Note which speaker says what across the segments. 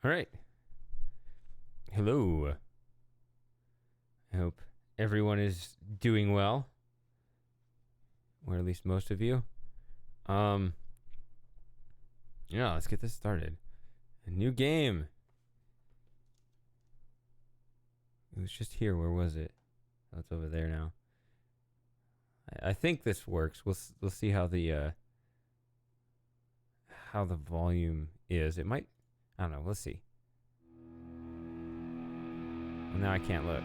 Speaker 1: All right. Hello. I hope everyone is doing well. Or at least most of you. Yeah, let's get this started. A new game. It was just here. Where was it? Oh, it's over there now. I think this works. We'll see how the volume is. It might. I don't know. Let's see. Well, now I can't look.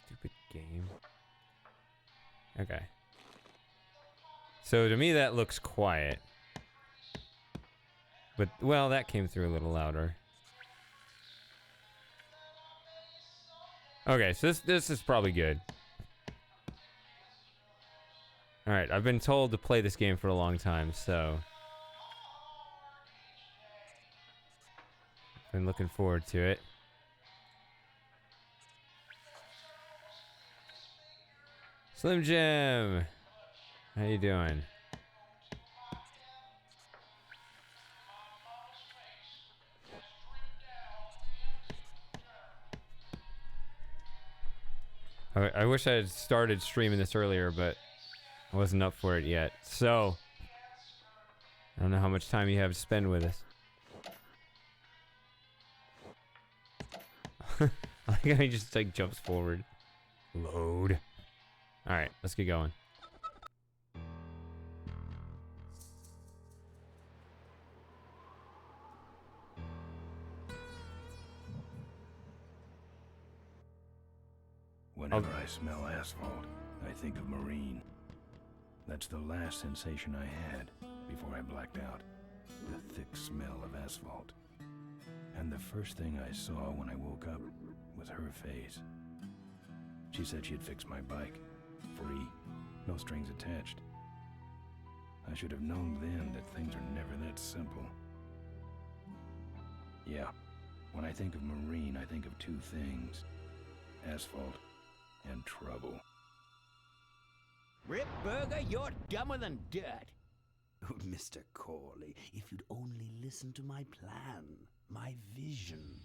Speaker 1: Stupid game. Okay. So to me that looks quiet. But, well, that came through a little louder. Okay, so this is probably good. Alright, I've been told to play this game for a long time, so... Been looking forward to it. Slim Jim! How you doing? I wish I had started streaming this earlier, but I wasn't up for it yet. So, I don't know how much time you have to spend with us. I like how he just like jumps forward. Load. Alright, let's get going.
Speaker 2: Whenever I smell asphalt, I think of marine. That's the last sensation I had before I blacked out. The thick smell of asphalt. And the first thing I saw when I woke up was her face. She said she'd fix my bike. Free. No strings attached. I should have known then that things are never that simple. Yeah, when I think of marine, I think of two things. Asphalt and trouble.
Speaker 3: Rip Burger, you're dumber than dirt.
Speaker 4: Oh, Mr. Corley, if you'd only listen to my plan, my vision.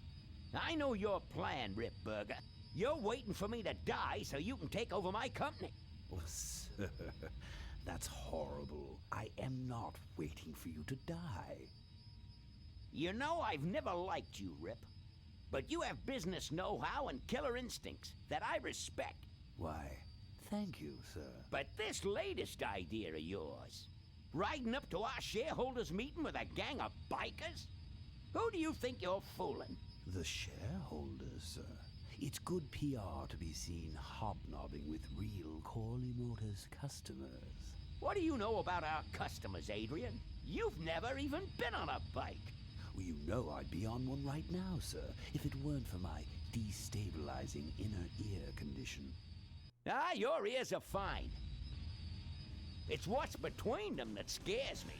Speaker 3: I know your plan, Rip Burger. You're waiting for me to die so you can take over my company.
Speaker 4: Oh, sir, that's horrible. I am not waiting for you to die.
Speaker 3: You know I've never liked you, Rip. But you have business know-how and killer instincts that I respect.
Speaker 4: Why, thank you, sir.
Speaker 3: But this latest idea of yours, riding up to our shareholders' meeting with a gang of bikers? Who do you think you're fooling?
Speaker 4: The shareholders, sir. It's good PR to be seen hobnobbing with real Corley Motors customers.
Speaker 3: What do you know about our customers, Adrian? You've never even been on a bike.
Speaker 4: Well, you know I'd be on one right now, sir, if it weren't for my destabilizing inner ear condition.
Speaker 3: Ah, your ears are fine. It's what's between them that scares me.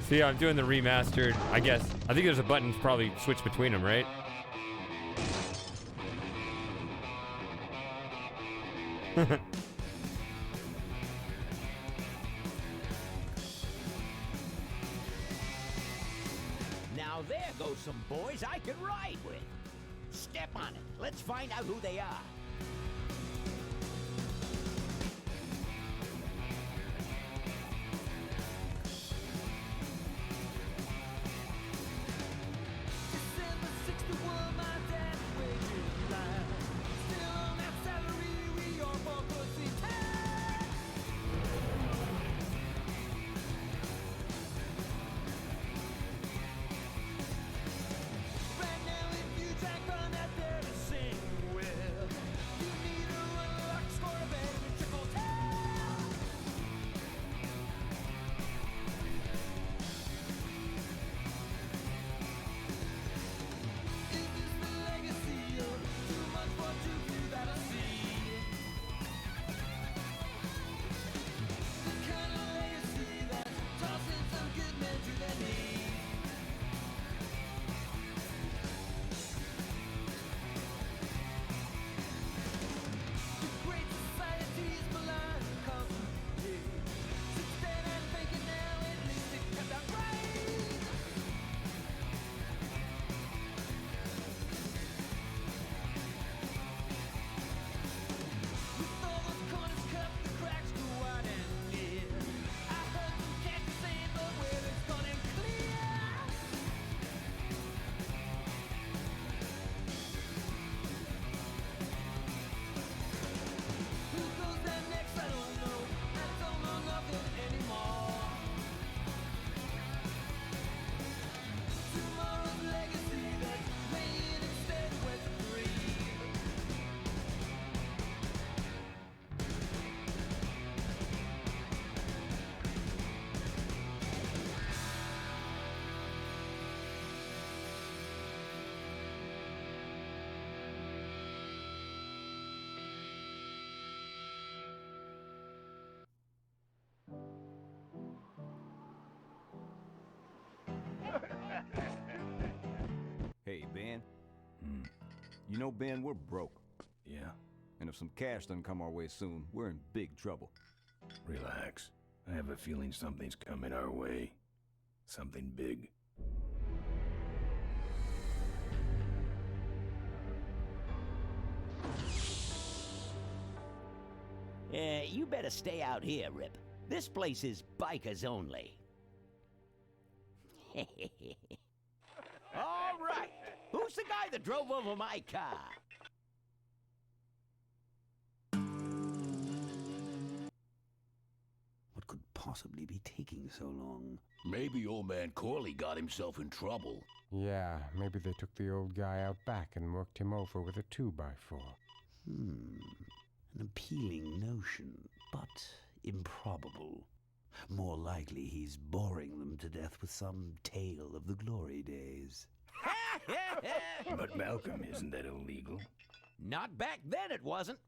Speaker 1: See, I'm doing the remastered, I guess. I think there's a button to probably switch between them, right?
Speaker 3: Now there goes some boys I could ride with. Step on it. Let's find out who they are.
Speaker 5: December 61, my dad waged life. Still on that salary, we all bought pussy time. Right now, if you track on that there to sing with,
Speaker 6: Hey, Ben.
Speaker 2: Hmm.
Speaker 6: You know, Ben, we're broke.
Speaker 2: Yeah?
Speaker 6: And if some cash doesn't come our way soon, we're in big trouble.
Speaker 2: Relax. I have a feeling something's coming our way. Something big.
Speaker 3: You better stay out here, Rip. This place is bikers only. All right. Who's the guy that drove over my car?
Speaker 4: What could possibly be taking so long?
Speaker 7: Maybe old man Corley got himself in trouble.
Speaker 8: Yeah, maybe they took the old guy out back and worked him over with a 2x4.
Speaker 4: An appealing notion, but improbable. More likely he's boring them to death with some tale of the glory days.
Speaker 2: But Malcolm, isn't that illegal?
Speaker 3: Not back then, it wasn't.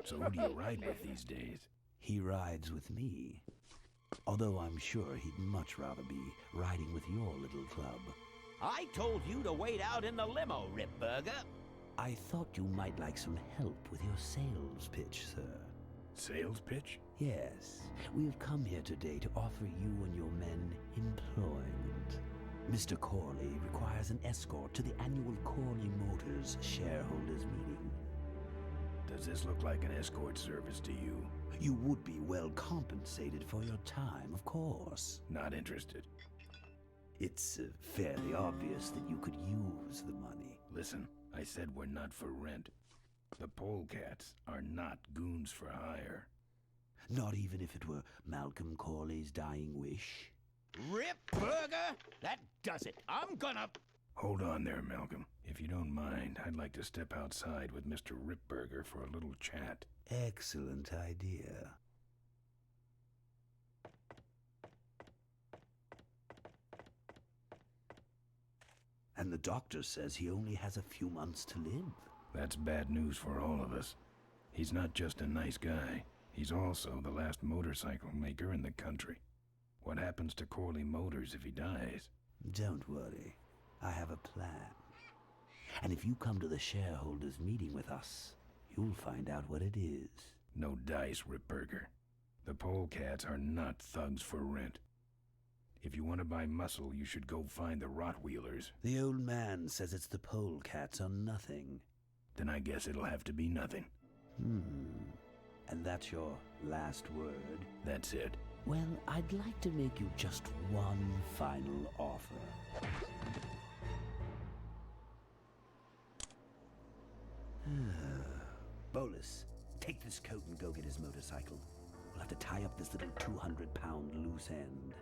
Speaker 2: So who do you ride with these days?
Speaker 4: He rides with me. Although I'm sure he'd much rather be riding with your little club.
Speaker 3: I told you to wait out in the limo, Ripburger.
Speaker 4: I thought you might like some help with your sales pitch, sir.
Speaker 2: Sales pitch?
Speaker 4: Yes, we have come here today to offer you and your men employment. Mr. Corley requires an escort to the annual Corley Motors shareholders meeting.
Speaker 2: Does this look like an escort service to you?
Speaker 4: You would be well compensated for your time, of course.
Speaker 2: Not interested.
Speaker 4: It's fairly obvious that you could use the money.
Speaker 2: Listen, I said we're not for rent. The polecats are not goons for hire.
Speaker 4: Not even if it were Malcolm Corley's dying wish?
Speaker 3: Ripburger? That does it. I'm gonna...
Speaker 2: Hold on there, Malcolm. If you don't mind, I'd like to step outside with Mr. Ripburger for a little chat.
Speaker 4: Excellent idea. And the doctor says he only has a few months to live.
Speaker 2: That's bad news for all of us. He's not just a nice guy. He's also the last motorcycle maker in the country. What happens to Corley Motors if he dies?
Speaker 4: Don't worry. I have a plan. And if you come to the shareholders meeting with us, you'll find out what it is.
Speaker 2: No dice, Ripburger. The polecats are not thugs for rent. If you want to buy muscle, you should go find the Rottweilers.
Speaker 4: The old man says it's the polecats or nothing.
Speaker 2: Then I guess it'll have to be nothing.
Speaker 4: And that's your last word?
Speaker 2: That's it.
Speaker 4: Well, I'd like to make you just one final offer. Bolus, take this coat and go get his motorcycle. We'll have to tie up this little 200-pound loose end.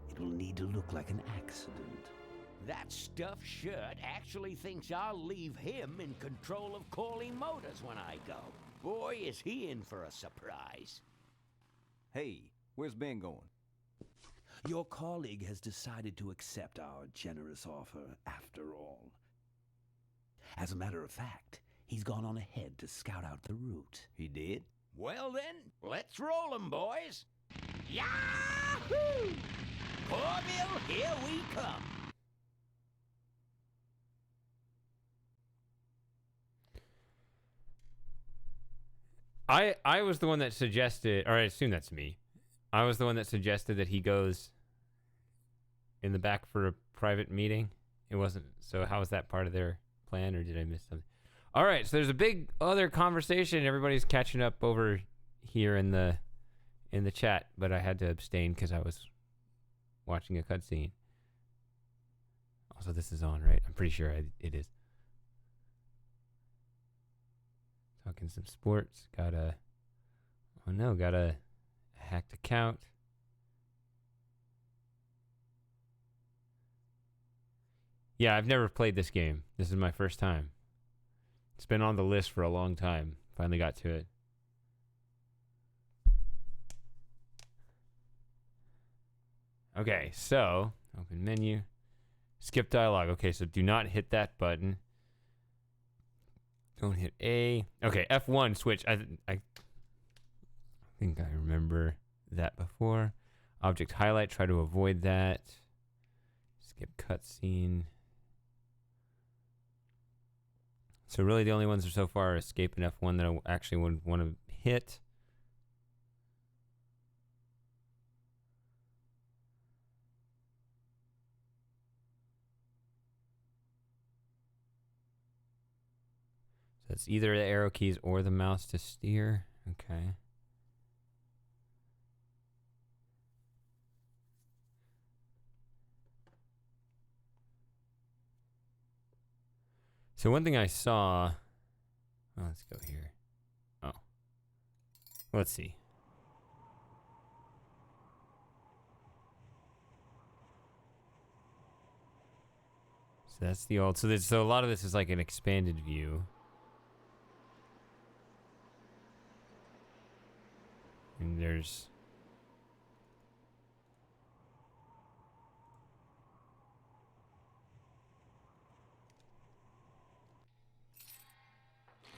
Speaker 4: It will need to look like an accident.
Speaker 3: That stuffed shirt actually thinks I'll leave him in control of Corley Motors when I go. Boy, is he in for a surprise.
Speaker 6: Hey, where's Ben going?
Speaker 4: Your colleague has decided to accept our generous offer after all. As a matter of fact, he's gone on ahead to scout out the route.
Speaker 6: He did?
Speaker 3: Well then, let's roll 'em, boys. Yahoo! Corville, here we come.
Speaker 1: I was the one that suggested, or I assume that's me. I was the one that suggested that he goes in the back for a private meeting. It wasn't. So how was that part of their plan, or did I miss something? All right. So there's a big other conversation. Everybody's catching up over here in the chat, but I had to abstain because I was watching a cutscene. Also, this is on, right? I'm pretty sure it is. Talking some sports. Got a hacked account. Yeah, I've never played this game. This is my first time. It's been on the list for a long time. Finally got to it. Okay, so open menu. Skip dialogue. Okay, so do not hit that button. Don't hit A. Okay, F1 switch. I think I remember that before. Object highlight. Try to avoid that. Skip cutscene. So really the only ones so far are Escape and F1 that I actually would want to hit. So it's either the arrow keys or the mouse to steer. Okay. So one thing I saw... Oh, let's go here. Oh. Let's see. So that's the old... So a lot of this is like an expanded view. And there's...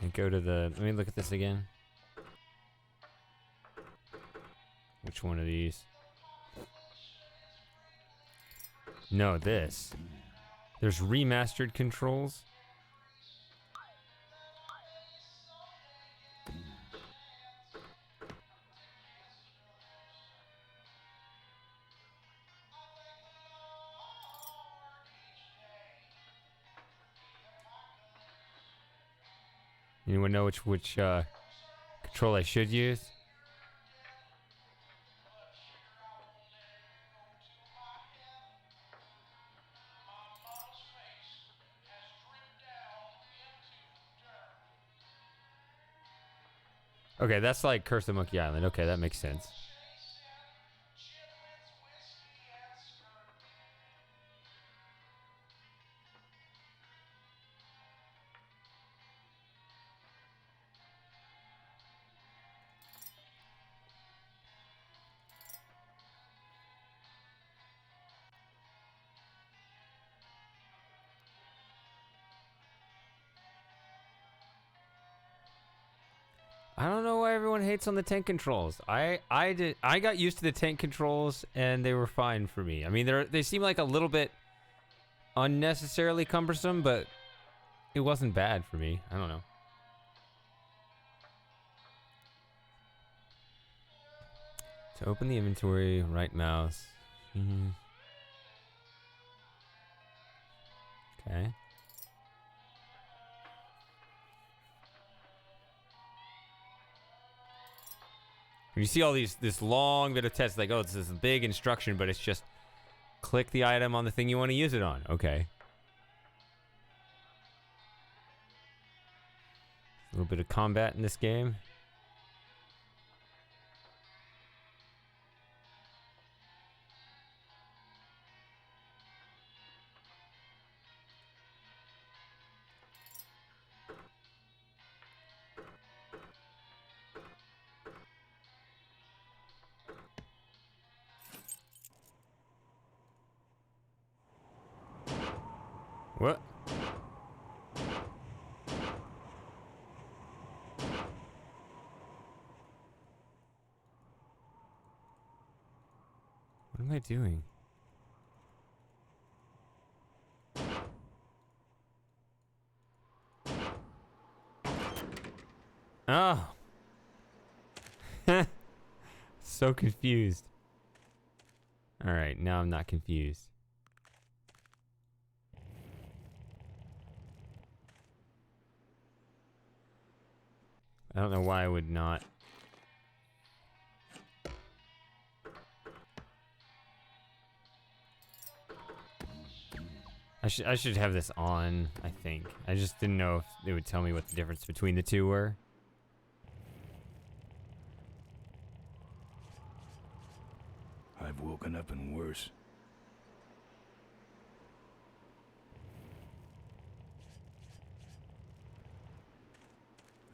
Speaker 1: And go to the... Let me look at this again. Which one of these? No, this. There's remastered controls. Anyone know which control I should use? Okay, that's like Curse of Monkey Island. Okay, that makes sense. I don't know why everyone hates on the tank controls. I got used to the tank controls and they were fine for me. I mean, they seem like a little bit unnecessarily cumbersome, but it wasn't bad for me. I don't know. To open the inventory, right mouse. Okay. When you see all this long bit of text, like, oh, it's this big instruction, but it's just click the item on the thing you want to use it on. Okay. A little bit of combat in this game. What? What am I doing? Oh. So confused. All right, now I'm not confused. I don't know why I would not. I should have this on, I think. I just didn't know if it would tell me what the difference between the two were.
Speaker 2: I've woken up and worse.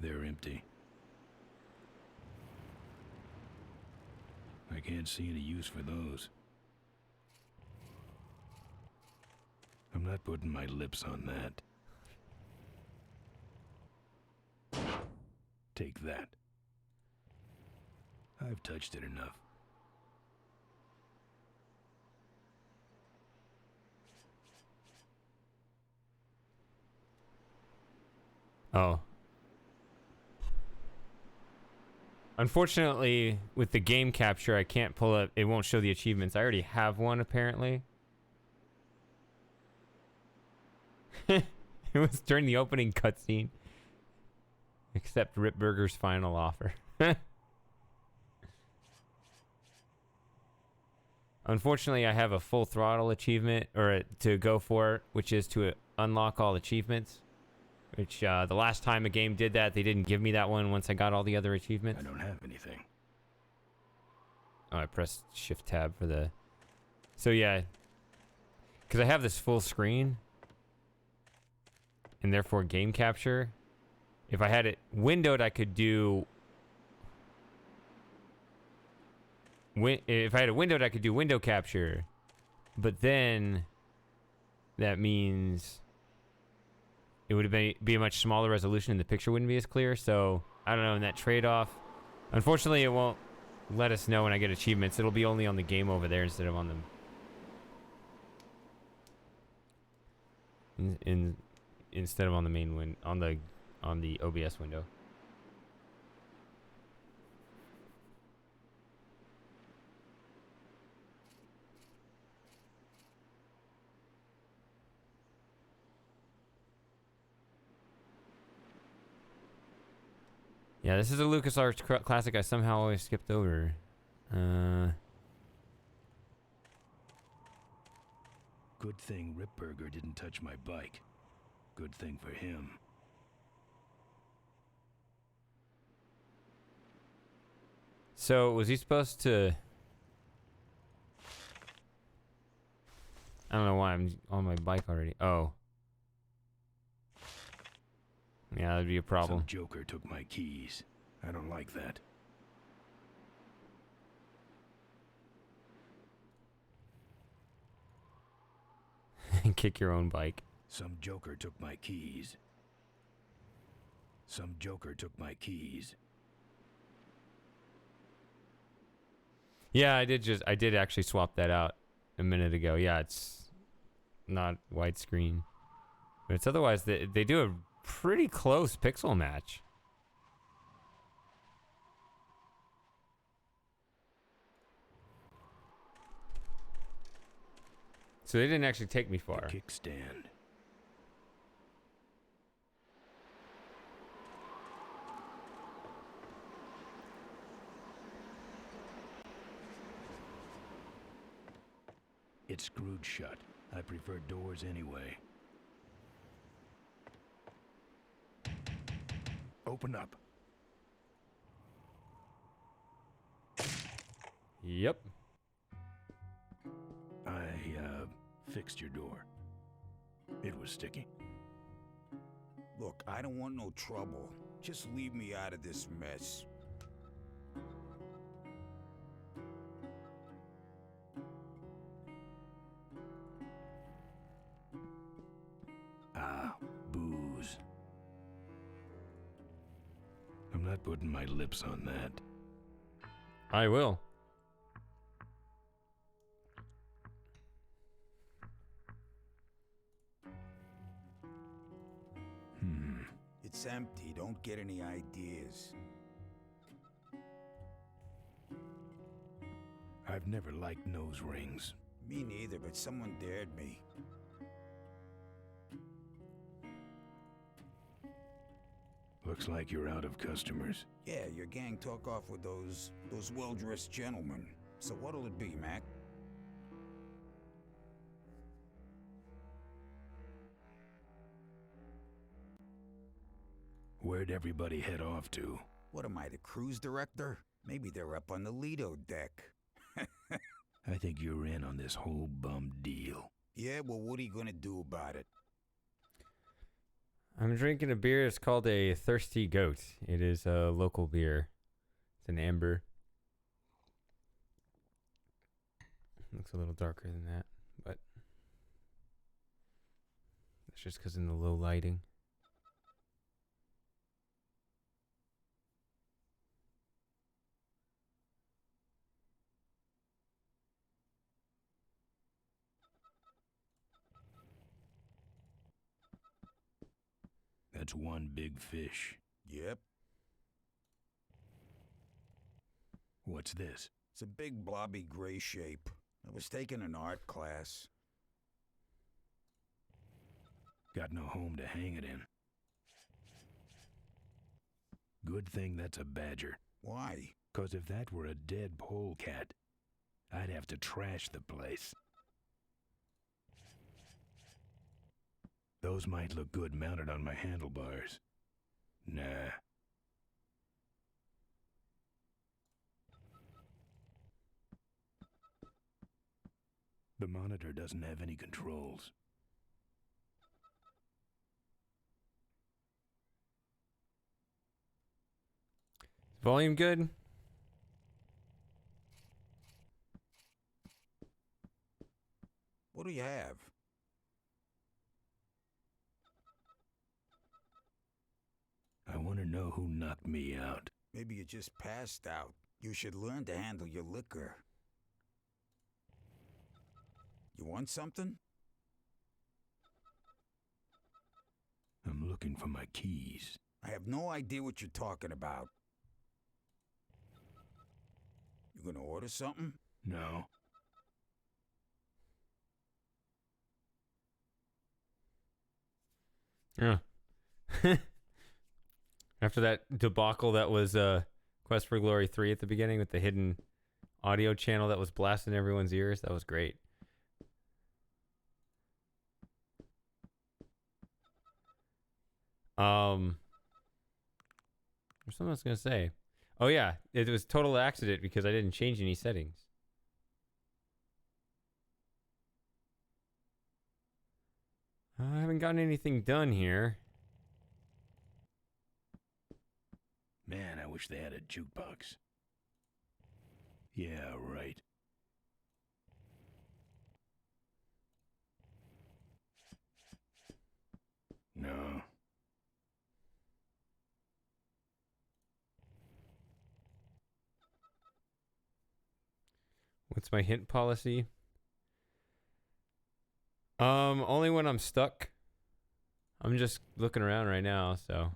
Speaker 2: They're empty. I can't see any use for those. I'm not putting my lips on that. Take that. I've touched it enough.
Speaker 1: Oh. Unfortunately, with the game capture, I can't pull up. It won't show the achievements. I already have one, apparently. It was during the opening cutscene. Accept Rip Burger's final offer. Unfortunately, I have a full throttle achievement to go for, which is to unlock all achievements. Which the last time a game did that, they didn't give me that one once I got all the other achievements.
Speaker 2: I don't have anything.
Speaker 1: Oh, I pressed Shift Tab for the... So yeah, because I have this full screen, and therefore game capture. If I had it windowed, I could do... If I had it windowed, I could do window capture. But then that means it would be a much smaller resolution and the picture wouldn't be as clear. So I don't know, in that trade-off, unfortunately, it won't let us know when I get achievements. It'll be only on the game over there instead of on the instead of on the main on the OBS window. Yeah, this is a LucasArts classic I somehow always skipped over.
Speaker 2: Good thing Rip Burger didn't touch my bike. Good thing for him.
Speaker 1: So, was he supposed to... I don't know why I'm on my bike already. Oh. Yeah, that'd be a problem.
Speaker 2: Some joker took my keys. I don't like that.
Speaker 1: Kick your own bike.
Speaker 2: Some joker took my keys. Some joker took my keys.
Speaker 1: Yeah, I did actually swap that out a minute ago. Yeah, it's not widescreen. But it's otherwise, they do a pretty close pixel match. So they didn't actually take me far.
Speaker 2: The kickstand. It's screwed shut. I prefer doors anyway. Open up.
Speaker 1: Yep.
Speaker 2: I, fixed your door. It was sticky.
Speaker 7: Look, I don't want no trouble. Just leave me out of this mess.
Speaker 2: Ah, booze. I'm not putting my lips on that.
Speaker 1: I will.
Speaker 7: It's empty. Don't get any ideas.
Speaker 2: I've never liked nose rings.
Speaker 7: Me neither, but someone dared me.
Speaker 2: Looks like you're out of customers.
Speaker 7: Yeah, your gang took off with those well-dressed gentlemen. So what'll it be, Mac?
Speaker 2: Where'd everybody head off to?
Speaker 7: What am I, the cruise director? Maybe they're up on the Lido deck.
Speaker 2: I think you're in on this whole bum deal.
Speaker 7: Yeah, well, what are you gonna do about it?
Speaker 1: I'm drinking a beer. It's called a Thirsty Goat. It is a local beer. It's an amber. Looks a little darker than that, but it's just because in the low lighting.
Speaker 2: That's one big fish.
Speaker 7: Yep.
Speaker 2: What's this?
Speaker 7: It's a big blobby gray shape. I was taking an art class.
Speaker 2: Got no home to hang it in. Good thing that's a badger.
Speaker 7: Why?
Speaker 2: 'Cause if that were a dead polecat, I'd have to trash the place. Those might look good mounted on my handlebars. Nah. The monitor doesn't have any controls.
Speaker 1: Volume good?
Speaker 7: What do you have?
Speaker 2: I want to know who knocked me out.
Speaker 7: Maybe you just passed out. You should learn to handle your liquor. You want something?
Speaker 2: I'm looking for my keys.
Speaker 7: I have no idea what you're talking about. You gonna order something?
Speaker 2: No.
Speaker 1: Yeah. After that debacle that was Quest for Glory 3 at the beginning with the hidden audio channel that was blasting everyone's ears, that was great. There's something I was going to say. Oh, yeah. It was total accident because I didn't change any settings. I haven't gotten anything done here.
Speaker 2: Man, I wish they had a jukebox. Yeah, right. No.
Speaker 1: What's my hint policy? Only when I'm stuck. I'm just looking around right now, so.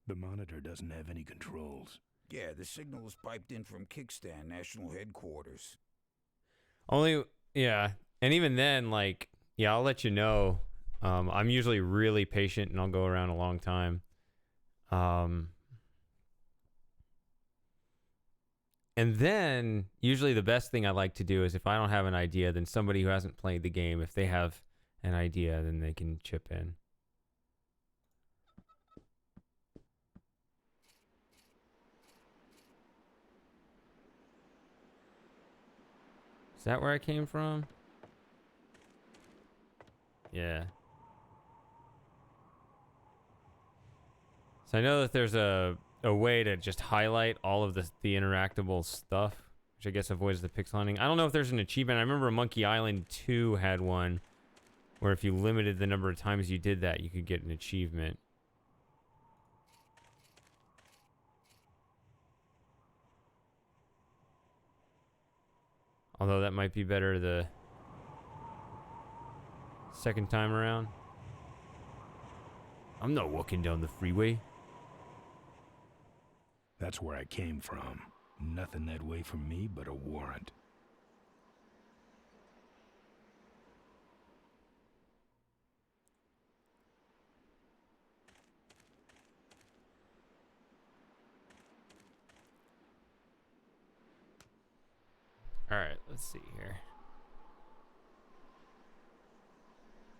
Speaker 2: The monitor doesn't have any controls.
Speaker 7: Yeah, the signal was piped in from Kickstand National Headquarters.
Speaker 1: Only, yeah. And even then, like, yeah, I'll let you know. I'm usually really patient and I'll go around a long time. And then usually the best thing I like to do is if I don't have an idea, then somebody who hasn't played the game, if they have an idea, then they can chip in. Is that where I came from? Yeah. So I know that there's a way to just highlight all of the interactable stuff, which I guess avoids the pixel hunting. I don't know if there's an achievement. I remember Monkey Island 2 had one where if you limited the number of times you did that, you could get an achievement. Although that might be better the second time around. I'm not walking down the freeway.
Speaker 2: That's where I came from. Nothing that way for me but a warrant.
Speaker 1: All right, let's see here.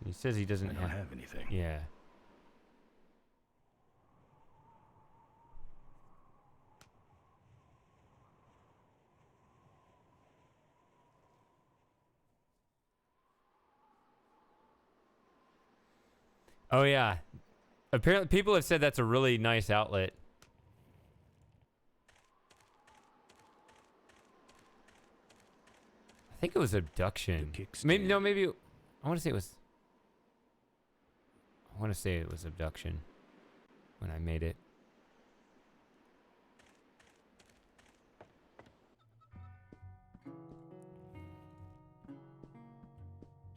Speaker 1: He says he doesn't
Speaker 2: I don't have anything.
Speaker 1: Yeah. Oh yeah. Apparently people have said that's a really nice outlet. I think it was abduction. Maybe no, maybe I want to say it was abduction when I made it.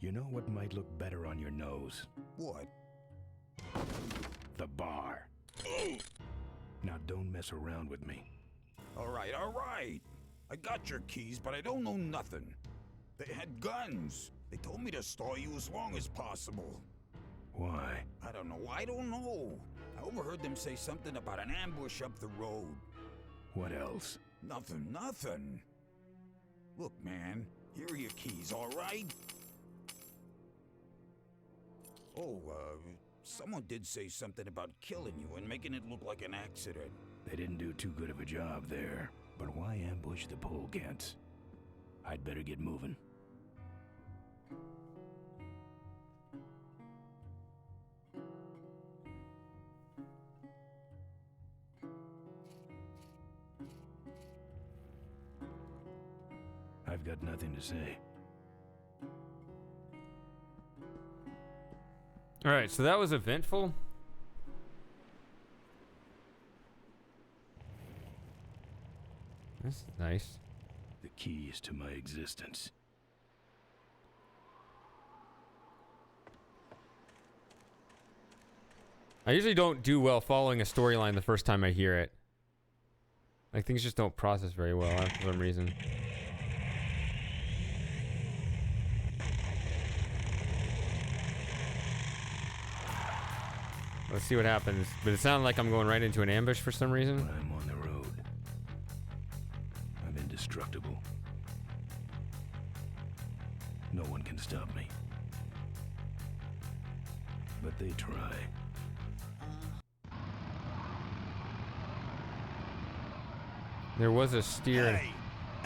Speaker 2: You know what might look better on your nose?
Speaker 7: What?
Speaker 2: the bar. Now don't mess around with me.
Speaker 7: All right, all right. I got your keys, but I don't know nothing. They had guns. They told me to stall you as long as possible.
Speaker 2: Why?
Speaker 7: I don't know. I I overheard them say something about an ambush up the road.
Speaker 2: What else?
Speaker 7: Nothing. Look, man, here are your keys, all right? Oh, someone did say something about killing you and making it look like an accident.
Speaker 2: They didn't do too good of a job there. But why ambush the polecats? I'd better get moving. I've got nothing to say.
Speaker 1: All right, so that was eventful. That's nice.
Speaker 2: The keys to my existence.
Speaker 1: I usually don't do well following a storyline the first time I hear it. Like, things just don't process very well for some reason. Let's see what happens. But it sounded like I'm going right into an ambush for some reason.
Speaker 2: When I'm on the road, I'm indestructible. No one can stop me. But they try.
Speaker 1: There was a steer.
Speaker 9: Hey,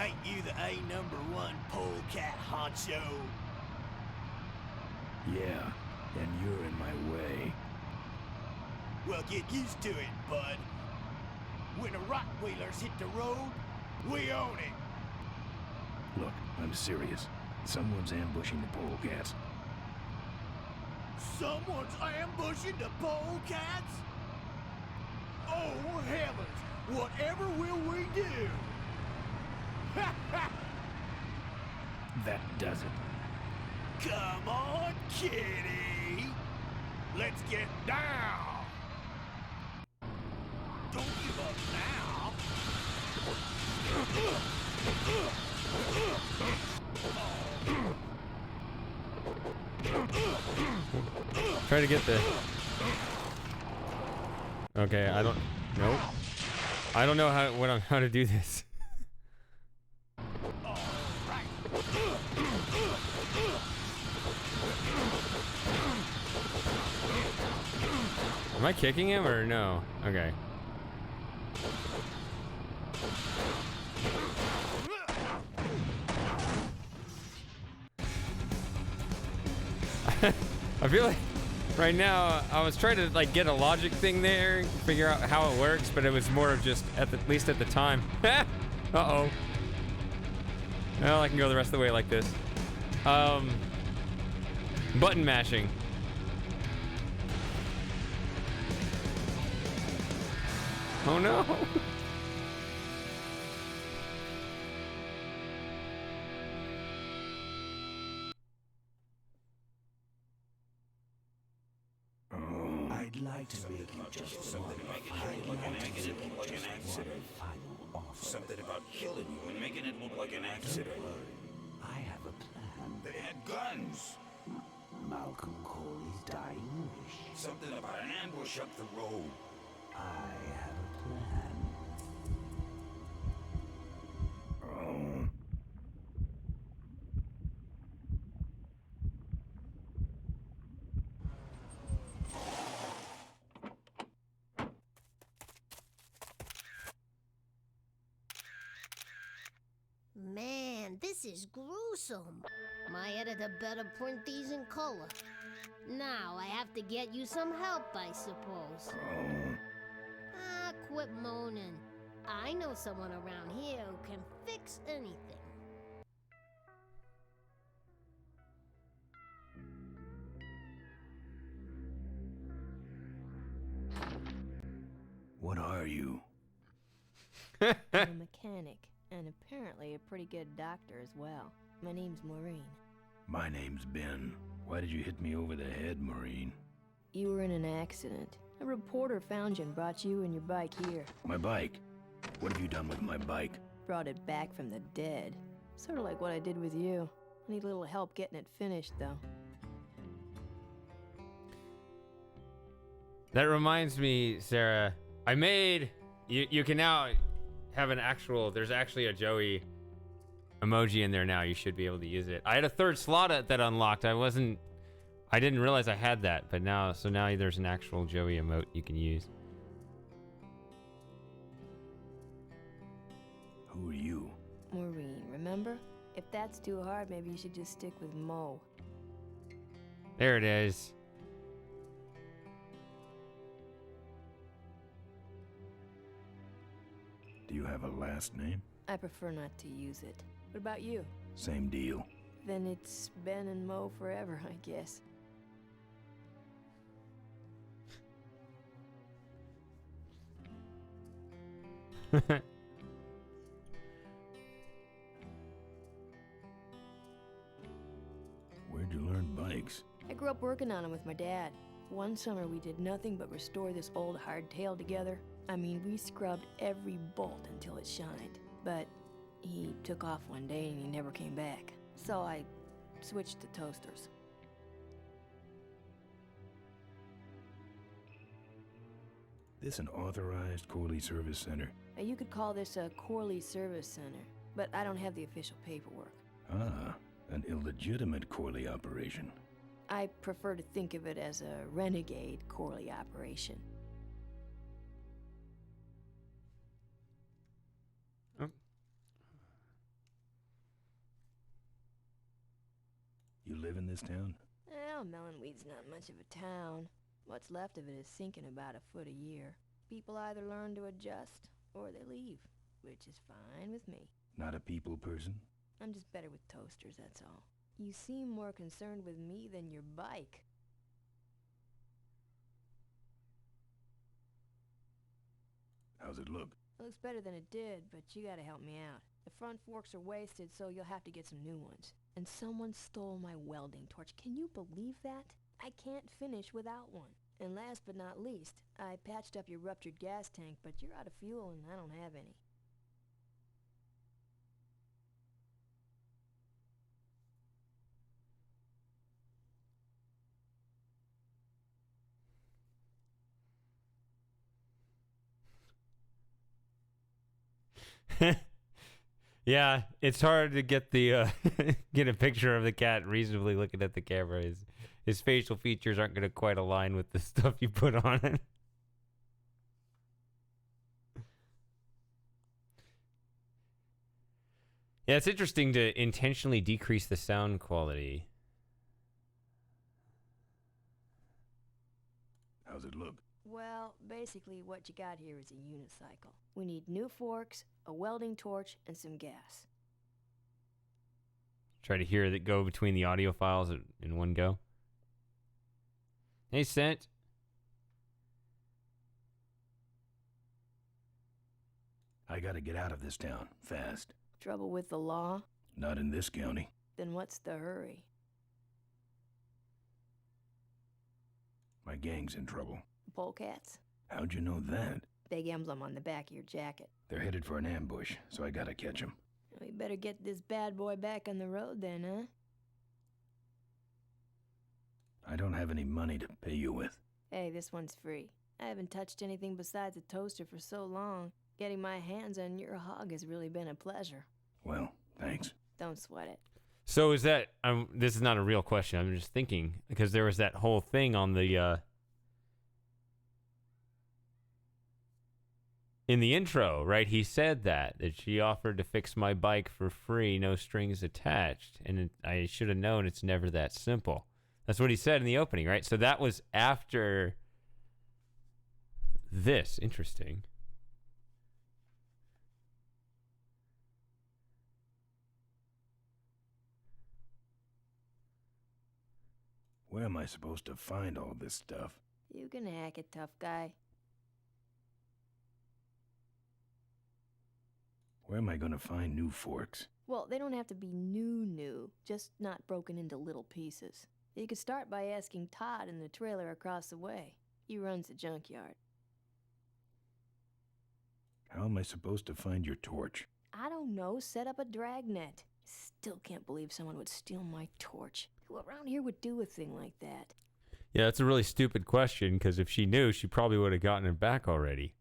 Speaker 9: ain't you the A#1 polecat honcho?
Speaker 2: Yeah, and you're in my way.
Speaker 9: Well, get used to it, bud. When the Rottweilers hit the road, we own it.
Speaker 2: Look, I'm serious. Someone's ambushing the polecats.
Speaker 9: Someone's ambushing the polecats? Oh, heavens! Whatever will we do?
Speaker 2: That does it.
Speaker 9: Come on, kitty! Let's get down! Don't give up now!
Speaker 1: Try to get the... Okay, I don't... Nope. I don't know how to do this. Am I kicking him or no? Okay. I feel like right now I was trying to like get a logic thing there, figure out how it works, but it was more of just at least at the time. Uh-oh. Well, I can go the rest of the way like this. Button mashing. Oh no.
Speaker 4: I'd like to make you just
Speaker 7: Something about killing you and making it look like an accident. Something about killing you and making it look like an accident.
Speaker 4: I have a plan.
Speaker 7: They had guns.
Speaker 4: Malcolm Corley's dying wish.
Speaker 7: Something about an ambush up the road.
Speaker 4: I have a plan.
Speaker 2: Oh.
Speaker 10: Man, this is gruesome. My editor better print these in color. Now I have to get you some help, I suppose.
Speaker 2: Oh.
Speaker 10: Ah, quit moaning. I know someone around here who can fix anything.
Speaker 2: What are you?
Speaker 11: I'm a mechanic, and apparently a pretty good doctor as well. My name's Maureen.
Speaker 2: My name's Ben. Why did you hit me over the head, Marine?
Speaker 11: You were in an accident. A reporter found you and brought you and your bike here.
Speaker 2: My bike? What have you done with my bike?
Speaker 11: Brought it back from the dead. Sort of like what I did with you. I need a little help getting it finished, though.
Speaker 1: That reminds me, Sarah. I made... You can now have an actual... There's actually a Joey emoji in there now. You should be able to use it. I had a third slot that unlocked. I didn't realize I had that, but now there's an actual Joey emote you can use.
Speaker 2: Who are you?
Speaker 11: Maureen, remember? If that's too hard, maybe you should just stick with Mo.
Speaker 1: There it is.
Speaker 2: Do you have a last name?
Speaker 11: I prefer not to use it. What about you?
Speaker 2: Same deal.
Speaker 11: Then it's Ben and Mo forever, I guess.
Speaker 2: Where'd you learn bikes?
Speaker 11: I grew up working on them with my dad. One summer we did nothing but restore this old hardtail together. I mean, we scrubbed every bolt until it shined. But he took off one day and he never came back. So I switched to toasters.
Speaker 2: This an authorized Corley Service Center?
Speaker 11: You could call this a Corley Service Center, but I don't have the official paperwork.
Speaker 2: Ah, an illegitimate Corley operation.
Speaker 11: I prefer to think of it as a renegade Corley operation.
Speaker 2: You live in this town?
Speaker 11: Well, Melonweed's not much of a town. What's left of it is sinking about a foot a year. People either learn to adjust, or they leave, which is fine with me.
Speaker 2: Not a people person?
Speaker 11: I'm just better with toasters, that's all. You seem more concerned with me than your bike.
Speaker 2: How's it look?
Speaker 11: It looks better than it did, but you gotta help me out. The front forks are wasted, so you'll have to get some new ones. And someone stole my welding torch. Can you believe that? I can't finish without one. And last but not least, I patched up your ruptured gas tank, but you're out of fuel and I don't have any.
Speaker 1: Yeah, it's hard to get the get a picture of the cat reasonably looking at the camera. His facial features aren't going to quite align with the stuff you put on it. Yeah, it's interesting to intentionally decrease the sound quality.
Speaker 2: How's it look?
Speaker 11: Well, basically what you got here is a unicycle. We need new forks, a welding torch, and some gas.
Speaker 1: Try to hear that go between the audio files in one go. Hey, Sent.
Speaker 2: I gotta get out of this town, fast.
Speaker 11: Trouble with the law?
Speaker 2: Not in this county.
Speaker 11: Then what's the hurry?
Speaker 2: My gang's in trouble.
Speaker 11: Polecats?
Speaker 2: How'd you know that?
Speaker 11: Big emblem on the back of your jacket.
Speaker 2: They're headed for an ambush, so I gotta catch them.
Speaker 11: We better get this bad boy back on the road then, huh?
Speaker 2: I don't have any money to pay you with.
Speaker 11: Hey, this one's free. I haven't touched anything besides a toaster for so long. Getting my hands on your hog has really been a pleasure.
Speaker 2: Well, thanks.
Speaker 11: Don't sweat it.
Speaker 1: So is that... this is not a real question. I'm just thinking, because there was that whole thing on the... in the intro, right? He said that she offered to fix my bike for free, no strings attached. And I should have known it's never that simple. That's what he said in the opening, right? So that was after this. Interesting.
Speaker 2: Where am I supposed to find all this stuff?
Speaker 11: You can hack it, tough guy.
Speaker 2: Where am I gonna find new forks?
Speaker 11: Well, they don't have to be new, just not broken into little pieces. You could start by asking Todd in the trailer across the way. He runs the junkyard.
Speaker 2: How am I supposed to find your torch?
Speaker 11: I don't know, set up a dragnet. Still can't believe someone would steal my torch. Who around here would do a thing like that?
Speaker 1: Yeah, that's a really stupid question, because if she knew, she probably would have gotten it back already.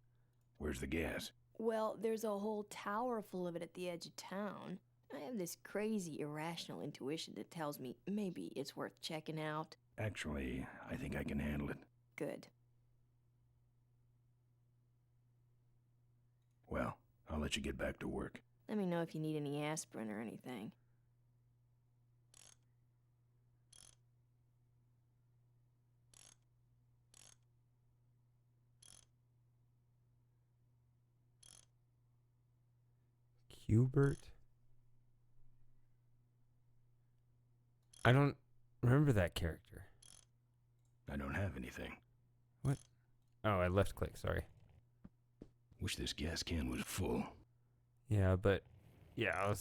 Speaker 2: Where's the gas?
Speaker 11: Well, there's a whole tower full of it at the edge of town. I have this crazy, irrational intuition that tells me maybe it's worth checking out.
Speaker 2: Actually, I think I can handle it.
Speaker 11: Good.
Speaker 2: Well, I'll let you get back to work.
Speaker 11: Let me know if you need any aspirin or anything.
Speaker 1: Hubert? I don't remember that character.
Speaker 2: I don't have anything.
Speaker 1: What? Oh, I left click, sorry.
Speaker 2: Wish this gas can was full.
Speaker 1: Yeah, but yeah,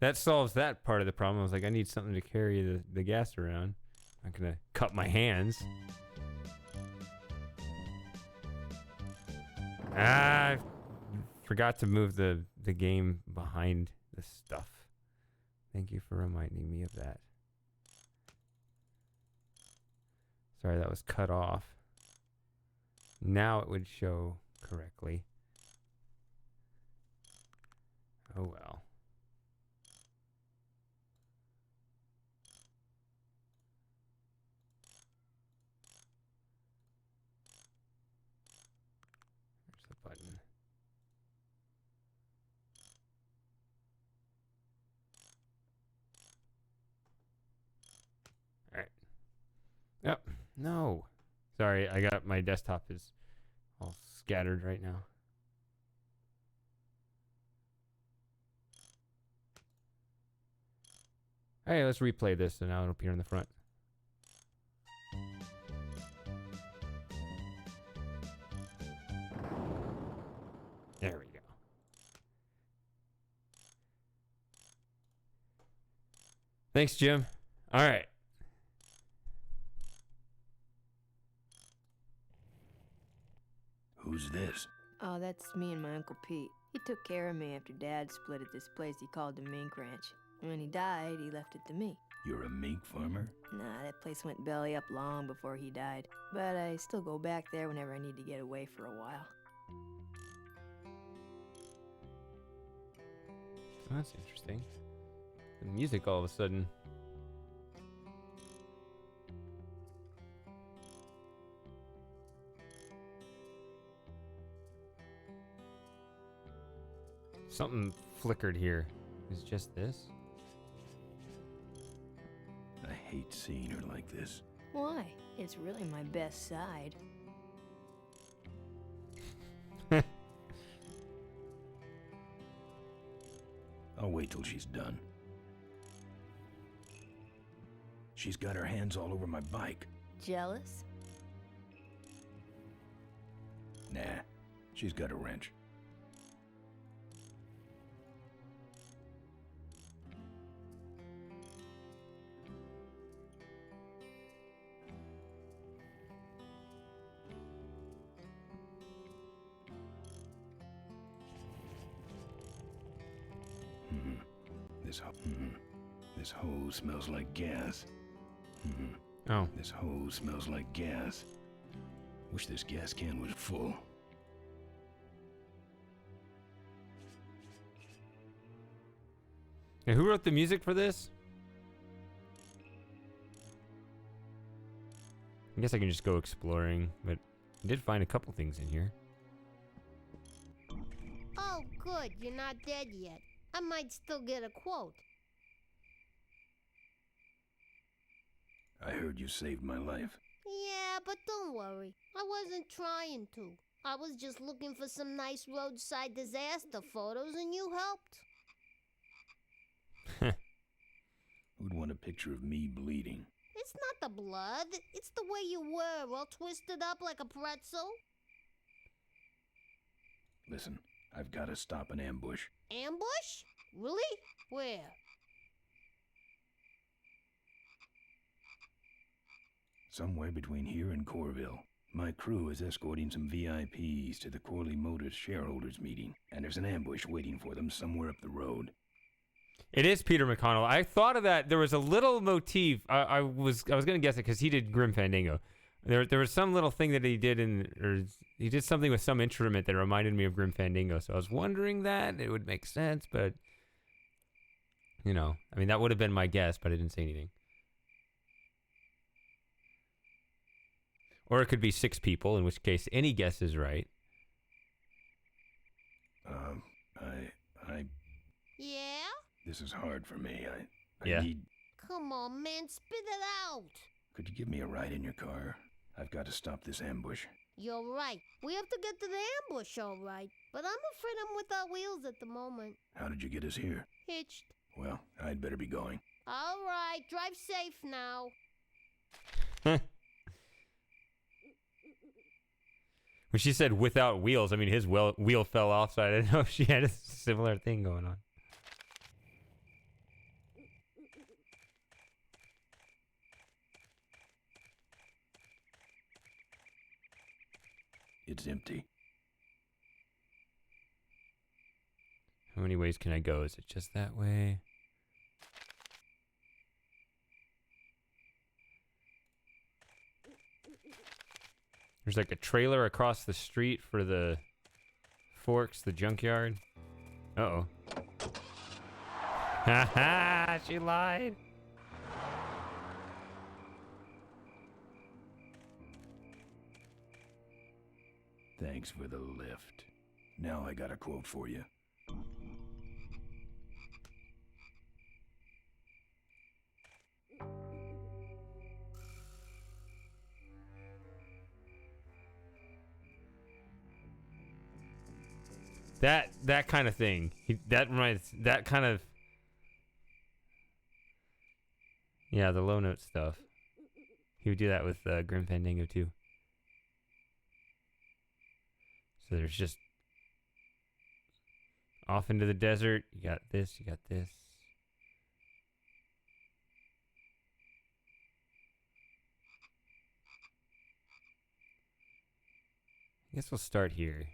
Speaker 1: that solves that part of the problem. I was like, I need something to carry the gas around. I'm not gonna cut my hands. I forgot to move the game behind the stuff. Thank you for reminding me of that. Sorry, that was cut off. Now it would show correctly. Oh well. There's the button. All right. Yep. No. Sorry, I got my desktop is all scattered right now. Hey, let's replay this so now it'll appear in the front. There we go. Thanks, Jim. All right.
Speaker 2: Who's this?
Speaker 11: Oh, that's me and my Uncle Pete. He took care of me after Dad split at this place he called the Mink Ranch. When he died, he left it to me.
Speaker 2: You're a mink farmer?
Speaker 11: Nah, that place went belly up long before he died. But I still go back there whenever I need to get away for a while.
Speaker 1: Oh, that's interesting. The music all of a sudden. Something flickered here. Is it just this?
Speaker 2: I hate seeing her like this.
Speaker 11: Why? It's really my best side.
Speaker 2: I'll wait till she's done. She's got her hands all over my bike.
Speaker 11: Jealous?
Speaker 2: Nah, she's got a wrench. This hose smells like gas.
Speaker 1: Oh.
Speaker 2: This hose smells like gas. Wish this gas can was full.
Speaker 1: Hey, who wrote the music for this? I guess I can just go exploring, but I did find a couple things in here.
Speaker 10: Oh, good. You're not dead yet. I might still get a quote.
Speaker 2: I heard you saved my life.
Speaker 10: Yeah, but don't worry. I wasn't trying to. I was just looking for some nice roadside disaster photos and you helped.
Speaker 2: Who'd want a picture of me bleeding?
Speaker 10: It's not the blood. It's the way you were, all twisted up like a pretzel.
Speaker 2: Listen, I've got to stop an ambush.
Speaker 10: Ambush? Really? Where?
Speaker 2: Somewhere between here and Corville. My crew is escorting some VIPs to the Corley Motors shareholders meeting, and there's an ambush waiting for them somewhere up the road.
Speaker 1: It is Peter McConnell. I thought of that. There was a little motif. I was gonna guess it because he did Grim Fandango. There was some little thing that he did he did something with some instrument that reminded me of Grim Fandango. So I was wondering that it would make sense, but you know, I mean that would have been my guess, but I didn't say anything. Or it could be 6 people, in which case any guess is right.
Speaker 10: Yeah?
Speaker 2: This is hard for me. I
Speaker 1: Yeah.
Speaker 2: need...
Speaker 10: Come on, man, spit it out.
Speaker 2: Could you give me a ride in your car? I've got to stop this ambush.
Speaker 10: You're right. We have to get to the ambush, all right. But I'm afraid I'm without wheels at the moment.
Speaker 2: How did you get us here?
Speaker 10: Hitched.
Speaker 2: Well, I'd better be going.
Speaker 10: All right, drive safe now.
Speaker 1: When she said without wheels, I mean his wheel fell off, so I didn't know if she had a similar thing going on.
Speaker 2: It's empty.
Speaker 1: How many ways can I go? Is it just that way? There's like a trailer across the street for the Forks, the junkyard. Uh-oh. Ha ha! She lied!
Speaker 2: Thanks for the lift. Now I got a quote for you.
Speaker 1: That kind of thing. That kind of... Yeah, the low note stuff. He would do that with Grim Fandango too. So there's just... Off into the desert. You got this, you got this. I guess we'll start here.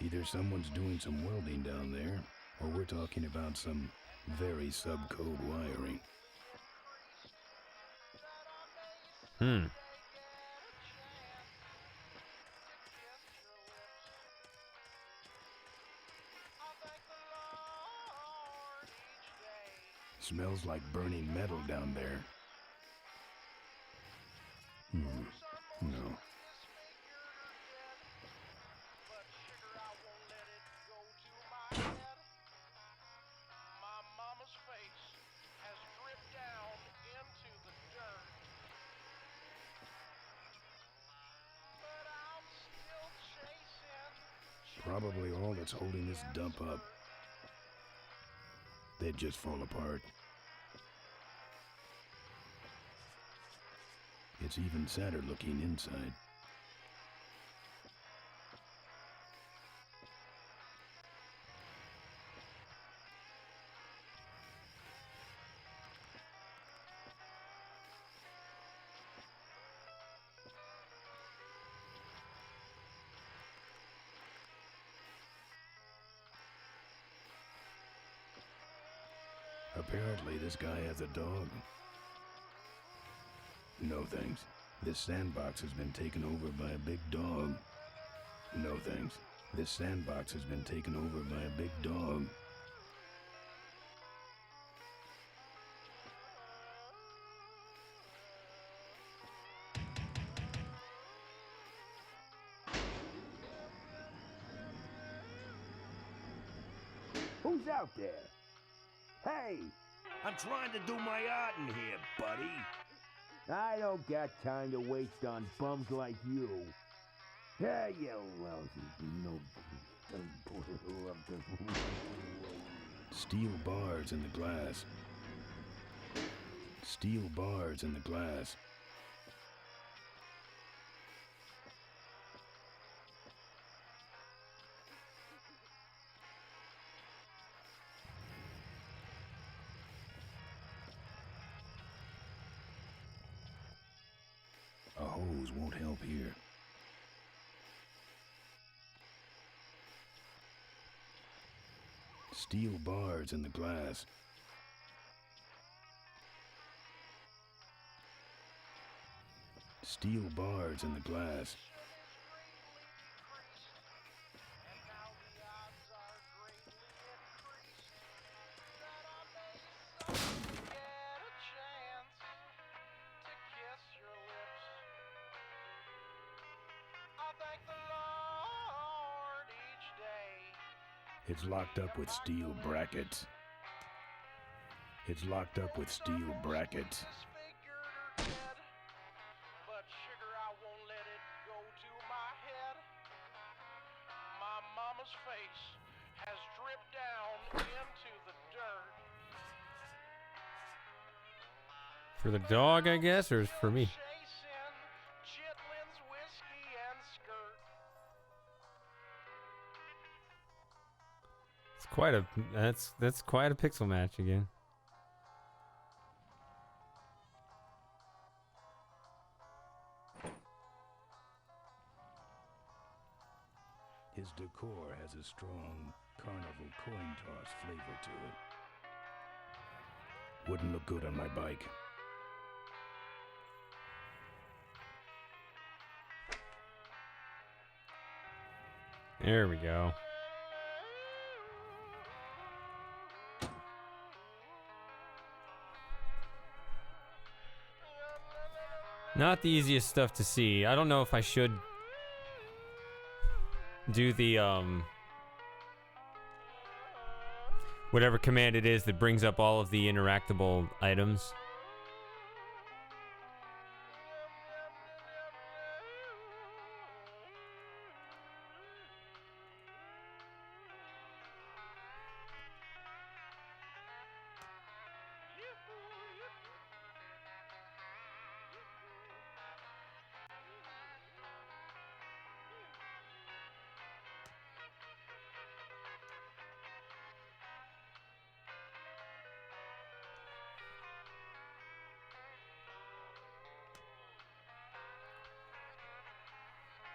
Speaker 2: Either someone's doing some welding down there, or we're talking about some very subcode wiring. Smells like burning metal down there. No. Probably all that's holding this dump up. They'd just fall apart. It's even sadder looking inside. Apparently, this guy has a dog. No thanks. This sandbox has been taken over by a big dog. No thanks. This sandbox has been taken over by a big dog.
Speaker 9: Who's out there? Hey, I'm trying to do my art in here, buddy. I don't got time to waste on bums like you. Yeah, you lousy, no.
Speaker 2: Steel bars in the glass. Steel bars in the glass. A hose won't help here. Steel bars in the glass. Steel bars in the glass. It's locked up with steel brackets. It's locked up with steel brackets.
Speaker 5: But sugar, I won't let it go to my head. My mama's face has dripped down into the dirt.
Speaker 1: For the dog, I guess, or for me?
Speaker 5: Chasing Chitlin's whiskey and skirt.
Speaker 1: It's quite a that's quite a pixel match again.
Speaker 2: His decor has a strong carnival coin toss flavor to it. Wouldn't look good on my bike.
Speaker 1: There we go. Not the easiest stuff to see. I don't know if I should do the whatever command it is that brings up all of the interactable items.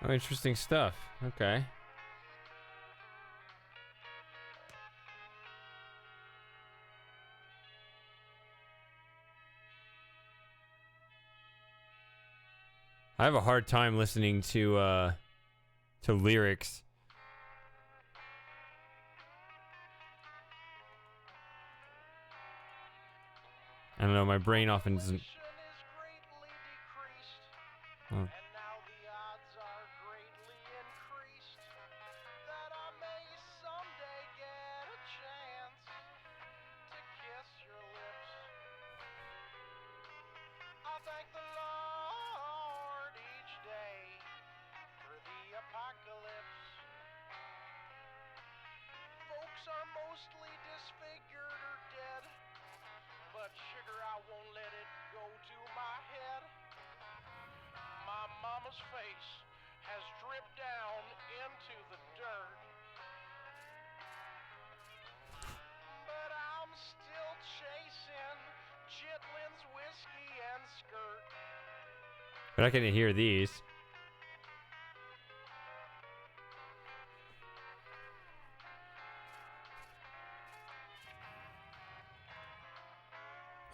Speaker 1: Oh, interesting stuff. Okay. I have a hard time listening to lyrics. I don't know, my brain often doesn't. Oh.
Speaker 5: Are mostly disfigured or dead, but sugar, I won't let it go to my head. My mama's face has dripped down into the dirt, but I'm still chasing Chitlin's whiskey and skirt.
Speaker 1: But I can hear these.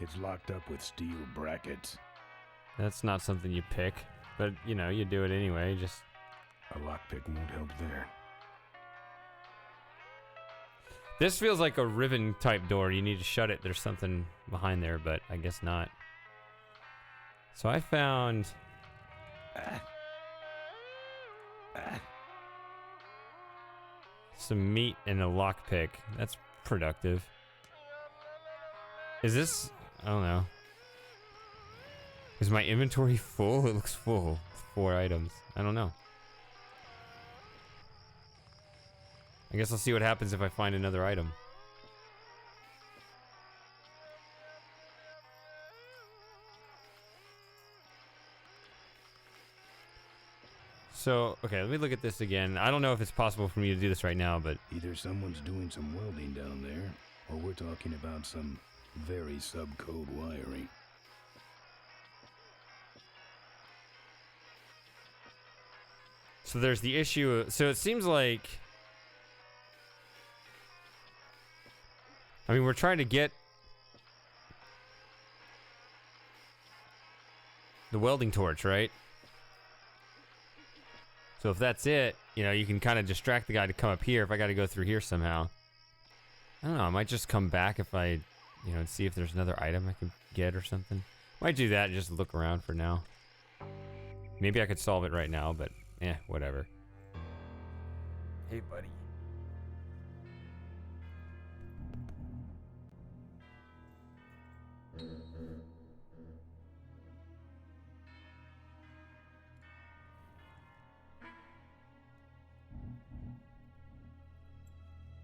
Speaker 2: It's locked up with steel brackets.
Speaker 1: That's not something you pick, but you know, you do it anyway. Just
Speaker 2: a lockpick won't help there.
Speaker 1: This feels like a ribbon type door. You need to shut it. There's something behind there, but I guess not. So I found some meat and a lockpick. That's productive. Is this? I don't know. Is my inventory full? It looks full. 4 items. I don't know. I guess I'll see what happens if I find another item. So, okay, let me look at this again. I don't know if it's possible for me to do this right now, but...
Speaker 2: Either someone's doing some welding down there, or we're talking about some very subcode wiring.
Speaker 1: So there's the issue. So it seems like... I mean, we're trying to get... the welding torch, right? So if that's it, you know, you can kind of distract the guy to come up here if I got to go through here somehow. I don't know. I might just come back if I, you know, see if there's another item I can get or something. Might do that and just look around for now. Maybe I could solve it right now, but whatever. Hey, buddy.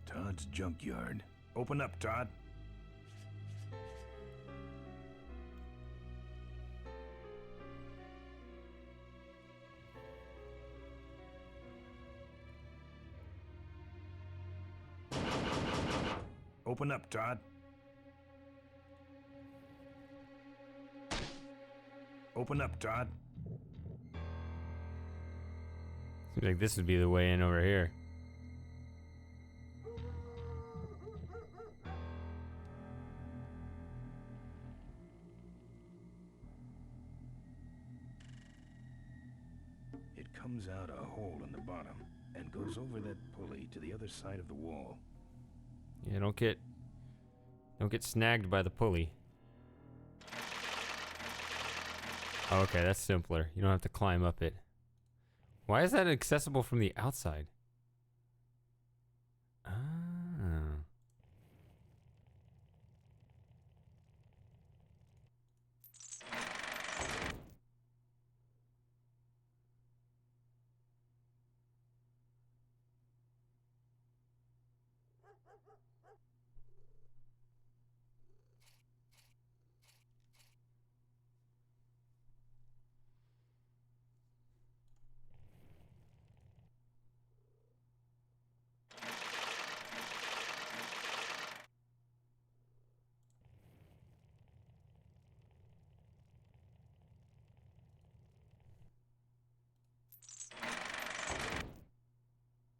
Speaker 2: Todd's junkyard. Open up, Todd. Open up, Todd. Open up, Todd.
Speaker 1: Seems like this would be the way in over here.
Speaker 2: It comes out a hole in the bottom and goes over that pulley to the other side of the wall.
Speaker 1: Yeah, don't get snagged by the pulley. Oh, okay, that's simpler. You don't have to climb up it. Why is that accessible from the outside? Ah.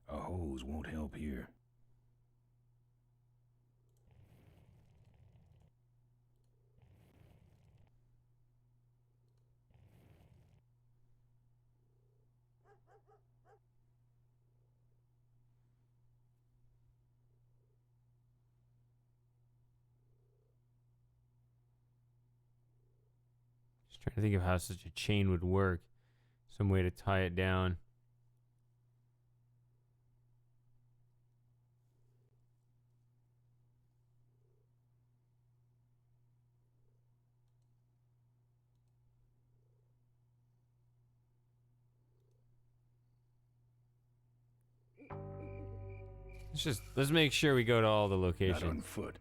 Speaker 2: A hose won't help here.
Speaker 1: Just trying to think of how such a chain would work. Some way to tie it down. Let's make sure we go to all the locations.
Speaker 2: Not on foot.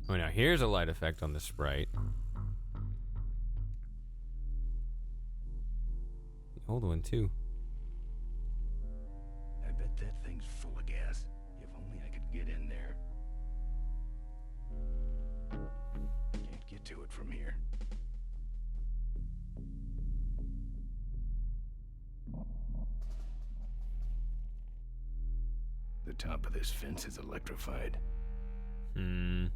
Speaker 1: Oh, now here's a light effect on the sprite. The old one too.
Speaker 2: I bet that thing's full of gas. If only I could get in there. Can't get to it from here. The top of this fence is electrified.
Speaker 1: Is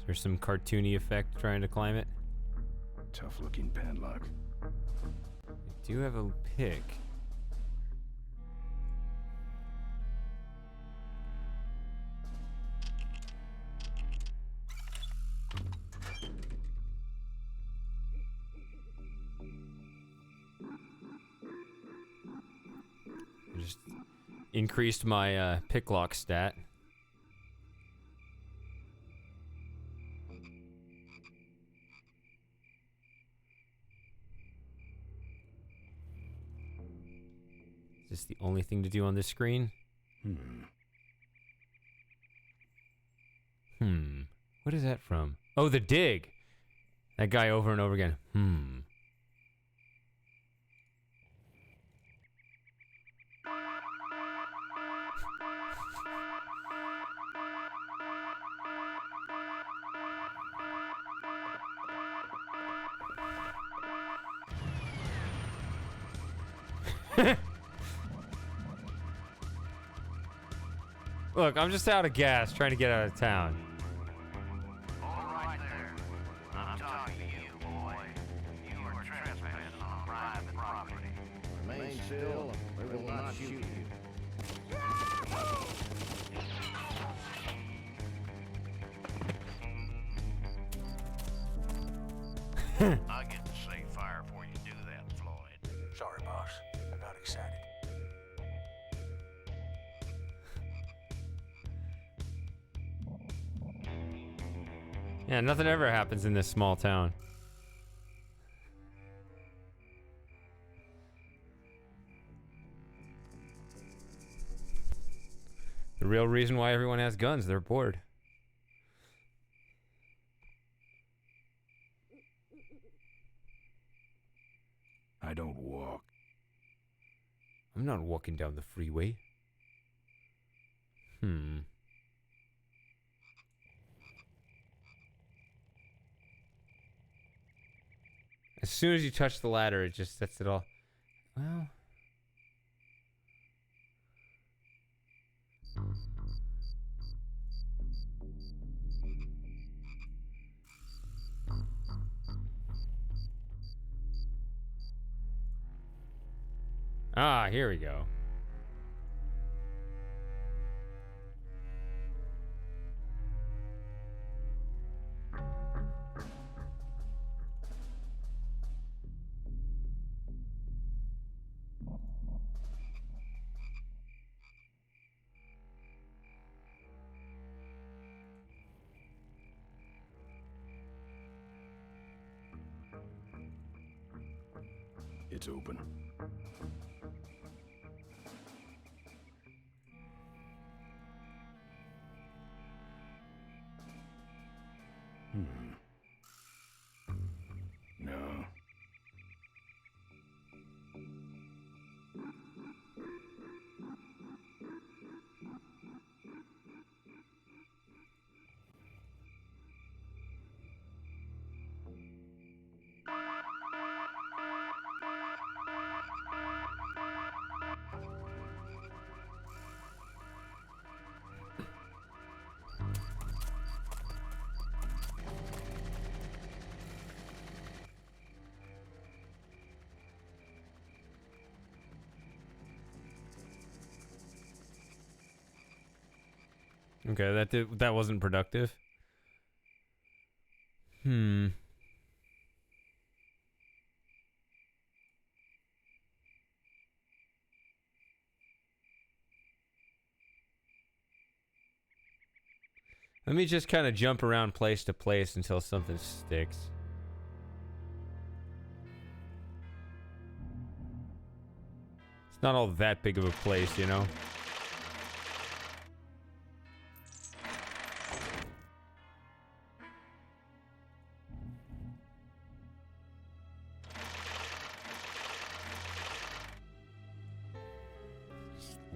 Speaker 1: there some cartoony effect trying to climb it?
Speaker 2: Tough looking padlock.
Speaker 1: I do have a pick. Just increased my pick lock stat. this the only thing to do on this screen? What is that from? Oh, The Dig. That guy over and over again. Look, I'm just out of gas trying to get out of town.
Speaker 12: All right there. I'm talking to you, boy. You are trespassing on private property. Remain still, or we will not shoot you. I get to say fire before you do that, Floyd.
Speaker 2: Sorry, boss. I got excited.
Speaker 1: Yeah, nothing ever happens in this small town. The real reason why everyone has guns, they're bored.
Speaker 2: I don't walk.
Speaker 1: I'm not walking down the freeway. As soon as you touch the ladder, it just sets it all. Well. Ah, here we go.
Speaker 2: It's open. No.
Speaker 1: Okay, that wasn't productive. Let me just kind of jump around place to place until something sticks. It's not all that big of a place, you know?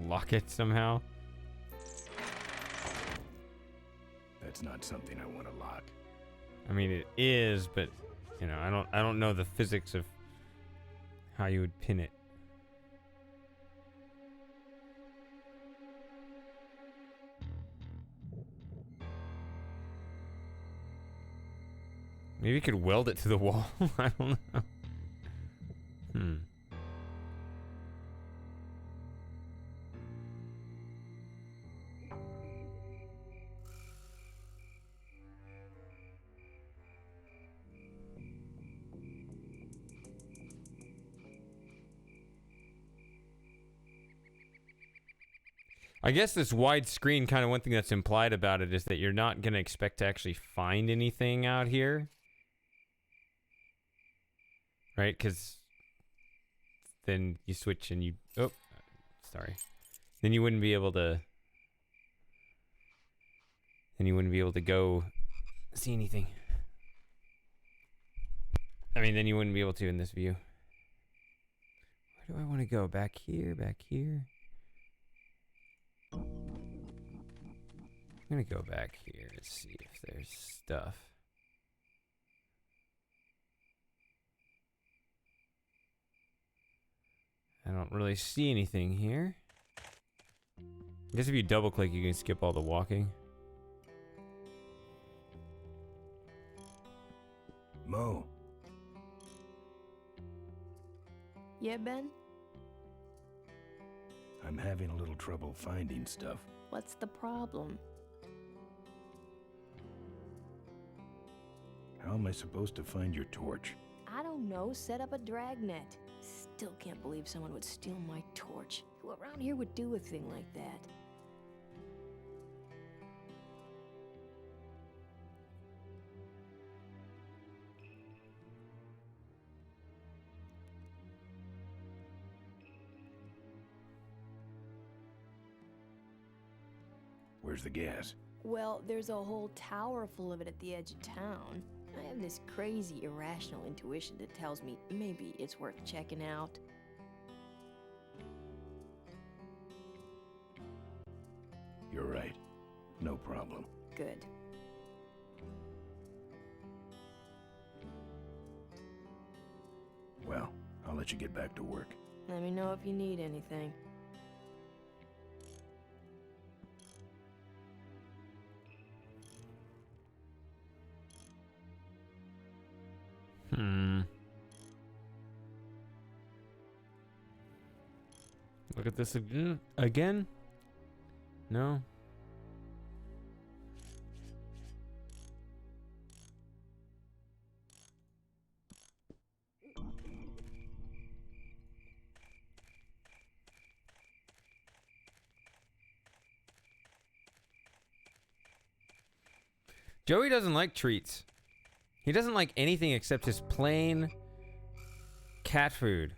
Speaker 1: Lock it somehow.
Speaker 2: That's not something I want to lock.
Speaker 1: I mean, it is, but you know, I don't know the physics of how you would pin it. Maybe you could weld it to the wall. I don't know. I guess this widescreen, kind of one thing that's implied about it is that you're not going to expect to actually find anything out here. Right? Because then you switch and you... Oh, sorry. Then you wouldn't be able to. Then you wouldn't be able to go see anything. I mean, then you wouldn't be able to in this view. Where do I want to go? Back here? Back here? I'm gonna go back here and see if there's stuff. I don't really see anything here. I guess if you double click, you can skip all the walking.
Speaker 2: Mo.
Speaker 11: Yeah, Ben?
Speaker 2: I'm having a little trouble finding stuff.
Speaker 11: What's the problem?
Speaker 2: How am I supposed to find your torch?
Speaker 11: I don't know, set up a dragnet. Still can't believe someone would steal my torch. Who around here would do a thing like that?
Speaker 2: Where's the gas?
Speaker 11: Well, there's a whole tower full of it at the edge of town. I have this crazy, irrational intuition that tells me maybe it's worth checking out.
Speaker 2: You're right. No problem.
Speaker 11: Good.
Speaker 2: Well, I'll let you get back to work.
Speaker 11: Let me know if you need anything.
Speaker 1: Look at this again? No? Joey doesn't like treats. He doesn't like anything except his plain cat food.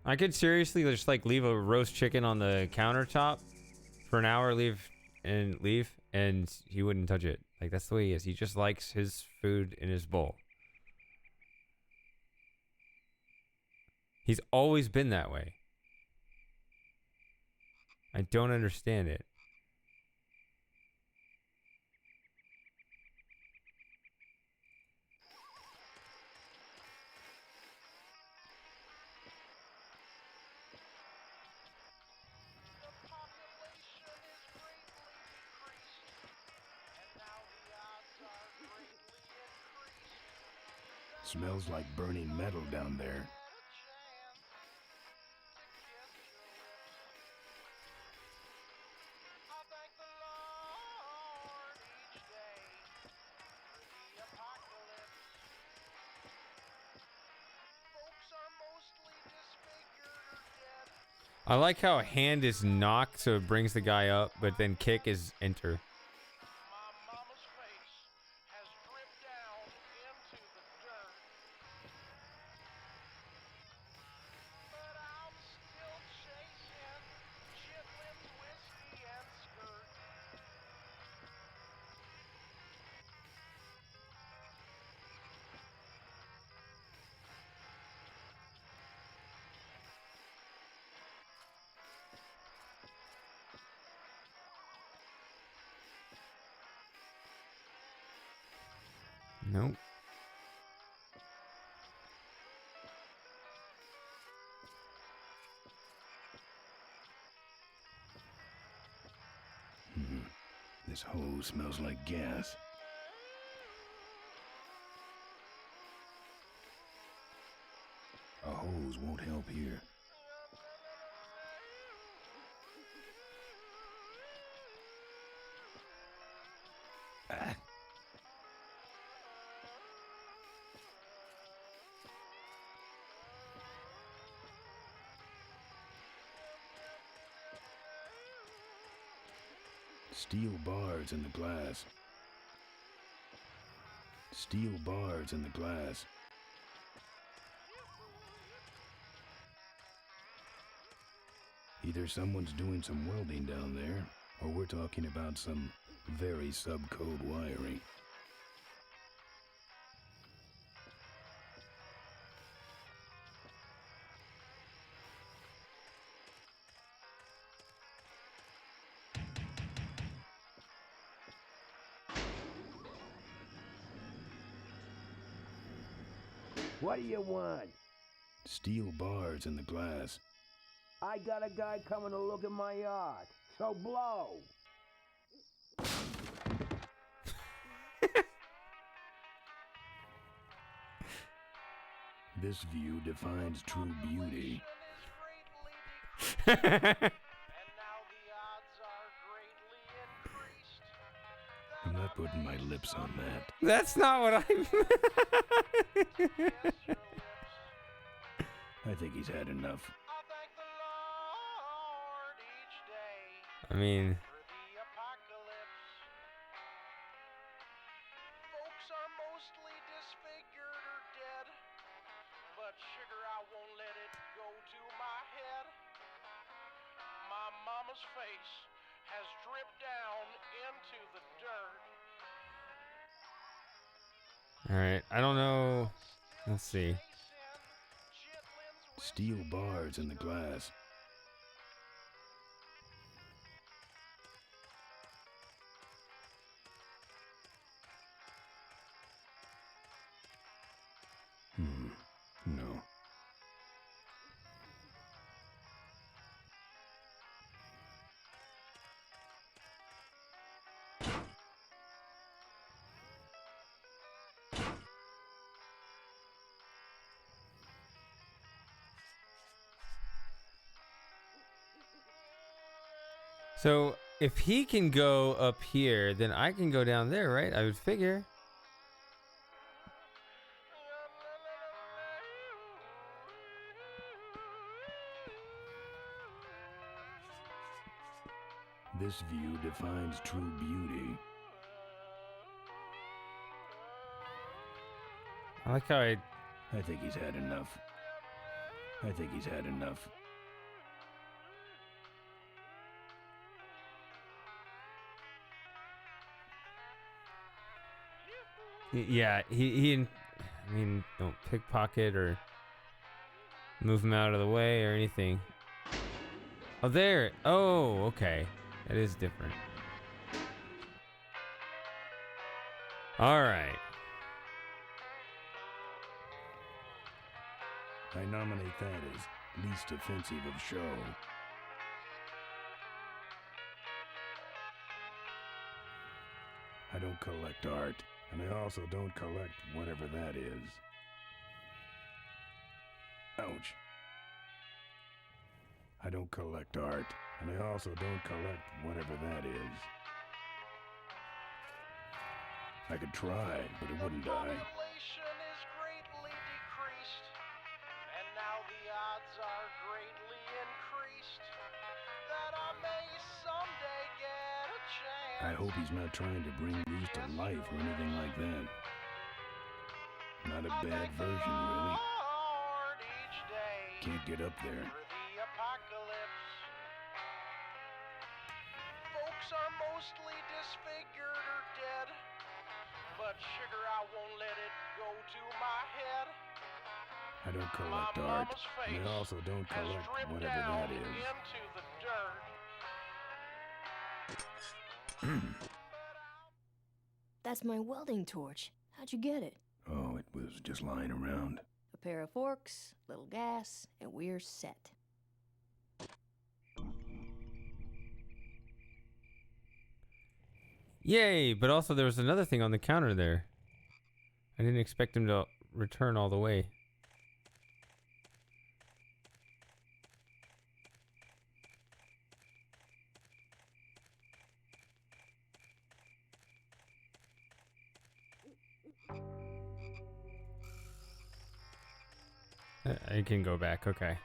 Speaker 1: I could seriously just like leave a roast chicken on the countertop for an hour, leave, and he wouldn't touch it. Like, that's the way he is. He just likes his food in his bowl. He's always been that way. I don't understand it.
Speaker 2: Smells like burning metal down there.
Speaker 1: I like how a hand is knocked so it brings the guy up, but then kick is enter. Nope.
Speaker 2: This hose smells like gas. A hose won't help here. Ah. Steel bars in the glass. Steel bars in the glass. Either someone's doing some welding down there, or we're talking about some very subcode wiring.
Speaker 9: What do you want?
Speaker 2: Steel bars in the glass.
Speaker 9: I got a guy coming to look at my yacht, so blow.
Speaker 2: This view defines true beauty. I'm not putting my lips on that.
Speaker 1: That's not what I
Speaker 2: I think he's had enough.
Speaker 1: I mean,
Speaker 5: Folks are mostly disfigured or dead, but sugar, I won't let it go to my head. My mama's face has dripped down into the dirt.
Speaker 1: all right. I don't know. Let's see.
Speaker 2: Steel bars in the glass. No.
Speaker 1: So if he can go up here, then I can go down there, right? I would figure.
Speaker 2: This view defines true beauty.
Speaker 1: I like how
Speaker 2: I think he's had enough. I think he's had enough.
Speaker 1: Yeah, I mean, don't pickpocket or move him out of the way or anything. Oh, there. Oh, okay. That is different. All right.
Speaker 2: I nominate that as least offensive of show. I don't collect art, and I also don't collect whatever that is. Ouch. I don't collect art, and I also don't collect whatever that is. I could try, but it wouldn't die.
Speaker 5: Population is greatly decreased, and now the odds are greatly increased that I may someday get a chance.
Speaker 2: I hope he's not trying to bring these to life or anything like that. Not a bad version, really. Can't get up there.
Speaker 5: Folks are mostly disfigured or dead, but sugar, I won't let it go to my head.
Speaker 2: I don't collect art, and I also don't collect whatever that is.
Speaker 5: Into the dirt.
Speaker 11: That's my welding torch. How'd you get it?
Speaker 2: Oh, it was just lying around.
Speaker 11: A pair of forks, little gas, and we're set.
Speaker 1: Yay, but also there was another thing on the counter there. I didn't expect him to return all the way. I can go back, okay.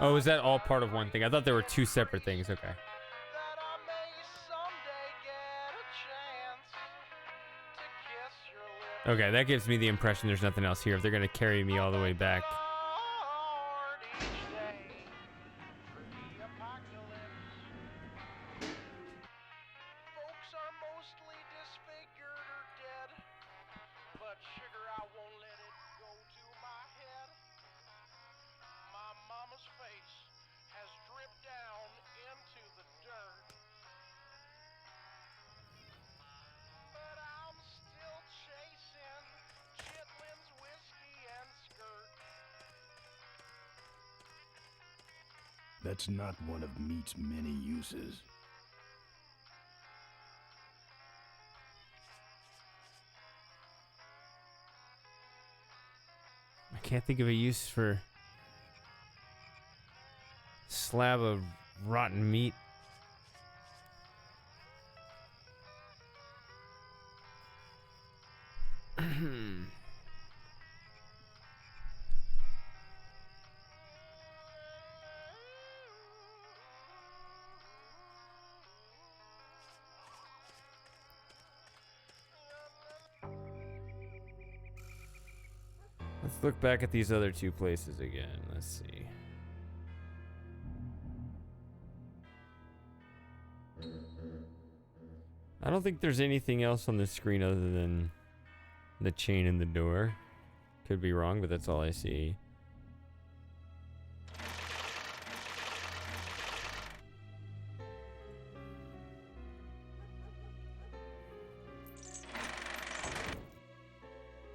Speaker 1: Oh, is that all part of one thing? I thought there were two separate things, okay.
Speaker 5: That I may someday get a chance to kiss
Speaker 1: Okay, that gives me the impression there's nothing else here. If they're gonna carry me all the way back.
Speaker 5: Hard each day for the apocalypse. Folks are mostly disfigured or dead, but sugar, I won't let it go to my head. My mama's face has dripped down into the dirt, but I'm still chasing chitlins, whiskey, and skirt.
Speaker 2: That's not one of meat's many uses.
Speaker 1: I can't think of a use for slab of rotten meat. Let's look back at these other two places again. Let's see. I don't think there's anything else on the screen other than the chain in the door. Could be wrong, but that's all I see.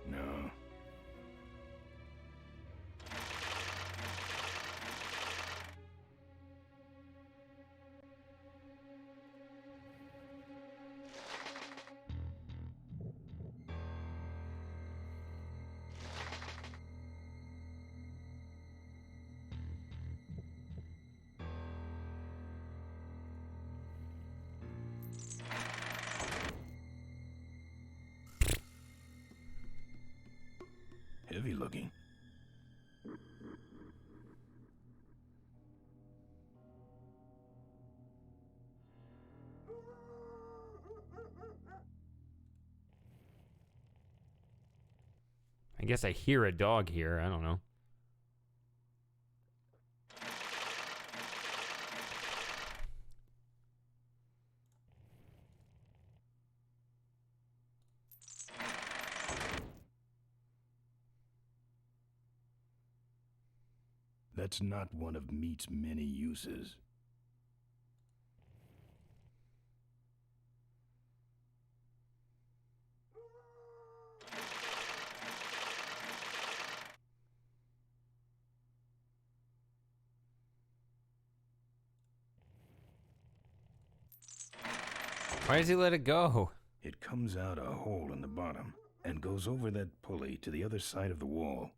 Speaker 2: No. Heavy looking.
Speaker 1: I guess I hear a dog here. I don't know.
Speaker 2: That's not one of meat's many uses.
Speaker 1: Why does he let it go?
Speaker 2: It comes out a hole in the bottom and goes over that pulley to the other side of the wall.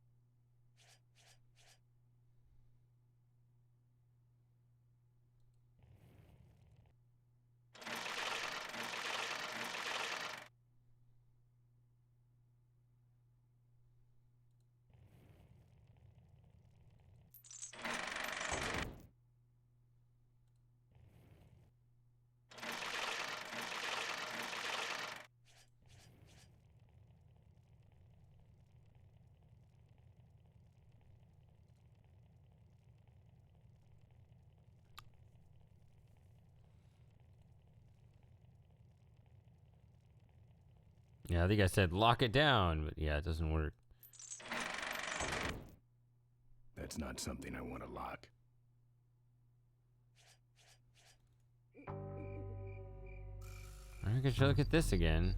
Speaker 1: Yeah, I think I said lock it down, but yeah, it doesn't work.
Speaker 2: That's not something I want to lock.
Speaker 1: I could look at this again.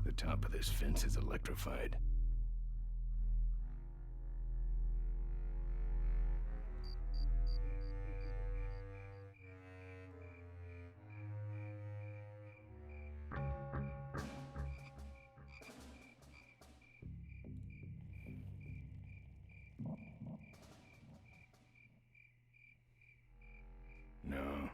Speaker 2: The top of this fence is electrified. No.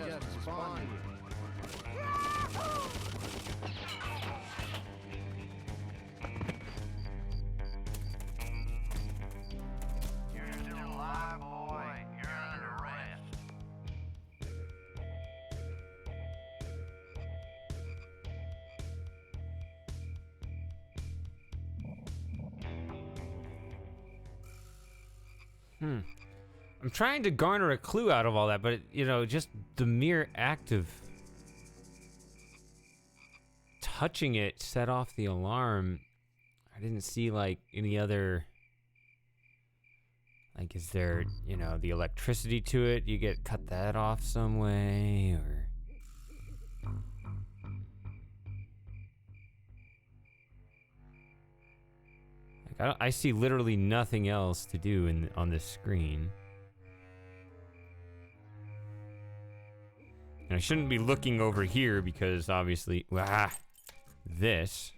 Speaker 12: just spawned you. You're still alive, boy. You're under arrest.
Speaker 1: I'm trying to garner a clue out of all that, but, you know, just the mere act of touching it set off the alarm. I didn't see, like, any other... Like, is there, you know, the electricity to it? You cut that off some way, or... Like, I see literally nothing else to do on this screen. And I shouldn't be looking over here because obviously, this.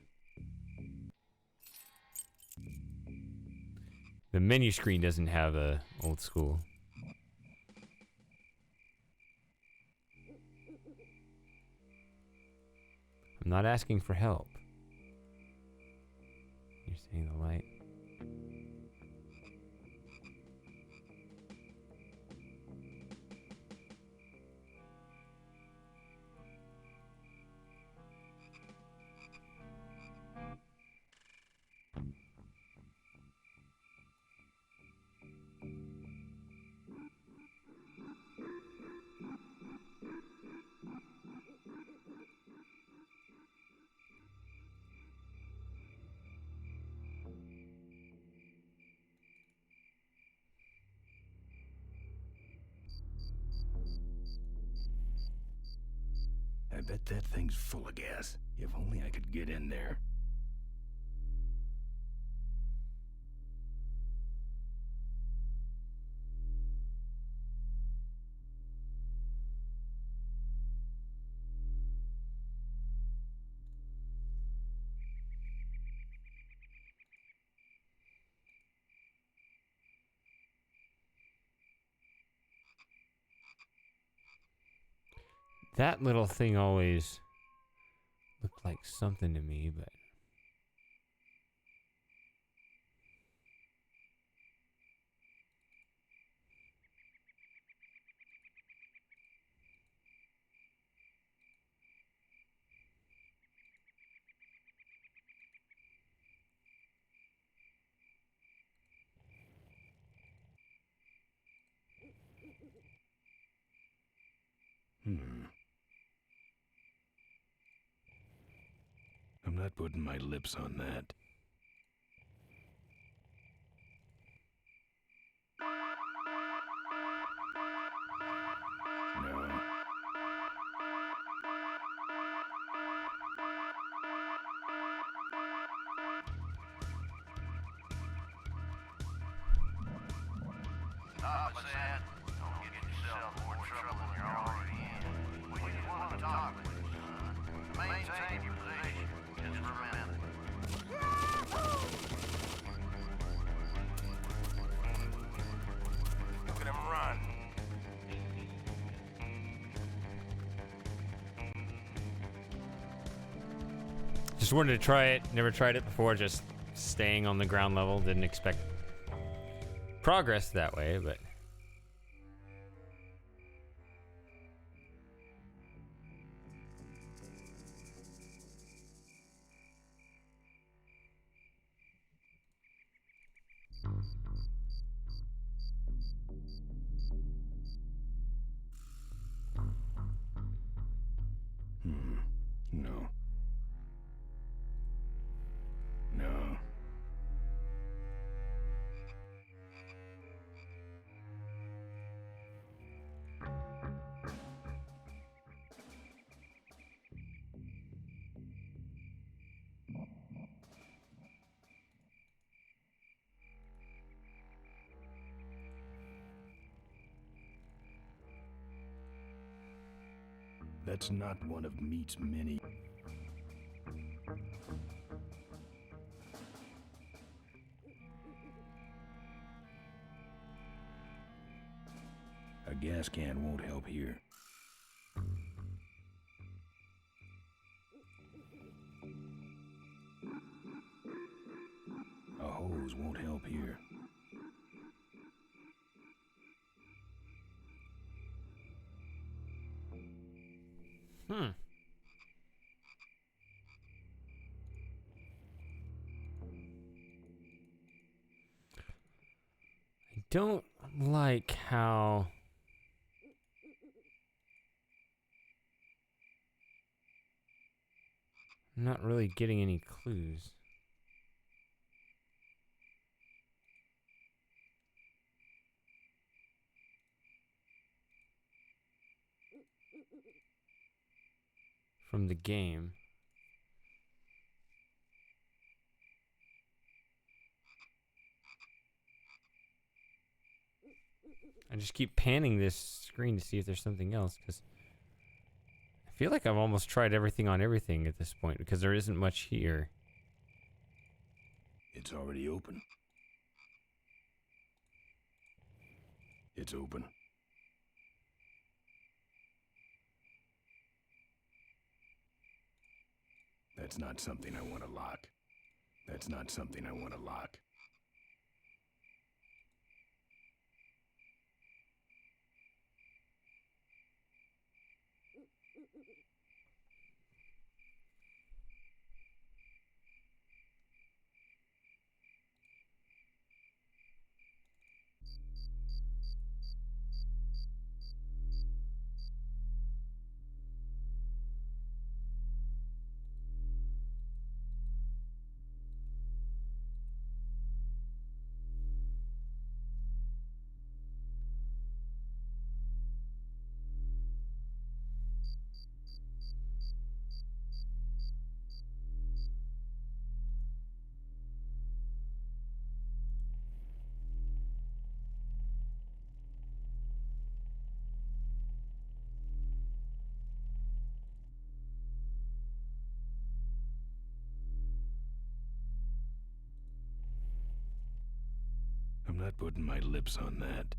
Speaker 1: The menu screen doesn't have a old school. I'm not asking for help. You're saying the light.
Speaker 2: I bet that thing's full of gas. If only I could get in there.
Speaker 1: That little thing always looked like something to me, but...
Speaker 2: I'm not putting my lips on that. No.
Speaker 12: Stop it, Sad. Don't get yourself more trouble than you're already in. We just want to talk with you, son. Maintain your position, just for a minute.
Speaker 7: Look at him run.
Speaker 1: Just wanted to try it. Never tried it before. Just staying on the ground level. Didn't expect progress that way, but...
Speaker 2: No. No. That's not one of Meat's many. A gas can won't help here. those won't help here.
Speaker 1: Hmm. I don't like how I'm not really getting any clues. From the game. I just keep panning this screen to see if there's something else, because I feel like I've almost tried everything on everything at this point, because there isn't much here.
Speaker 2: It's already open. It's open. That's not something I want to lock. That's not something I want to lock. I'm not putting my lips on that.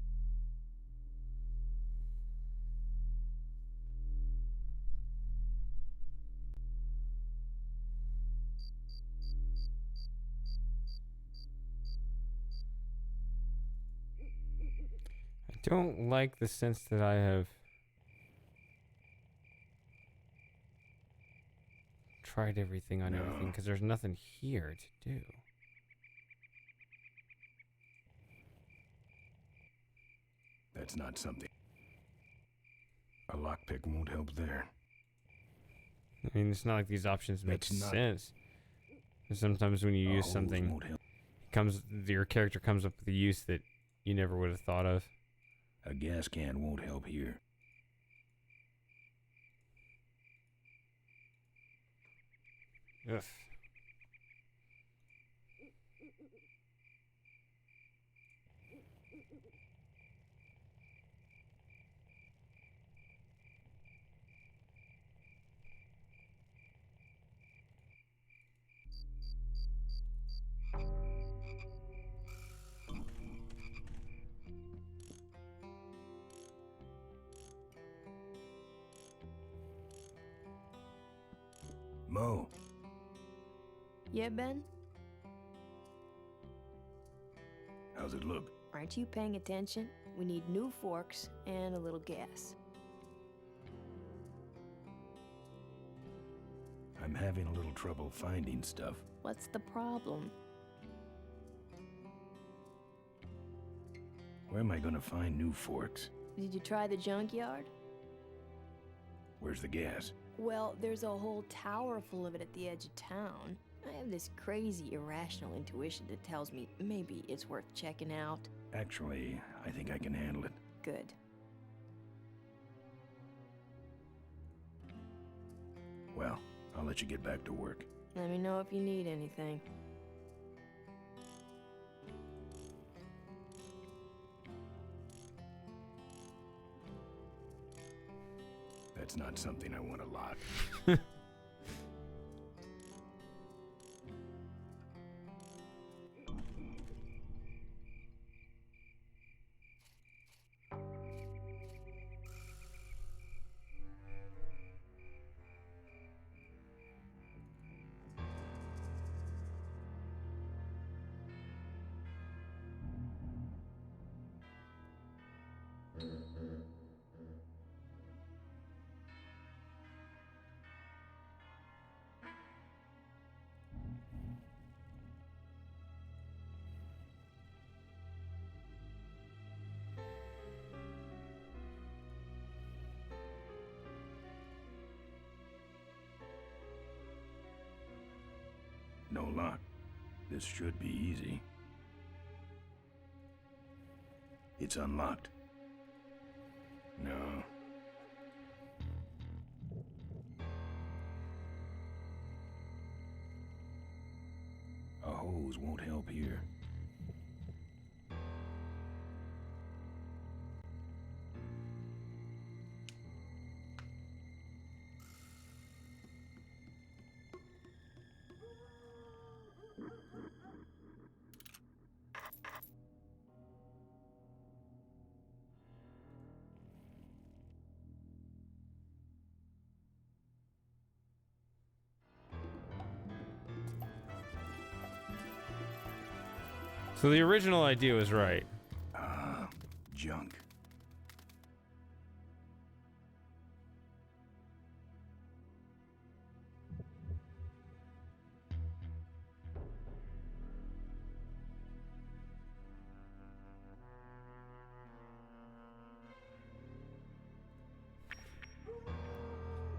Speaker 1: I don't like the sense that I have tried everything on everything, because there's nothing here to do.
Speaker 2: That's not something. A lockpick won't help there.
Speaker 1: I mean, it's not like these options make
Speaker 2: That's not-
Speaker 1: sense. Sometimes when you use
Speaker 2: Hose
Speaker 1: something,
Speaker 2: won't help.
Speaker 1: your character comes up with a use that you never would have thought of.
Speaker 2: A gas can won't help here.
Speaker 1: Ugh.
Speaker 2: Mo,
Speaker 11: Yeah, Ben?
Speaker 2: how's it look?
Speaker 11: Aren't you paying attention? We need new forks and a little gas.
Speaker 2: I'm having a little trouble finding stuff.
Speaker 11: What's the problem?
Speaker 2: Where am I gonna find new forks?
Speaker 11: Did you try the junkyard?
Speaker 2: Where's the gas?
Speaker 11: Well, there's a whole tower full of it at the edge of town. I have this crazy, irrational intuition that tells me maybe it's worth checking out.
Speaker 2: Actually, I think I can handle it.
Speaker 11: Good.
Speaker 2: Well, I'll let you get back to work.
Speaker 11: Let me know if you need anything.
Speaker 2: That's not something I want to lock. No lock. This should be easy. It's unlocked. No. A hose won't help here.
Speaker 1: So the original idea was right.
Speaker 2: Junk.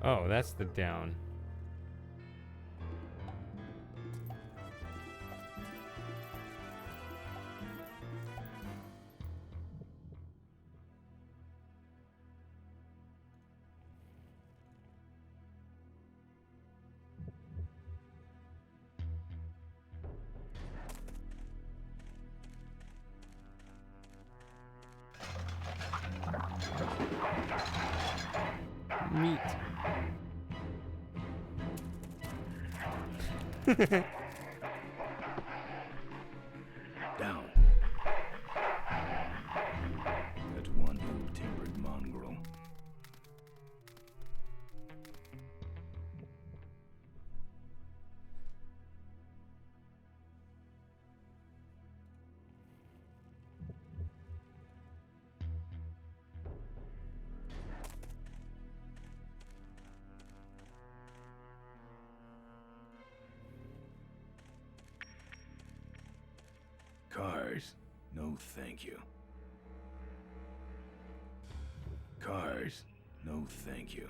Speaker 1: Oh, that's the down. Meat.
Speaker 2: Down. That's one ill-tempered mongrel. Cars, no thank you. Cars, no thank you.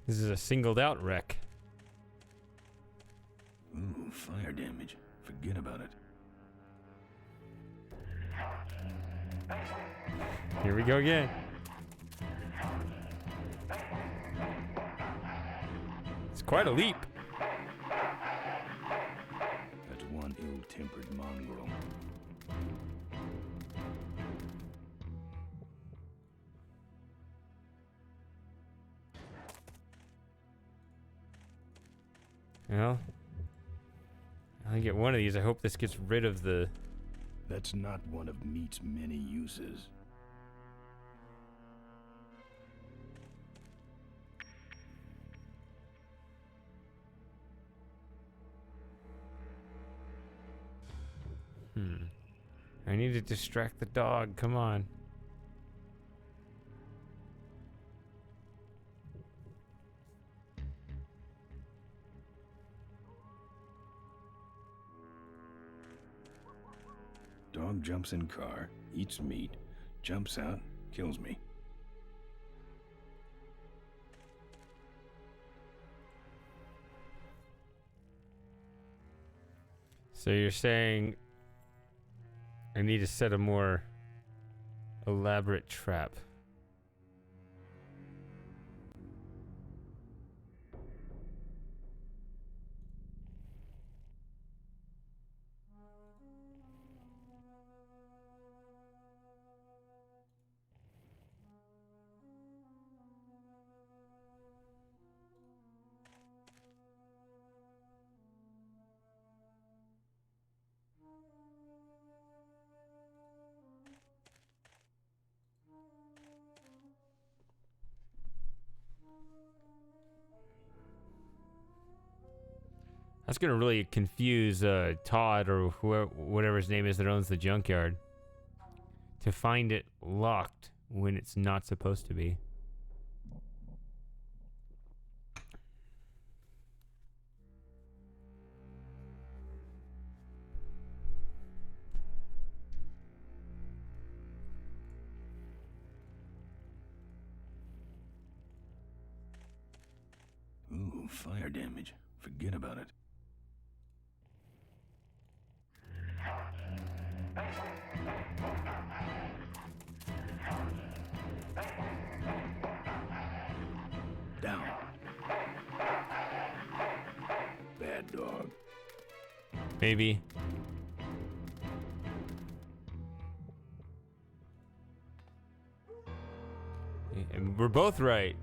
Speaker 1: This is a singled out wreck.
Speaker 2: Ooh, fire damage. Forget about it.
Speaker 1: Here we go again. It's quite a leap.
Speaker 2: That's one ill-tempered mongrel.
Speaker 1: Well, I get one of these. I hope this gets rid of the...
Speaker 2: That's not one of meat's many uses.
Speaker 1: I need to distract the dog. Come on.
Speaker 2: Dog jumps in car, eats meat, jumps out, kills me.
Speaker 1: So you're saying I need to set a more elaborate trap. That's gonna really confuse Todd or whatever his name is that owns the junkyard. To find it locked when it's not supposed to be.
Speaker 2: fire damage. Forget about it. Down. Bad dog.
Speaker 1: Maybe. And we're both right.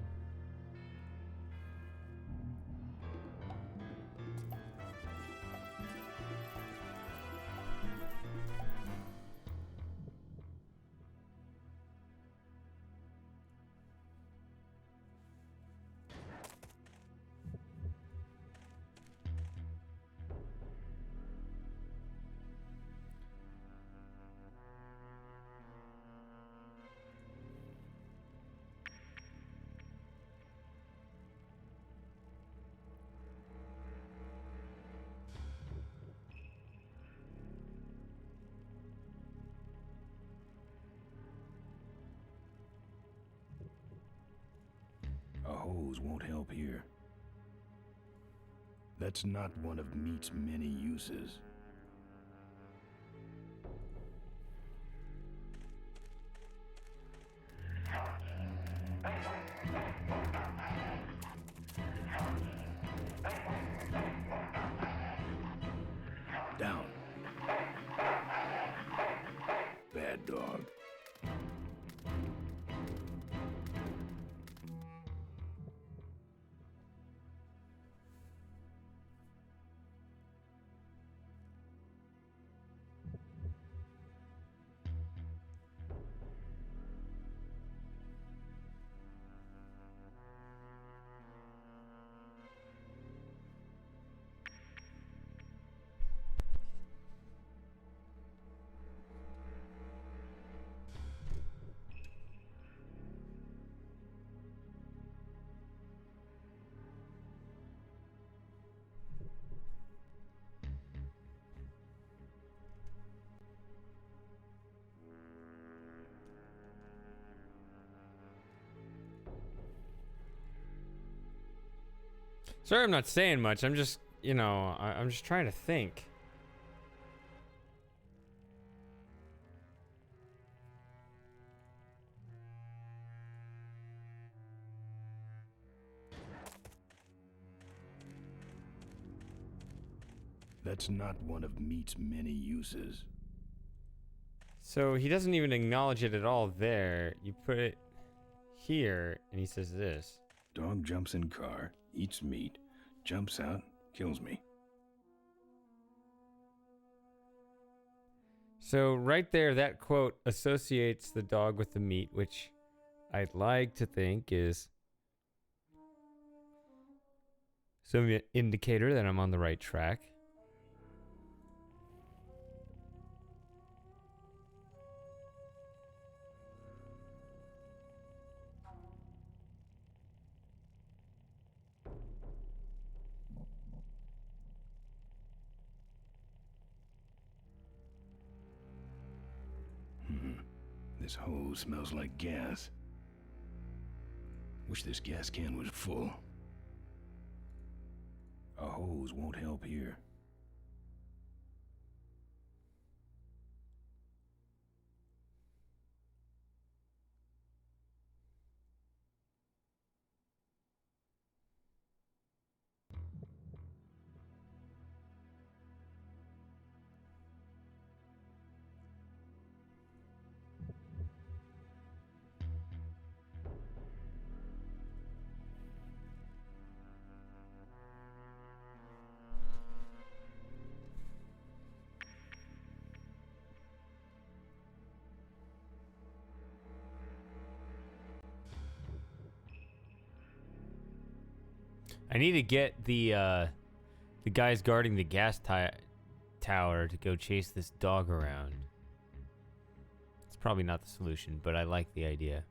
Speaker 2: A hose won't help here. That's not one of meat's many uses. Down. Bad dog.
Speaker 1: Sorry, I'm not saying much. I'm just, you know, I'm just trying to think.
Speaker 2: That's not one of meat's many uses.
Speaker 1: So he doesn't even acknowledge it at all there. You put it here, and he says this.
Speaker 2: Dog jumps in car, eats meat, jumps out, kills me.
Speaker 1: So right there, that quote associates the dog with the meat, which I'd like to think is some indicator that I'm on the right track.
Speaker 2: This hose smells like gas. Wish this gas can was full. A hose won't help here.
Speaker 1: I need to get the guys guarding the gas tower to go chase this dog around. It's probably not the solution, but I like the idea.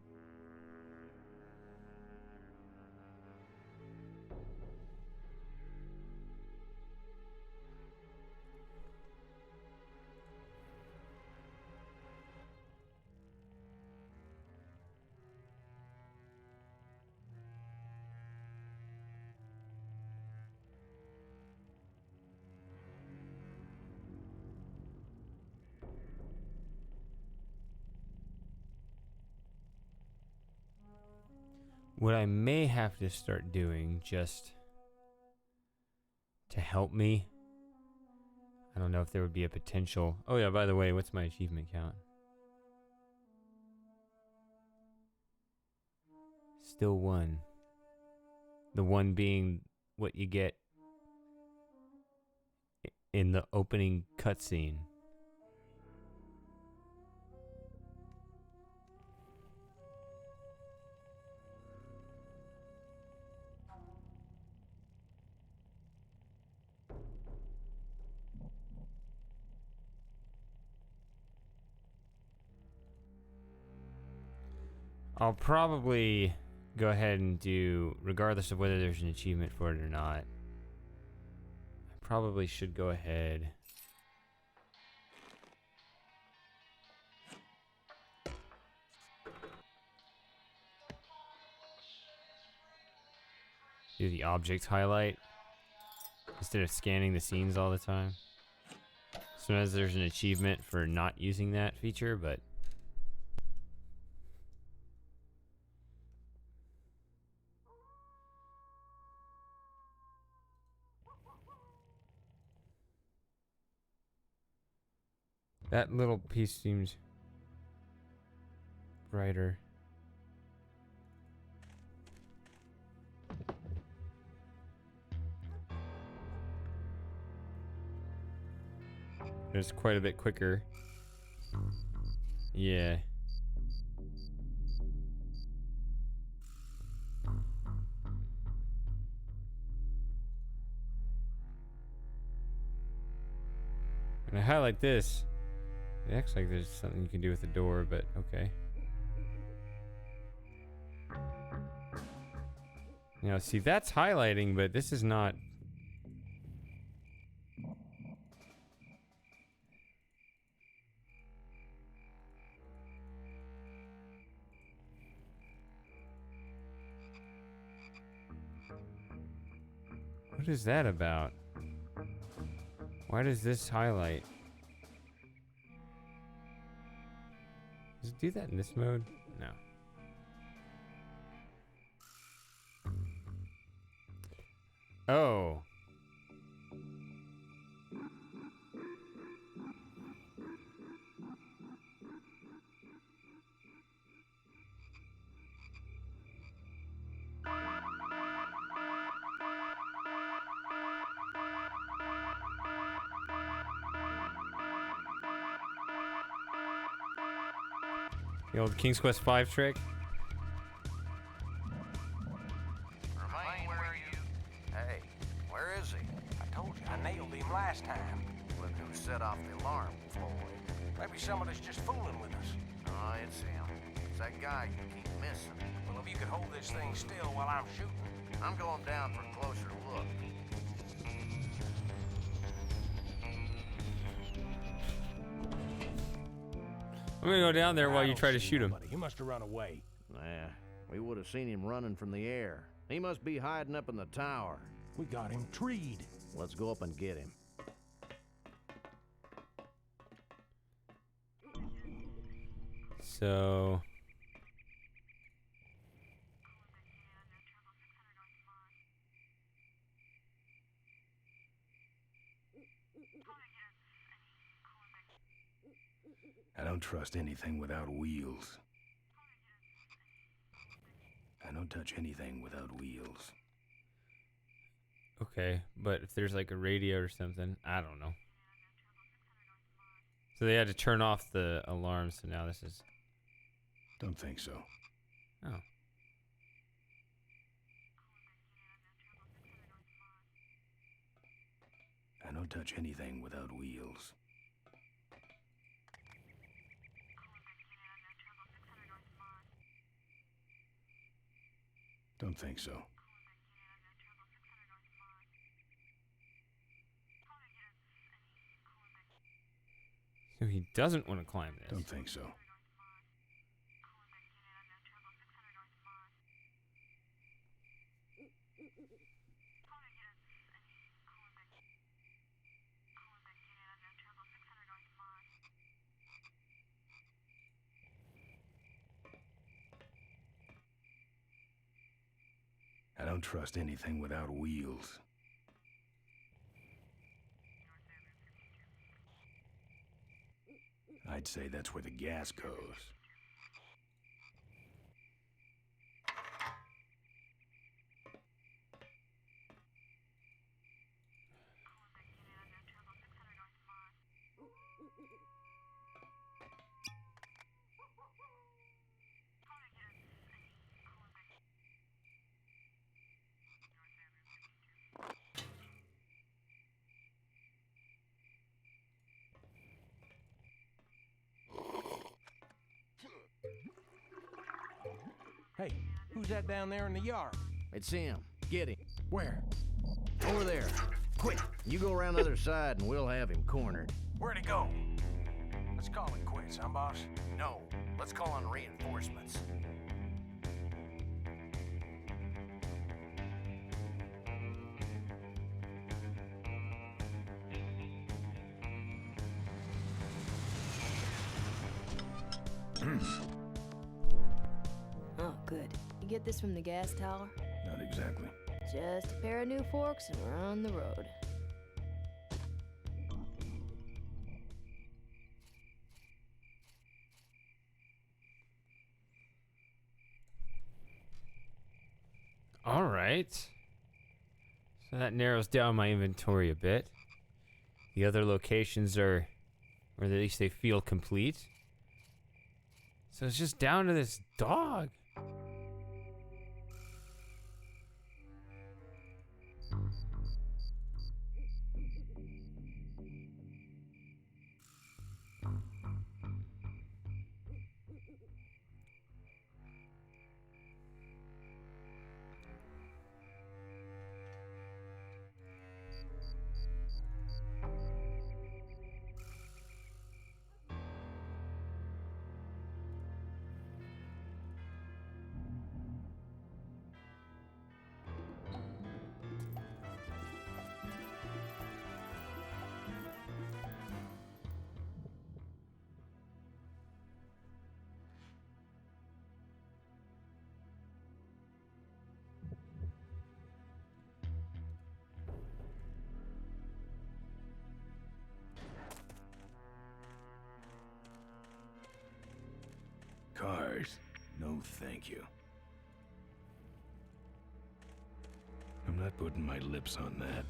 Speaker 1: What I may have to start doing just to help me, I don't know if there would be a potential. Oh yeah, by the way, what's my achievement count? Still 1. The 1 being what you get in the opening cutscene. I'll probably go ahead and do, regardless of whether there's an achievement for it or not, I probably should go ahead. Do the object highlight instead of scanning the scenes all the time. Sometimes there's an achievement for not using that feature, but that little piece seems brighter. It's quite a bit quicker. Yeah. When I highlight this, it acts like there's something you can do with the door, but okay. Now, see, that's highlighting, but this is not. What is that about? Why does this highlight? Does it do that in this mode? No. Oh. The old King's Quest V trick.
Speaker 12: Remain where you... Hey, where is he? I told you, I nailed him last time. Look who set off the alarm, Floyd. Maybe somebody's just fooling with us. Oh, it's him. It's that guy you keep missing. Well, if you could hold this thing still while I'm shooting. I'm going down for a closer look.
Speaker 1: I'm gonna go down there while you try to shoot him.
Speaker 9: He must have run away.
Speaker 12: Nah, we would have seen him running from the air. He must be hiding up in the tower.
Speaker 9: We got him treed.
Speaker 12: Let's go up and get him.
Speaker 1: So...
Speaker 2: I don't trust anything without wheels. I don't touch anything without wheels.
Speaker 1: Okay, but if there's like a radio or something, I don't know. So they had to turn off the alarm, so now this is...
Speaker 2: Don't think so.
Speaker 1: Oh.
Speaker 2: I don't touch anything without wheels. Don't think so.
Speaker 1: So he doesn't want to climb this.
Speaker 2: Don't think so. don't trust anything without wheels. I'd say that's where the gas goes.
Speaker 13: Hey, who's that down there in the yard?
Speaker 12: It's him. Get him.
Speaker 13: Where?
Speaker 12: Over there. Quick, you go around the other side and we'll have him cornered.
Speaker 13: Where'd he go?
Speaker 12: Let's call it quits, huh, boss? No, let's call on reinforcements.
Speaker 11: Oh, good. You get this from the gas tower?
Speaker 2: Not exactly.
Speaker 11: Just a pair of new forks and we're on the road.
Speaker 1: All right. So that narrows down my inventory a bit. The other locations are, or at least they feel complete. So it's just down to this dog.
Speaker 2: Cars? No, thank you. I'm not putting my lips on that.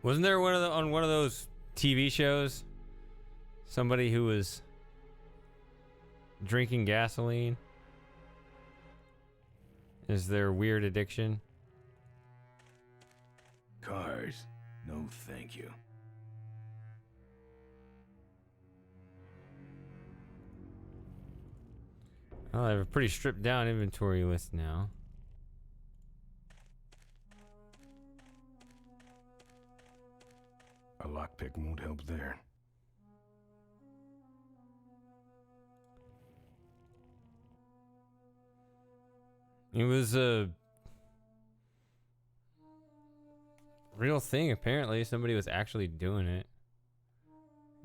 Speaker 1: Wasn't there on one of those TV shows somebody who was drinking gasoline? Is there weird addiction?
Speaker 2: Cars? No, thank you.
Speaker 1: Well, I have a pretty stripped down inventory list now.
Speaker 2: A lockpick won't help there.
Speaker 1: It was a real thing, apparently. Somebody was actually doing it.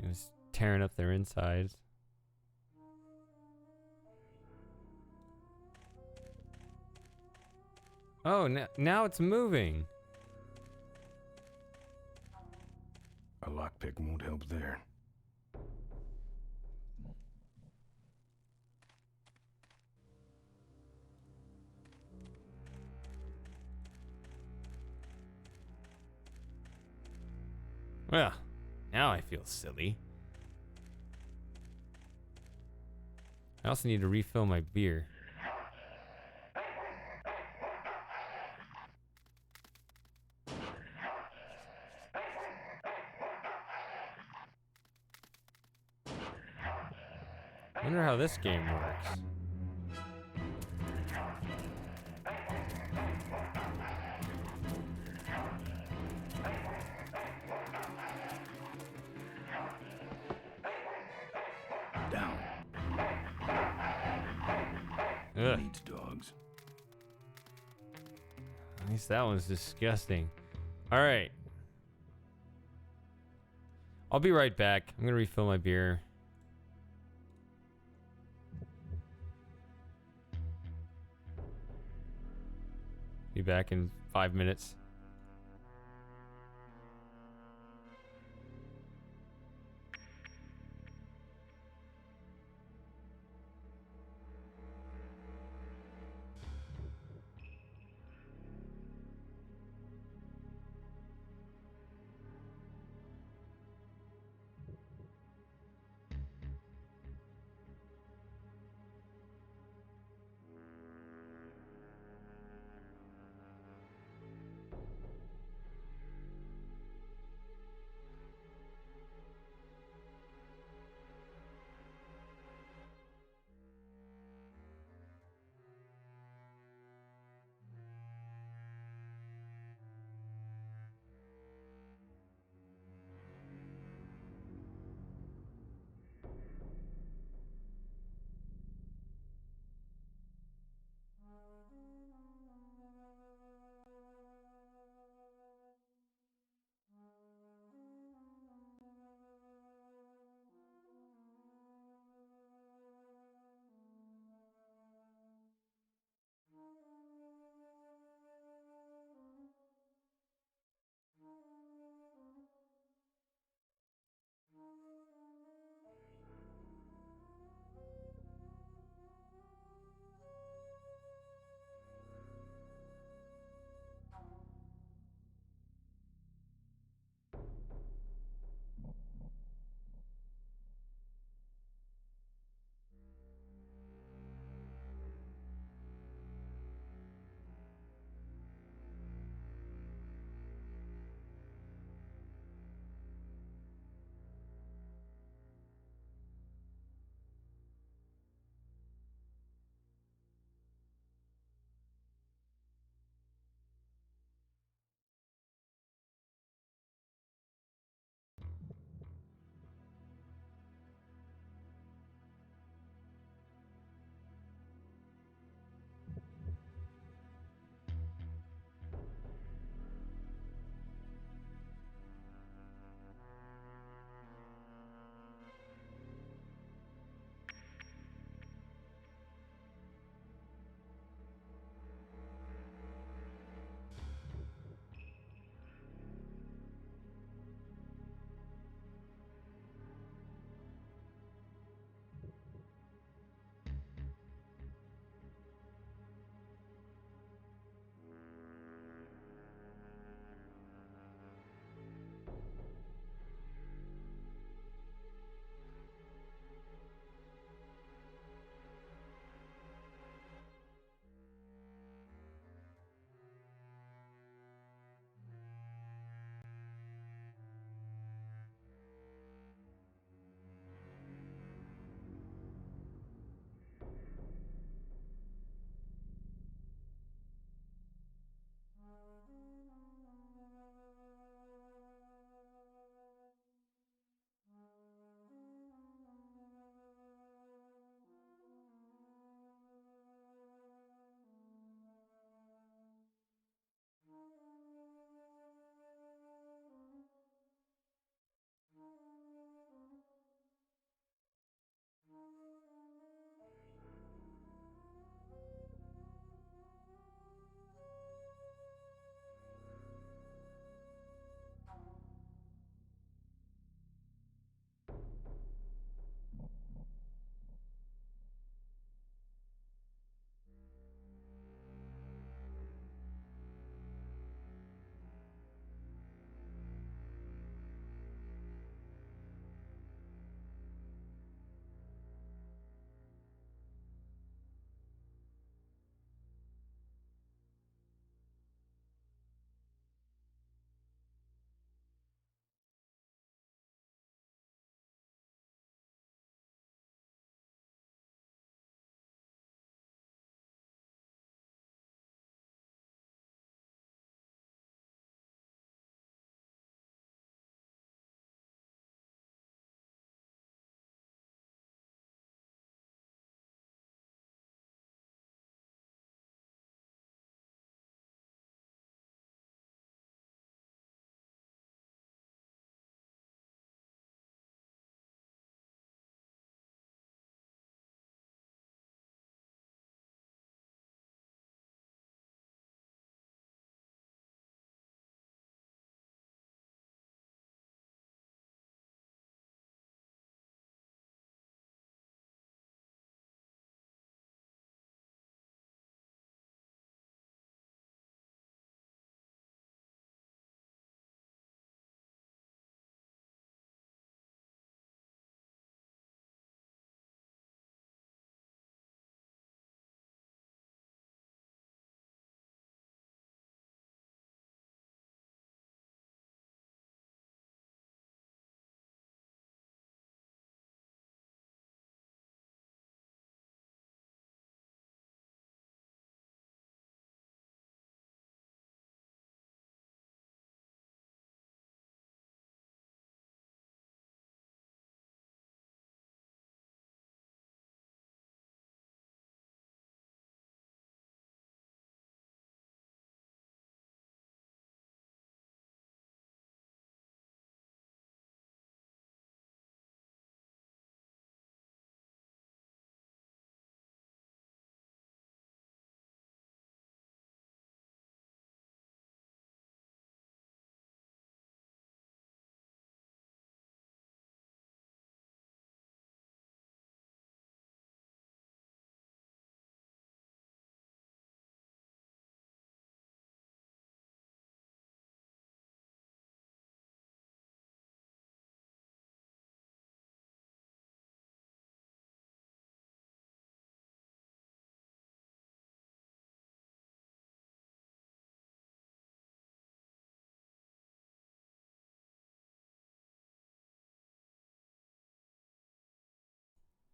Speaker 1: It was tearing up their insides. Oh, now it's moving.
Speaker 2: A lockpick won't help there.
Speaker 1: Well, now I feel silly. I also need to refill my beer. Wonder how this game works.
Speaker 2: Down.
Speaker 1: Ugh.
Speaker 2: Needs dogs.
Speaker 1: At least that one's disgusting. All right. I'll be right back. I'm gonna refill my beer. Be back in 5 minutes.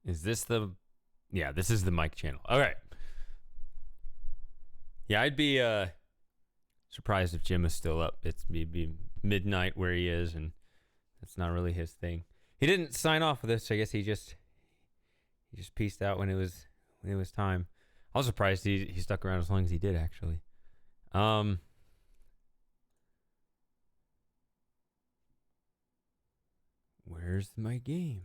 Speaker 1: Is this the... Yeah, this is the mic channel. All right. Yeah, I'd be surprised if Jim is still up. It's maybe midnight where he is, and that's not really his thing. He didn't sign off with this. I guess he just peaced out when it was time. I was surprised he stuck around as long as he did, actually. Where's my game?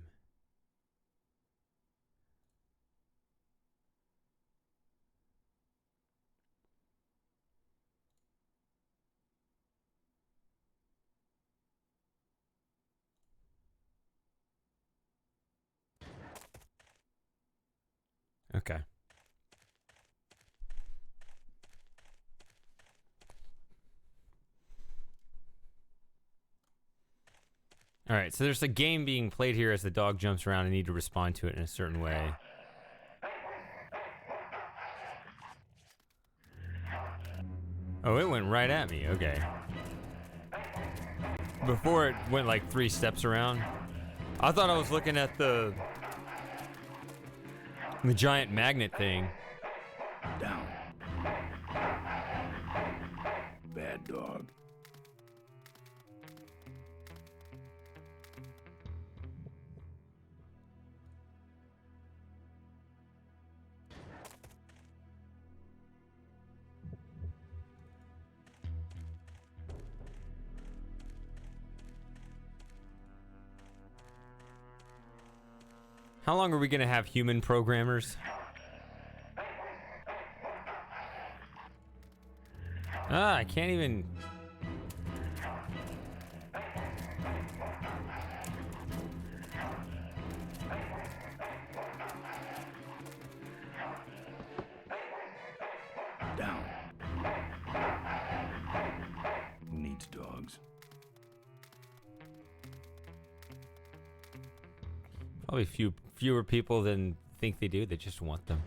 Speaker 1: Okay. All right, so there's a game being played here as the dog jumps around and need to respond to it in a certain way. Oh, it went right at me. Okay. Before it went like 3 steps around. I thought I was looking at the giant magnet thing.
Speaker 2: Down. Bad dog.
Speaker 1: How long are we going to have human programmers? I can't even...
Speaker 2: Down. Who needs dogs?
Speaker 1: Probably fewer people than think they do. They just want them.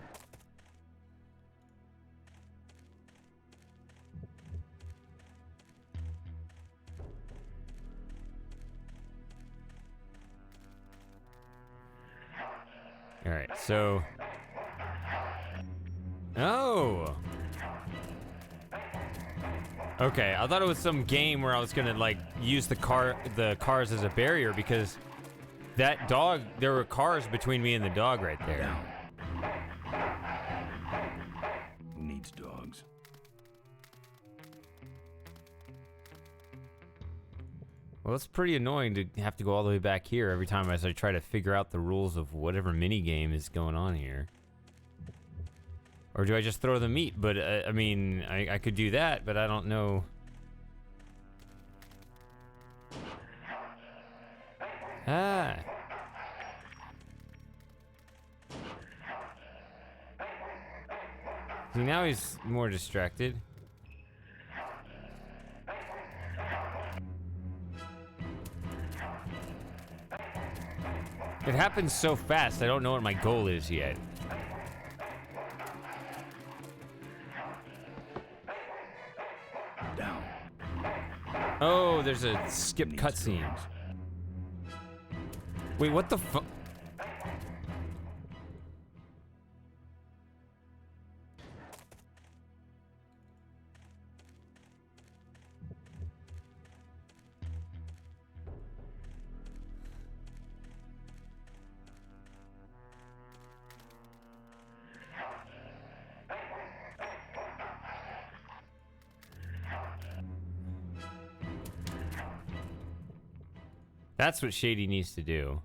Speaker 1: All right, so... Oh! Okay, I thought it was some game where I was gonna, like, use the cars as a barrier because that dog, there were cars between me and the dog right there.
Speaker 2: Who needs dogs?
Speaker 1: Well, it's pretty annoying to have to go all the way back here every time as I try to figure out the rules of whatever mini game is going on here. Or do I just throw the meat? But, I mean, I could do that, but I don't know. Ah. See, now he's more distracted. It happens so fast, I don't know what my goal is yet.
Speaker 2: Down.
Speaker 1: Oh, there's a skip cutscene. Wait, what the fuck? That's what Shady needs to do.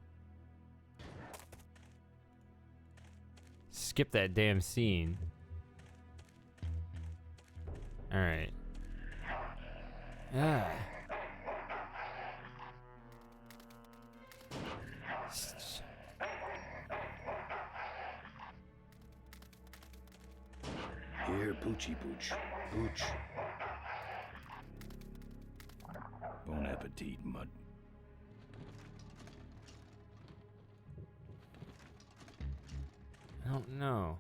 Speaker 1: Skip that damn scene. Alright. Ah.
Speaker 2: Here, Poochie Pooch. Pooch. Bon appetit, Mud.
Speaker 1: I don't know.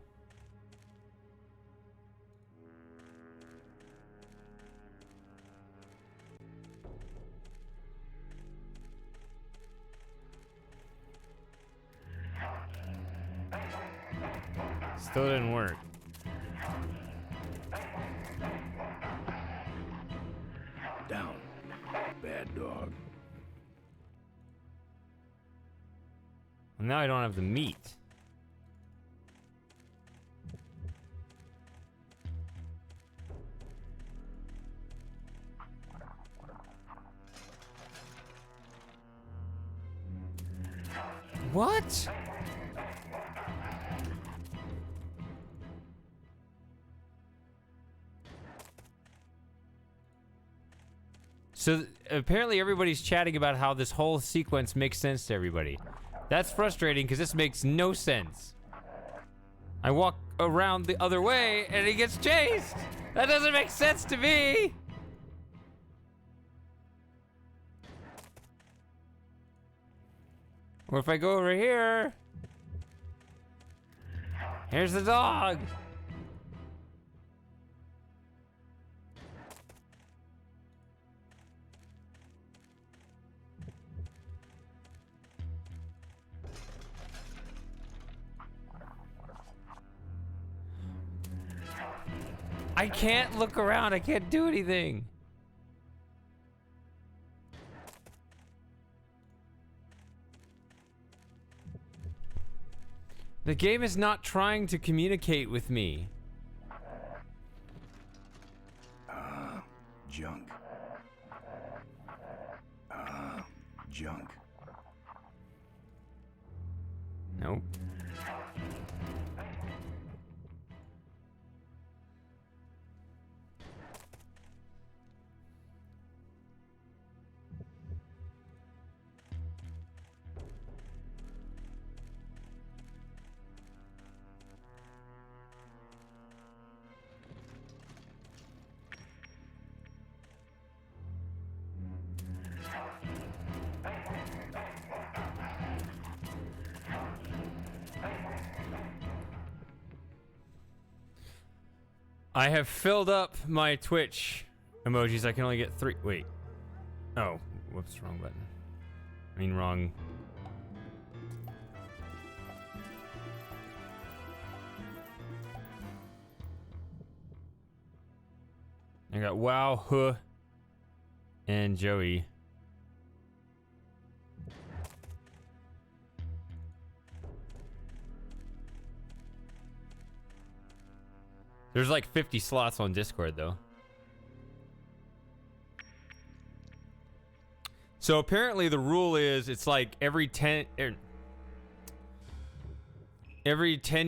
Speaker 1: Still didn't work.
Speaker 2: Down. Bad dog.
Speaker 1: Well, now I don't have the meat. What? So apparently everybody's chatting about how this whole sequence makes sense to everybody. That's frustrating because this makes no sense. I walk around the other way and he gets chased. That doesn't make sense to me. Or if I go over here, here's the dog. I can't look around. I can't do anything. The game is not trying to communicate with me.
Speaker 2: Junk. Junk.
Speaker 1: Nope. I have filled up my Twitch emojis. I can only get 3. Wait. Oh, whoops, wrong button. I mean, wrong. I got Wow, Huh, and Joey. There's like 50 slots on Discord, though. So apparently the rule is it's like every 10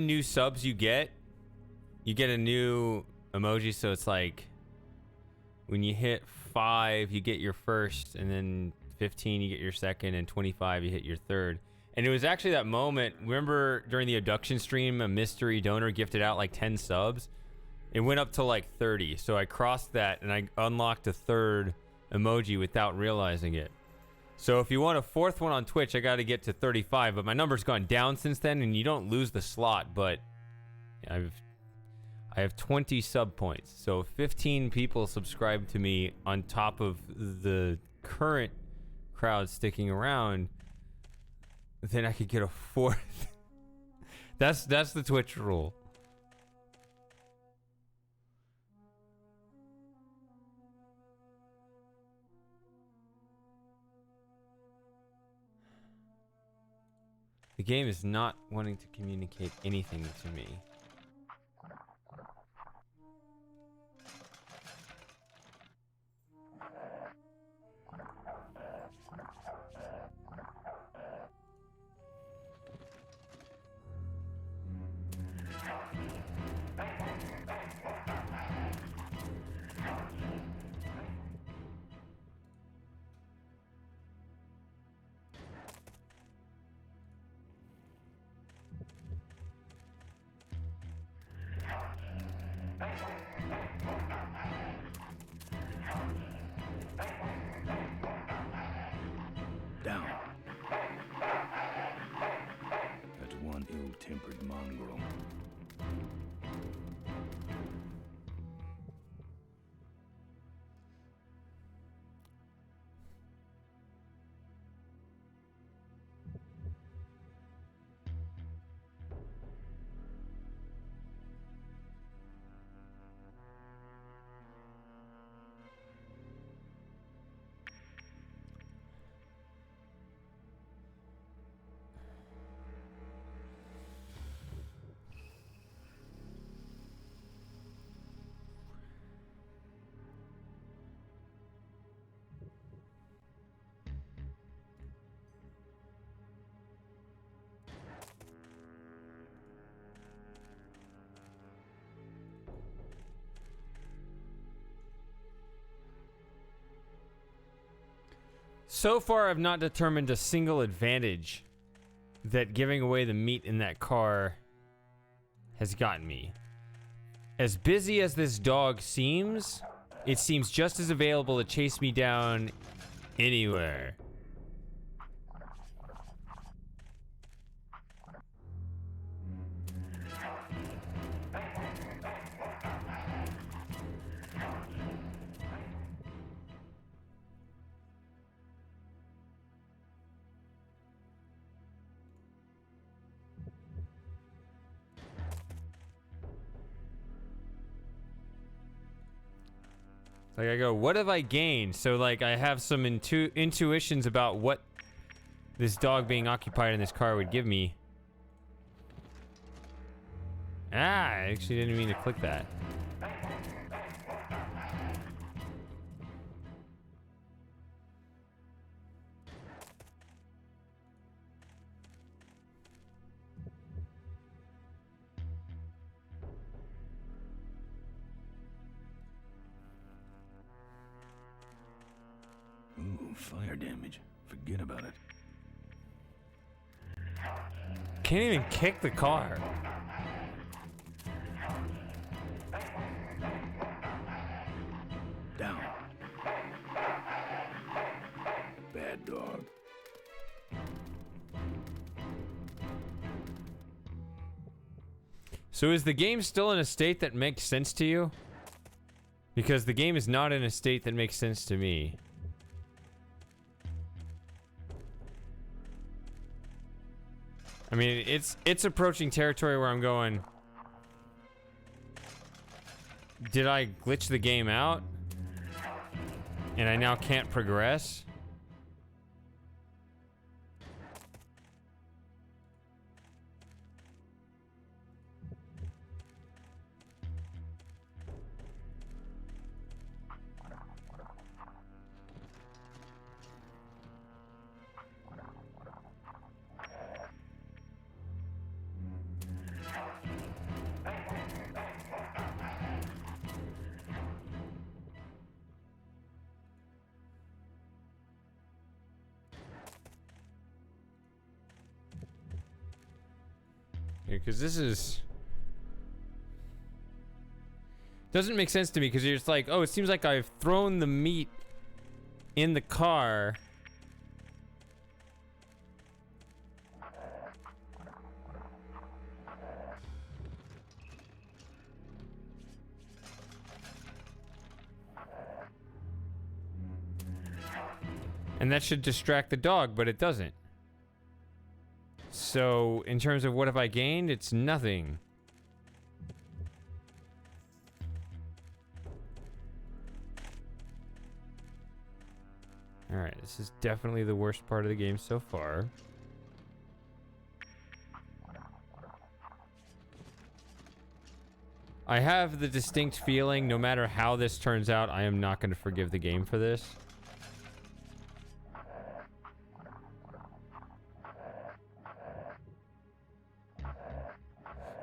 Speaker 1: new subs you get a new emoji. So it's like when you hit 5, you get your first, and then 15, you get your second, and 25, you hit your third. And it was actually that moment. Remember during the abduction stream, a mystery donor gifted out like 10 subs. It went up to like 30. So I crossed that and I unlocked a third emoji without realizing it. So if you want a fourth one on Twitch, I got to get to 35. But my number's gone down since then, and you don't lose the slot. But I have 20 sub points. So 15 people subscribe to me on top of the current crowd sticking around. Then I could get a fourth. That's the Twitch rule. The game is not wanting to communicate anything to me. so far I've not determined a single advantage that giving away the meat in that car has gotten me. As busy as this dog seems, it seems just as available to chase me down anywhere. Like I go, what have I gained? So like I have some intuitions about what this dog being occupied in this car would give me. Ah, I actually didn't mean to click that.
Speaker 2: Ooh, fire damage. Forget about it.
Speaker 1: Can't even kick the car.
Speaker 2: Down. Bad dog.
Speaker 1: So is the game still in a state that makes sense to you? Because the game is not in a state that makes sense to me. I mean, it's approaching territory where I'm going, did I glitch the game out? And I now can't progress? Because this is... doesn't make sense to me, because you're just like, oh, it seems like I've thrown the meat in the car. And that should distract the dog, but it doesn't. So, in terms of what have I gained, it's nothing. Alright, this is definitely the worst part of the game so far. I have the distinct feeling, no matter how this turns out, I am not going to forgive the game for this.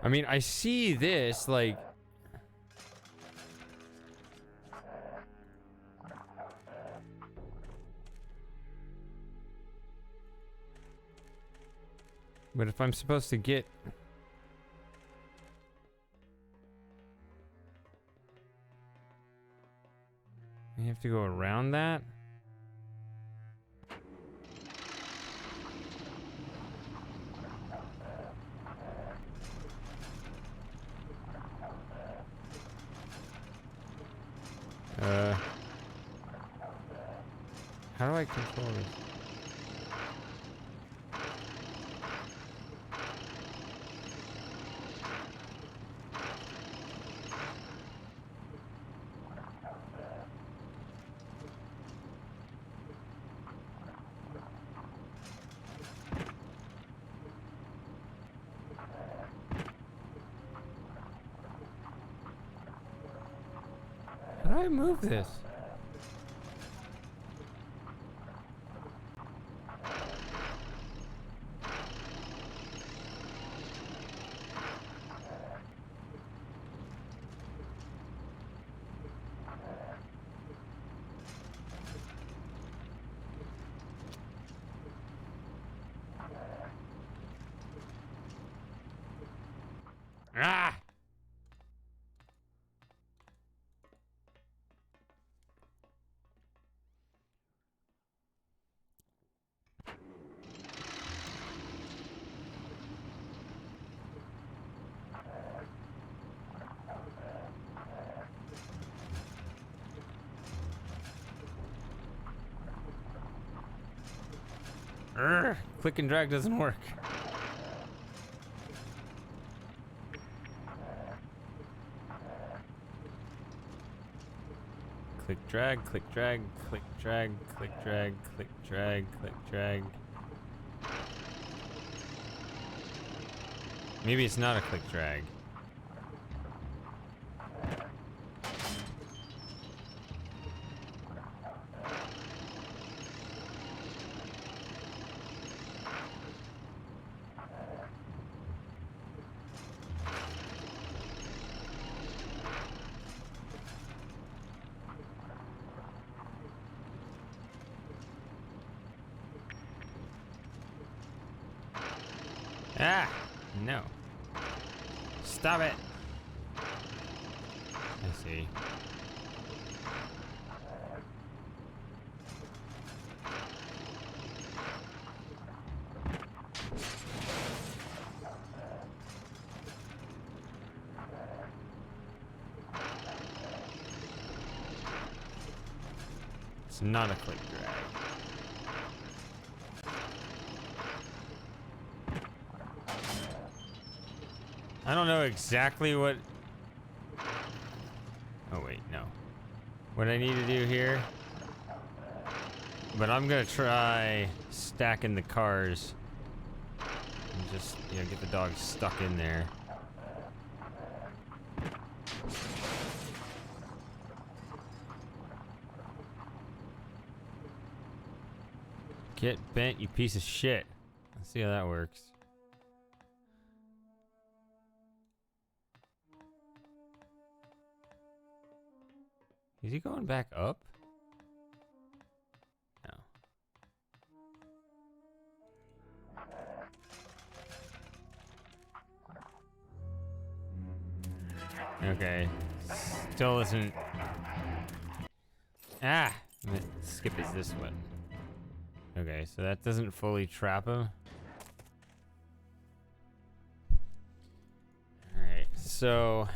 Speaker 1: I mean, I see this, like... but if I'm supposed to get... you have to go around that? How do I control this? How do I move this? Ah! Urgh, click and drag doesn't work. Click drag, click drag, click drag, click drag, click drag, click drag. Maybe it's not a click drag. Ah! No. Stop it! I see. It's not a click drag. I don't know exactly what... Oh wait, no. What I need to do here. But I'm gonna try stacking the cars. And just, you know, get the dog stuck in there. Get bent, you piece of shit. Let's see how that works. Is he going back up? No. Okay. Still isn't. Ah! Skip is this one. Okay, so that doesn't fully trap him. Alright, so.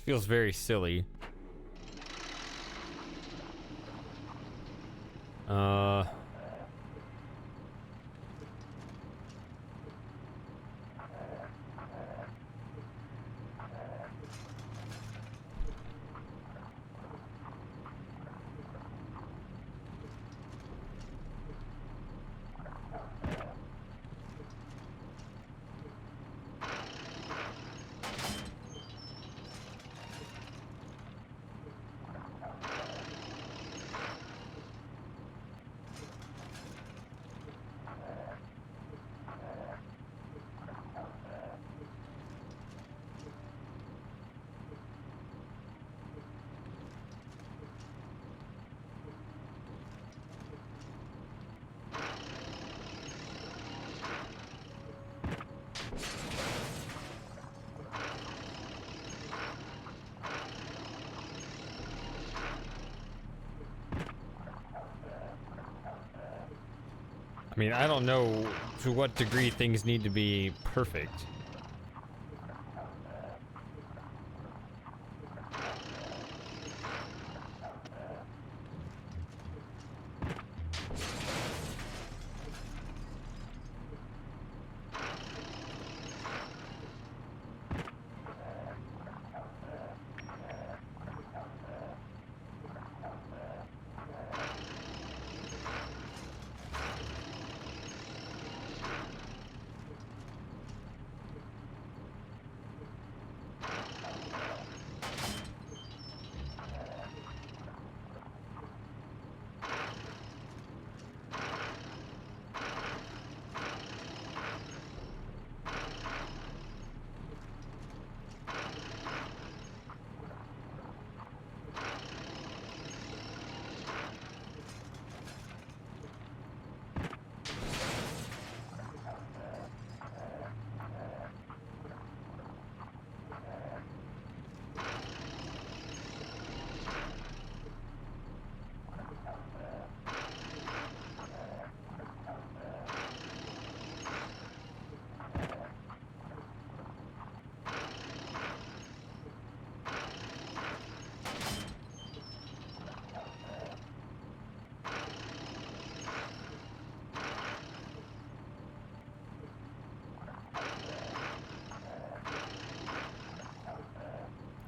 Speaker 1: Feels very silly. I mean, I don't know to what degree things need to be perfect.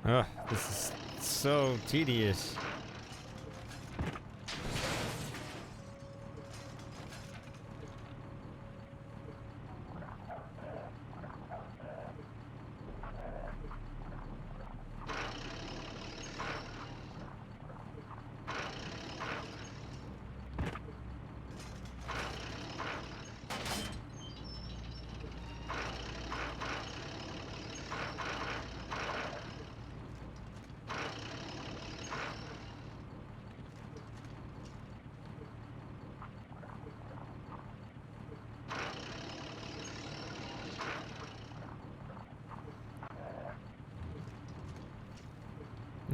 Speaker 1: Ugh, this is so tedious.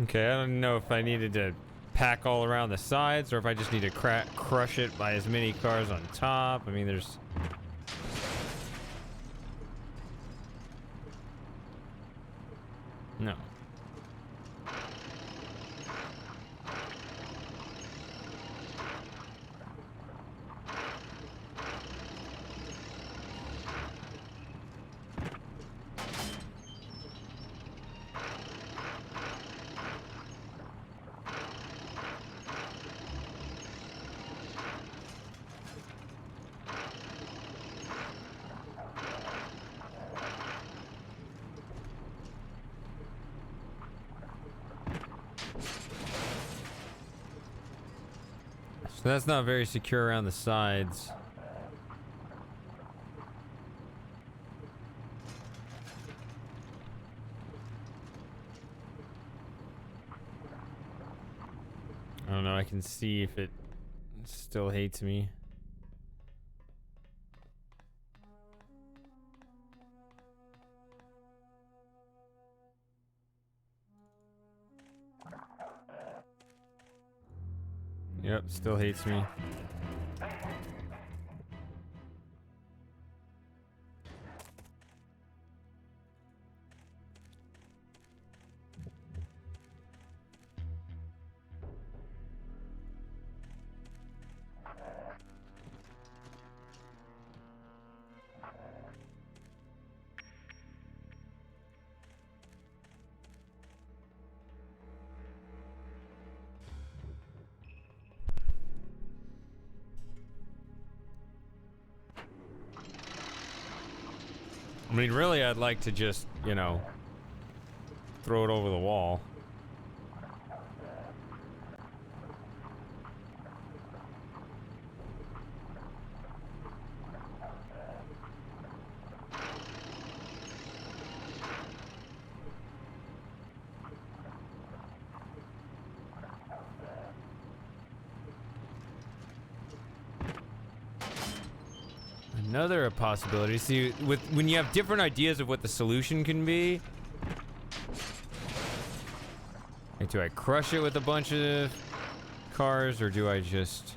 Speaker 1: Okay, I don't know if I needed to pack all around the sides or if I just need to crush it by as many cars on top. I mean, there's... No. So that's not very secure around the sides. I don't know, I can see if it still hates me. Yep, still hates me. I mean, really, I'd like to just, you know, throw it over the wall. Another possibility. See, when you have different ideas of what the solution can be, like, do I crush it with a bunch of cars, or do I just...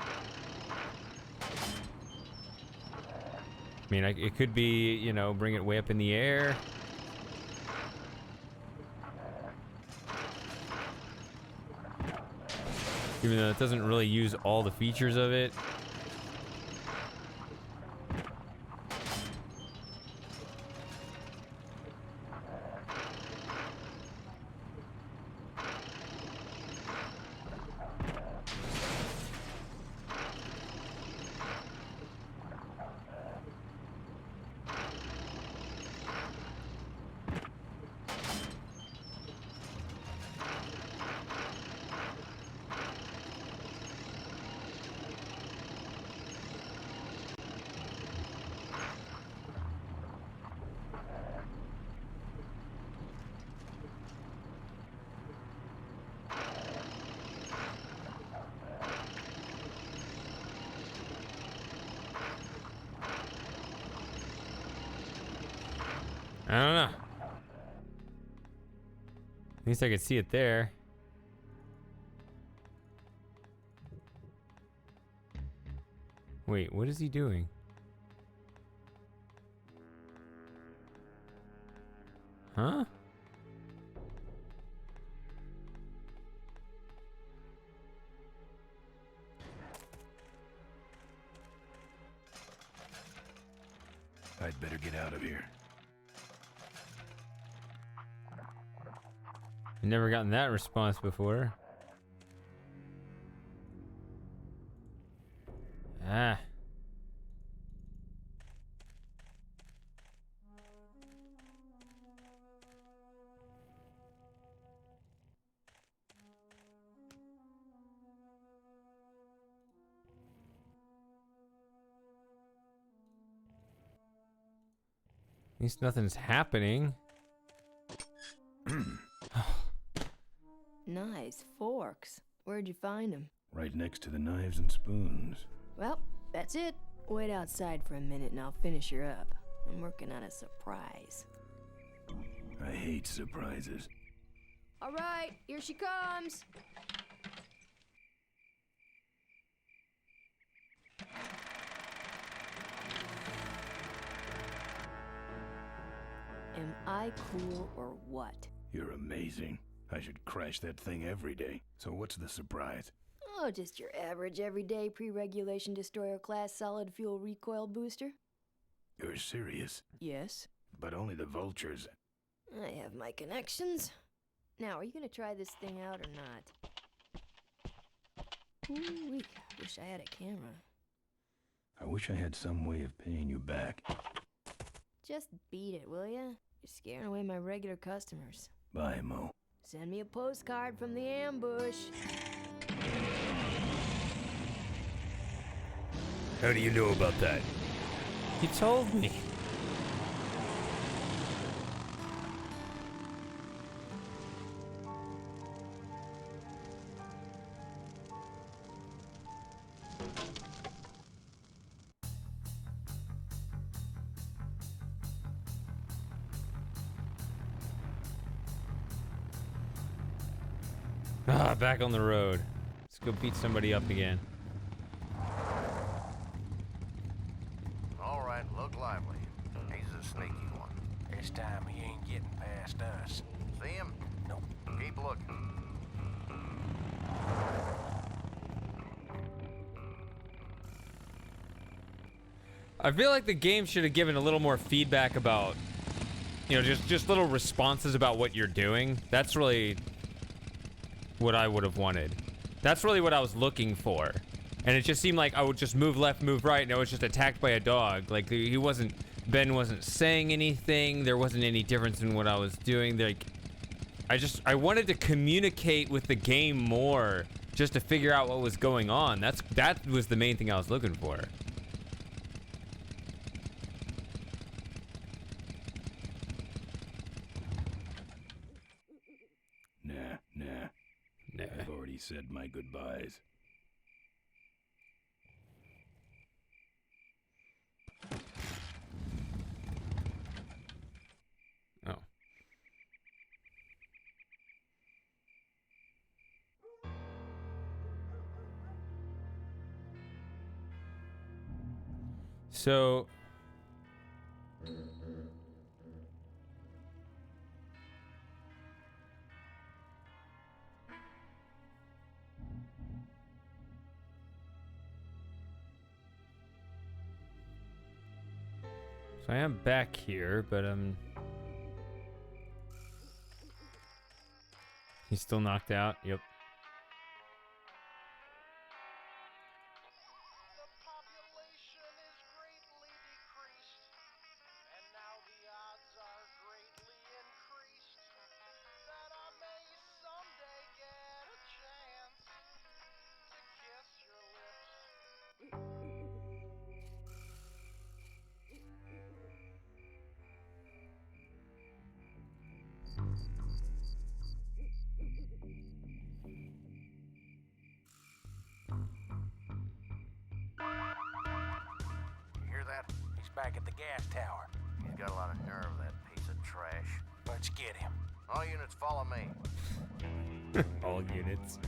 Speaker 1: I mean, it could be, you know, bring it way up in the air. Even though it doesn't really use all the features of it. I don't know. At least I could see it there. Wait, what is he doing? Huh?
Speaker 2: I'd better get out of here.
Speaker 1: I've never gotten that response before. Ah. At least nothing's happening.
Speaker 11: Nice forks. Where'd you find them?
Speaker 2: Right next to the knives and spoons.
Speaker 11: Well, that's it. Wait outside for a minute and I'll finish her up. I'm working on a surprise.
Speaker 2: I hate surprises.
Speaker 11: All right, here she comes. Am I cool or what?
Speaker 2: You're amazing. I should crash that thing every day. So what's the surprise?
Speaker 11: Oh, just your average everyday pre-regulation destroyer class solid fuel recoil booster.
Speaker 2: You're serious?
Speaker 11: Yes.
Speaker 2: But only the vultures.
Speaker 11: I have my connections. Now, are you gonna try this thing out or not? Ooh, wish I had a camera.
Speaker 2: I wish I had some way of paying you back.
Speaker 11: Just beat it, will ya? You're scaring away my regular customers.
Speaker 2: Bye, Mo.
Speaker 11: Send me a postcard from the ambush.
Speaker 1: How do you know about that? He told me. Ah, back on the road. Let's go beat somebody up again.
Speaker 12: All right, look lively. He's a sneaky one.
Speaker 13: This time he ain't getting past us.
Speaker 12: See him?
Speaker 13: Nope.
Speaker 12: Keep looking.
Speaker 1: I feel like the game should have given a little more feedback about, you know, just little responses about what you're doing. That's really what I would have wanted. That's really what I was looking for. And it just seemed like I would just move left, move right, and I was just attacked by a dog. Like, Ben wasn't saying anything. There wasn't any difference in what I was doing. Like, I wanted to communicate with the game more just to figure out what was going on. That was the main thing I was looking for.
Speaker 2: Nah. I've already said my goodbyes.
Speaker 1: Oh. So I am back here, but he's still knocked out. Yep.
Speaker 12: Hear that?
Speaker 13: He's back at the gas tower.
Speaker 12: He's got a lot of nerve, that piece of trash.
Speaker 13: Let's get him.
Speaker 12: All units follow me.
Speaker 1: All units.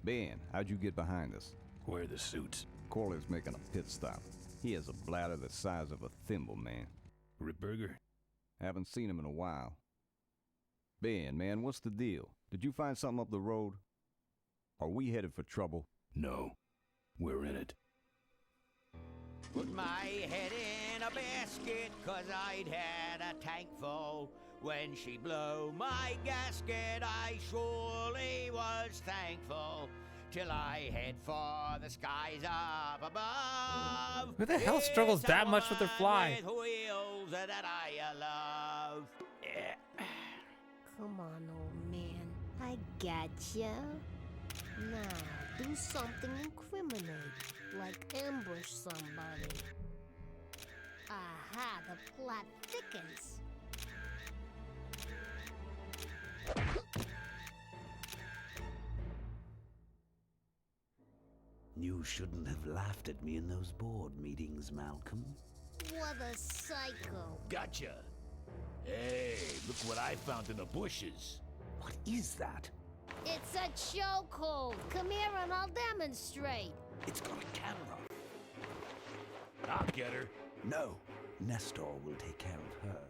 Speaker 6: Ben, how'd you get behind us?
Speaker 2: Where are the suits?
Speaker 6: Corley's making a pit stop. He has a bladder the size of a thimble, man.
Speaker 2: Ripburger?
Speaker 6: Haven't seen him in a while. Ben, man, what's the deal? Did you find something up the road? Are we headed for trouble?
Speaker 2: No. We're in it.
Speaker 3: Put my head in a basket, 'cause I'd had a tank full. When she blew my gasket, I surely was thankful. Till I head for the skies up above.
Speaker 1: Who the hell struggles
Speaker 3: It's
Speaker 1: that
Speaker 3: a
Speaker 1: much with their
Speaker 3: woman
Speaker 1: fly?
Speaker 3: with wheels that I love.
Speaker 10: Come on, old man. I gotcha. Now, do something incriminating, like ambush somebody. Aha, the plot thickens.
Speaker 4: You shouldn't have laughed at me in those board meetings, Malcolm.
Speaker 10: What a psycho.
Speaker 9: Gotcha. Hey, look what I found in the bushes.
Speaker 4: What is that?
Speaker 10: It's a chokehold. Come here and I'll demonstrate.
Speaker 4: It's got a camera.
Speaker 9: I'll get her.
Speaker 4: No. Nestor will take care of her.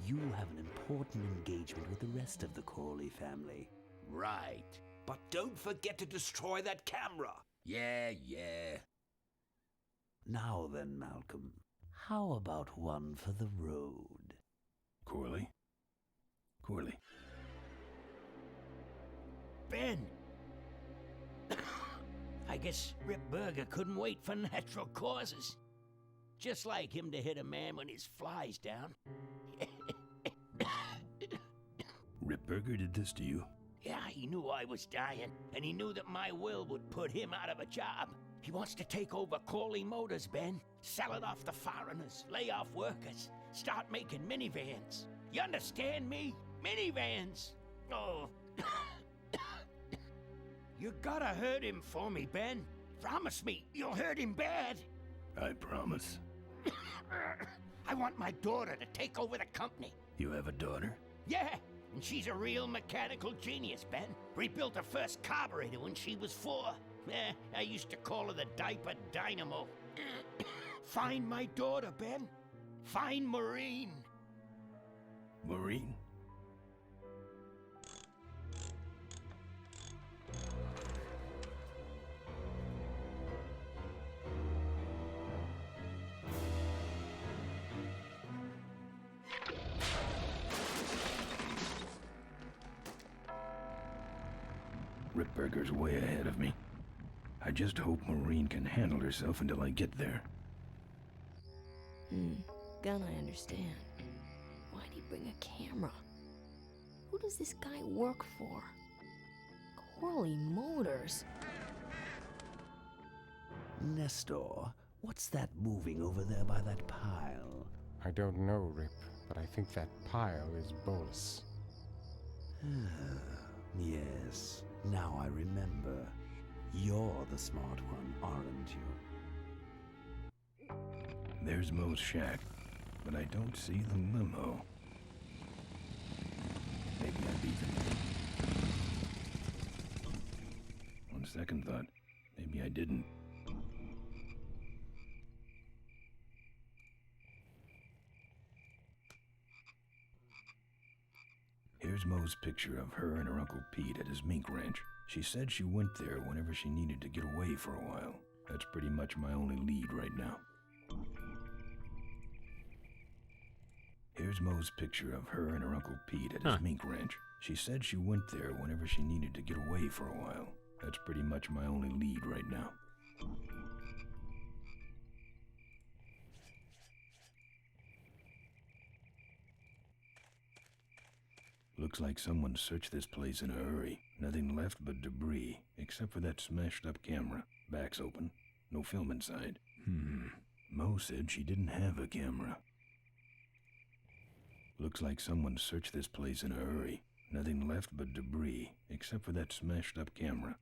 Speaker 4: You have an important engagement with the rest of the Corley family.
Speaker 9: Right. But don't forget to destroy that camera. Yeah.
Speaker 4: Now then, Malcolm, how about one for the road?
Speaker 2: Corley? Corley.
Speaker 3: Ben! I guess Rip Burger couldn't wait for natural causes. Just like him to hit a man when his fly's down.
Speaker 2: Ripburger did this to you?
Speaker 3: Yeah, he knew I was dying, and he knew that my will would put him out of a job. He wants to take over Corley Motors, Ben. Sell it off to foreigners, lay off workers, start making minivans. You understand me? Minivans! Oh. You gotta hurt him for me, Ben. Promise me you'll hurt him bad.
Speaker 2: I promise.
Speaker 3: I want my daughter to take over the company.
Speaker 2: You have a daughter?
Speaker 3: Yeah, and she's a real mechanical genius, Ben. Rebuilt her first carburetor when she was 4. I used to call her the diaper dynamo. Find my daughter, Ben. Find Maureen.
Speaker 2: Maureen? Ripburger's way ahead of me. I just hope Maureen can handle herself until I get there.
Speaker 11: Gonna understand. Why'd he bring a camera? Who does this guy work for? Corley Motors.
Speaker 4: Nestor, what's that moving over there by that pile?
Speaker 8: I don't know, Rip, but I think that pile is Bolus.
Speaker 4: Yes, now I remember. You're the smart one, aren't you?
Speaker 2: There's Mo's shack, but I don't see the limo. Maybe I beat them. On second thought, maybe I didn't. Here's Mo's picture of her and her Uncle Pete at his mink ranch. She said she went there whenever she needed to get away for a while. That's pretty much my only lead right now. Here's Mo's picture of her and her Uncle Pete at his mink ranch. She said she went there whenever she needed to get away for a while. That's pretty much my only lead right now. Looks like someone searched this place in a hurry. Nothing left but debris, except for that smashed up camera. Back's open. No film inside. Mo said she didn't have a camera. Looks like someone searched this place in a hurry. Nothing left but debris, except for that smashed up camera.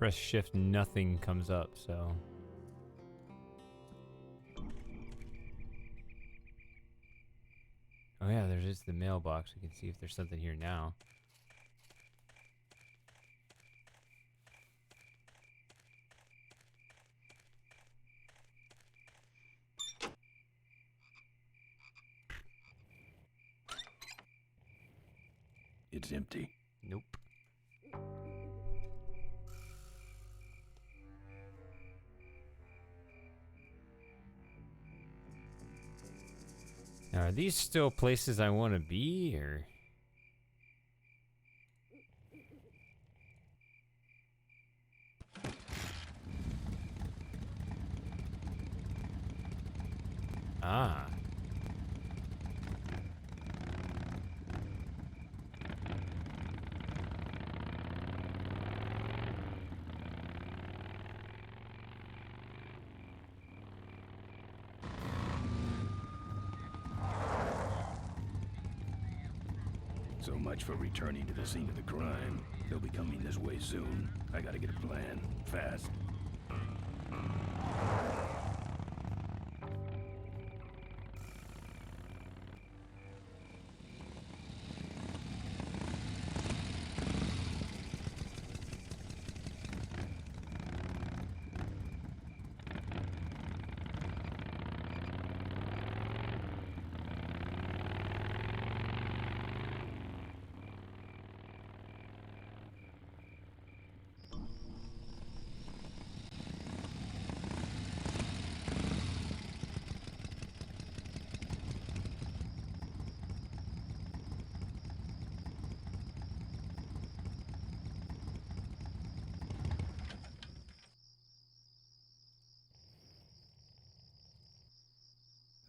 Speaker 1: Press shift, nothing comes up, so. Oh yeah, there's just the mailbox. We can see if there's something here now.
Speaker 2: It's empty.
Speaker 1: Nope. Now, are these still places I want to be, or? Ah.
Speaker 2: So much for returning to the scene of the crime. They'll be coming this way soon. I gotta get a plan. Fast.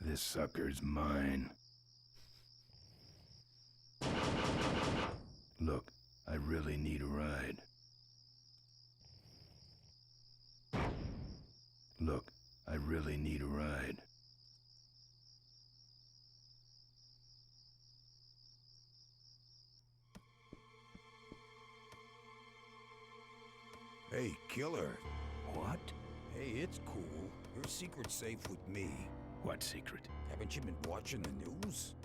Speaker 2: This sucker's mine. Look, I really need a ride. Look, I really need a ride.
Speaker 7: Hey, killer.
Speaker 2: What?
Speaker 7: Hey, it's cool. Your secret's safe with me.
Speaker 2: What secret?
Speaker 7: Haven't you been watching the news?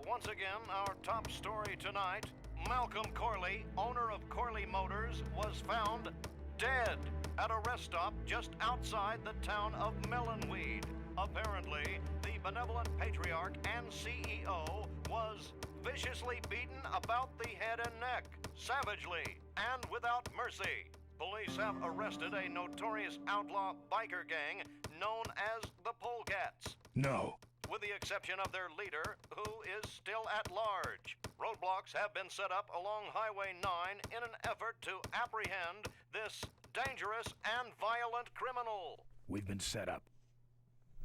Speaker 12: Once again, our top story tonight, Malcolm Corley, owner of Corley Motors, was found dead at a rest stop just outside the town of Melonweed. Apparently, the benevolent patriarch and CEO was viciously beaten about the head and neck, savagely and without mercy. Police have arrested a notorious outlaw biker gang known as the Polecats.
Speaker 2: No.
Speaker 12: With the exception of their leader, who is still at large. Roadblocks have been set up along Highway 9 in an effort to apprehend this dangerous and violent criminal.
Speaker 2: We've been set up.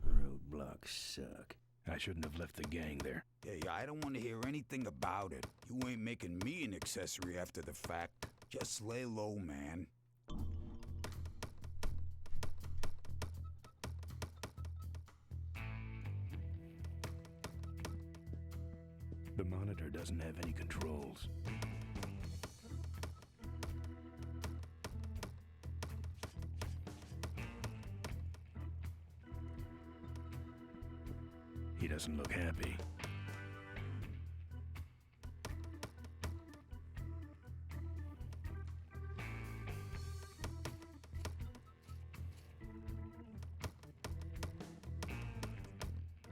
Speaker 9: Roadblocks suck.
Speaker 2: I shouldn't have left the gang there.
Speaker 7: Hey, I don't want to hear anything about it. You ain't making me an accessory after the fact. Just lay low, man.
Speaker 2: The monitor doesn't have any controls. He doesn't look happy.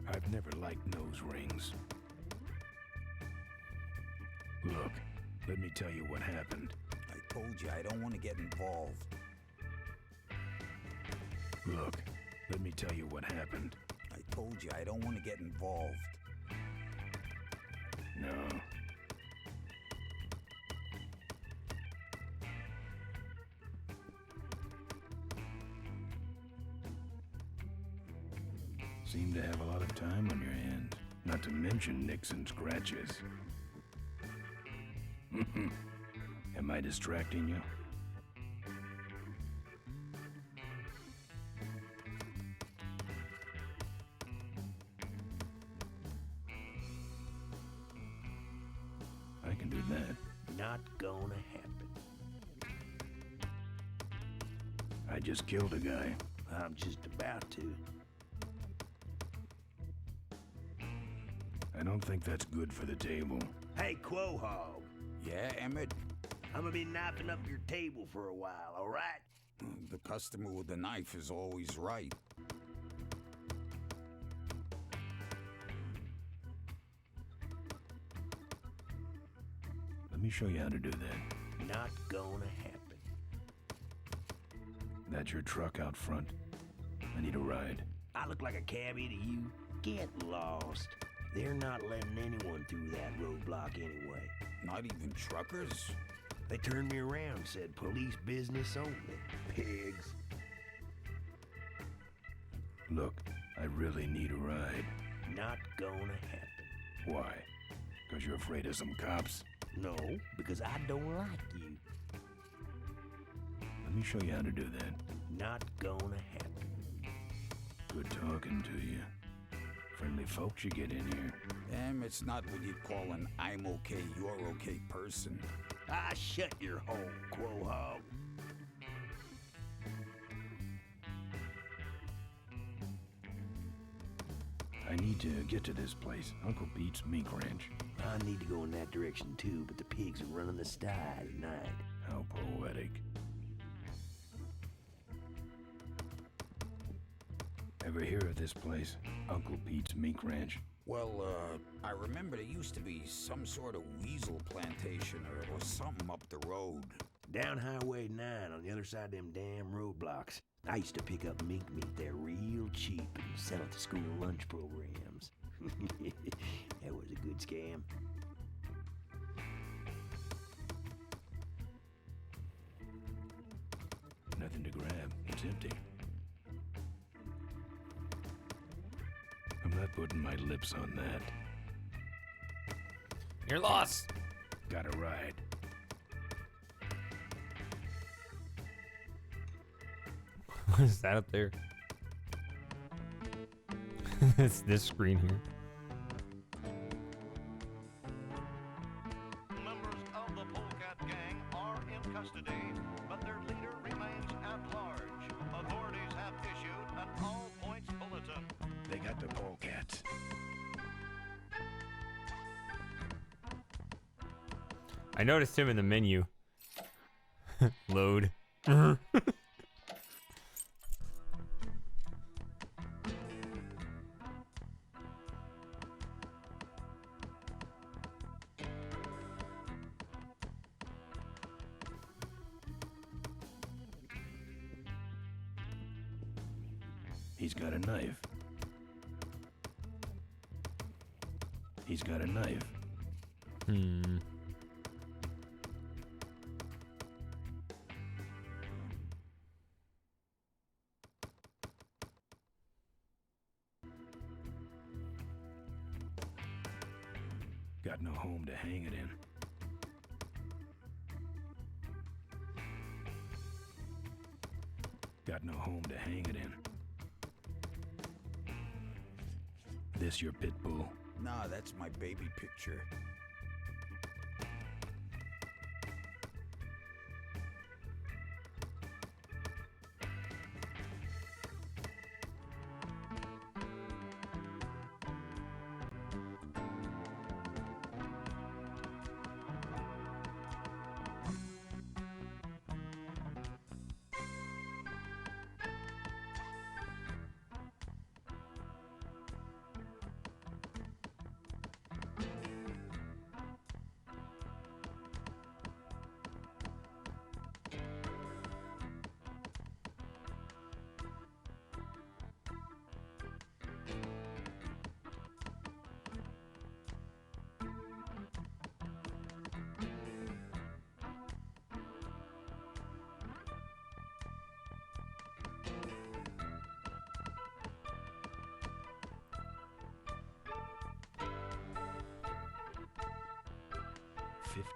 Speaker 2: I've never liked nose rings. Look, let me tell you what happened.
Speaker 7: I told you I don't want to get involved.
Speaker 2: Look, let me tell you what happened.
Speaker 7: I told you I don't want to get involved.
Speaker 2: No. Seem to have a lot of time on your hands, not to mention nicks and scratches. Am I distracting you? I can do that.
Speaker 9: Not gonna happen.
Speaker 2: I just killed a guy.
Speaker 9: I'm just about to.
Speaker 2: I don't think that's good for the table.
Speaker 9: Hey, Quahog.
Speaker 7: Yeah, Emmett?
Speaker 9: I'm gonna be knifing up your table for a while, all right?
Speaker 7: The customer with the knife is always right.
Speaker 2: Let me show you how to do that.
Speaker 9: Not gonna happen.
Speaker 2: That's your truck out front. I need a ride.
Speaker 9: I look like a cabbie to you? Get lost. They're not letting anyone through that roadblock anyway.
Speaker 7: Not even truckers?
Speaker 9: They turned me around and said police business only. Pigs.
Speaker 2: Look, I really need a ride.
Speaker 9: Not gonna happen.
Speaker 2: Why? Because you're afraid of some cops?
Speaker 9: No, because I don't like you.
Speaker 2: Let me show you how to do that.
Speaker 9: Not gonna happen.
Speaker 2: Good talking to you. Friendly folks you get in here.
Speaker 7: It's not what you'd call an I'm okay, you're okay person.
Speaker 9: Ah, shut your hole, Quahog.
Speaker 2: I need to get to this place, Uncle Pete's Mink Ranch.
Speaker 9: I need to go in that direction too, but the pigs are running the sty tonight.
Speaker 2: How poetic. Ever hear of this place? Uncle Pete's Mink Ranch?
Speaker 7: Well, I remember there used to be some sort of weasel plantation or something up the road.
Speaker 9: Down Highway 9 on the other side of them damn roadblocks. I used to pick up mink meat there real cheap and sell it to school lunch programs. That was a good scam.
Speaker 2: Nothing to grab. It's empty. I'm not putting my lips on that.
Speaker 1: You're lost.
Speaker 2: Got a ride.
Speaker 1: What is that up there? It's this screen here.
Speaker 14: Members of the Polecat Gang are in custody, but their leader remains at large. Authorities have issued an all-points bulletin.
Speaker 2: They got the polecats.
Speaker 1: I noticed him in the menu. Load.
Speaker 2: He's got a knife. He's got a knife. Got no home to hang it in. Got no home to hang it in. This your pit bull?
Speaker 7: Nah, that's my baby picture.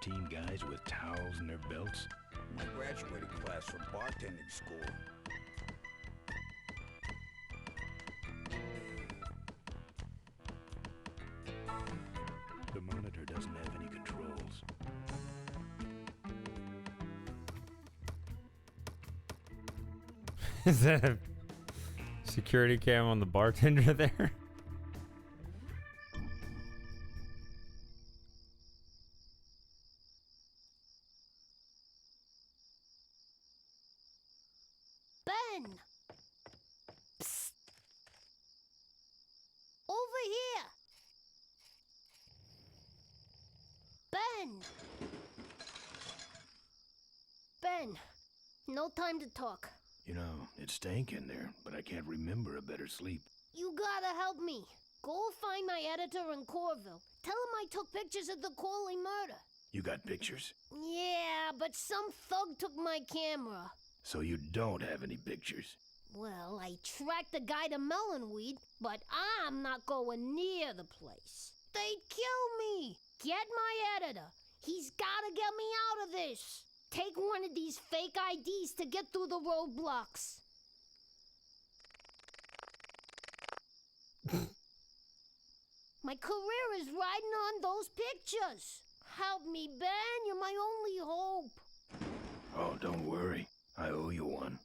Speaker 2: "15 guys with towels in their belts?"
Speaker 7: My graduating class from bartending school.
Speaker 2: The monitor doesn't have any controls.
Speaker 1: Is that a security cam on the bartender there?
Speaker 10: Ben! Psst! Over here! Ben! Ben, no time to talk.
Speaker 2: You know, it stank in there, but I can't remember a better sleep.
Speaker 10: You gotta help me. Go find my editor in Corville. Tell him I took pictures of the Corley murder.
Speaker 2: You got pictures?
Speaker 10: Yeah, but some thug took my camera.
Speaker 2: So you don't have any pictures?
Speaker 10: Well, I tracked the guy to Melonweed, but I'm not going near the place. They'd kill me. Get my editor. He's gotta get me out of this. Take one of these fake IDs to get through the roadblocks. My career is riding on those pictures. Help me, Ben. You're my only hope.
Speaker 2: Oh, don't worry. I owe you one.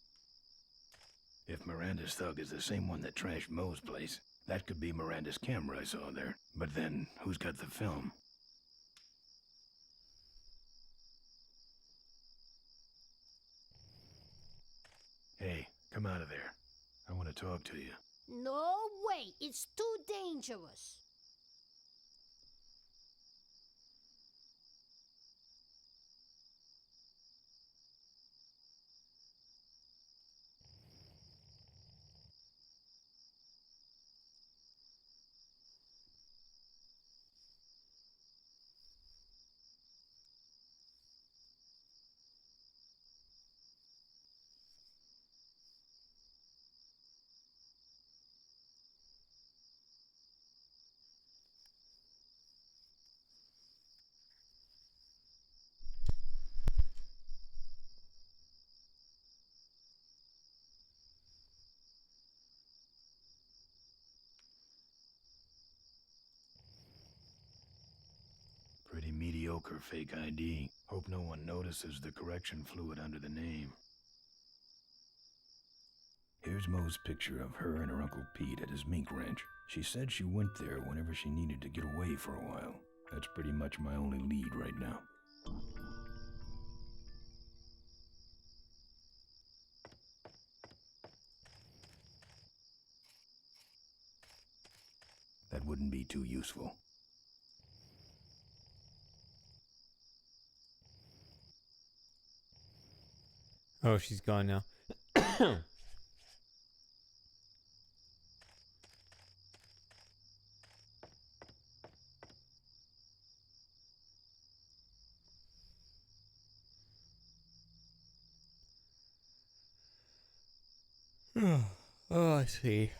Speaker 2: If Miranda's thug is the same one that trashed Moe's place, that could be Miranda's camera I saw there. But then, who's got the film? Hey, come out of there. I want to talk to you.
Speaker 10: No way. It's too dangerous.
Speaker 2: Pretty mediocre fake ID. Hope no one notices the correction fluid under the name. Here's Moe's picture of her and her Uncle Pete at his mink ranch. She said she went there whenever she needed to get away for a while. That's pretty much my only lead right now. That wouldn't be too useful.
Speaker 1: Oh, she's gone now. Oh, I see.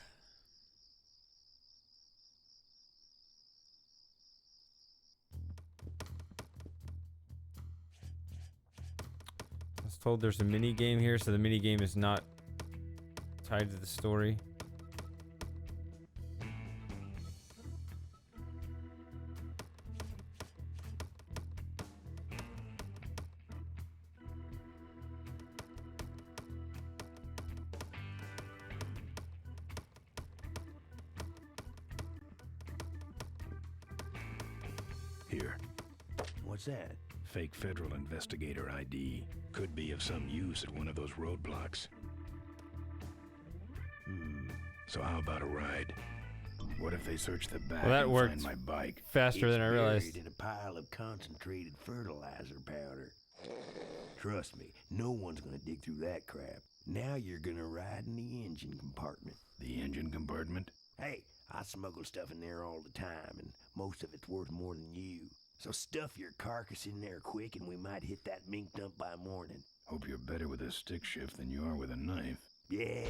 Speaker 1: I was told there's a mini game here, so the mini game is not tied to the story.
Speaker 2: Here.
Speaker 9: What's that?
Speaker 2: Fake federal investigator ID. Could be of some use at one of those roadblocks. So how about a ride? What if they search the back
Speaker 1: Well, that
Speaker 2: and
Speaker 1: worked
Speaker 2: find my bike?
Speaker 1: faster than I realized.
Speaker 9: Buried in a pile of concentrated fertilizer powder. Trust me, no one's gonna dig through that crap. Now you're gonna ride in the engine compartment.
Speaker 2: The engine compartment?
Speaker 9: Hey, I smuggle stuff in there all the time, and most of it's worth more than you. So stuff your carcass in there quick, and we might hit that mink dump by morning.
Speaker 2: Hope you're better with a stick shift than you are with a knife.
Speaker 9: Yeah.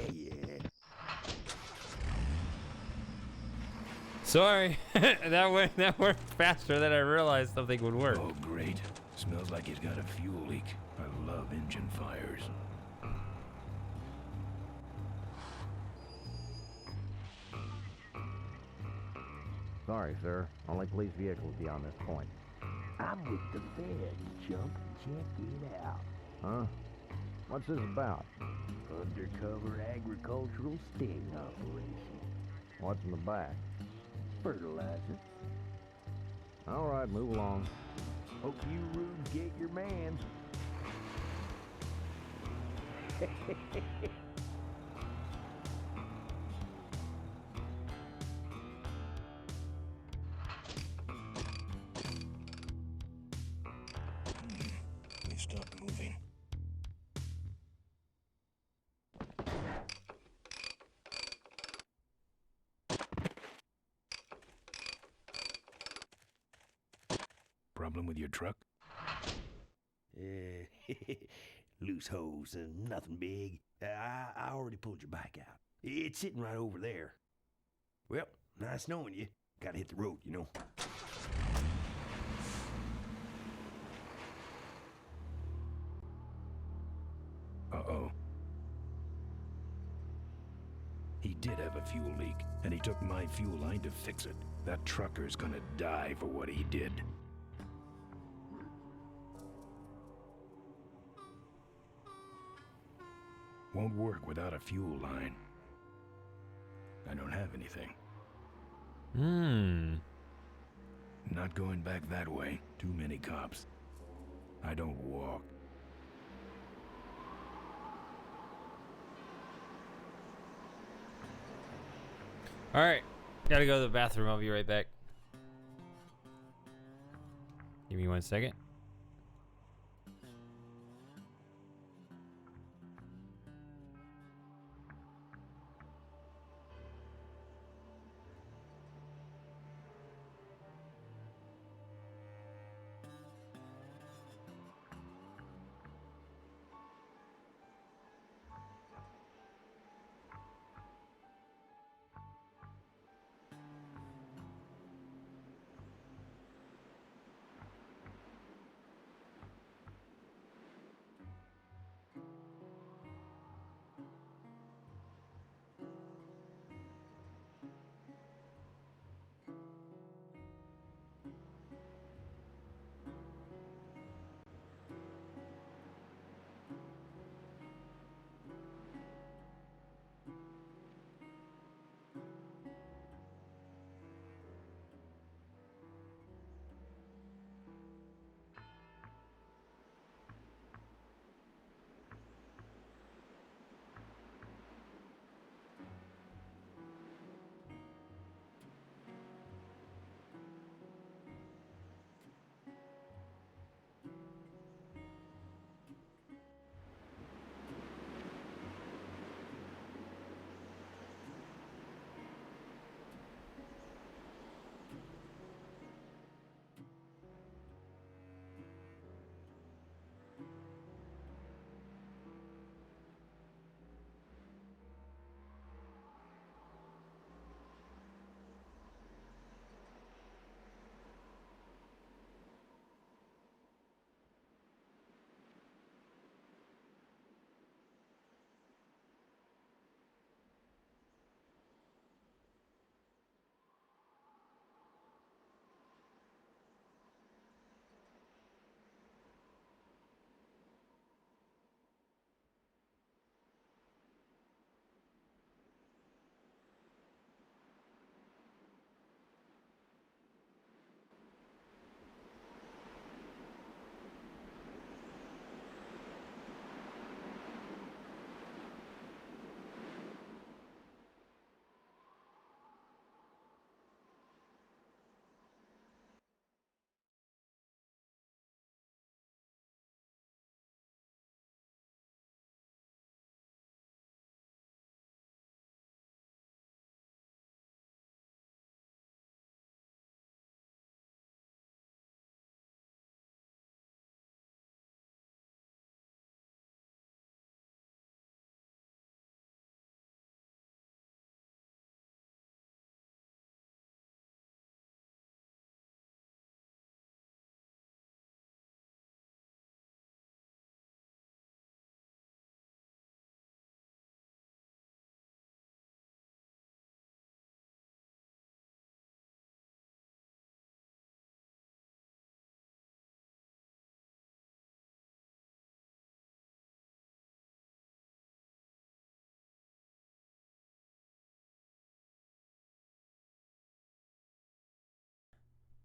Speaker 1: Sorry, that worked faster than I realized something would work.
Speaker 2: Oh, great. Smells like he's got a fuel leak. I love engine fires.
Speaker 15: Sorry, sir. Only police vehicles beyond this point.
Speaker 9: I'm with the feds, chump. Check it out.
Speaker 15: Huh? What's this about?
Speaker 9: Undercover agricultural sting operation.
Speaker 15: What's in the back?
Speaker 9: Fertilizer.
Speaker 15: All right, move along.
Speaker 9: Hope you rubes get your man.
Speaker 2: They stopped moving. Problem with your truck?
Speaker 9: Loose hose, nothing big. I already pulled your bike out. It's sitting right over there. Well, nice knowing you. Gotta hit the road, you know.
Speaker 2: Uh-oh. He did have a fuel leak, and he took my fuel line to fix it. That trucker's gonna die for what he did. Won't work without a fuel line. I don't have anything. Not going back that way. Too many cops. I don't walk.
Speaker 1: All right, gotta go to the bathroom. I'll be right back. Give me 1 second.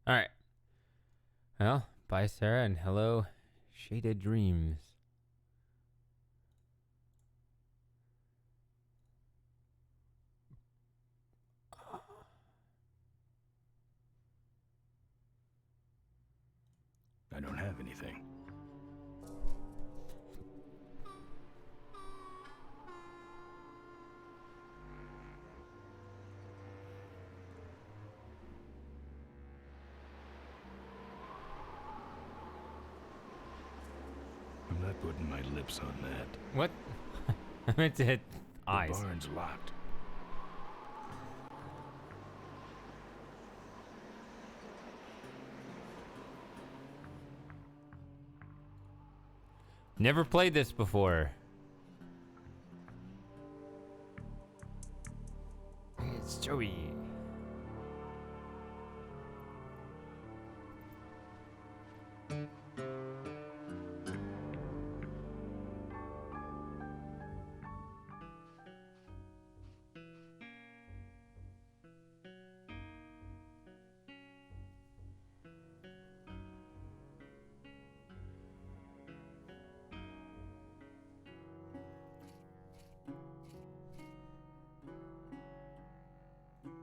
Speaker 1: All right. Well, bye, Sarah, and hello, Shaded Dreams.
Speaker 2: I don't have anything. I'm not putting my lips on that.
Speaker 1: What? I meant to hit eyes.
Speaker 2: The barn's locked.
Speaker 1: Never played this before. It's Joey.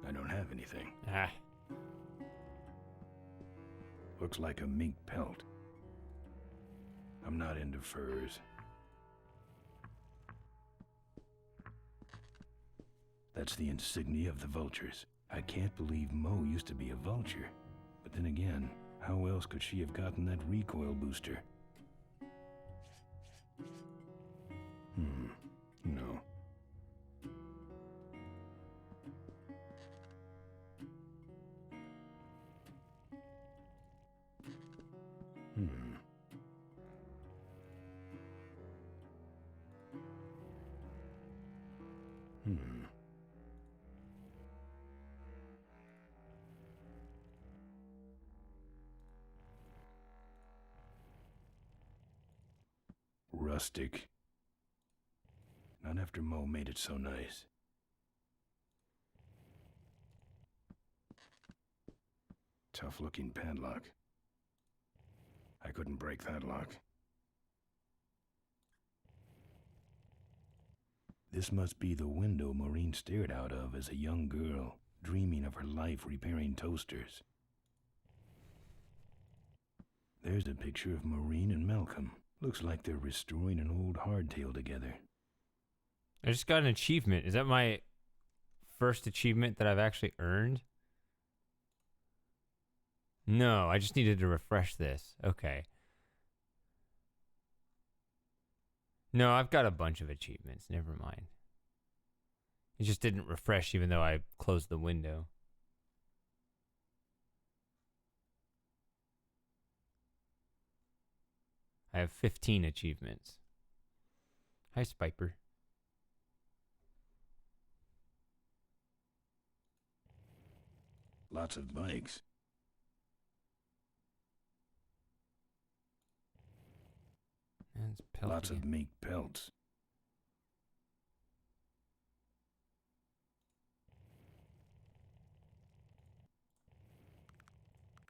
Speaker 2: I don't have anything.
Speaker 1: Ah.
Speaker 2: Looks like a mink pelt. I'm not into furs. That's the insignia of the vultures. I can't believe Mo used to be a vulture. But then again, how else could she have gotten that recoil booster? No. Rustic. Not after Mo made it so nice. Tough-looking padlock. I couldn't break that lock. This must be the window Maureen stared out of as a young girl, dreaming of her life repairing toasters. There's a picture of Maureen and Malcolm. Looks like they're restoring an old hardtail together.
Speaker 1: I just got an achievement. Is that my first achievement that I've actually earned? No, I just needed to refresh this. Okay. No, I've got a bunch of achievements. Never mind. It just didn't refresh even though I closed the window. I have 15 achievements. Hi, Spiper.
Speaker 2: Lots of bikes. Lots of mink pelts.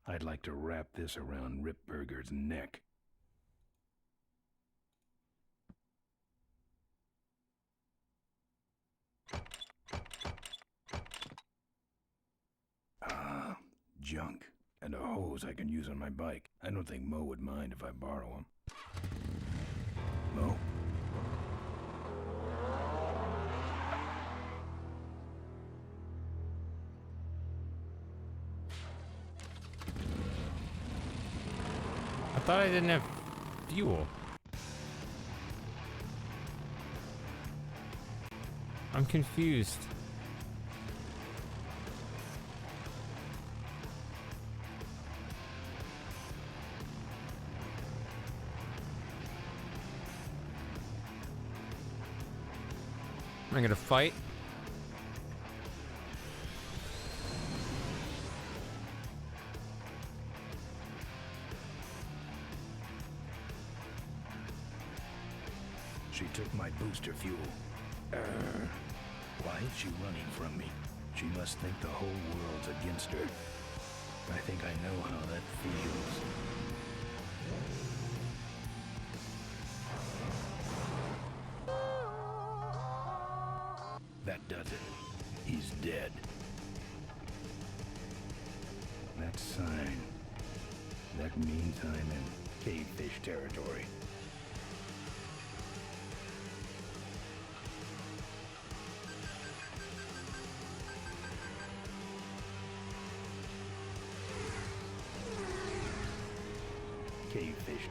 Speaker 2: I'd like to wrap this around Rip Burger's neck. Junk. And a hose I can use on my bike. I don't think Mo would mind if I borrow him. Mo?
Speaker 1: I thought I didn't have fuel. I'm confused. Am I gonna fight?
Speaker 2: She took my booster fuel. Why is she running from me? She must think the whole world's against her. I think I know how that feels. That does it. He's dead. That sign. That means I'm in cavefish territory. Cavefish.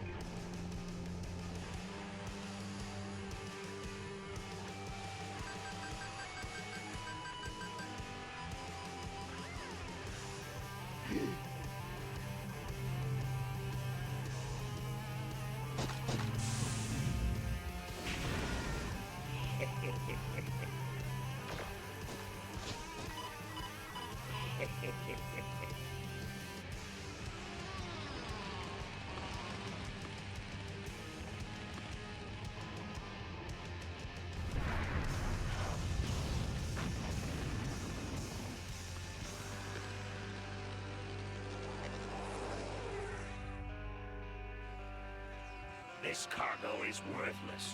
Speaker 16: This cargo is worthless.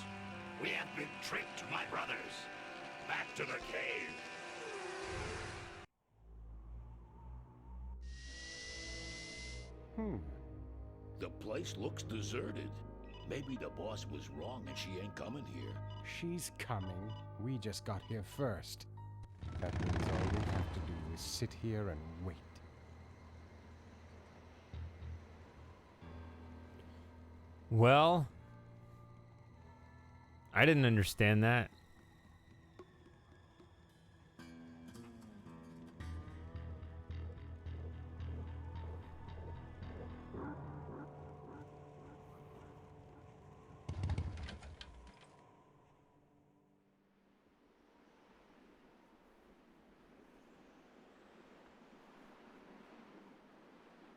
Speaker 16: We have been tricked, my brothers. Back to the cave.
Speaker 17: The place looks deserted. Maybe the boss was wrong and she ain't coming here.
Speaker 8: She's coming. We just got here first. That means all we have to do is sit here and wait.
Speaker 1: Well, I didn't understand that.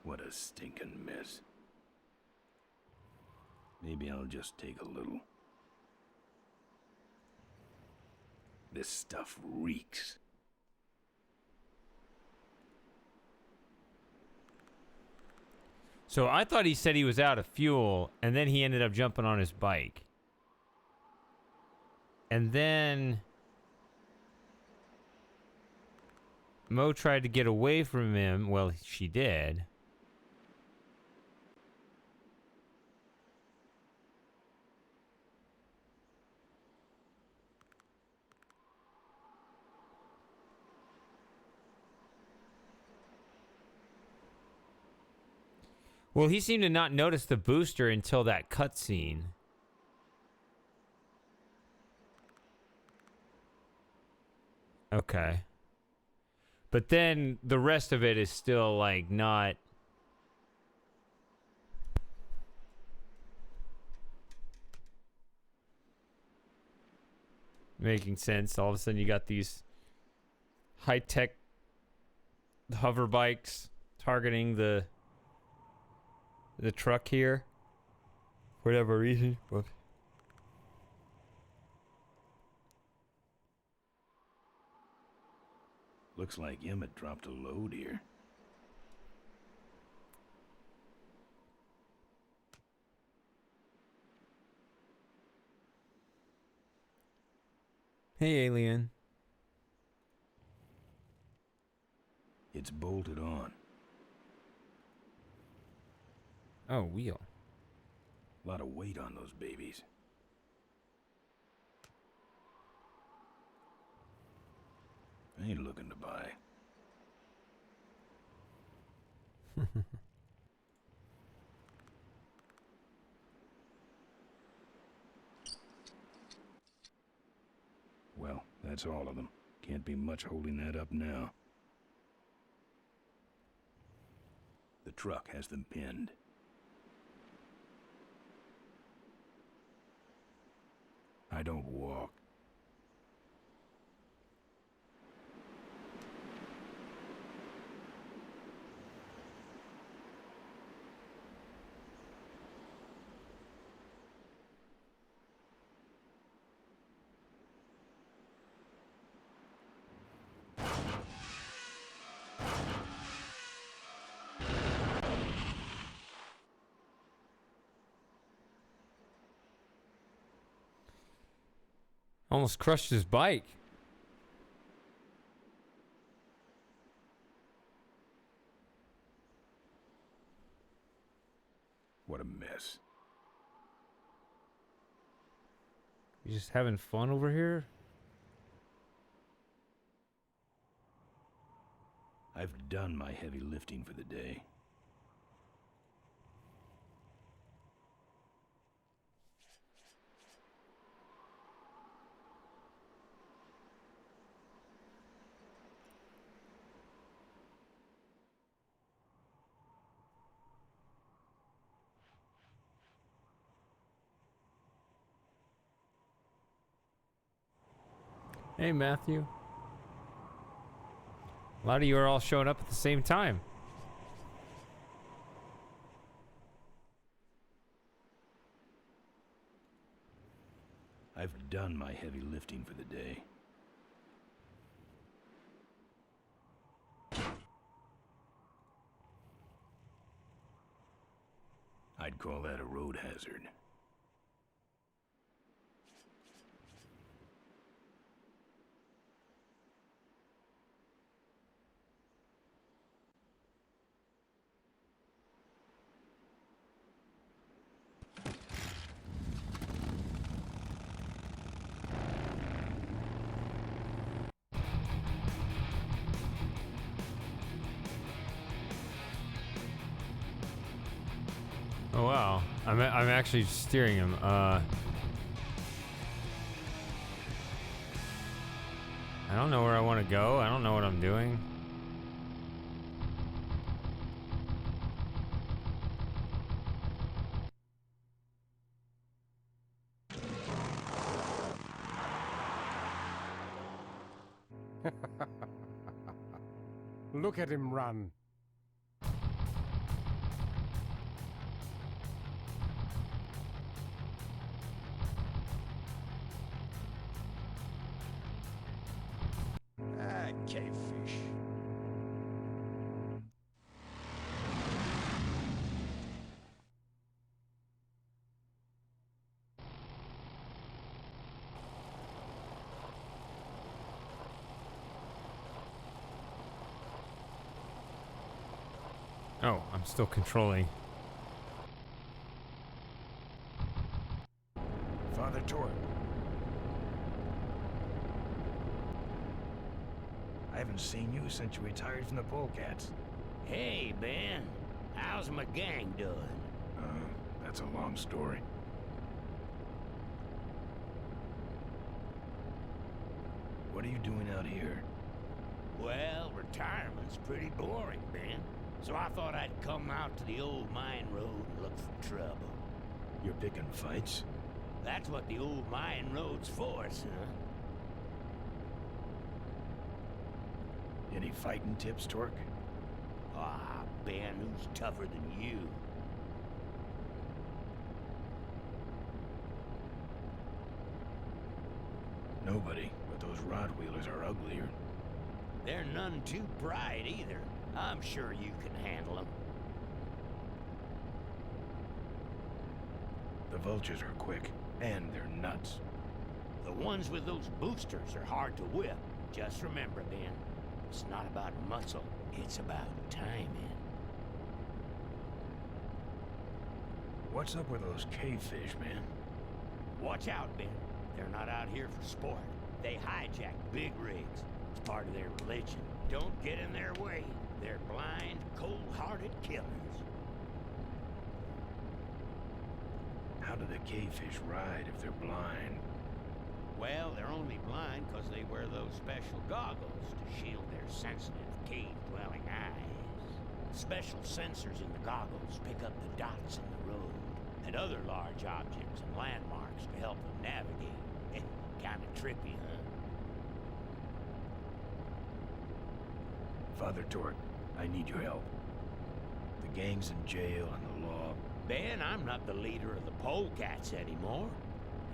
Speaker 2: What a stinking mess. Maybe I'll just take a little. This stuff reeks.
Speaker 1: So I thought he said he was out of fuel, and then he ended up jumping on his bike. And then Mo tried to get away from him. Well, she did. Well, he seemed to not notice the booster until that cutscene. Okay. But then the rest of it is still, like, not... making sense. All of a sudden you got these high-tech hover bikes targeting the truck here, for whatever reason. But
Speaker 2: Looks like Emmett dropped a load here.
Speaker 1: hey, alien.
Speaker 2: It's bolted on.
Speaker 1: Oh, wheel.
Speaker 2: A lot of weight on those babies. I ain't looking to buy. Well, that's all of them. Can't be much holding that up now. The truck has them pinned. I don't walk.
Speaker 1: Almost crushed his bike.
Speaker 2: What a mess.
Speaker 1: You just having fun over here?
Speaker 2: I've done my heavy lifting for the day.
Speaker 1: Hey, Matthew. A lot of you are all showing up at the same time.
Speaker 2: I've done my heavy lifting for the day. I'd call that a road hazard.
Speaker 1: Oh wow, I'm actually steering him. I don't know where I want to go. I don't know what I'm doing.
Speaker 8: Look at him run.
Speaker 7: Ah, cavefish.
Speaker 1: Oh, I'm still controlling.
Speaker 2: Father Torque. I haven't seen you since you retired from the Polecats.
Speaker 3: Hey, Ben. How's my gang doing?
Speaker 2: That's a long story. What are you doing out here?
Speaker 3: Well, retirement's pretty boring, Ben. So I thought I'd come out to the old mine road and look for trouble.
Speaker 2: You're picking fights?
Speaker 3: That's what the old mine road's for, son.
Speaker 2: Any fighting tips, Torque?
Speaker 3: Ah, Ben, who's tougher than you?
Speaker 2: Nobody, but those rod wheelers are uglier.
Speaker 3: They're none too bright either. I'm sure you can handle them.
Speaker 2: The vultures are quick, and they're nuts.
Speaker 3: The ones with those boosters are hard to whip. Just remember, Ben, it's not about muscle, it's about timing.
Speaker 2: What's up with those cavefish, man?
Speaker 3: Watch out, Ben. They're not out here for sport. They hijack big rigs. It's part of their religion. Don't get in their way. They're blind, cold-hearted killers.
Speaker 2: How do the cavefish ride if they're blind?
Speaker 3: Well, they're only blind because they wear those special goggles to shield their sensitive, cave-dwelling eyes. Special sensors in the goggles pick up the dots in the road and other large objects and landmarks to help them navigate. Kinda trippy, huh?
Speaker 2: Father Torque, I need your help. The gang's in jail and the law.
Speaker 3: Ben, I'm not the leader of the Polecats anymore.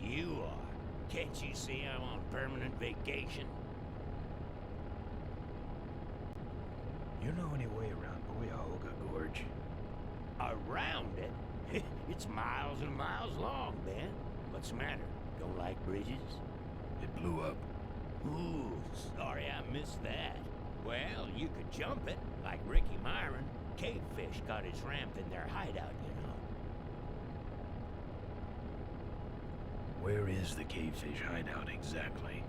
Speaker 3: You are. Can't you see I'm on permanent vacation?
Speaker 2: You know any way around Cuyahoga Gorge?
Speaker 3: Around it? It's miles and miles long, Ben. What's the matter? Don't like bridges?
Speaker 2: It blew up.
Speaker 3: Ooh, sorry I missed that. Well, you could jump it, like Ricky Myron. Cavefish got his ramp in their hideout, you know.
Speaker 2: Where is the cavefish hideout exactly?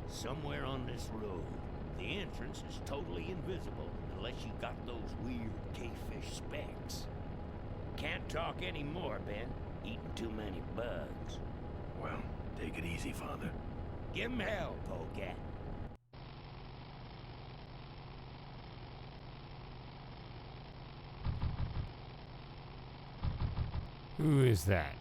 Speaker 3: Somewhere on this road. The entrance is totally invisible unless you got those weird cavefish specs. Can't talk anymore, Ben. Eating too many bugs.
Speaker 2: Well, take it easy, Father.
Speaker 3: Give him hell, Polecat.
Speaker 1: Who is that?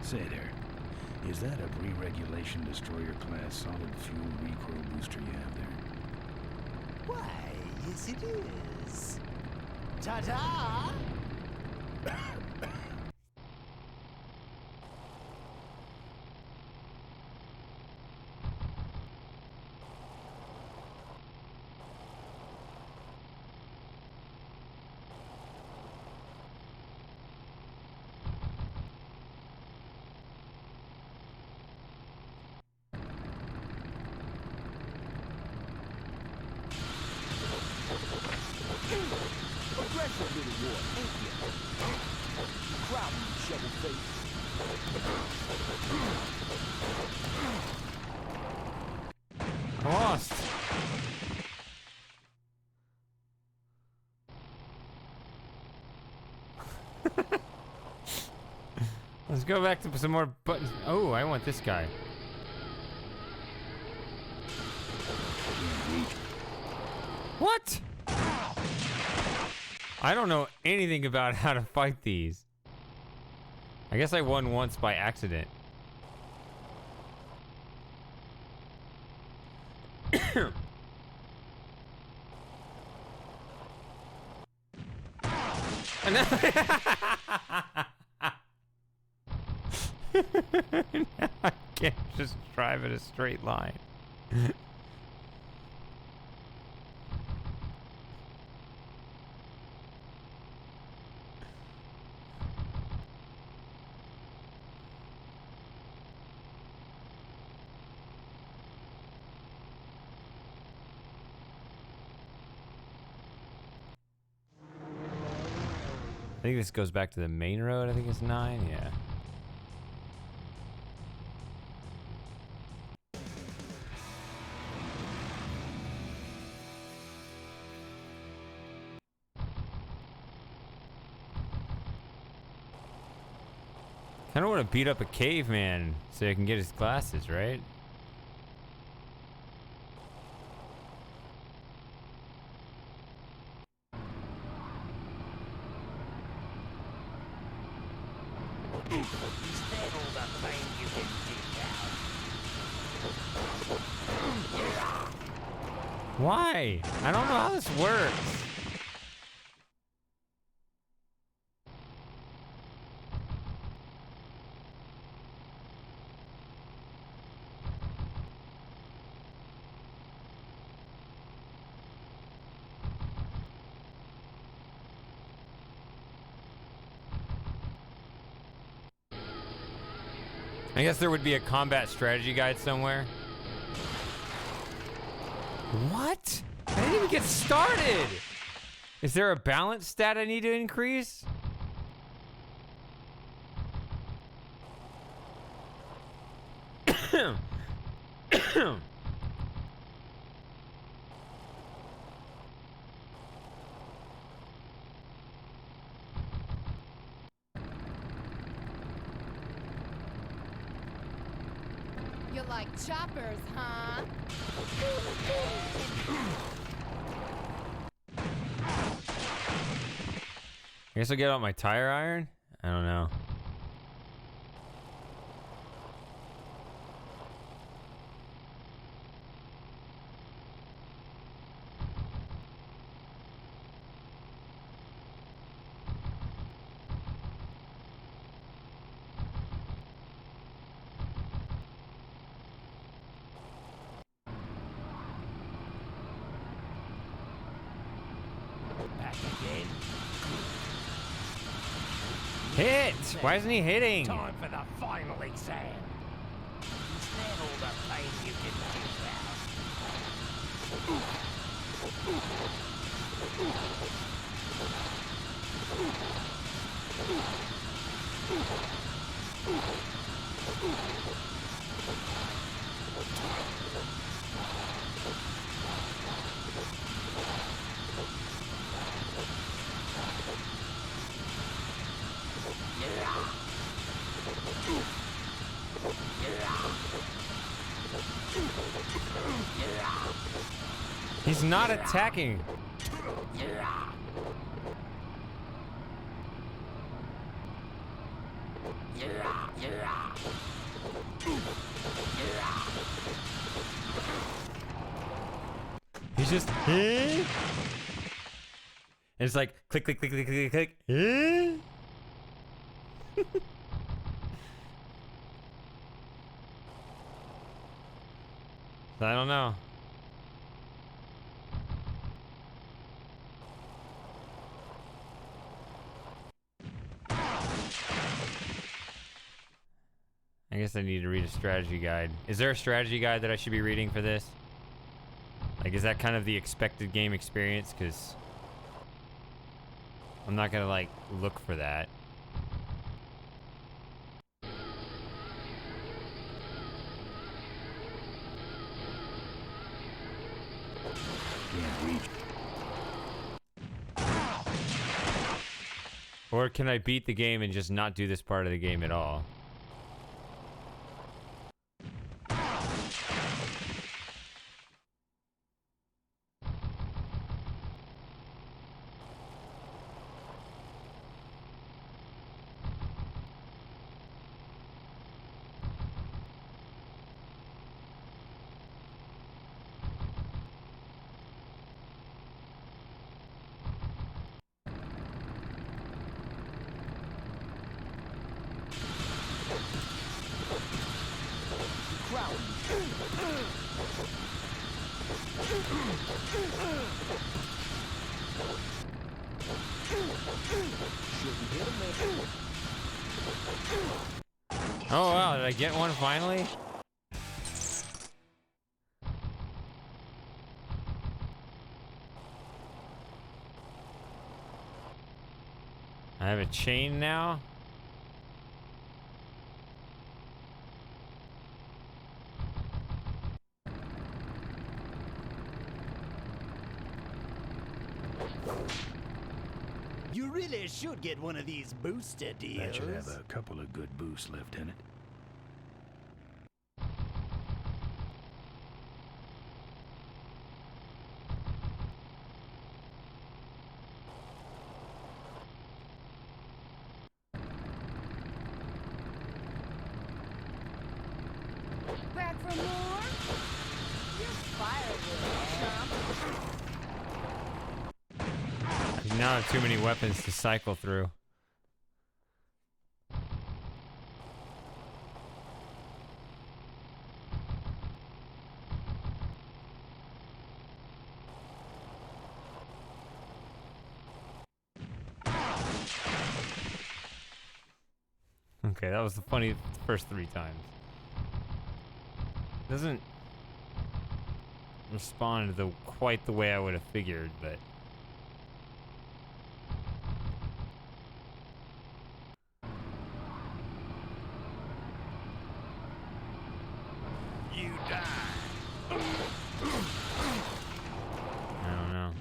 Speaker 2: Say there, is that a pre-regulation destroyer-class solid fuel recoil booster you have there?
Speaker 3: Why, yes it is. Ta-ta!
Speaker 9: Aggressive little boy, ain't you? Crowd me, shovel face.
Speaker 1: I lost. Let's go back to some more buttons. Oh, I want this guy. What? I don't know anything about how to fight these. I guess I won once by accident. Now I can't just drive in a straight line. I think this goes back to the main road. I think it's 9. Yeah. Kind of want to beat up a caveman so I can get his glasses, right?
Speaker 3: Is that all the pain you can dish out?
Speaker 1: Why? I don't know how this works. I guess there would be a combat strategy guide somewhere. What? I didn't even get started. Is there a balance stat I need to increase?
Speaker 18: You like choppers, huh?
Speaker 1: I guess I'll get out my tire iron? I don't know.
Speaker 3: Back again.
Speaker 1: Hit! Why isn't he hitting?
Speaker 3: Time for the final exam. Is that all the pain you can give out?
Speaker 1: He's not attacking. He's just and it's like click click click click click click. So I don't know. I guess I need to read a strategy guide. Is there a strategy guide that I should be reading for this? Like, is that kind of the expected game experience? Because I'm not gonna, like, look for that. Or can I beat the game and just not do this part of the game at all? Oh wow, did I get one finally? I have a chain now?
Speaker 3: You really should get one of these booster deals.
Speaker 2: That should have a couple of good boosts left in it.
Speaker 18: Back for more? You're firewood, chump.
Speaker 1: I now have too many weapons to cycle through. Okay, that was the funny first 3 times. Doesn't respond quite the way I would have figured, but
Speaker 3: You die.
Speaker 1: I don't know.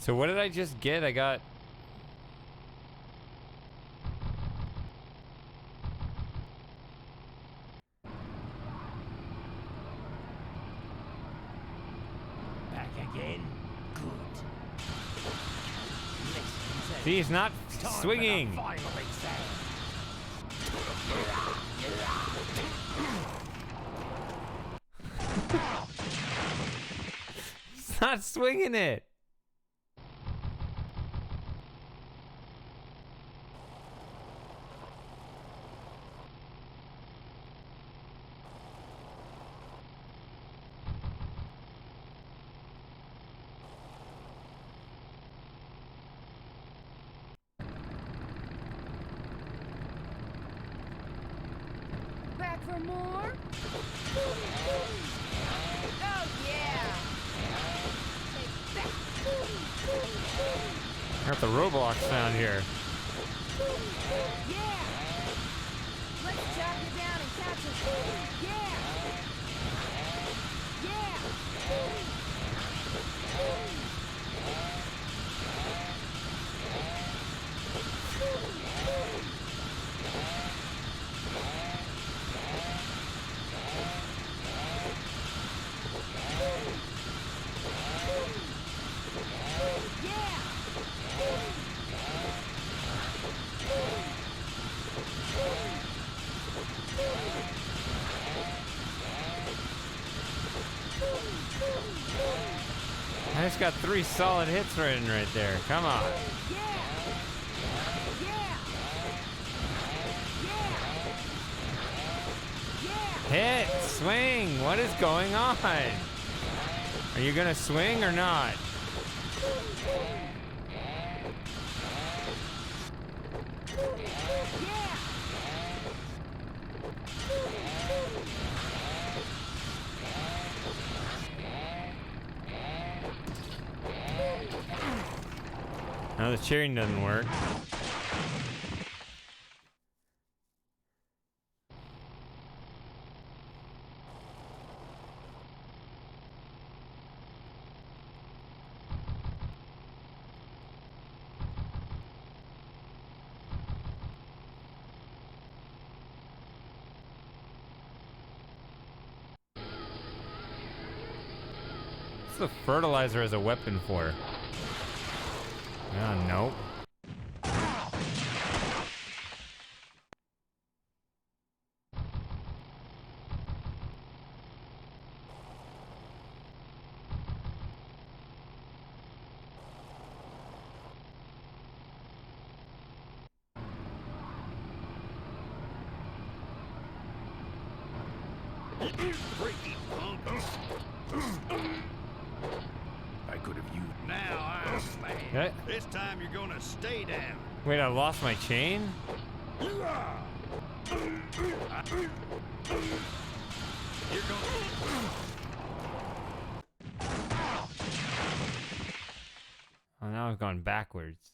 Speaker 1: So what did I just get? I got...
Speaker 3: Back again? Good.
Speaker 1: See, he's not swinging.
Speaker 3: Final exam.
Speaker 1: He's not swinging it.
Speaker 18: for more? Oh, yeah! Take that!
Speaker 1: I got the Roblox sound here.
Speaker 18: Yeah! Let's chop you down and catch us. Yeah! Yeah!
Speaker 1: I just got 3 solid hits right there. Come on. Hit! Swing! What is going on? Are you gonna swing or not? No, the cheering doesn't work. What's the fertilizer as a weapon for? Oh, nope.
Speaker 16: Freaky punk.
Speaker 2: I could have used.
Speaker 16: Now I'm mad.
Speaker 1: What?
Speaker 16: This time you're gonna stay down.
Speaker 1: Wait, I lost my chain?
Speaker 16: You're
Speaker 1: Oh, now I've gone backwards.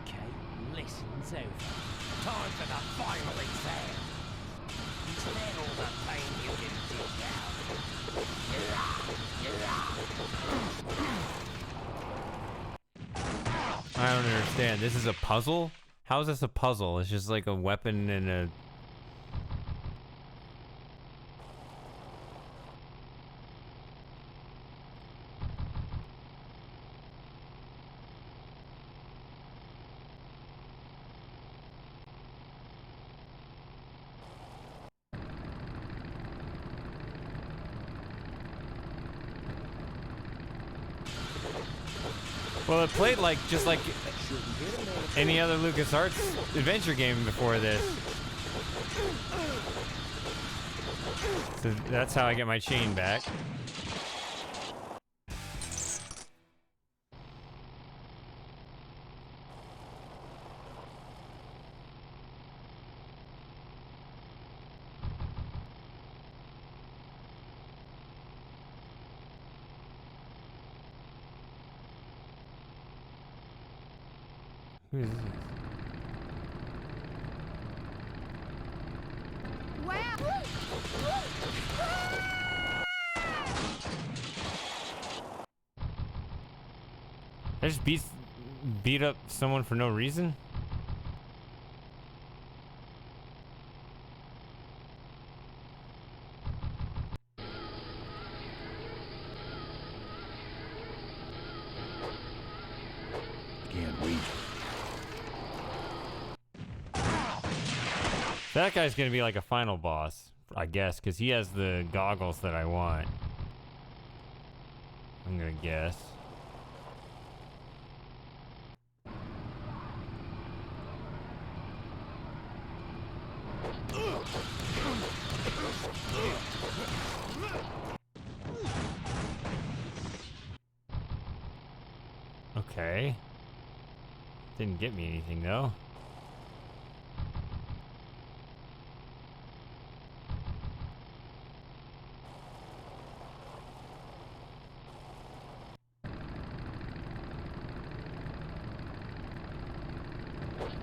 Speaker 3: Okay, lesson's over. Time for the final exam. Spare all the pain you can dig out.
Speaker 1: I don't understand. This is a puzzle? How is this a puzzle? It's just like a weapon and a... Well, it played like just like any other LucasArts adventure game before this. So that's how I get my chain back. Who is this?
Speaker 18: Wow!
Speaker 1: I just beat up someone for no reason?
Speaker 2: Can't wait.
Speaker 1: That guy's gonna be like a final boss, I guess, because he has the goggles that I want. I'm gonna guess. Okay. Didn't get me anything though.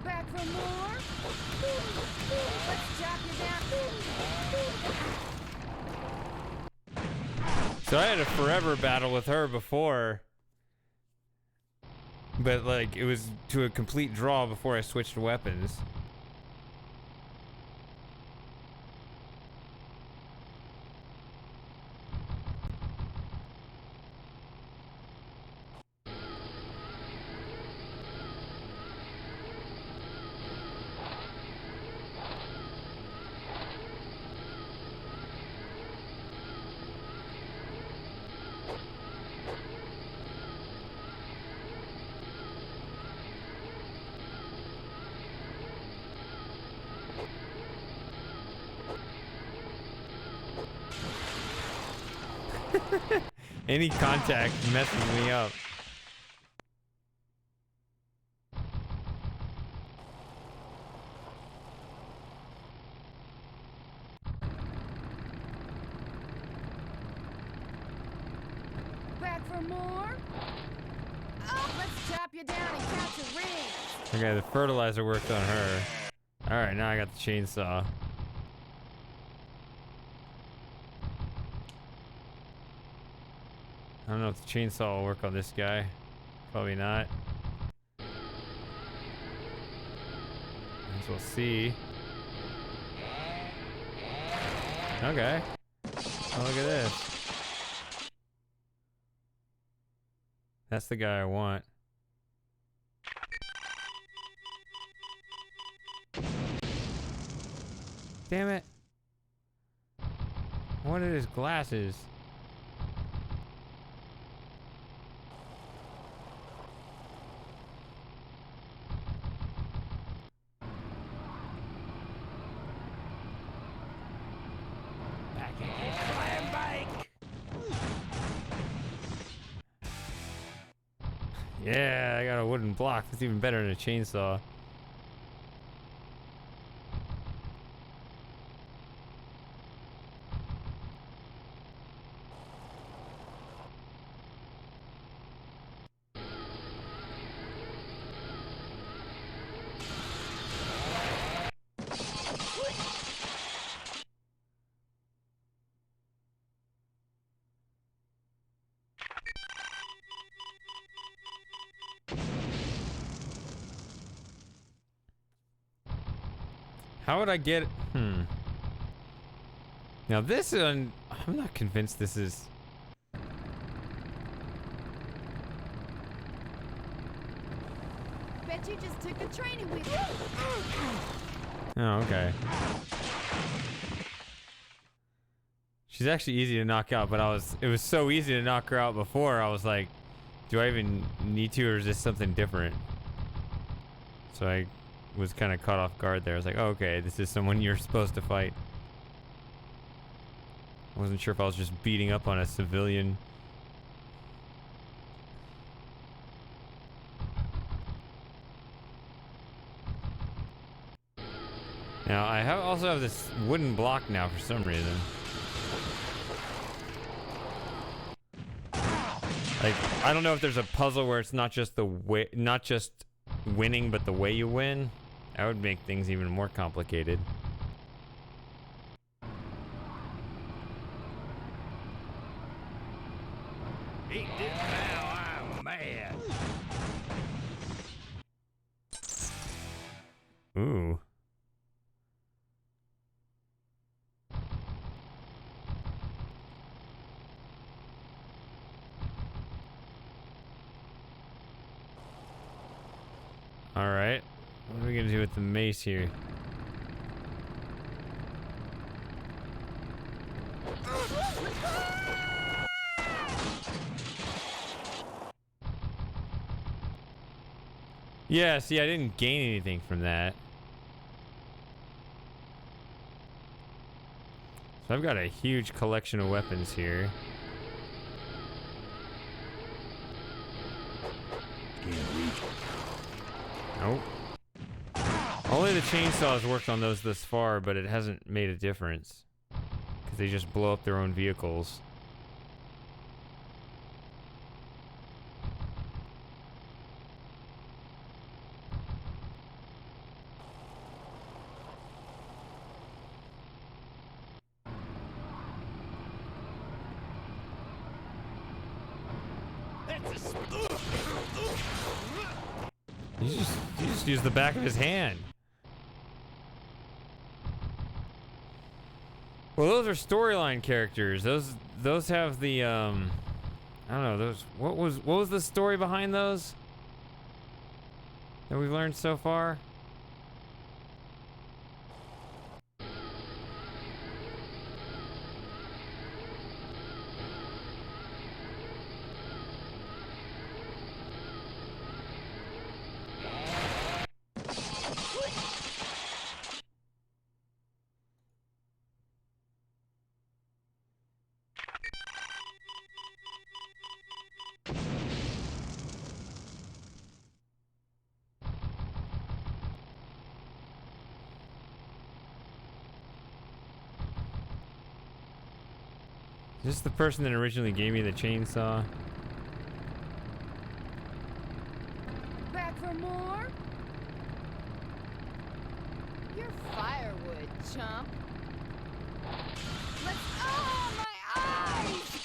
Speaker 18: Back for more? Let's chop you down.
Speaker 1: So I had a forever battle with her before. But like it was to a complete draw before I switched weapons. Any contact messes me up.
Speaker 18: Back for more? Oh, let's chop you down and catch a ring.
Speaker 1: Okay, the fertilizer worked on her. Alright, now I got the chainsaw. I don't know if the chainsaw will work on this guy. Probably not. As we'll see. Okay. Oh, look at this. That's the guy I want. Damn it. I wanted his glasses. Yeah, I got a wooden block. That's even better than a chainsaw. How would I get... Now this one... I'm not convinced this is...
Speaker 18: Bet you just took a training with you.
Speaker 1: Oh, okay. She's actually easy to knock out, but it was so easy to knock her out before, I was like, do I even need to, or is this something different? So I was kind of caught off guard there. I was like, oh, okay, this is someone you're supposed to fight. I wasn't sure if I was just beating up on a civilian. Now, I also have this wooden block now for some reason. Like, I don't know if there's a puzzle where it's not just winning, but the way you win. That would make things even more complicated.
Speaker 3: Eat this now, I'm mad.
Speaker 1: Ooh. All right. What are we gonna do with the mace here? Yeah, see, I didn't gain anything from that. So I've got a huge collection of weapons here. Nope. Only the chainsaws worked on those thus far, but it hasn't made a difference. Because they just blow up their own vehicles. He just used the back of his hand. Well, those are storyline characters. Those have the I don't know, those what was the story behind those that we've learned so far? Is this the person that originally gave me the chainsaw?
Speaker 18: Back for more? You're firewood, chump. Let's. Oh, my eyes!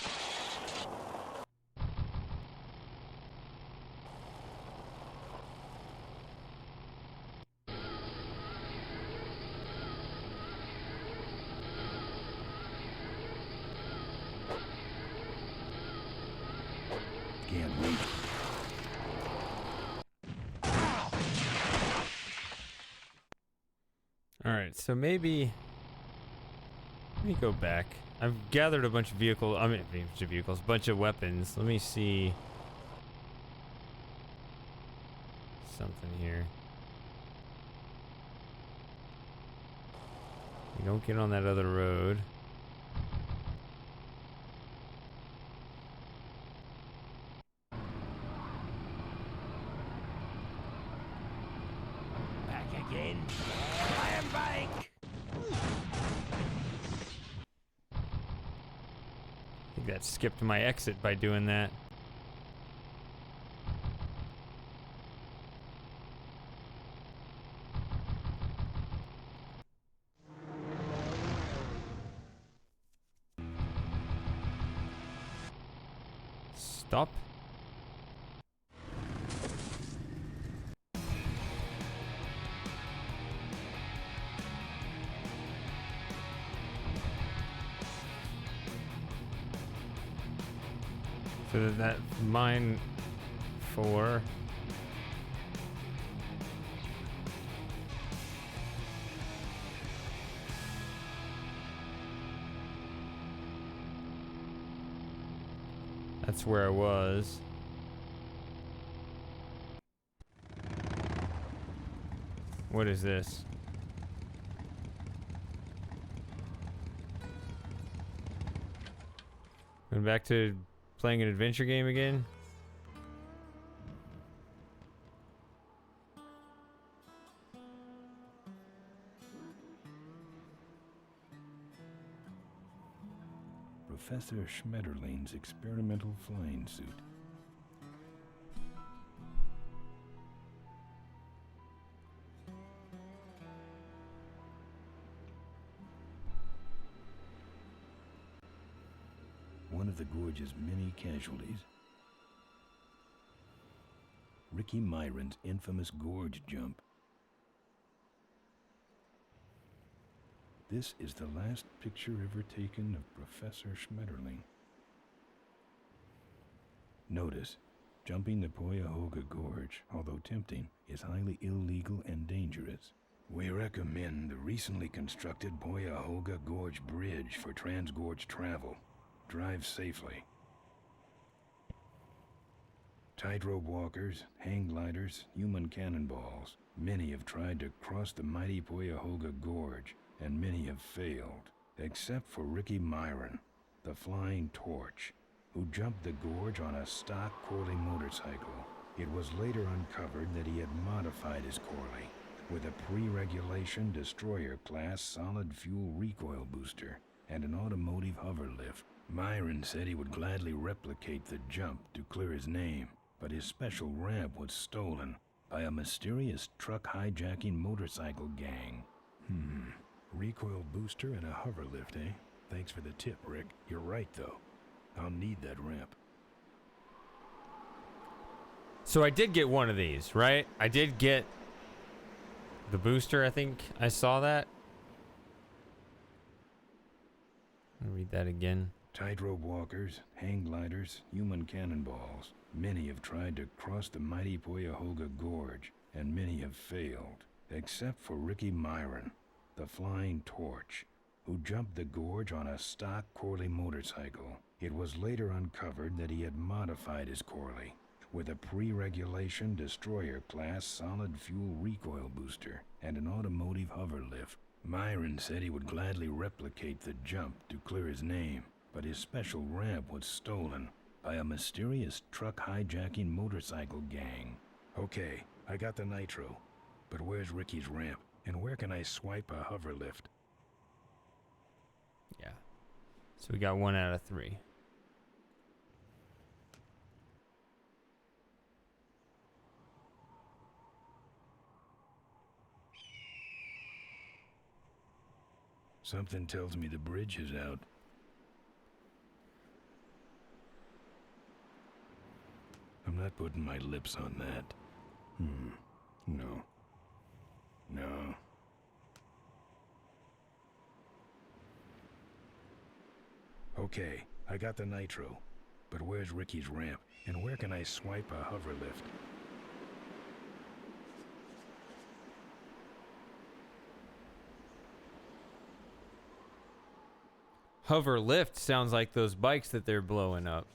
Speaker 2: Can't wait.
Speaker 1: Alright, so maybe let me go back. I've gathered a bunch of vehicles, bunch of weapons. Let me see something here. You don't get on that other road.
Speaker 9: Back again. I am back.
Speaker 1: I think that skipped my exit by doing that. Stop. So that mine 4. That's where I was. What is this? Going back to playing an adventure game again?
Speaker 2: Professor Schmetterling's experimental flying suit. One of the gorge's many casualties. Ricky Myron's infamous gorge jump. This is the last picture ever taken of Professor Schmetterling. Notice, jumping the Cuyahoga Gorge, although tempting, is highly illegal and dangerous. We recommend the recently constructed Cuyahoga Gorge Bridge for transgorge travel. Drive safely. Tightrope walkers, hang gliders, human cannonballs. Many have tried to cross the mighty Cuyahoga Gorge, and many have failed, except for Ricky Myron, the Flying Torch, who jumped the gorge on a stock Corley motorcycle. It was later uncovered that he had modified his Corley with a pre-regulation destroyer-class solid-fuel recoil booster and an automotive hover lift. Myron said he would gladly replicate the jump to clear his name, but his special ramp was stolen by a mysterious truck hijacking motorcycle gang. Recoil booster and a hover lift, eh? Thanks for the tip, Rick. You're right, though. I'll need that ramp.
Speaker 1: So I did get one of these, right? I did get the booster, I think I saw that. I'll read that again.
Speaker 2: Tightrope walkers, hang gliders, human cannonballs. Many have tried to cross the mighty Cuyahoga Gorge, and many have failed, except for Ricky Myron, the Flying Torch, who jumped the gorge on a stock Corley motorcycle. It was later uncovered that he had modified his Corley with a pre-regulation destroyer-class solid-fuel recoil booster and an automotive hover lift. Myron said he would gladly replicate the jump to clear his name, but his special ramp was stolen by a mysterious truck hijacking motorcycle gang. Okay, I got the nitro, but where's Ricky's ramp, and where can I swipe a hover lift?
Speaker 1: Yeah. So we got 1 out of 3.
Speaker 2: Something tells me the bridge is out. I'm not putting my lips on that. No. No. Okay, I got the nitro, but where's Ricky's ramp, and where can I swipe a hover lift?
Speaker 1: Hover lift sounds like those bikes that they're blowing up.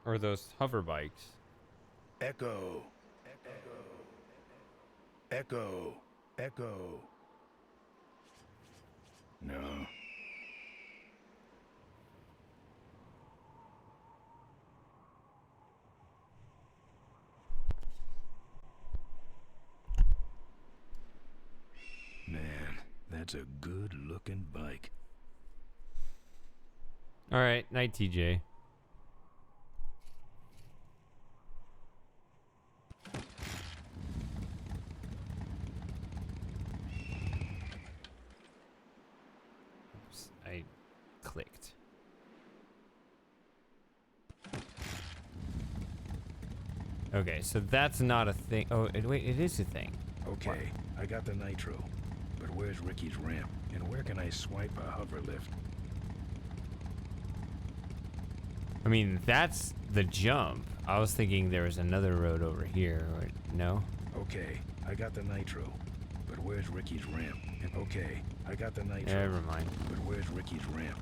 Speaker 1: Or those hover bikes.
Speaker 2: Echo. Echo. Echo. No. Man, that's a good-looking bike.
Speaker 1: All right, night, TJ. Oops, I clicked. Okay, so that's not a thing. Oh, wait, it is a thing.
Speaker 2: Okay, I got the nitro, but where's Ricky's ramp, and where can I swipe a hover lift?
Speaker 1: I mean, that's the jump. I was thinking there was another road over here. Or, no?
Speaker 2: Okay, I got the nitro, but where's Ricky's ramp? And okay, I got the nitro.
Speaker 1: Never mind.
Speaker 2: But where's Ricky's ramp?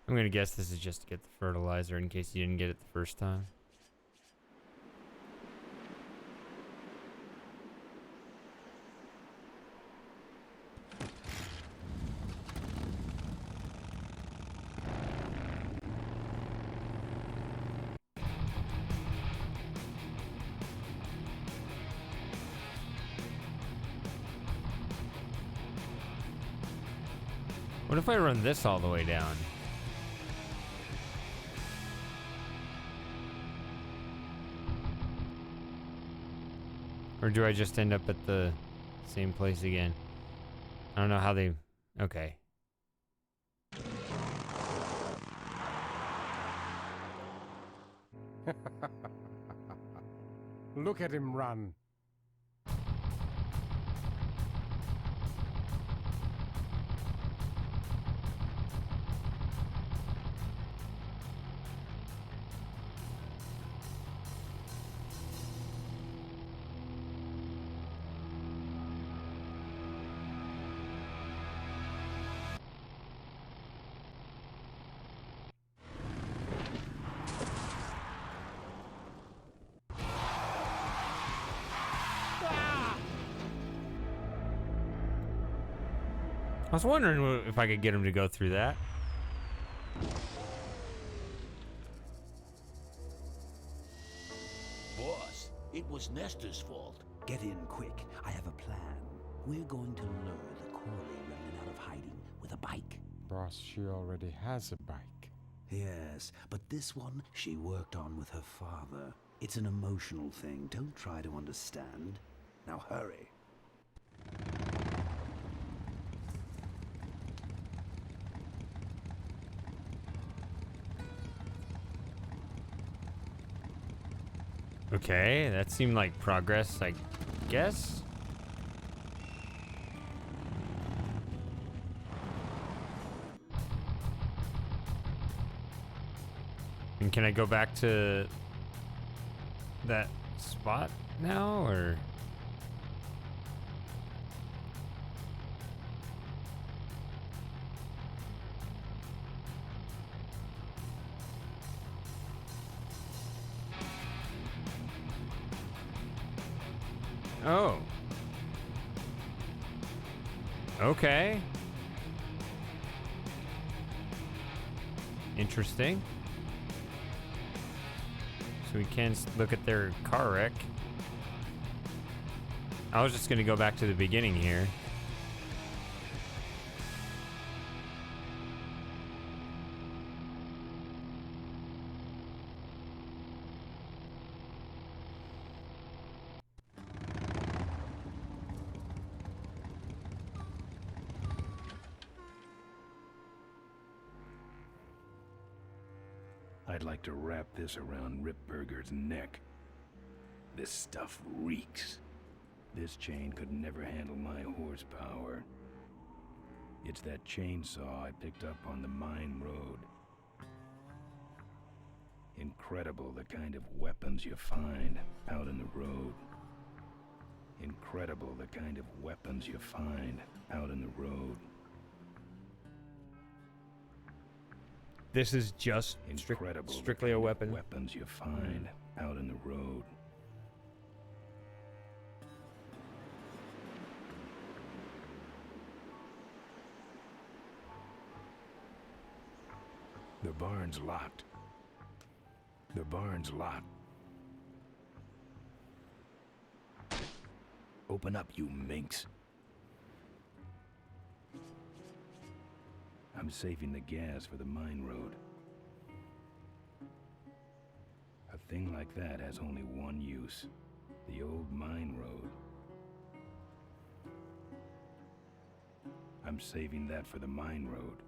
Speaker 1: I'm gonna guess this is just to get the fertilizer in case you didn't get it the first time. What if I run this all the way down? Or do I just end up at the same place again? I don't know how they... Okay.
Speaker 8: Look at him run.
Speaker 1: I was wondering if I could get him to go through that.
Speaker 17: Boss, it was Nestor's fault.
Speaker 4: Get in quick. I have a plan. We're going to lure the Corley remnant out of hiding with a bike.
Speaker 8: Boss, she already has a bike.
Speaker 4: Yes, but this one she worked on with her father. It's an emotional thing. Don't try to understand. Now hurry.
Speaker 1: Okay, that seemed like progress, I guess. And can I go back to that spot now, or? Oh. Okay. Interesting. So we can look at their car wreck. I was just going to go back to the beginning here.
Speaker 2: I'd like to wrap this around Ripburger's neck. This stuff reeks. This chain could never handle my horsepower. It's that chainsaw I picked up on the mine road. Incredible the kind of weapons you find out in the road. Incredible the kind of weapons you find out in the road.
Speaker 1: This is just strictly a weapon.
Speaker 2: Weapons you find out in the road. The barn's locked. The barn's locked. Open up, you minx. I'm saving the gas for the mine road. A thing like that has only one use. The old mine road. I'm saving that for the mine road.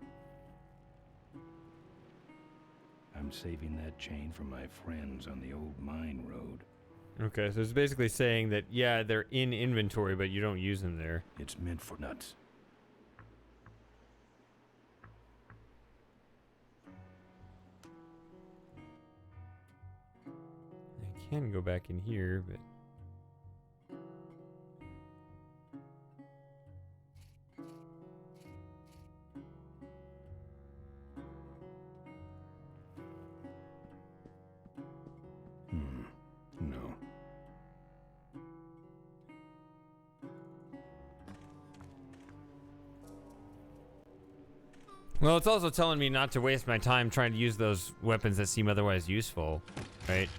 Speaker 2: I'm saving that chain for my friends on the old mine road.
Speaker 1: Okay, so it's basically saying that, yeah, they're in inventory, but you don't use them there.
Speaker 2: It's meant for nuts.
Speaker 1: I can go back in here, but...
Speaker 2: No.
Speaker 1: Well, it's also telling me not to waste my time trying to use those weapons that seem otherwise useful, right?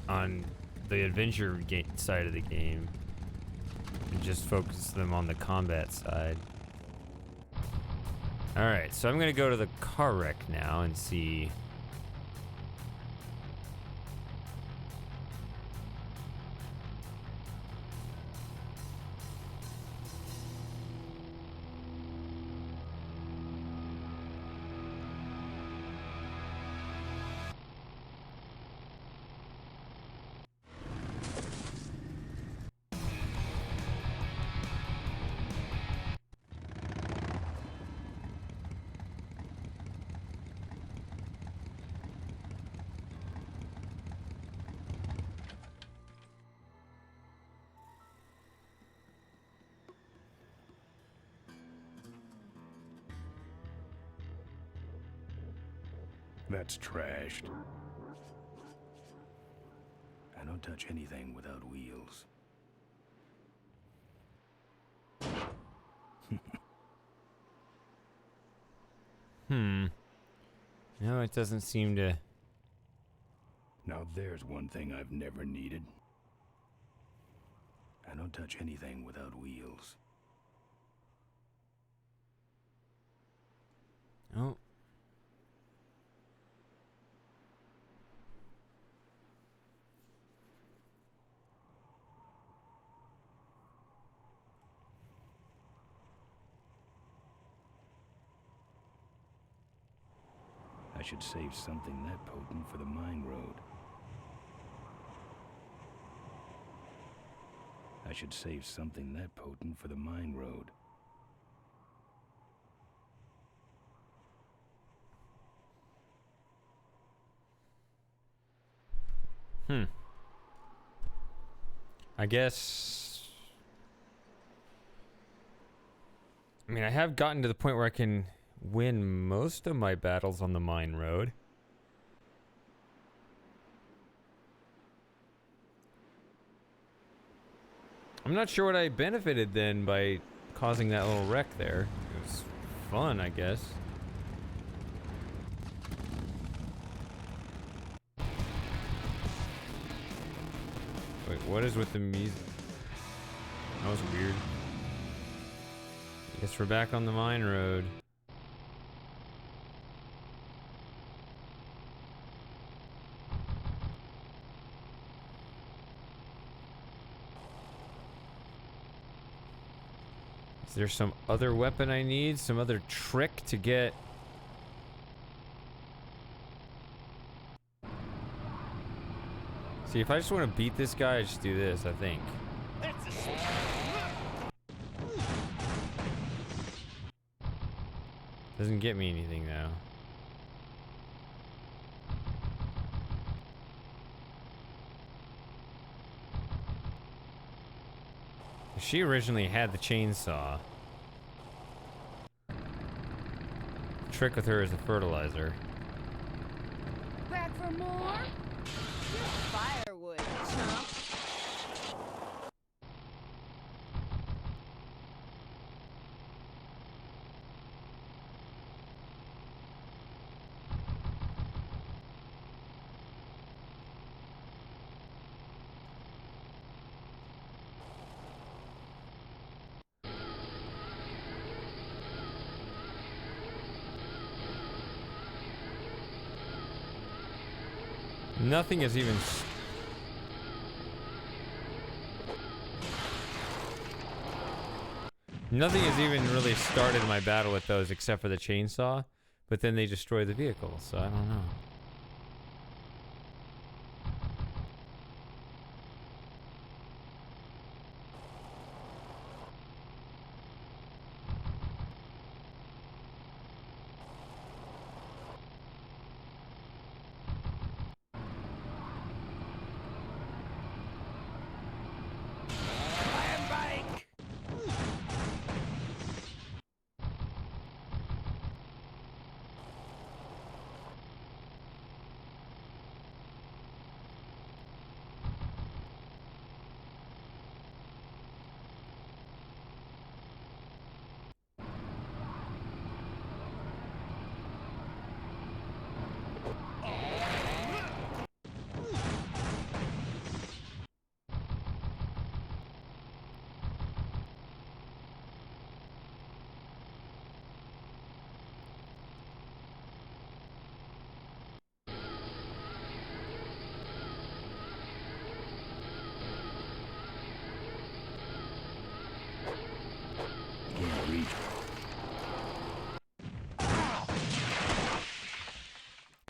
Speaker 1: On the adventure side of the game. And just focus them on the combat side. Alright, so I'm gonna go to the car wreck now and see...
Speaker 2: That's trashed. I don't touch anything without wheels.
Speaker 1: No, it doesn't seem to...
Speaker 2: Now there's one thing I've never needed. I don't touch anything without wheels.
Speaker 1: Oh.
Speaker 2: I should save something that potent for the mine road. I should save something that potent for the mine road.
Speaker 1: I guess... I mean, I have gotten to the point where I can win most of my battles on the mine road. I'm not sure what I benefited then by causing that little wreck there. It was fun, I guess. Wait, what is with the music? That was weird. I guess we're back on the mine road. Is there some other weapon I need? Some other trick to get... See, if I just want to beat this guy, I just do this, I think. Doesn't get me anything, though. She originally had the chainsaw. The trick with her is the fertilizer.
Speaker 18: Back for more?
Speaker 19: Firewood, chump.
Speaker 1: Nothing is even... Nothing has even really started my battle with those except for the chainsaw, but then they destroy the vehicle, so I don't know.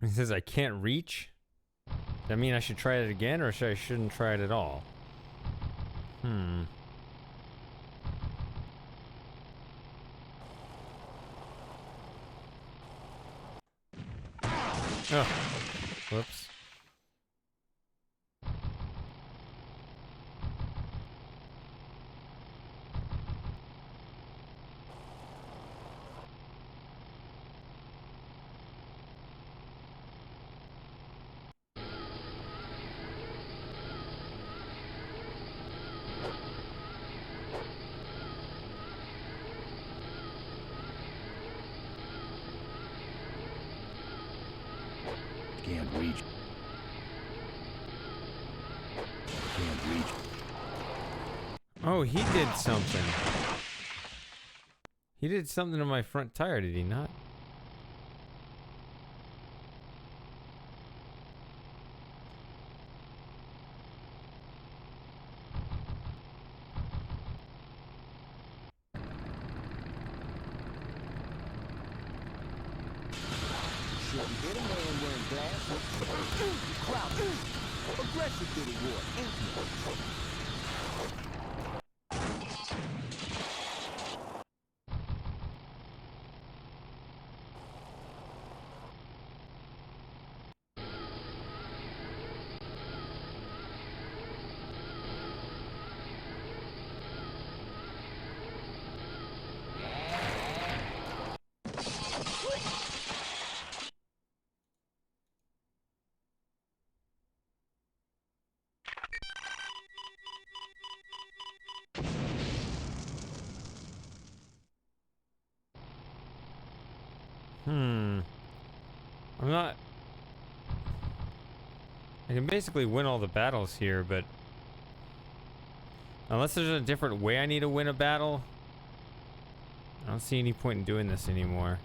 Speaker 1: It says I can't reach? Does that mean I should try it again, or I shouldn't try it at all? Oh. Whoops.
Speaker 2: Can't reach. Can't reach.
Speaker 1: Oh, he did something. He did something to my front tire, did he not?
Speaker 9: Shouldn't hit a man wearing glasses. Crowd. Aggressive little boy, ain't you?
Speaker 1: I'm not... I can basically win all the battles here, but... Unless there's a different way I need to win a battle, I don't see any point in doing this anymore.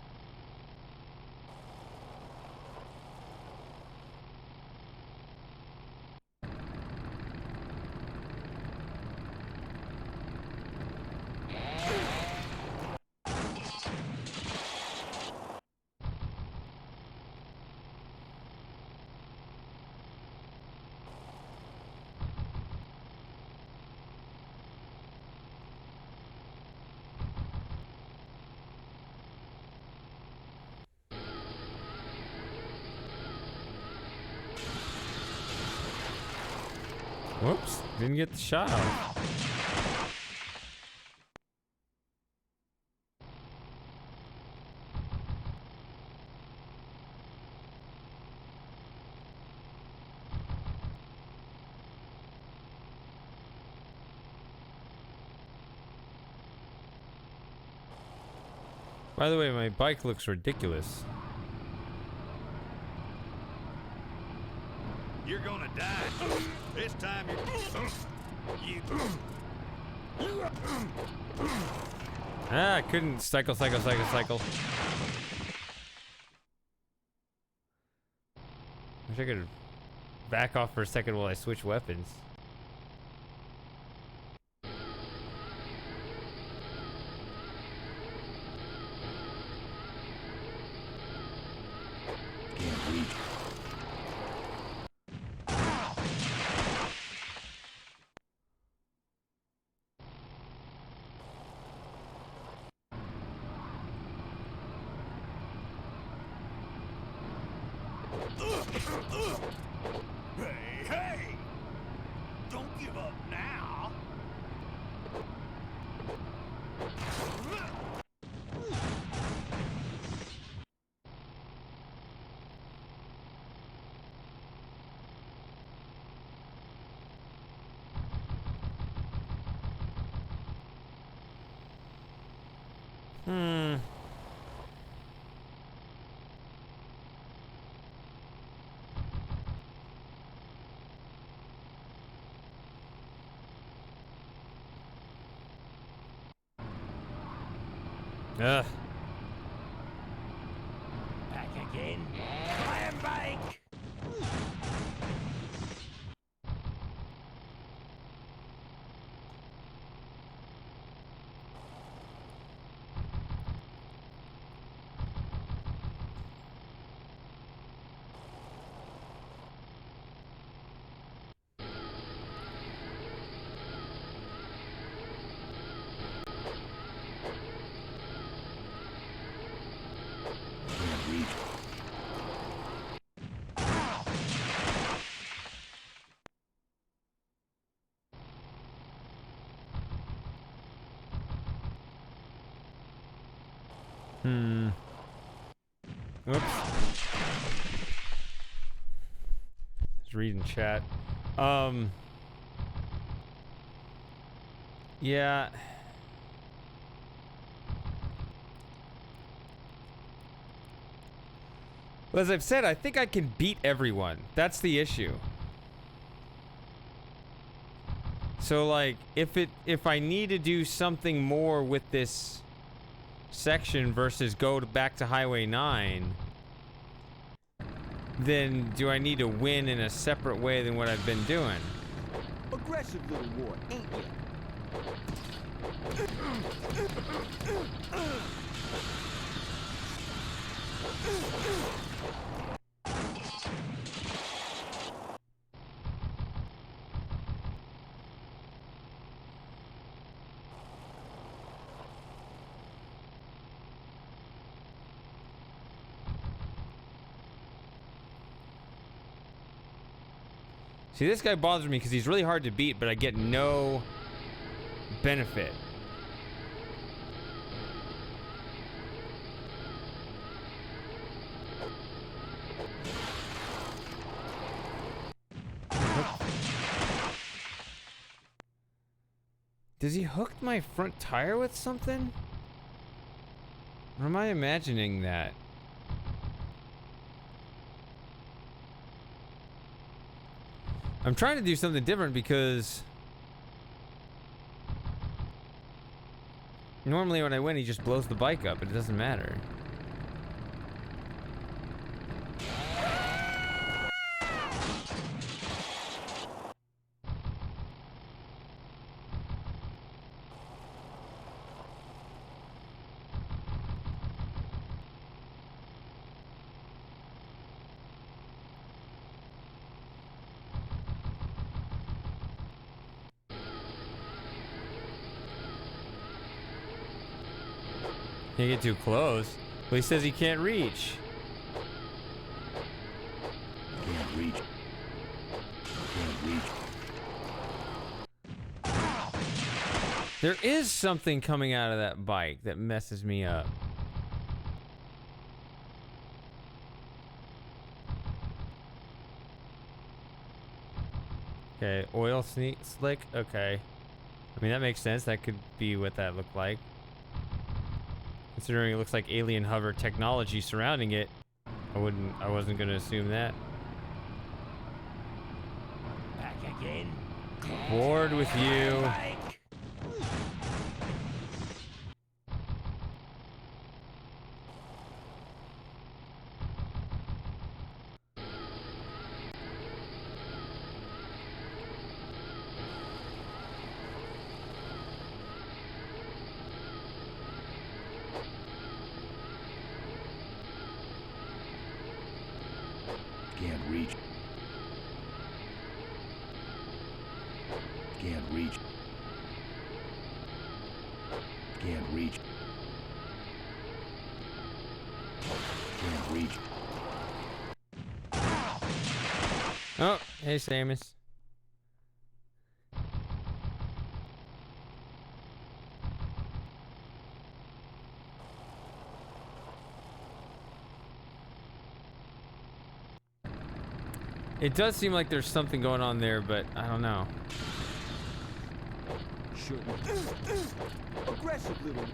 Speaker 1: Whoops, didn't get the shot off. By the way, my bike looks ridiculous.
Speaker 16: You're gonna die. This time you...
Speaker 1: Ah, I couldn't cycle. Wish I could back off for a second while I switch weapons.
Speaker 2: Can't reach.
Speaker 16: Hey, hey! Don't give up now!
Speaker 1: Ugh.
Speaker 9: Back again. Clam bike.
Speaker 2: Can't reach.
Speaker 1: Oops. Just reading chat. Yeah. Well, as I've said, I think I can beat everyone. That's the issue. So, like, if I need to do something more with this section versus back to Highway 9, then do I need to win in a separate way than what I've been doing?
Speaker 9: Aggressive little wart, ain't ya?
Speaker 1: See, this guy bothers me because he's really hard to beat, but I get no benefit. Does he hook my front tire with something? Or am I imagining that? I'm trying to do something different because normally when I win, he just blows the bike up, but it doesn't matter. Can't get too close. Well, he says he can't reach.
Speaker 2: Can't reach. Can't reach.
Speaker 1: There is something coming out of that bike that messes me up. Okay, oil slick. Okay. I mean, that makes sense. That could be what that looked like. Considering it looks like alien hover technology surrounding it, I wasn't gonna assume that.
Speaker 9: Back again.
Speaker 1: Bored with you.
Speaker 2: Can't reach. Can't reach. Can't reach. Can't reach.
Speaker 1: Oh, hey, Samus. It does seem like there's something going on there, but I don't know.
Speaker 9: Shouldn't. Aggressive little.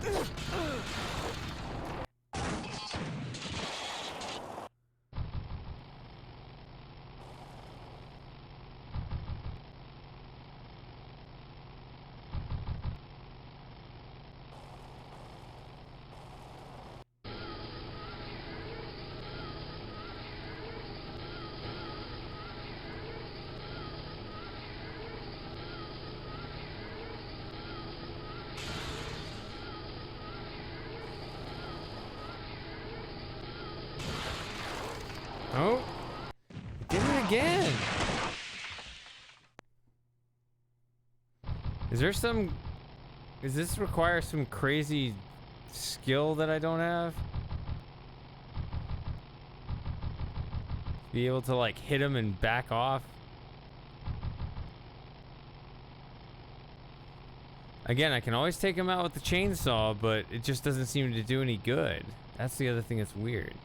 Speaker 1: Oh, did it again. Does this require some crazy skill that I don't have? Be able to like hit him and back off? Again, I can always take him out with the chainsaw, but it just doesn't seem to do any good. That's the other thing that's weird.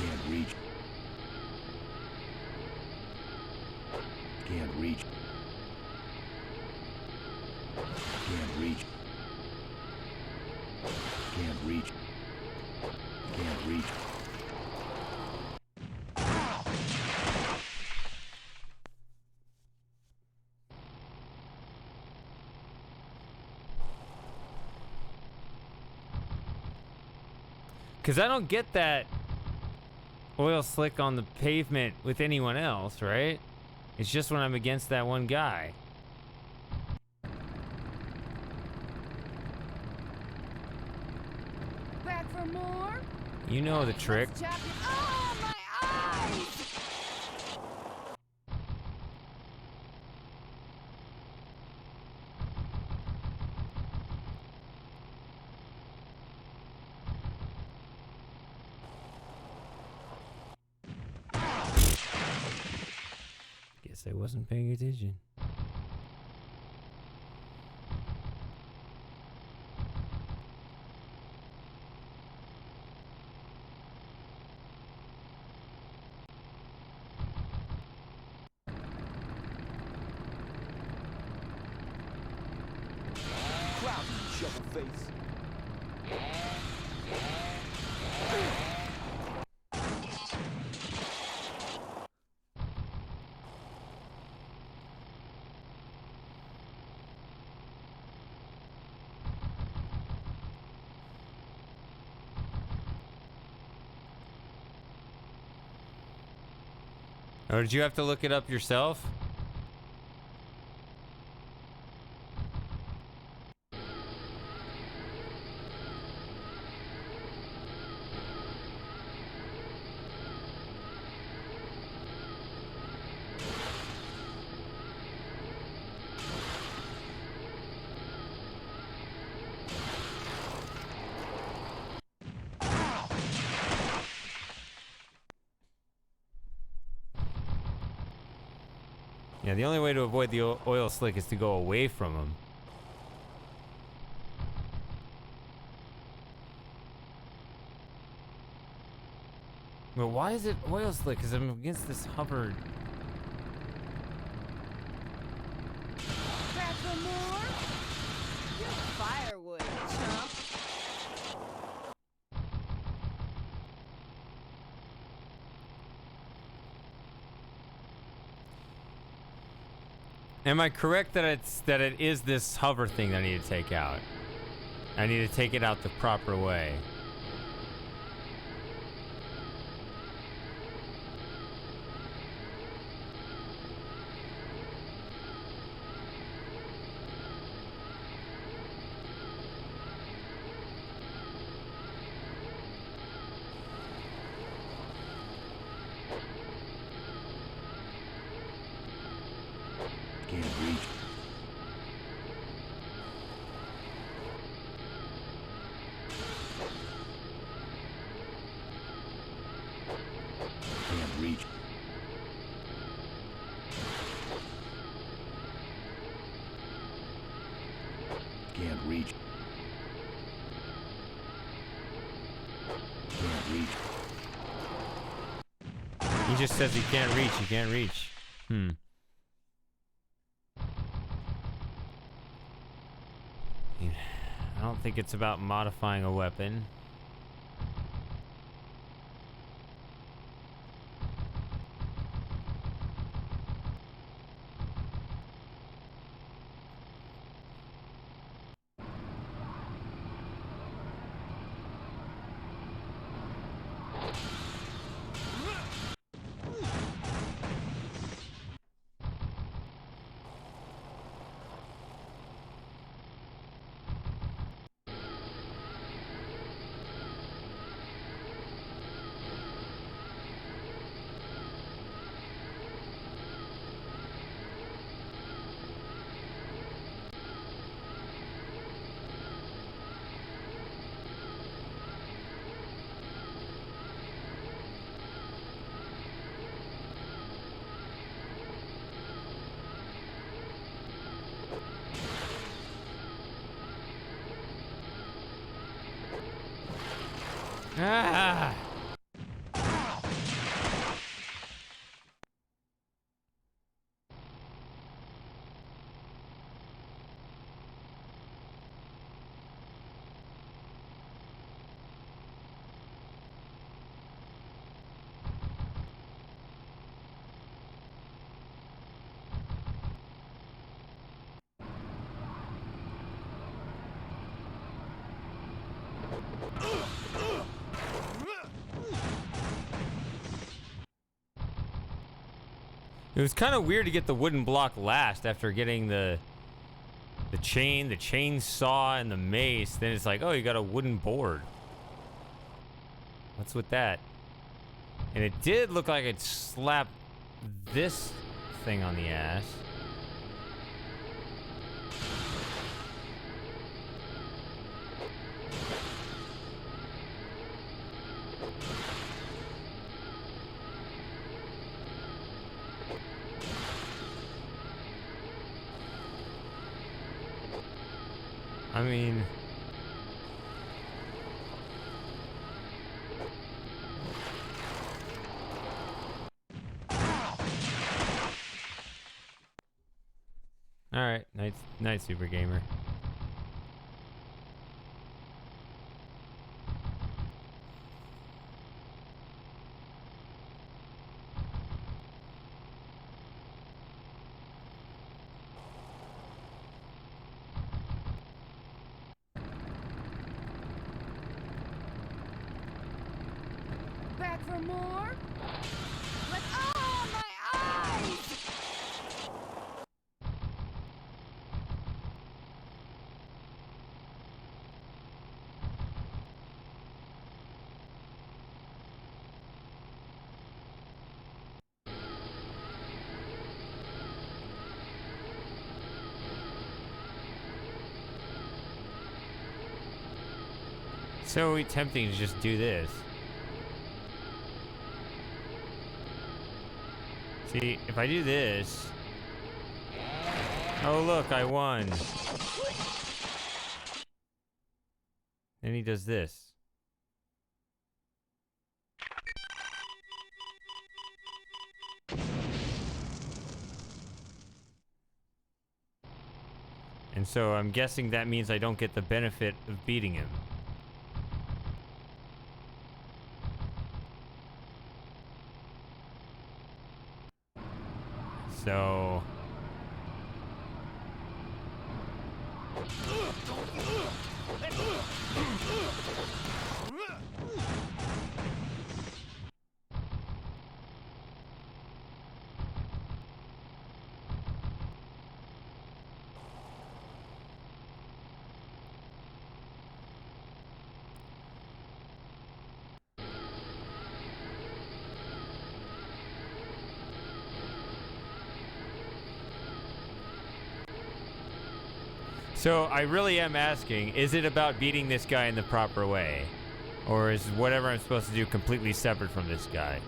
Speaker 2: Can't reach. Can't reach. Can't reach. Can't reach. Can't reach.
Speaker 1: Because I don't get that oil slick on the pavement with anyone else, right? It's just when I'm against that one guy.
Speaker 18: Back for more?
Speaker 1: You know the trick.
Speaker 18: Let's chop it. Oh, my eyes!
Speaker 1: Guess I wasn't paying attention.
Speaker 9: Crowd, you shovel face.
Speaker 1: Or did you have to look it up yourself? Yeah, the only way to avoid the oil slick is to go away from him. But why is it oil slick? Because I'm against this hover.
Speaker 18: Back for more? You're firewood, chump.
Speaker 1: Am I correct that it is this hover thing that I need to take out? I need to take it out the proper way.
Speaker 2: Can't reach. Can't reach. Can't reach. Can't reach.
Speaker 1: He just says he can't reach. He can't reach. I don't think it's about modifying a weapon. Ah! It was kind of weird to get the wooden block last after getting the chainsaw, and the mace. Then it's like, oh, you got a wooden board. What's with that? And it did look like it slapped this thing on the ass. I mean... Alright, night Super Gamer.
Speaker 18: Back for more? But oh, my eyes!
Speaker 1: So tempting to just do this. See, if I do this... Oh, look, I won. Then he does this. And so I'm guessing that means I don't get the benefit of beating him. So... So I really am asking, is it about beating this guy in the proper way? Or is whatever I'm supposed to do completely separate from this guy?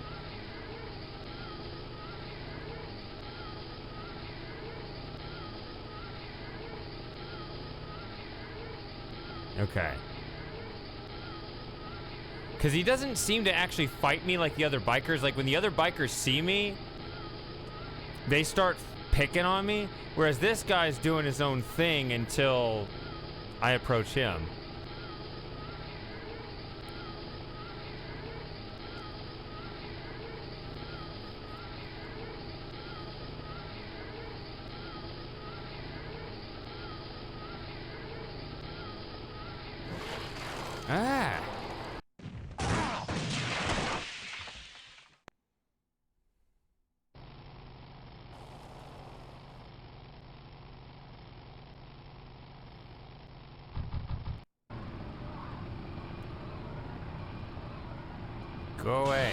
Speaker 1: Okay. Because he doesn't seem to actually fight me like the other bikers. Like when the other bikers see me, they start picking on me. Whereas this guy's doing his own thing until I approach him. Ah. Go away.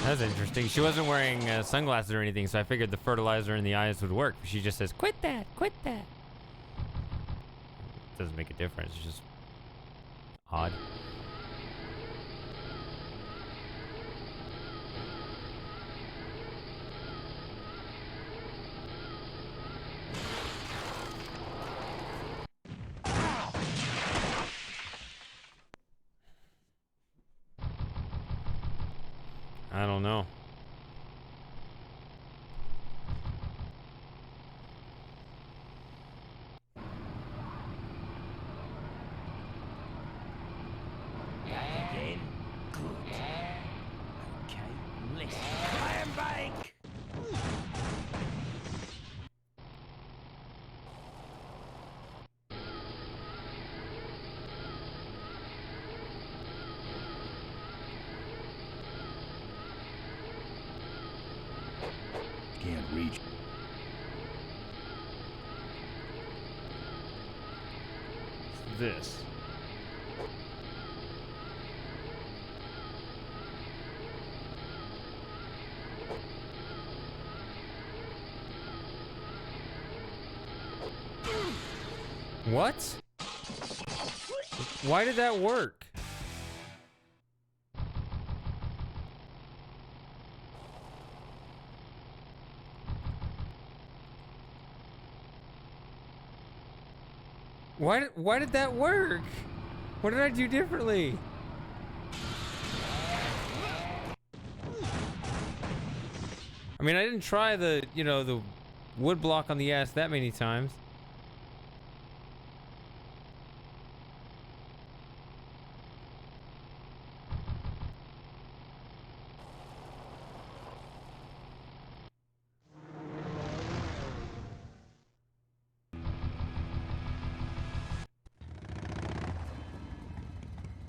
Speaker 1: That's interesting. She wasn't wearing sunglasses or anything, so I figured the fertilizer in the eyes would work. But she just says, "Quit that! Quit that!" It doesn't make a difference. It's just odd. I don't know.
Speaker 9: Again? Good. Okay, listen. Clam bake!
Speaker 2: Can't reach.
Speaker 1: This. What? Why did that work? Why did that work? What did I do differently? I mean, I didn't try the, the wood block on the ass that many times.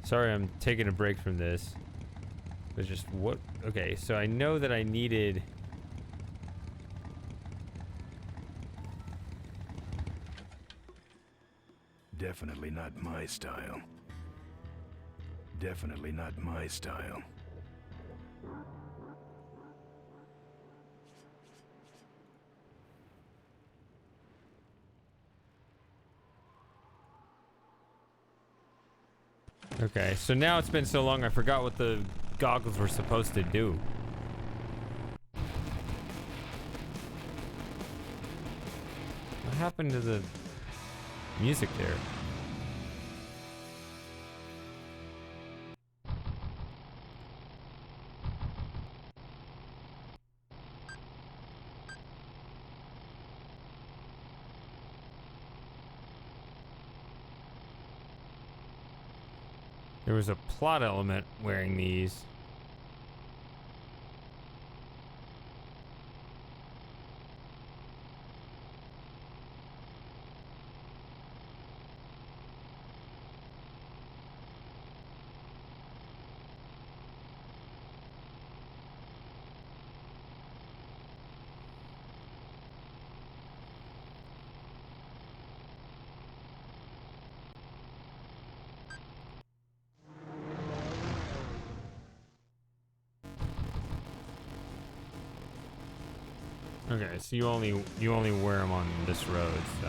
Speaker 1: Sorry, I'm taking a break from this. But just what? Okay, so I know that I needed.
Speaker 2: Definitely not my style. Definitely not my style.
Speaker 1: Okay, so now it's been so long I forgot what the goggles were supposed to do. What happened to the music there? There was a plot element wearing these. Okay, so you only wear them on this road, so.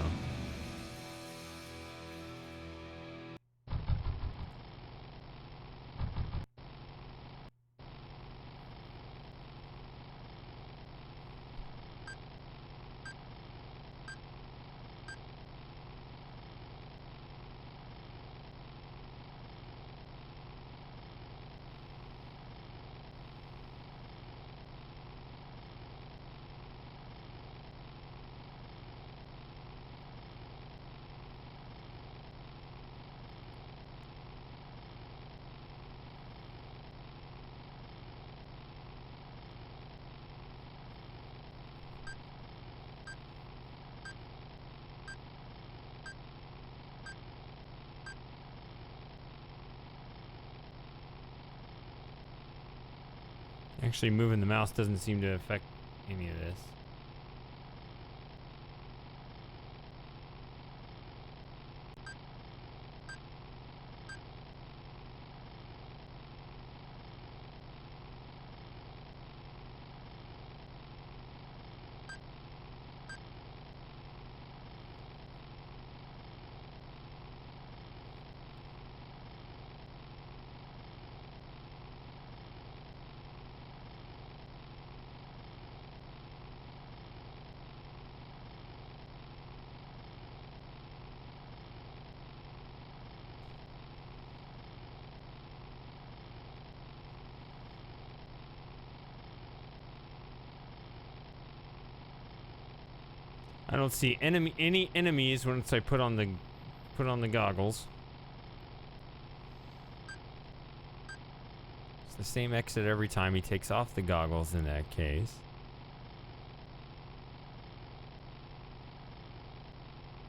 Speaker 1: Actually, moving the mouse doesn't seem to affect any of this. I don't see any enemies once I put on the goggles. It's the same exit every time he takes off the goggles in that case.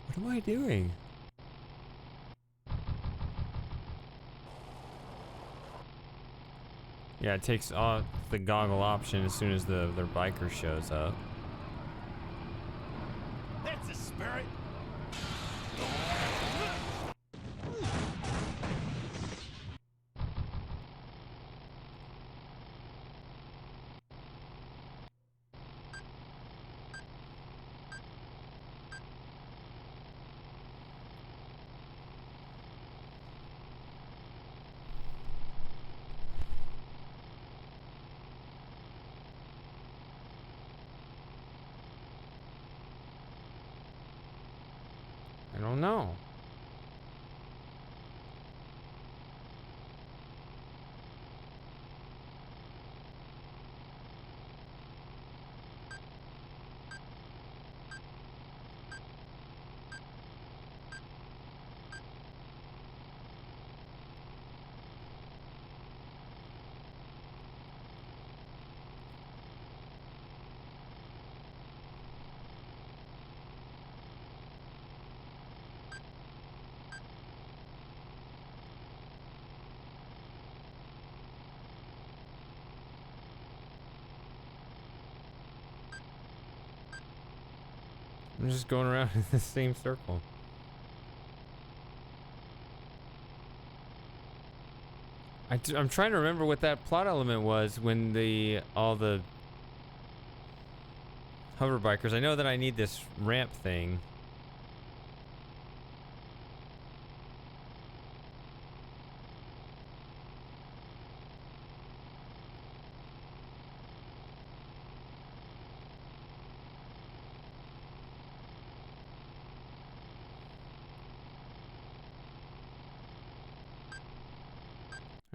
Speaker 1: What am I doing? Yeah, it takes off the goggle option as soon as their biker shows up.
Speaker 16: That's the spirit.
Speaker 1: I don't know. I'm just going around in the same circle. I'm trying to remember what that plot element was when all the hover bikers. I know that I need this ramp thing.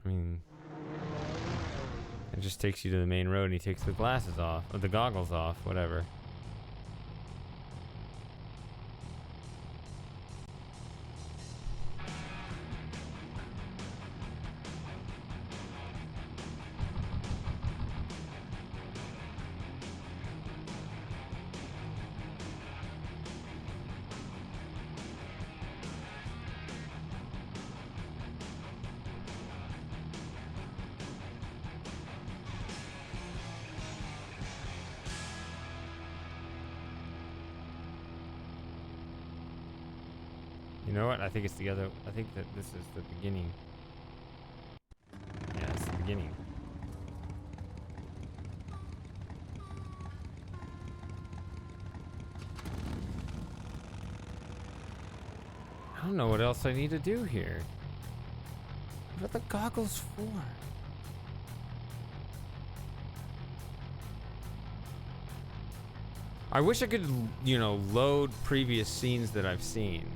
Speaker 1: I mean, it just takes you to the main road and he takes the glasses off, or the goggles off, whatever. You know what? I think it's the other. I think that this is the beginning. Yeah, it's the beginning. I don't know what else I need to do here. What are the goggles for? I wish I could, you know, load previous scenes that I've seen.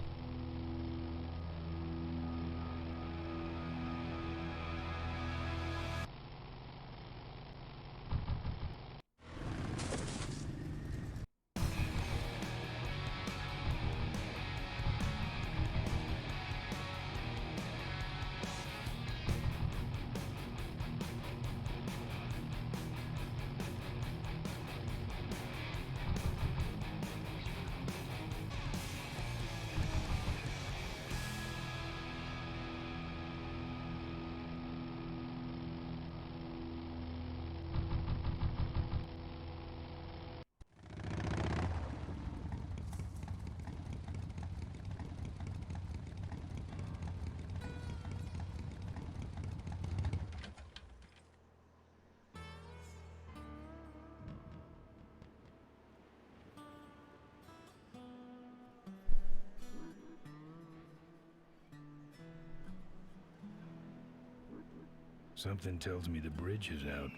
Speaker 2: Something tells me the bridge is out.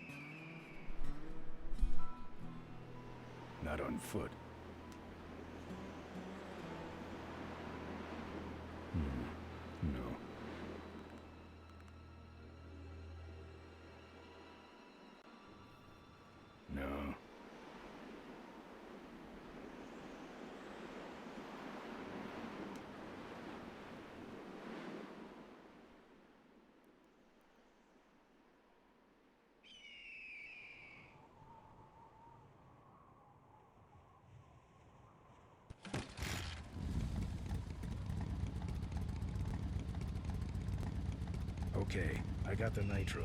Speaker 2: Not on foot. No. No. Okay, I got the nitro.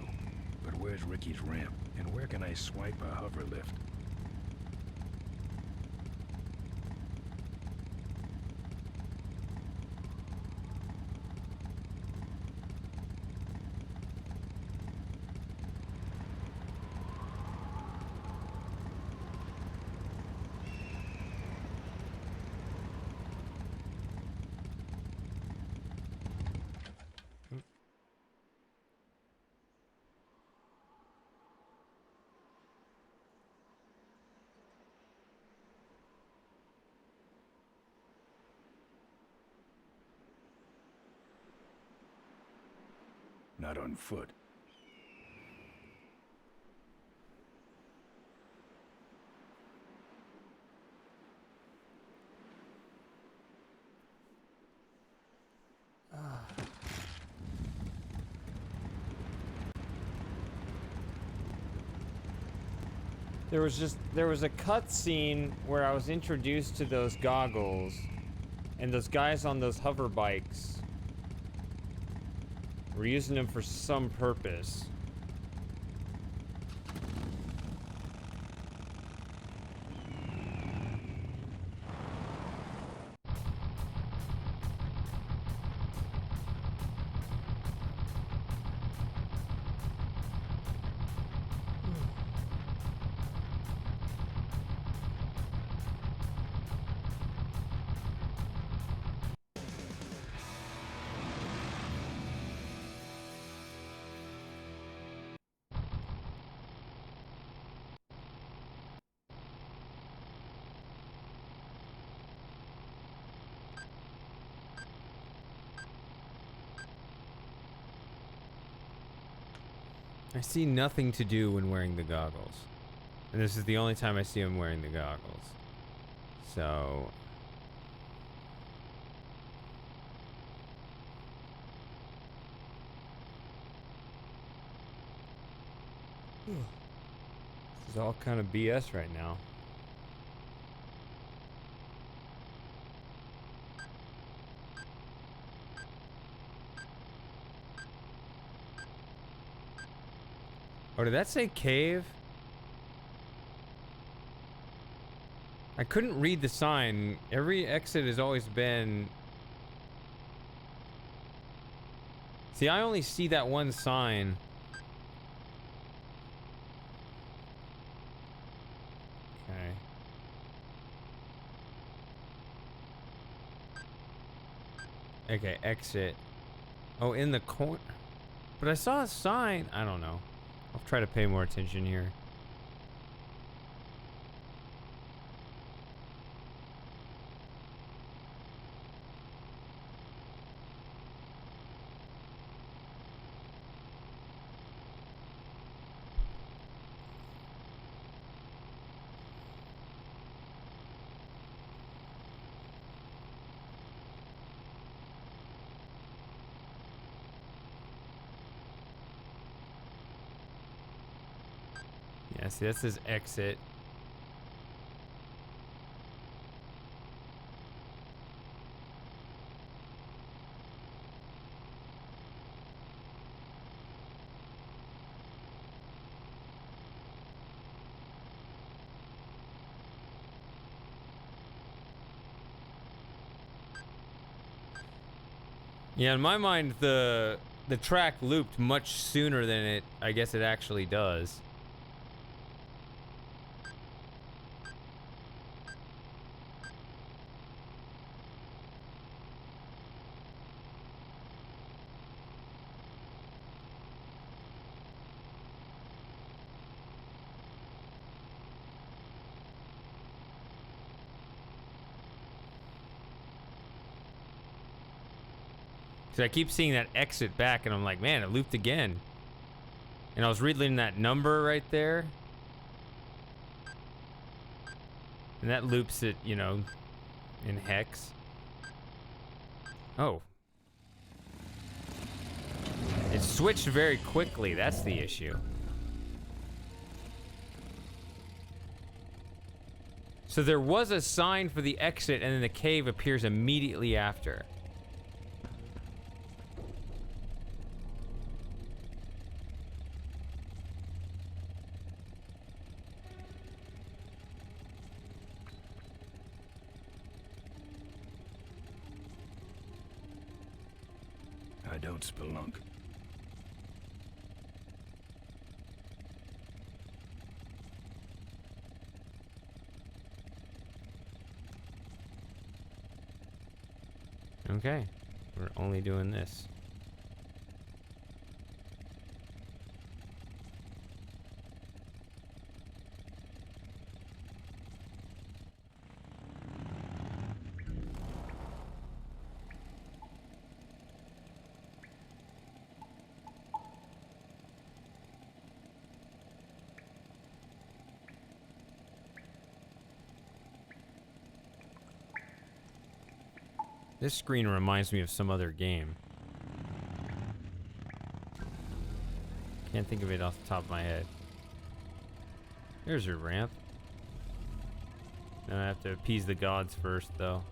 Speaker 2: But where's Ricky's ramp? And where can I swipe a hover lift? Not on foot.
Speaker 1: There was a cutscene where I was introduced to those goggles and those guys on those hover bikes. We're using them for some purpose. I see nothing to do when wearing the goggles. And this is the only time I see him wearing the goggles. So... this is all kind of BS right now. Oh, did that say cave? I couldn't read the sign. Every exit has always been... See, I only see that one sign. Okay. Okay, exit. Oh, in the corner. But I saw a sign. I don't know. I'll try to pay more attention here. Yeah, see, that says exit. Yeah, in my mind, the track looped much sooner than it, I guess it actually does. Because I keep seeing that exit back, and I'm like, man, it looped again. And I was reading that number right there. And that loops it, you know, in hex. Oh. It switched very quickly, that's the issue. So there was a sign for the exit, and then the cave appears immediately after.
Speaker 2: don't spelunk.
Speaker 1: Okay. We're only doing this. This screen reminds me of some other game. Can't think of it off the top of my head. There's your ramp. Now I have to appease the gods first, though.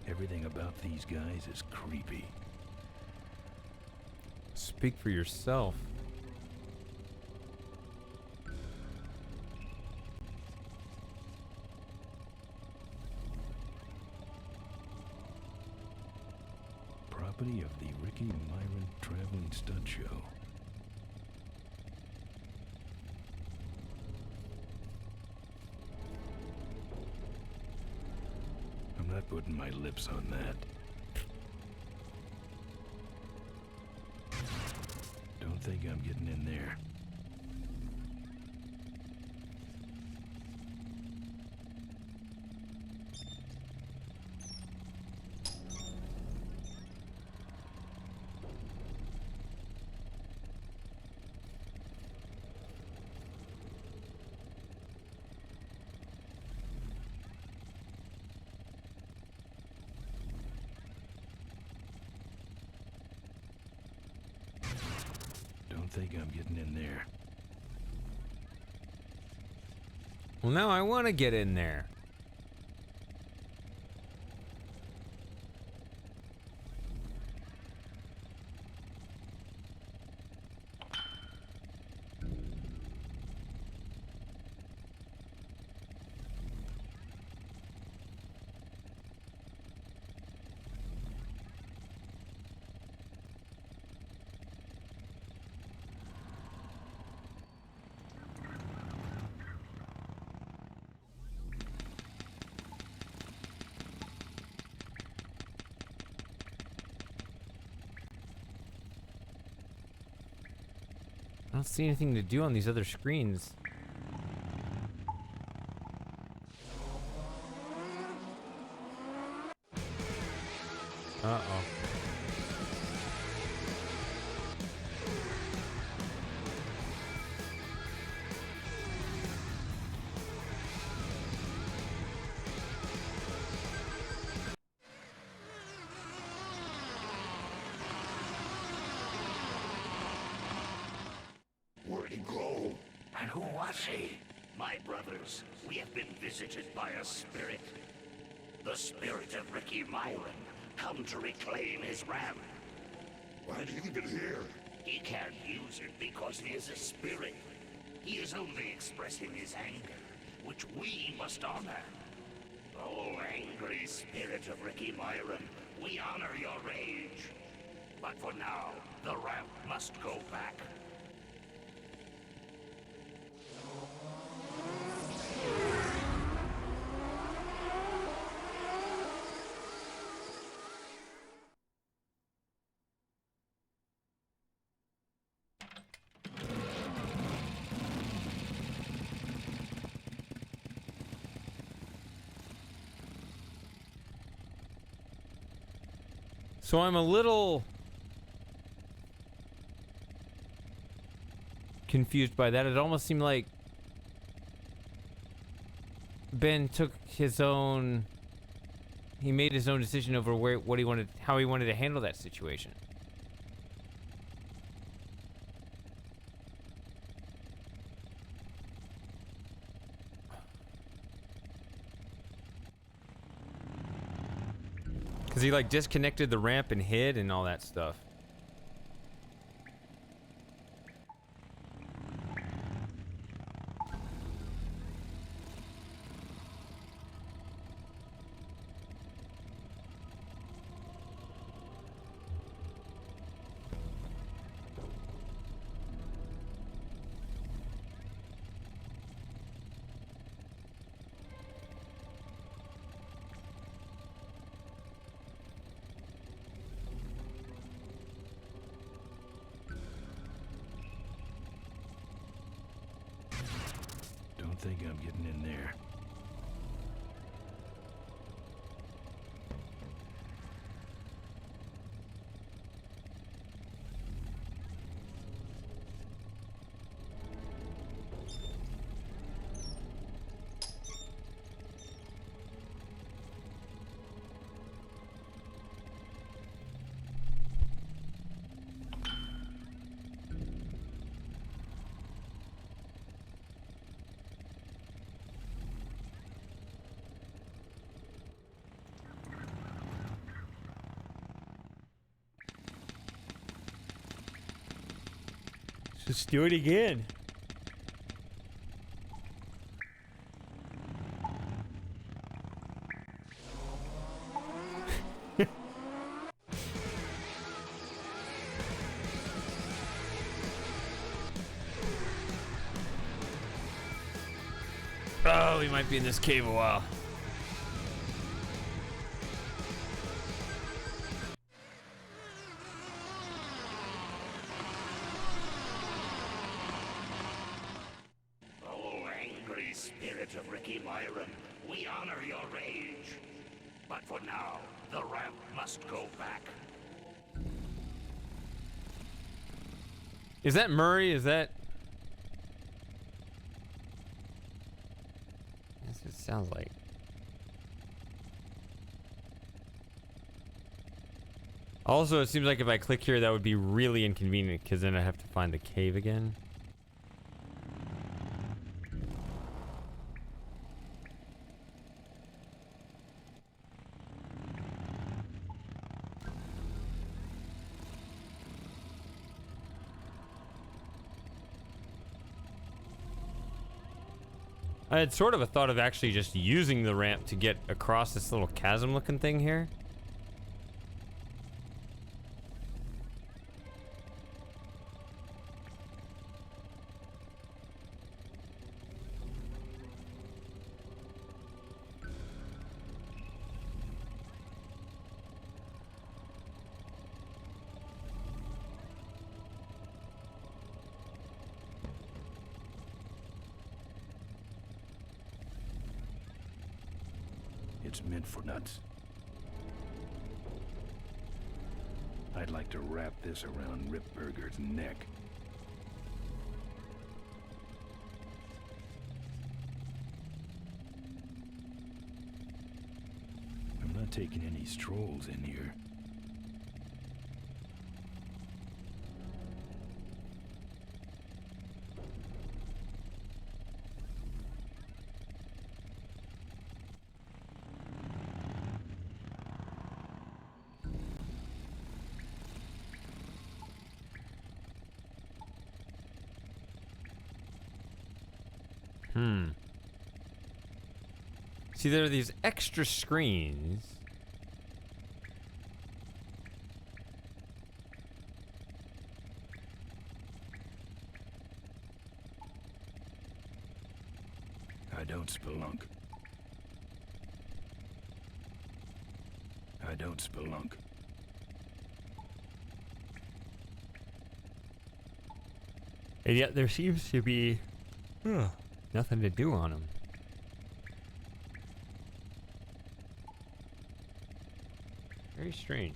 Speaker 2: Everything about these guys is creepy.
Speaker 1: Speak for yourself.
Speaker 2: Property of the Ricky Myron Traveling Stud Show. I'm not putting my lips on that. Don't think I'm getting in there. Think I'm getting in there.
Speaker 1: Well, now I want to get in there. I don't see anything to do on these other screens. Uh-oh.
Speaker 16: Where'd he go? And who was he? My brothers, we have been visited by a spirit. The spirit of Ricky Myron, come to reclaim his ram. Why do you leave it here? He can't use it because he is a spirit. He is only expressing his anger, which we must honor. Oh, angry spirit of Ricky Myron, we honor your rage. But for now, the ramp must go back.
Speaker 1: So I'm a little confused by that. It almost seemed like Ben took his own, he made his own decision over what he wanted, how he wanted to handle that situation. Because he like disconnected the ramp and hid and all that stuff.
Speaker 2: don't think I'm getting in there.
Speaker 1: Let's do it again. Oh, we might be in this cave a while.
Speaker 16: Oh, angry spirit of Ricky Myron, we honor your rage. But for now, the ramp must go back.
Speaker 1: Is that Murray? Is that... That's what it sounds like. Also, it seems like if I click here, that would be really inconvenient because then I have to find the cave again. I had sort of a thought of actually just using the ramp to get across this little chasm looking thing here.
Speaker 2: It's meant for nuts. I'd like to wrap this around Rip Burger's neck. I'm not taking any strolls in here.
Speaker 1: See, there are these extra screens.
Speaker 2: I don't spelunk. I don't spelunk.
Speaker 1: And yet there seems to be nothing to do on them. Very strange.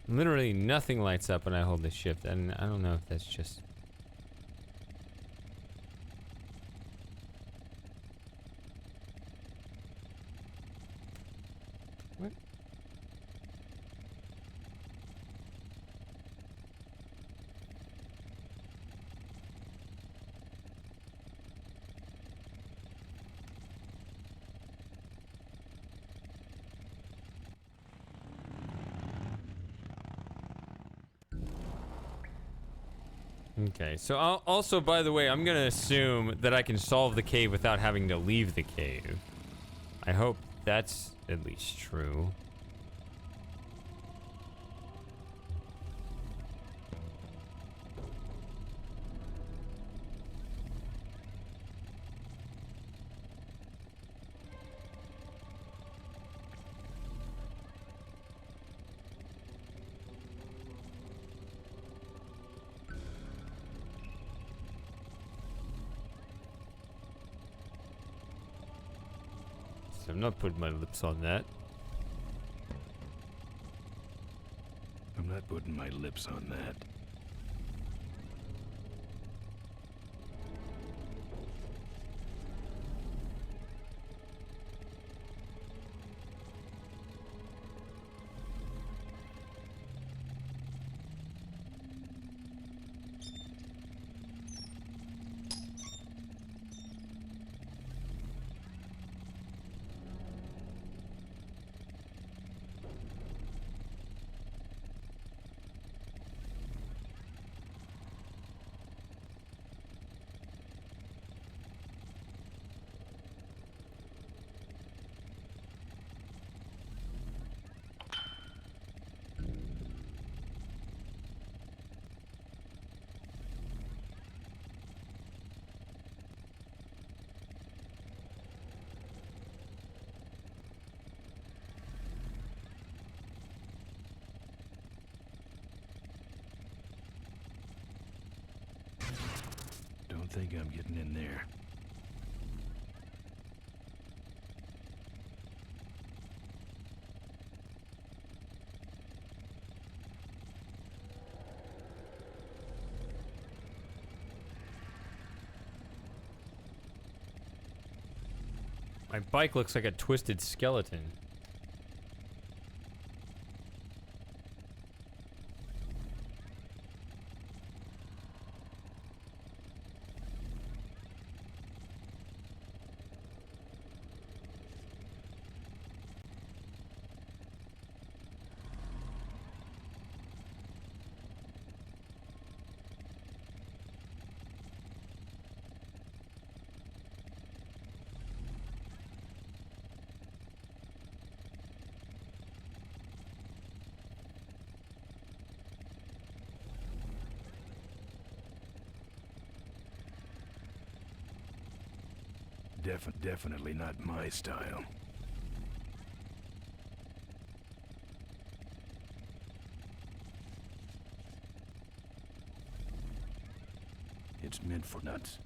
Speaker 1: Literally nothing lights up when I hold the shift, and I don't know if that's just What? Okay, so also, by the way, I'm gonna assume that I can solve the cave without having to leave the cave. I hope that's at least true. I'm not putting my lips on that.
Speaker 2: I'm not putting my lips on that. Don't think I'm getting in there.
Speaker 1: My bike looks like a twisted skeleton.
Speaker 2: Definitely not my style. It's meant for nuts.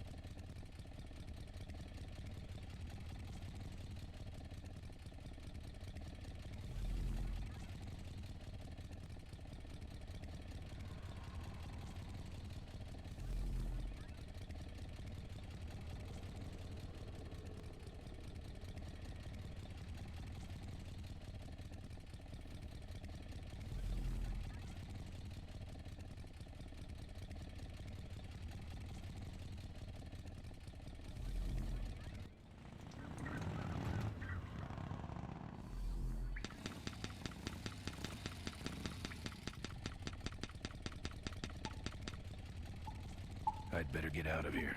Speaker 2: I'd better get out of here.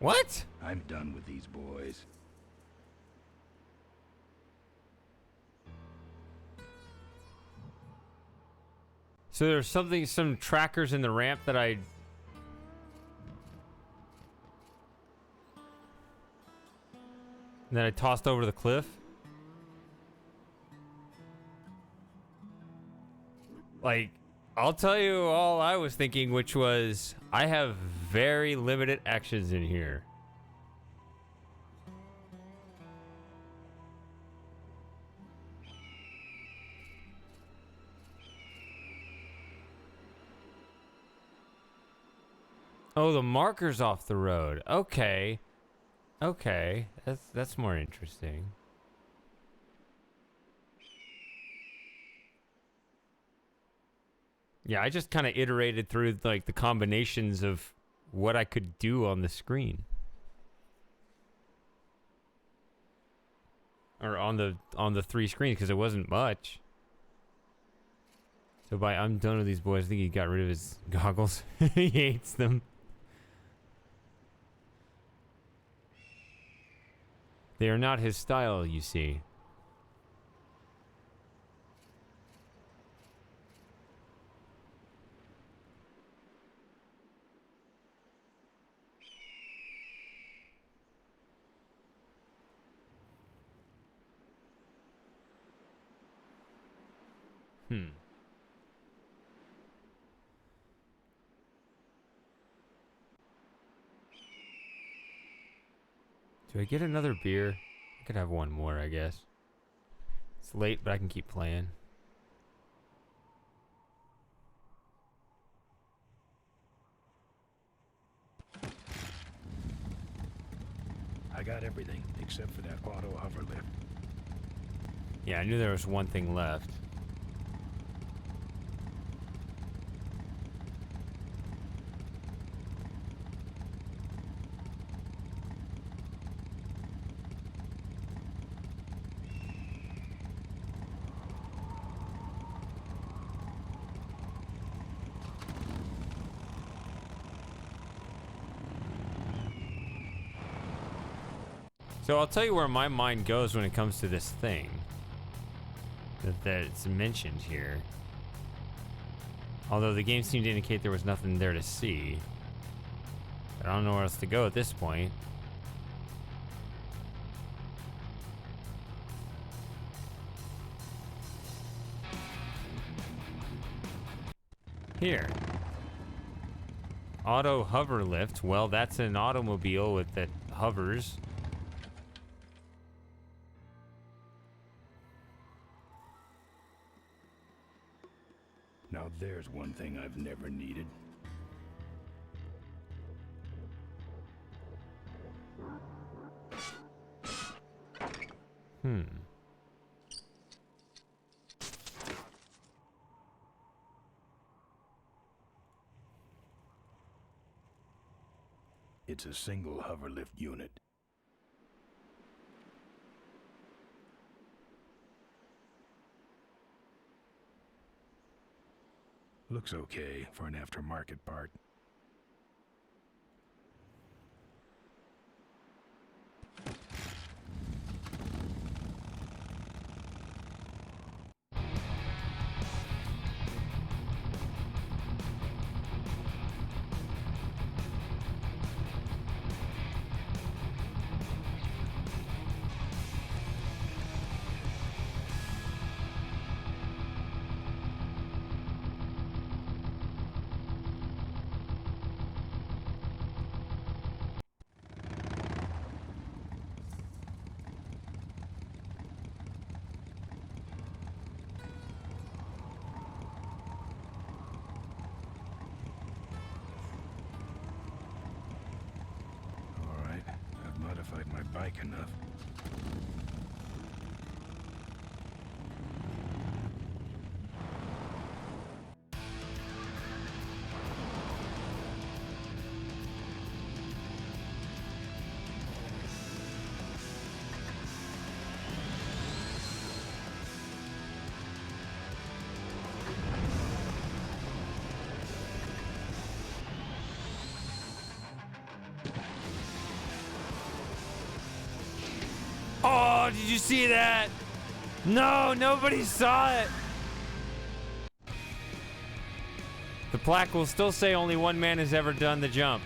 Speaker 1: What?
Speaker 2: I'm done with these boys.
Speaker 1: So there's some trackers in the ramp that I... And then I tossed over the cliff. Like, I'll tell you all I was thinking, which was, I have very limited actions in here. Oh, the marker's off the road. Okay. Okay. That's more interesting. Yeah, I just kind of iterated through like the combinations of what I could do on the screen. Or on the 3 screens, because it wasn't much. So by I'm done with these boys, I think he got rid of his goggles. He hates them. They are not his style, you see. Do I get another beer? I could have one more, I guess. It's late, but I can keep playing.
Speaker 2: I got everything except for that auto hover lift.
Speaker 1: Yeah, I knew there was one thing left. So I'll tell you where my mind goes when it comes to this thing that's mentioned here. Although the game seemed to indicate there was nothing there to see. But I don't know where else to go at this point. Here. Auto hover lift. Well, that's an automobile that hovers.
Speaker 2: Now there's one thing I've never needed. It's a single hoverlift unit. Looks okay for an aftermarket part. Modified my bike enough.
Speaker 1: Oh, did you see that? No, nobody saw it. The plaque will still say only one man has ever done the jump.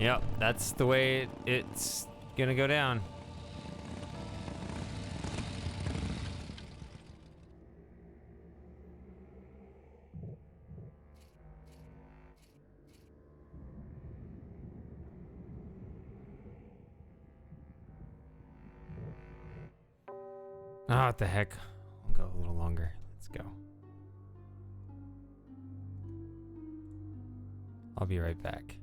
Speaker 1: Yep, that's the way it's gonna go down. Oh, what the heck. We'll go a little longer. Let's go. I'll be right back.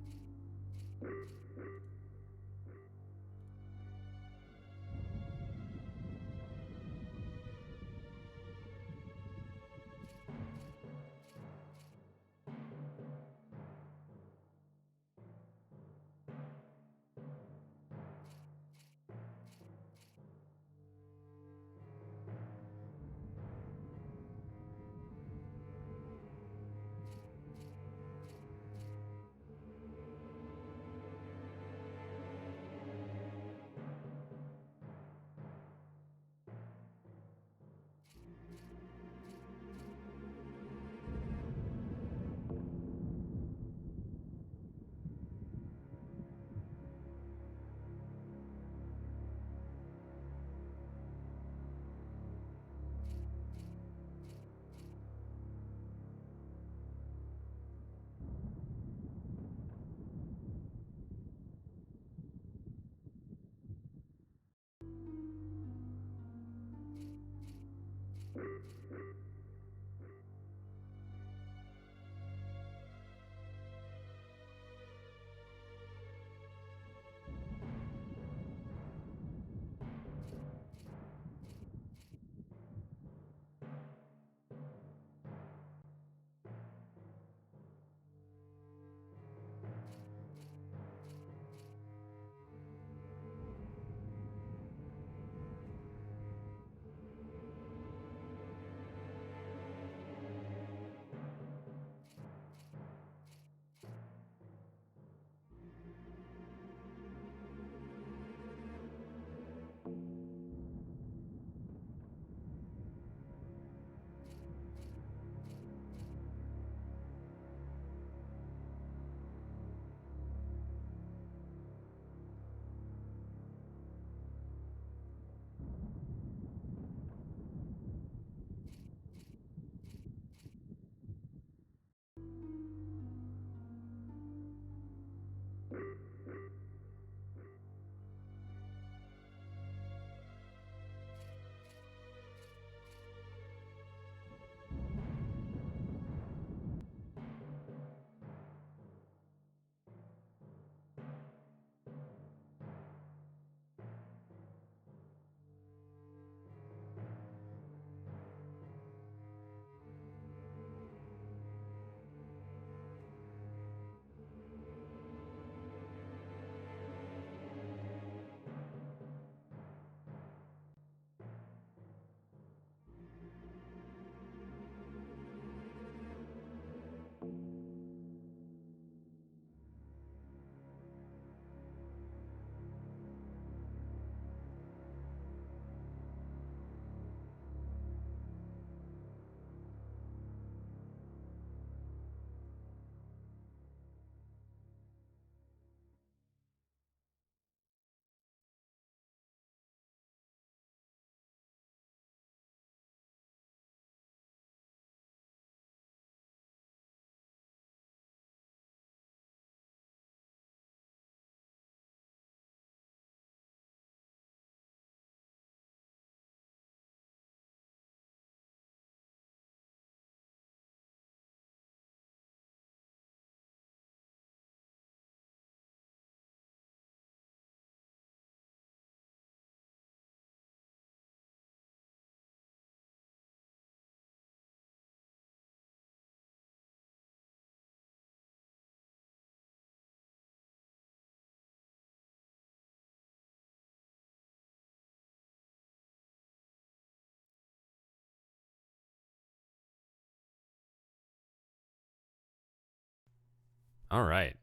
Speaker 1: All right.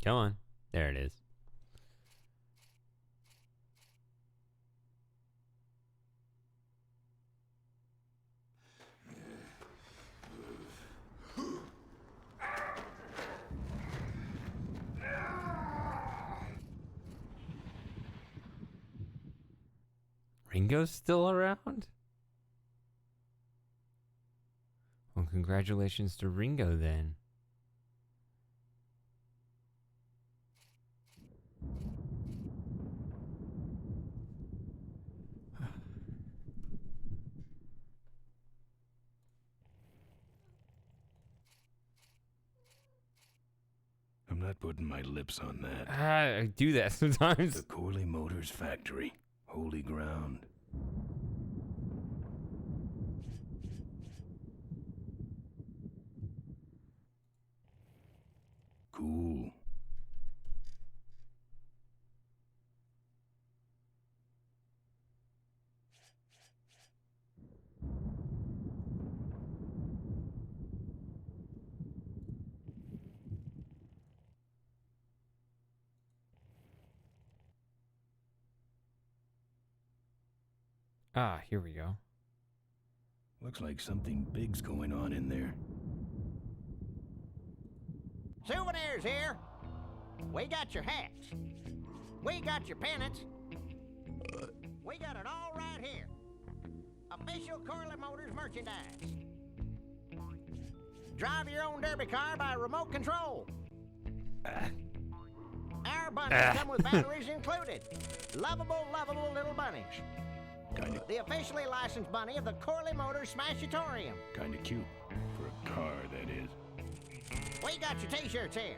Speaker 1: Come on. There it is. Ringo's still around? Well, congratulations to Ringo then.
Speaker 2: I'm not putting my lips on that.
Speaker 1: I do that sometimes.
Speaker 2: The Corley Motors factory. Holy ground. Cool.
Speaker 1: Ah, here we go.
Speaker 2: Looks like something big's going on in there.
Speaker 3: Souvenirs here. We got your hats. We got your pennants. We got it all right here. Official Corley Motors merchandise. Drive your own derby car by remote control. Our bunnies come with batteries included. Lovable, lovable little bunnies. The officially licensed bunny of the Corley Motors Smashatorium.
Speaker 2: Kinda cute. For a car, that is.
Speaker 3: We got your t-shirts here.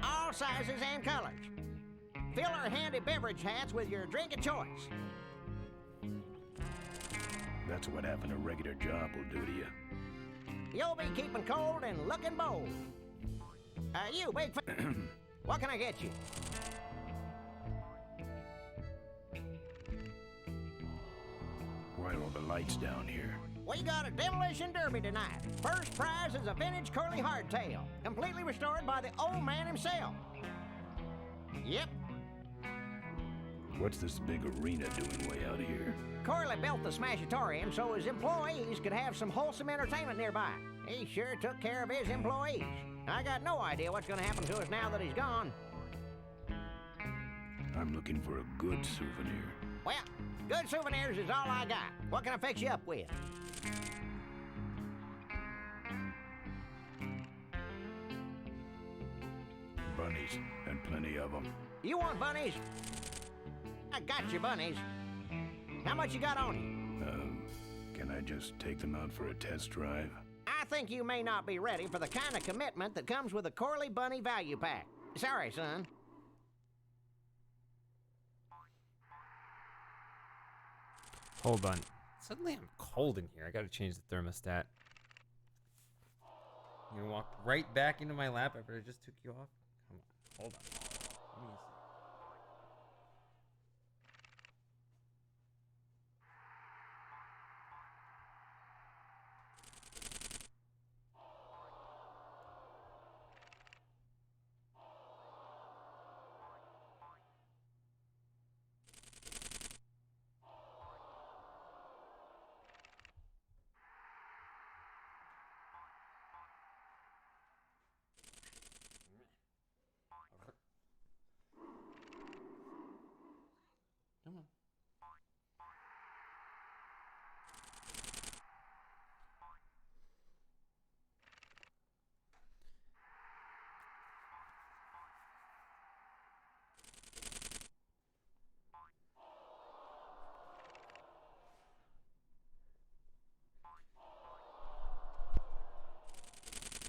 Speaker 3: All sizes and colors. Fill our handy beverage hats with your drink of choice.
Speaker 2: That's what having a regular job will do to you.
Speaker 3: You'll be keeping cold and looking bold. You big what can I get you?
Speaker 2: Why are all the lights down here?
Speaker 3: We got a demolition derby tonight. First prize is a vintage Corley hardtail, completely restored by the old man himself. Yep.
Speaker 2: What's this big arena doing way out here?
Speaker 3: Corley built the Smashatorium so his employees could have some wholesome entertainment nearby. He sure took care of his employees. I got no idea what's going to happen to us now that he's gone.
Speaker 2: I'm looking for a good souvenir.
Speaker 3: Well, good souvenirs is all I got. What can I fix you up with?
Speaker 2: Bunnies, and plenty of them.
Speaker 3: You want bunnies? I got your bunnies. How much you got on you?
Speaker 2: Can I just take them out for a test drive?
Speaker 3: I think you may not be ready for the kind of commitment that comes with a Corley Bunny Value Pack. Sorry, son.
Speaker 1: Hold on. Suddenly I'm cold in here. I gotta change the thermostat. You're gonna walk right back into my lap after I just took you off? Come on. Hold on. Give me a sec. Come on.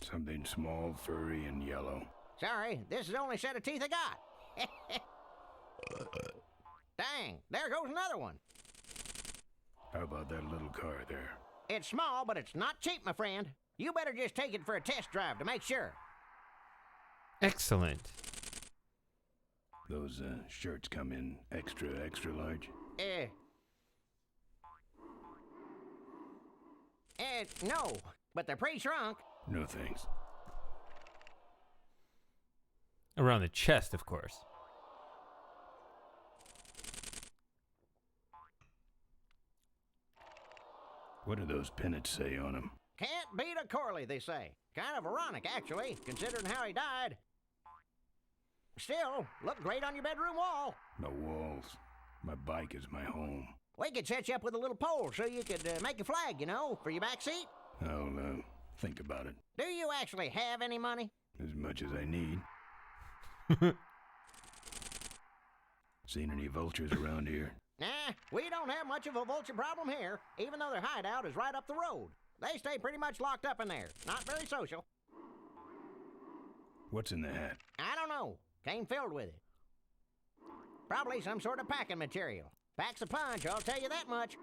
Speaker 2: Something small, furry, and yellow.
Speaker 3: Sorry, this is the only set of teeth I got. Dang, there goes another one.
Speaker 2: How about that little car there?
Speaker 3: It's small, but it's not cheap, my friend. You better just take it for a test drive to make sure.
Speaker 1: Excellent.
Speaker 2: Those shirts come in extra large?
Speaker 3: No, but they're pretty shrunk.
Speaker 2: No thanks.
Speaker 1: Around the chest, of course.
Speaker 2: What do those pennants say on them?
Speaker 3: Can't beat a Corley, they say. Kind of ironic, actually, considering how he died. Still, look great on your bedroom wall.
Speaker 2: My walls. My bike is my home.
Speaker 3: We could set you up with a little pole so you could make a flag, you know, for your back seat.
Speaker 2: I'll, think about it.
Speaker 3: Do you actually have any money?
Speaker 2: As much as I need. Seen any vultures around here?
Speaker 3: Nah, we don't have much of a vulture problem here, even though their hideout is right up the road. They stay pretty much locked up in there. Not very social.
Speaker 2: What's in the hat?
Speaker 3: I don't know. Came filled with it. Probably some sort of packing material. Packs a punch, I'll tell you that much.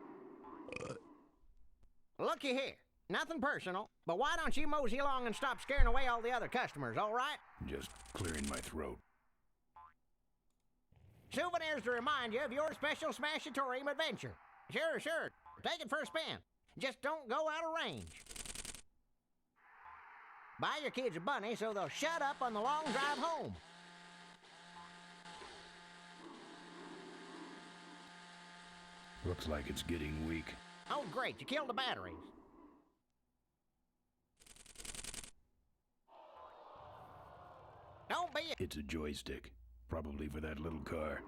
Speaker 3: Looky here. Nothing personal, but why don't you mosey along and stop scaring away all the other customers, all right?
Speaker 2: Just clearing my throat.
Speaker 3: Souvenirs to remind you of your special Smashatorium adventure. Sure, sure. Take it for a spin. Just don't go out of range. Buy your kids a bunny so they'll shut up on the long drive home.
Speaker 2: Looks like it's getting weak.
Speaker 3: Oh, great. You killed the batteries. Don't be a...
Speaker 2: It's a joystick. Probably for that little car.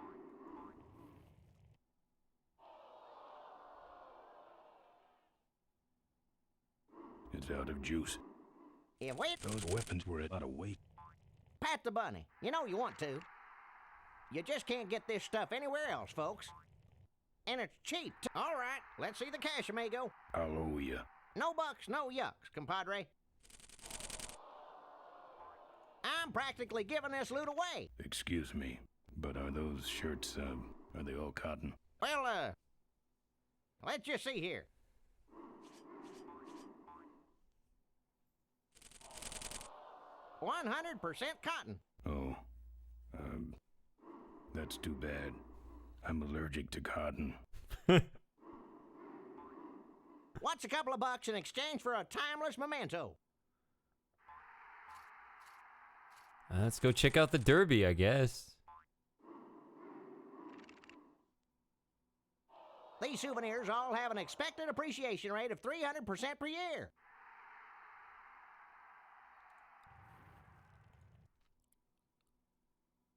Speaker 2: It's out of juice.
Speaker 3: Yeah, wait.
Speaker 2: Those weapons were out of weight.
Speaker 3: Pat the bunny. You know you want to. You just can't get this stuff anywhere else, folks. And it's cheap. All right, let's see the cash, amigo.
Speaker 2: I'll owe you.
Speaker 3: No bucks, no yucks, compadre. I'm practically giving this loot away.
Speaker 2: Excuse me, but are those shirts, are they all cotton?
Speaker 3: Well, let's just see here. $100% cotton.
Speaker 2: Oh, that's too bad. I'm allergic to cotton.
Speaker 3: What's a couple of bucks in exchange for a timeless memento?
Speaker 1: Let's go check out the Derby, I guess.
Speaker 3: These souvenirs all have an expected appreciation rate of 300% per year.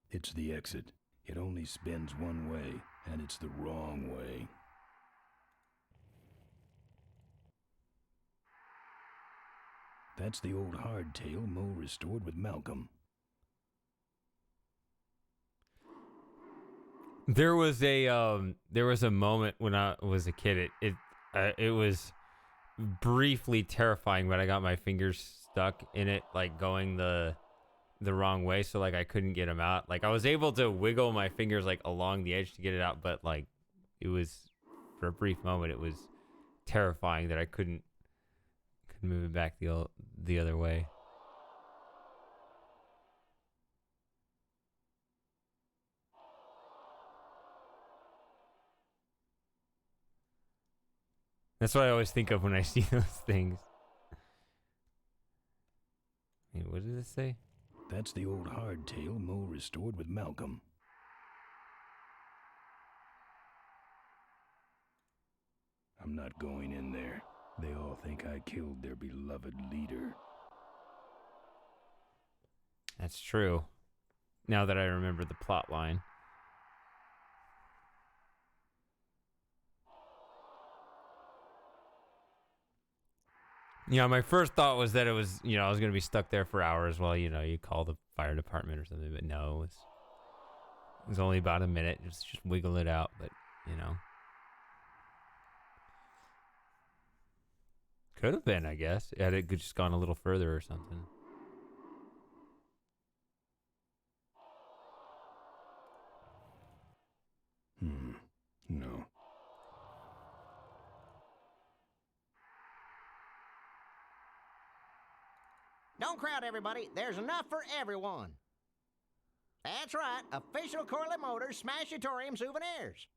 Speaker 2: It's the exit. It only spins one way, and it's the wrong way. That's the old hardtail Mo restored with Malcolm.
Speaker 1: There was a moment when I was a kid. It was briefly terrifying, but I got my fingers stuck in it, like going the wrong way, so like I couldn't get them out. Like I was able to wiggle my fingers like along the edge to get it out, but like it was, for a brief moment, it was terrifying that I couldn't move it back the other way. That's what I always think of when I see those things. Wait, what did it say?
Speaker 2: That's the old hardtail Mo restored with Malcolm. I'm not going in there. They all think I killed their beloved leader.
Speaker 1: That's true. Now that I remember the plot line. Yeah, my first thought was that it was, I was going to be stuck there for hours while, you call the fire department or something, but no, it was only about a minute. Just wiggle it out, but, Could have been, I guess. Had it just gone a little further or something.
Speaker 2: No.
Speaker 3: Don't crowd, everybody. There's enough for everyone. That's right. Official Corley Motors Smashatorium souvenirs.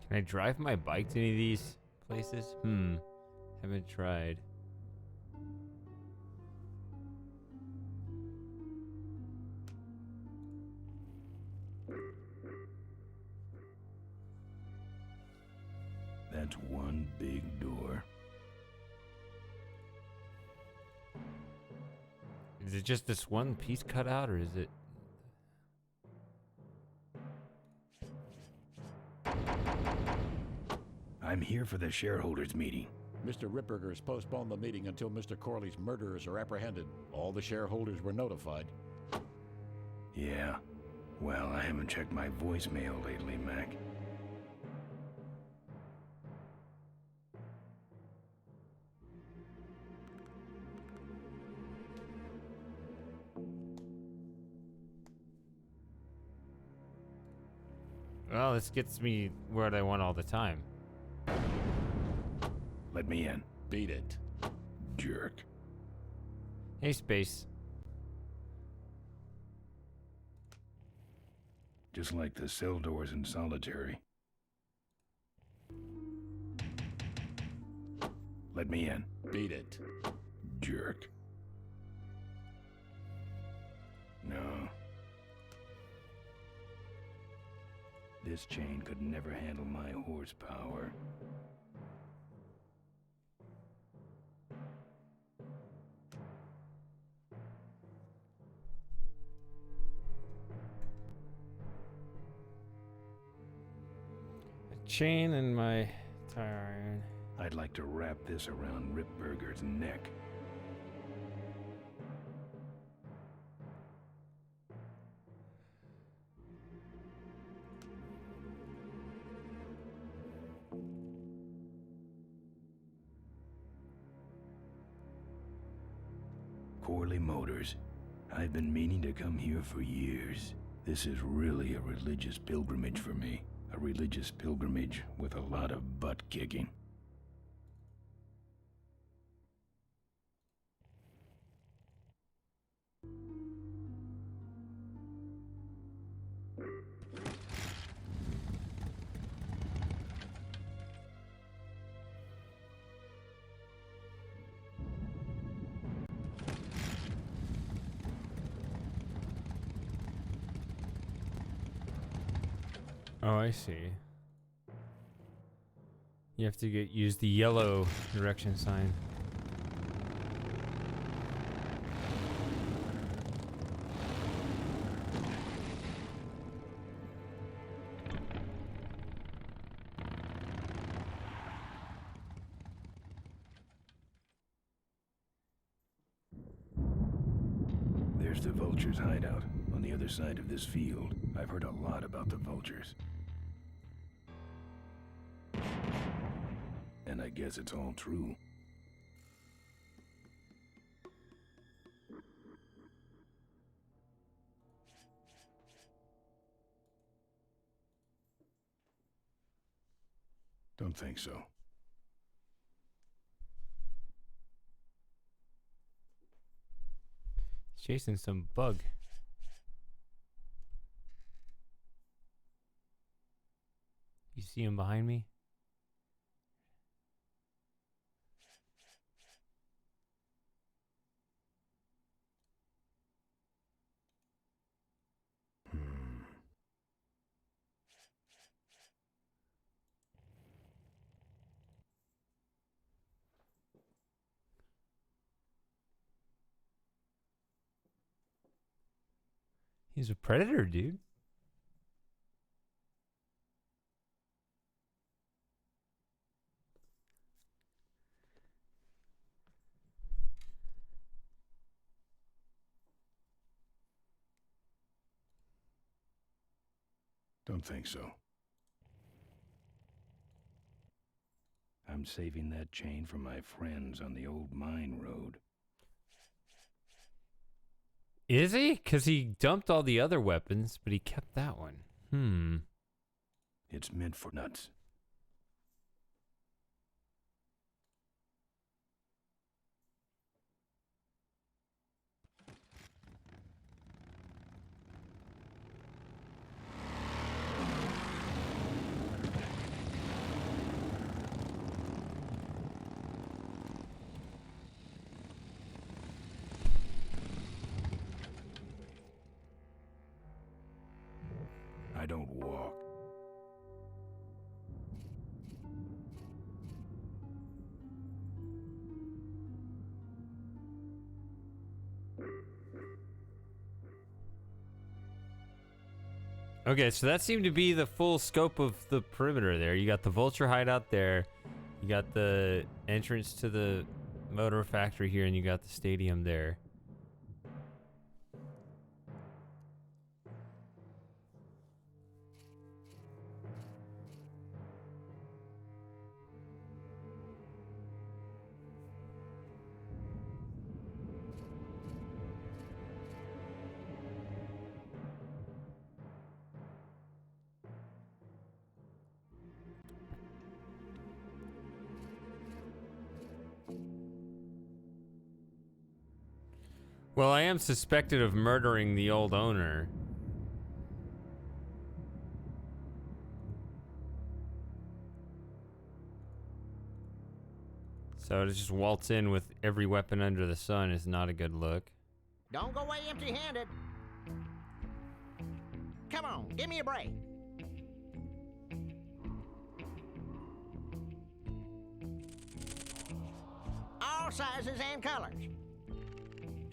Speaker 1: Can I drive my bike to any of these places? Haven't tried.
Speaker 2: That's one big door.
Speaker 1: Is it just this one piece cut out, or is it?
Speaker 2: I'm here for the shareholders meeting.
Speaker 19: Mr. Ripburger has postponed the meeting until Mr. Corley's murderers are apprehended. All the shareholders were notified.
Speaker 2: Yeah. Well, I haven't checked my voicemail lately, Mac.
Speaker 1: Well, this gets me where I want all the time.
Speaker 2: Let me in.
Speaker 19: Beat it.
Speaker 2: Jerk.
Speaker 1: Hey, Space.
Speaker 2: Just like the cell doors in Solitary. Let me in.
Speaker 19: Beat it.
Speaker 2: Jerk. No. This chain could never handle my horsepower.
Speaker 1: A chain and my tire iron.
Speaker 2: I'd like to wrap this around Ripburger's neck. Corley Motors. I've been meaning to come here for years. This is really a religious pilgrimage for me. A religious pilgrimage with a lot of butt kicking.
Speaker 1: Oh, I see. You have to use the yellow direction sign.
Speaker 2: There's the Vulture's hideout on the other side of this field. I've heard a lot about the Vultures. And I guess it's all true. Don't think so.
Speaker 1: Chasing some bug. You see him behind me? He's a predator, dude.
Speaker 2: Don't think so. I'm saving that chain for my friends on the old mine road.
Speaker 1: Is he? Because he dumped all the other weapons, but he kept that one.
Speaker 2: It's meant for nuts. I don't walk.
Speaker 1: Okay, so that seemed to be the full scope of the perimeter there. You got the vulture hideout there. You got the entrance to the motor factory here, and you got the stadium there. Well, I am suspected of murdering the old owner. So to just waltz in with every weapon under the sun is not a good look.
Speaker 3: Don't go away empty-handed. Come on, give me a break. All sizes and colors.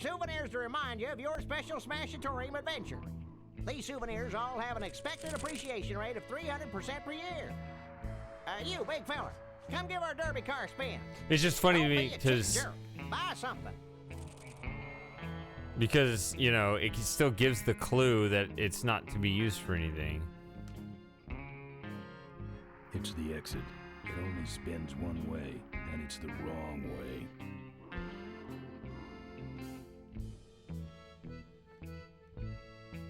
Speaker 3: Souvenirs to remind you of your special Smashatorium adventure. These souvenirs all have an expected appreciation rate of 300% per year. You, big fella, come give our derby car a spin.
Speaker 1: It's just funny to
Speaker 3: Don't
Speaker 1: me
Speaker 3: be a cheap
Speaker 1: because
Speaker 3: jerk. Buy something.
Speaker 1: you know, it still gives the clue that it's not to be used for anything.
Speaker 2: It's the exit. It only spins one way, and it's the wrong way.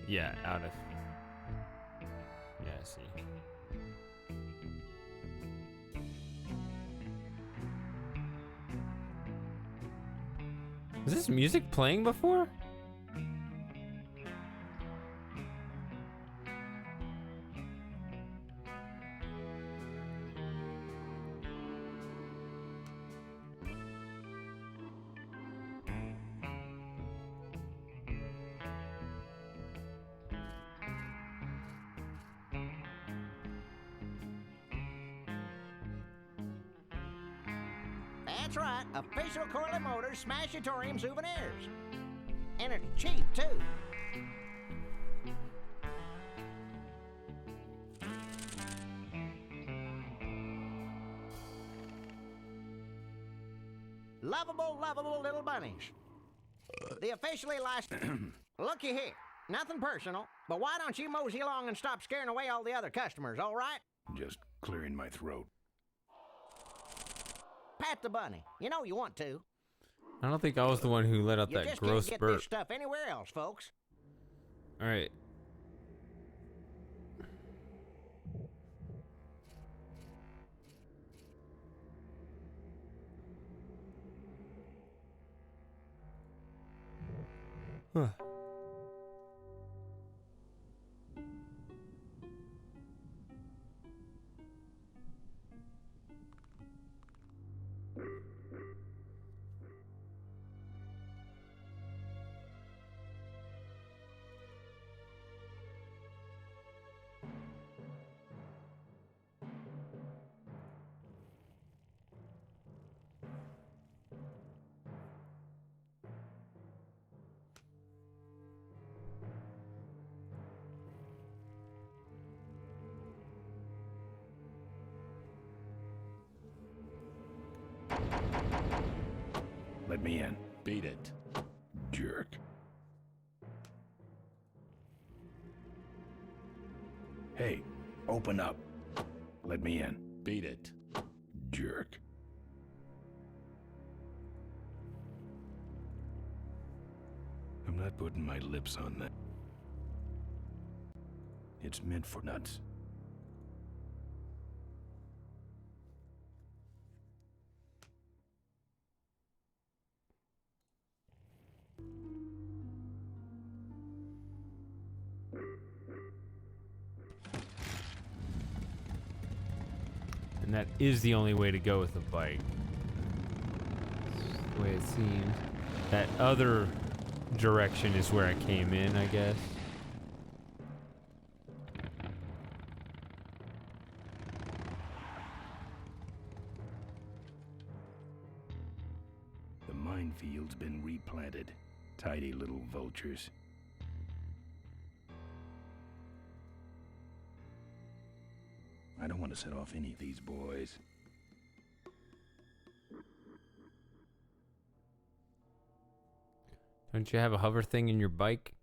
Speaker 1: Yeah, out of. Yeah, I see. Was this music playing before?
Speaker 3: That's right, official Corley Motors Smashatorium souvenirs. And it's cheap, too. Lovable little bunnies. The officially licensed... Looky here, nothing personal, but why don't you mosey along and stop scaring away all the other customers, all right?
Speaker 2: Just clearing my throat.
Speaker 3: Pat the bunny. You know you want to.
Speaker 1: I don't think I was the one who let out
Speaker 3: You
Speaker 1: that
Speaker 3: just
Speaker 1: gross
Speaker 3: can't get
Speaker 1: burp.
Speaker 3: this stuff anywhere else, folks.
Speaker 1: All right. Huh.
Speaker 2: Let me in.
Speaker 19: Beat it.
Speaker 2: Jerk. Hey, open up. Let me in.
Speaker 19: Beat it.
Speaker 2: Jerk. I'm not putting my lips on that. It's meant for nuts.
Speaker 1: And that is the only way to go with the bike. That's the way it seems. That other direction is where I came in, I guess.
Speaker 2: The minefield's been replanted. Tidy little vultures. I don't want to set off any of these boys.
Speaker 1: Don't you have a hover thing in your bike?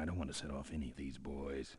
Speaker 2: I don't want to set off any of these boys.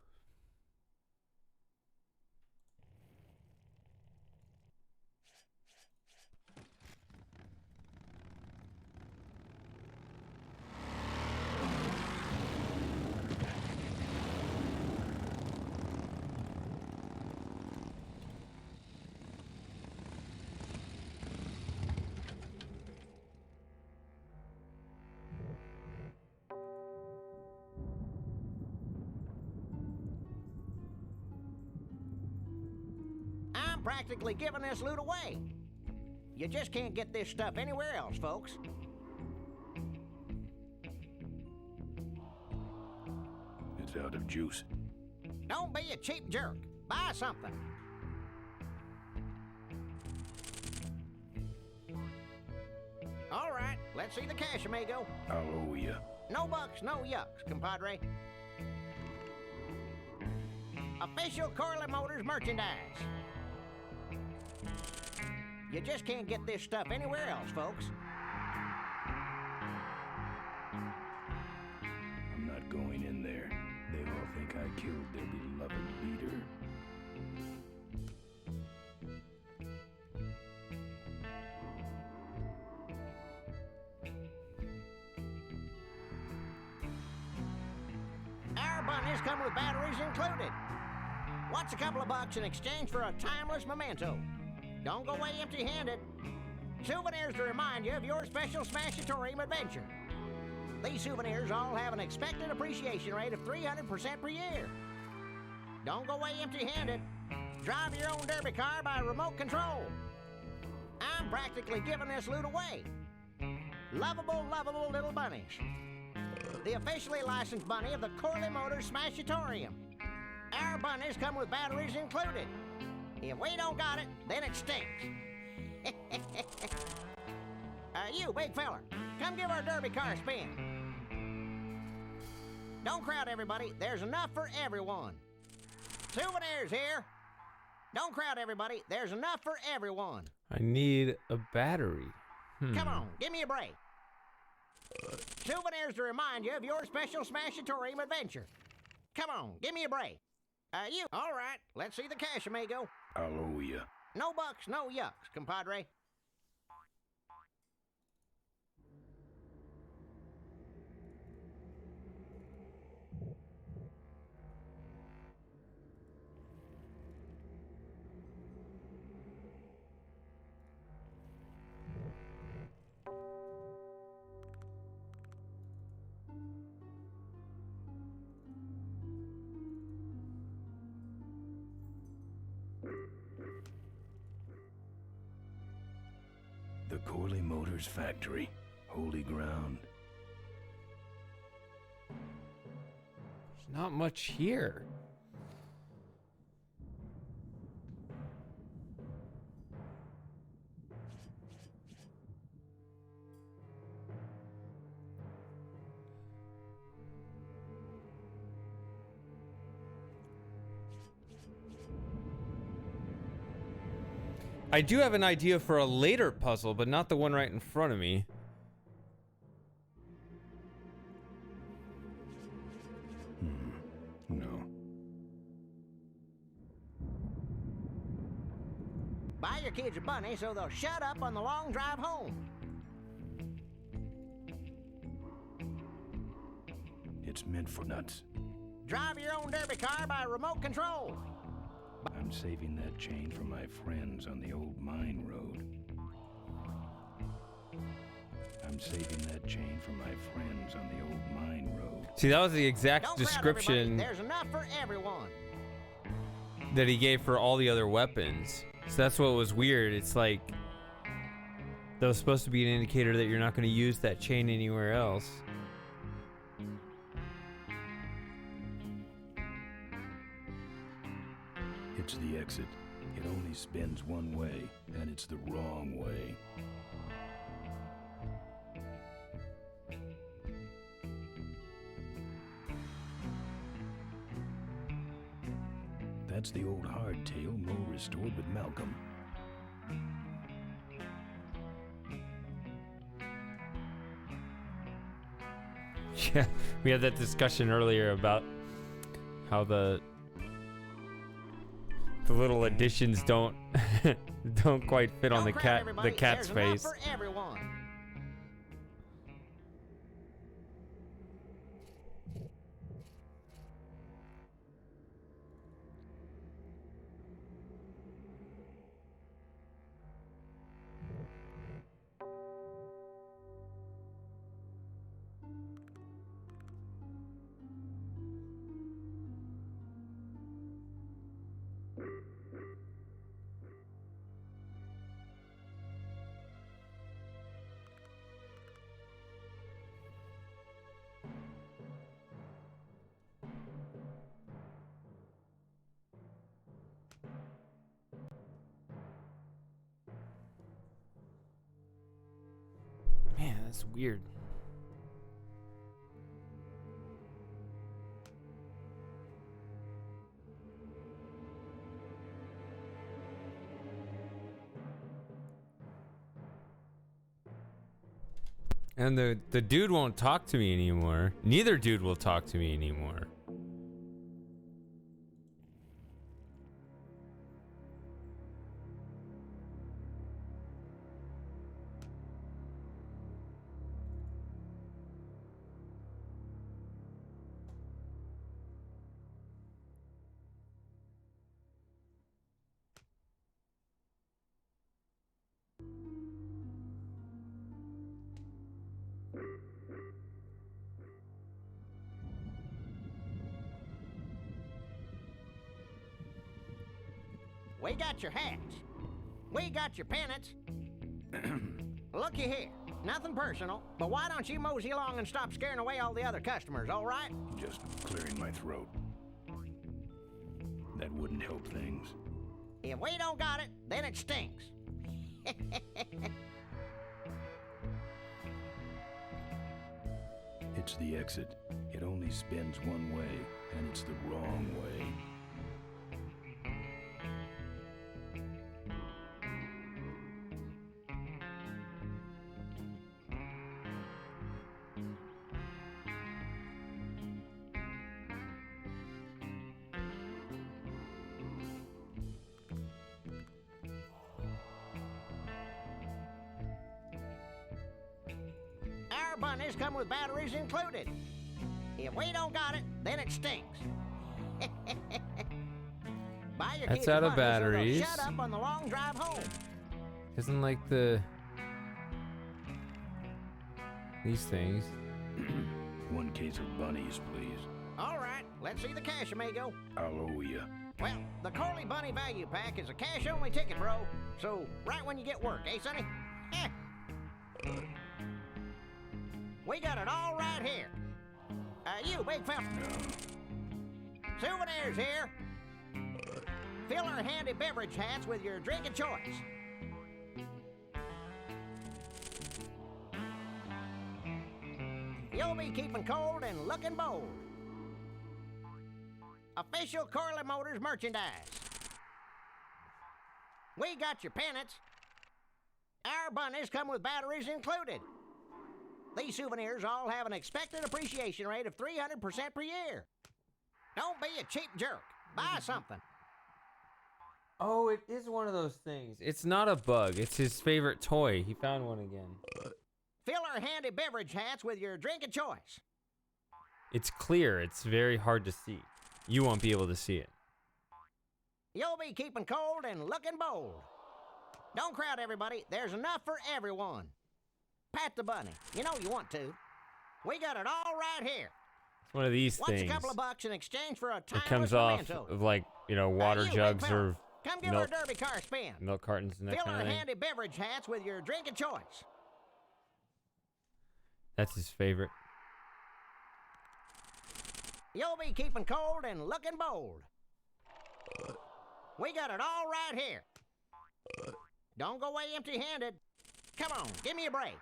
Speaker 3: I'm practically giving this loot away. You just can't get this stuff anywhere else, folks.
Speaker 2: It's out of juice.
Speaker 3: Don't be a cheap jerk. Buy something. All right, let's see the cash, amigo.
Speaker 2: I'll owe you.
Speaker 3: No bucks, no yucks, compadre. Official Corley Motors merchandise. You just can't get this stuff anywhere else, folks.
Speaker 2: I'm not going in there. They all think I killed their beloved leader.
Speaker 3: Our bunnies come with batteries included. What's a couple of bucks in exchange for a timeless memento? Don't go away empty-handed. Souvenirs to remind you of your special Smashatorium adventure. These souvenirs all have an expected appreciation rate of 300% per year. Don't go away empty-handed. Drive your own derby car by remote control. I'm practically giving this loot away. Lovable, lovable little bunnies. The officially licensed bunny of the Corley Motors Smashatorium. Our bunnies come with batteries included. If we don't got it, then it stinks. You, big feller, come give our derby car a spin. Don't crowd everybody. There's enough for everyone. Souvenirs here. Don't crowd everybody. There's enough for everyone.
Speaker 1: I need a battery.
Speaker 3: Come on, give me a break. Souvenirs to remind you of your special Smashatorium adventure. Come on, give me a break. You. All right, let's see the cash, amigo.
Speaker 2: I'll owe you.
Speaker 3: No bucks, no yucks, compadre.
Speaker 2: The Corley Motors factory. Holy ground.
Speaker 1: There's not much here. I do have an idea for a later puzzle, but not the one right in front of me.
Speaker 2: No.
Speaker 3: Buy your kids a bunny so they'll shut up on the long drive home.
Speaker 2: It's meant for nuts.
Speaker 3: Drive your own derby car by remote control.
Speaker 2: I'm saving that chain for my friends on the old mine road. I'm saving that chain for my friends on the old mine road.
Speaker 1: See, that was the exact
Speaker 3: Don't crowd
Speaker 1: description
Speaker 3: everybody. There's enough for everyone.
Speaker 1: that he gave for all the other weapons. So that's what was weird. It's like that was supposed to be an indicator that you're not going to use that chain anywhere else.
Speaker 2: It's the exit. It only spins one way, and it's the wrong way. That's the old hardtail Mo restored with Malcolm.
Speaker 1: Yeah, we had that discussion earlier about how the little additions don't don't quite fit on the cat's face.
Speaker 3: For everyone.
Speaker 1: Man, that's weird. And the dude won't talk to me anymore. Neither dude will talk to me anymore.
Speaker 3: We got your hats. We got your pennants. Looky here. Nothing personal, but why don't you mosey along and stop scaring away all the other customers, all right?
Speaker 2: Just clearing my throat. That wouldn't help things.
Speaker 3: If we don't got it, then it stinks.
Speaker 2: It's the exit. It only spins one way, and it's the wrong way.
Speaker 3: Our bunnies come with batteries included. If we don't got it, then it stinks. Buy your
Speaker 1: That's
Speaker 3: kids
Speaker 1: out
Speaker 3: a
Speaker 1: of
Speaker 3: bunny so they'll
Speaker 1: batteries.
Speaker 3: shut up on the long drive home.
Speaker 1: Isn't like these things.
Speaker 2: One case of bunnies, please.
Speaker 3: All right, let's see the cash, amigo.
Speaker 2: I'll owe you.
Speaker 3: Well, the Corley Bunny Value Pack is a cash-only ticket, bro. So, right when you get work, eh, Sonny? We got it all right here. You, big fella. Souvenirs here. Fill our handy beverage hats with your drink of choice. You'll be keeping cold and looking bold. Official Corley Motors merchandise. We got your pennants. Our bunnies come with batteries included. These souvenirs all have an expected appreciation rate of 300% per year. Don't be a cheap jerk. Buy something.
Speaker 1: Oh, it is one of those things. It's not a bug. It's his favorite toy. He found one again.
Speaker 3: Fill our handy beverage hats with your drink of choice.
Speaker 1: It's clear. It's very hard to see. You won't be able to see it.
Speaker 3: You'll be keeping cold and looking bold. Don't crowd everybody. There's enough for everyone. Pat the bunny. You know you want to. We got it all right here.
Speaker 1: It's one of these
Speaker 3: What's
Speaker 1: things.
Speaker 3: a couple of bucks in exchange for a
Speaker 1: It
Speaker 3: timeless
Speaker 1: comes off
Speaker 3: memento?
Speaker 1: of like, water
Speaker 3: You, big
Speaker 1: jugs
Speaker 3: fella,
Speaker 1: or
Speaker 3: come give
Speaker 1: milk,
Speaker 3: our derby car a spin.
Speaker 1: milk cartons and that
Speaker 3: Fill
Speaker 1: kind
Speaker 3: our
Speaker 1: of thing.
Speaker 3: handy beverage hats with your drink of choice.
Speaker 1: That's his favorite.
Speaker 3: You'll be keeping cold and looking bold. We got it all right here. Don't go away empty-handed. Come on, give me a break.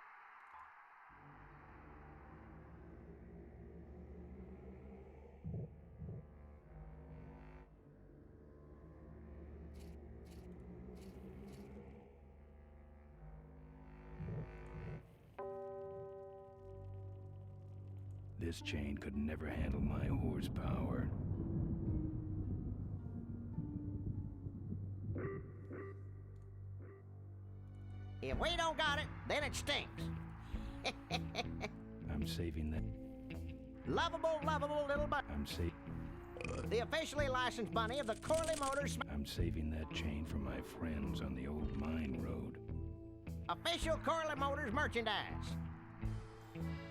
Speaker 2: This chain could never handle my horsepower.
Speaker 3: If we don't got it, then it stinks.
Speaker 2: I'm saving that.
Speaker 3: Lovable little bunny. The officially licensed bunny of the Corley Motors.
Speaker 2: I'm saving that chain for my friends on the old mine road.
Speaker 3: Official Corley Motors merchandise.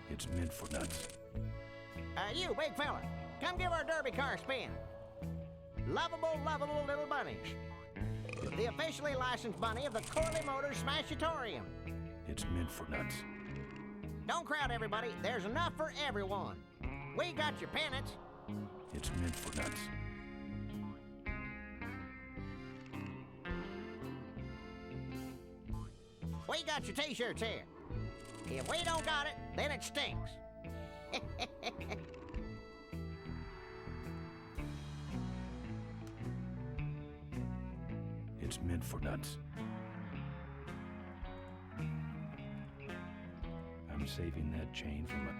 Speaker 2: It's meant for nuts.
Speaker 3: You, big fella, come give our derby car a spin. Lovable little bunnies. The officially licensed bunny of the Corley Motors Smashatorium.
Speaker 2: It's meant for nuts.
Speaker 3: Don't crowd everybody. There's enough for everyone. We got your pennants.
Speaker 2: It's meant for nuts.
Speaker 3: We got your t-shirts here. If we don't got it, then it stinks.
Speaker 2: It's meant for nuts. I'm saving that chain for my...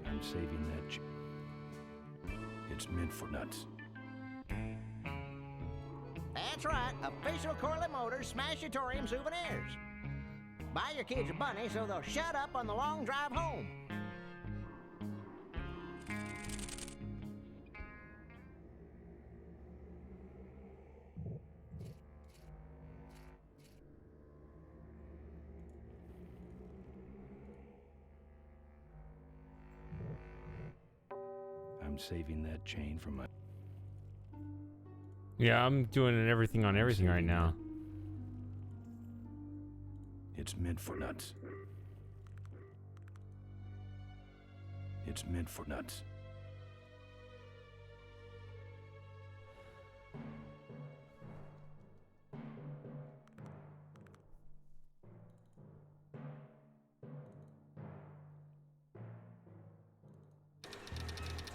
Speaker 2: I'm saving that It's meant for nuts.
Speaker 3: That's right, official Corley Motors Smashatorium souvenirs. Buy your kids a bunny so they'll shut up on the long drive home.
Speaker 2: I'm saving that chain for my...
Speaker 1: Yeah, I'm doing everything on everything right now.
Speaker 2: It's meant for nuts. It's meant for nuts.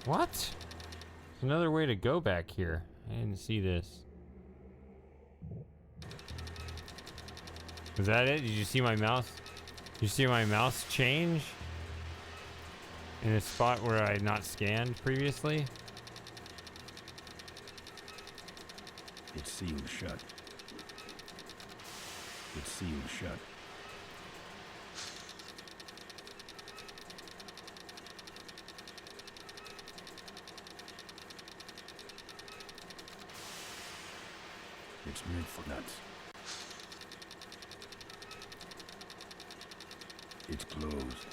Speaker 1: What? There's another way to go back here. I didn't see this. Was that it? Did you see my mouse? Did you see my mouse change? In a spot where I had not scanned previously?
Speaker 2: It's sealed shut. It's sealed shut. It's meant for nuts. It's closed.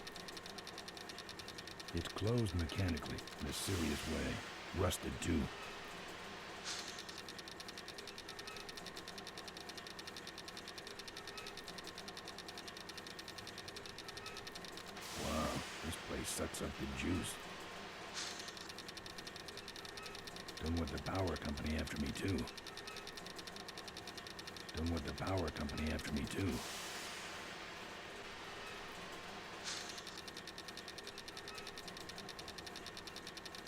Speaker 2: It's closed mechanically in a serious way. Rusted too. Wow, this place sucks up the juice. Don't want the power company after me too. Don't want the power company after me too.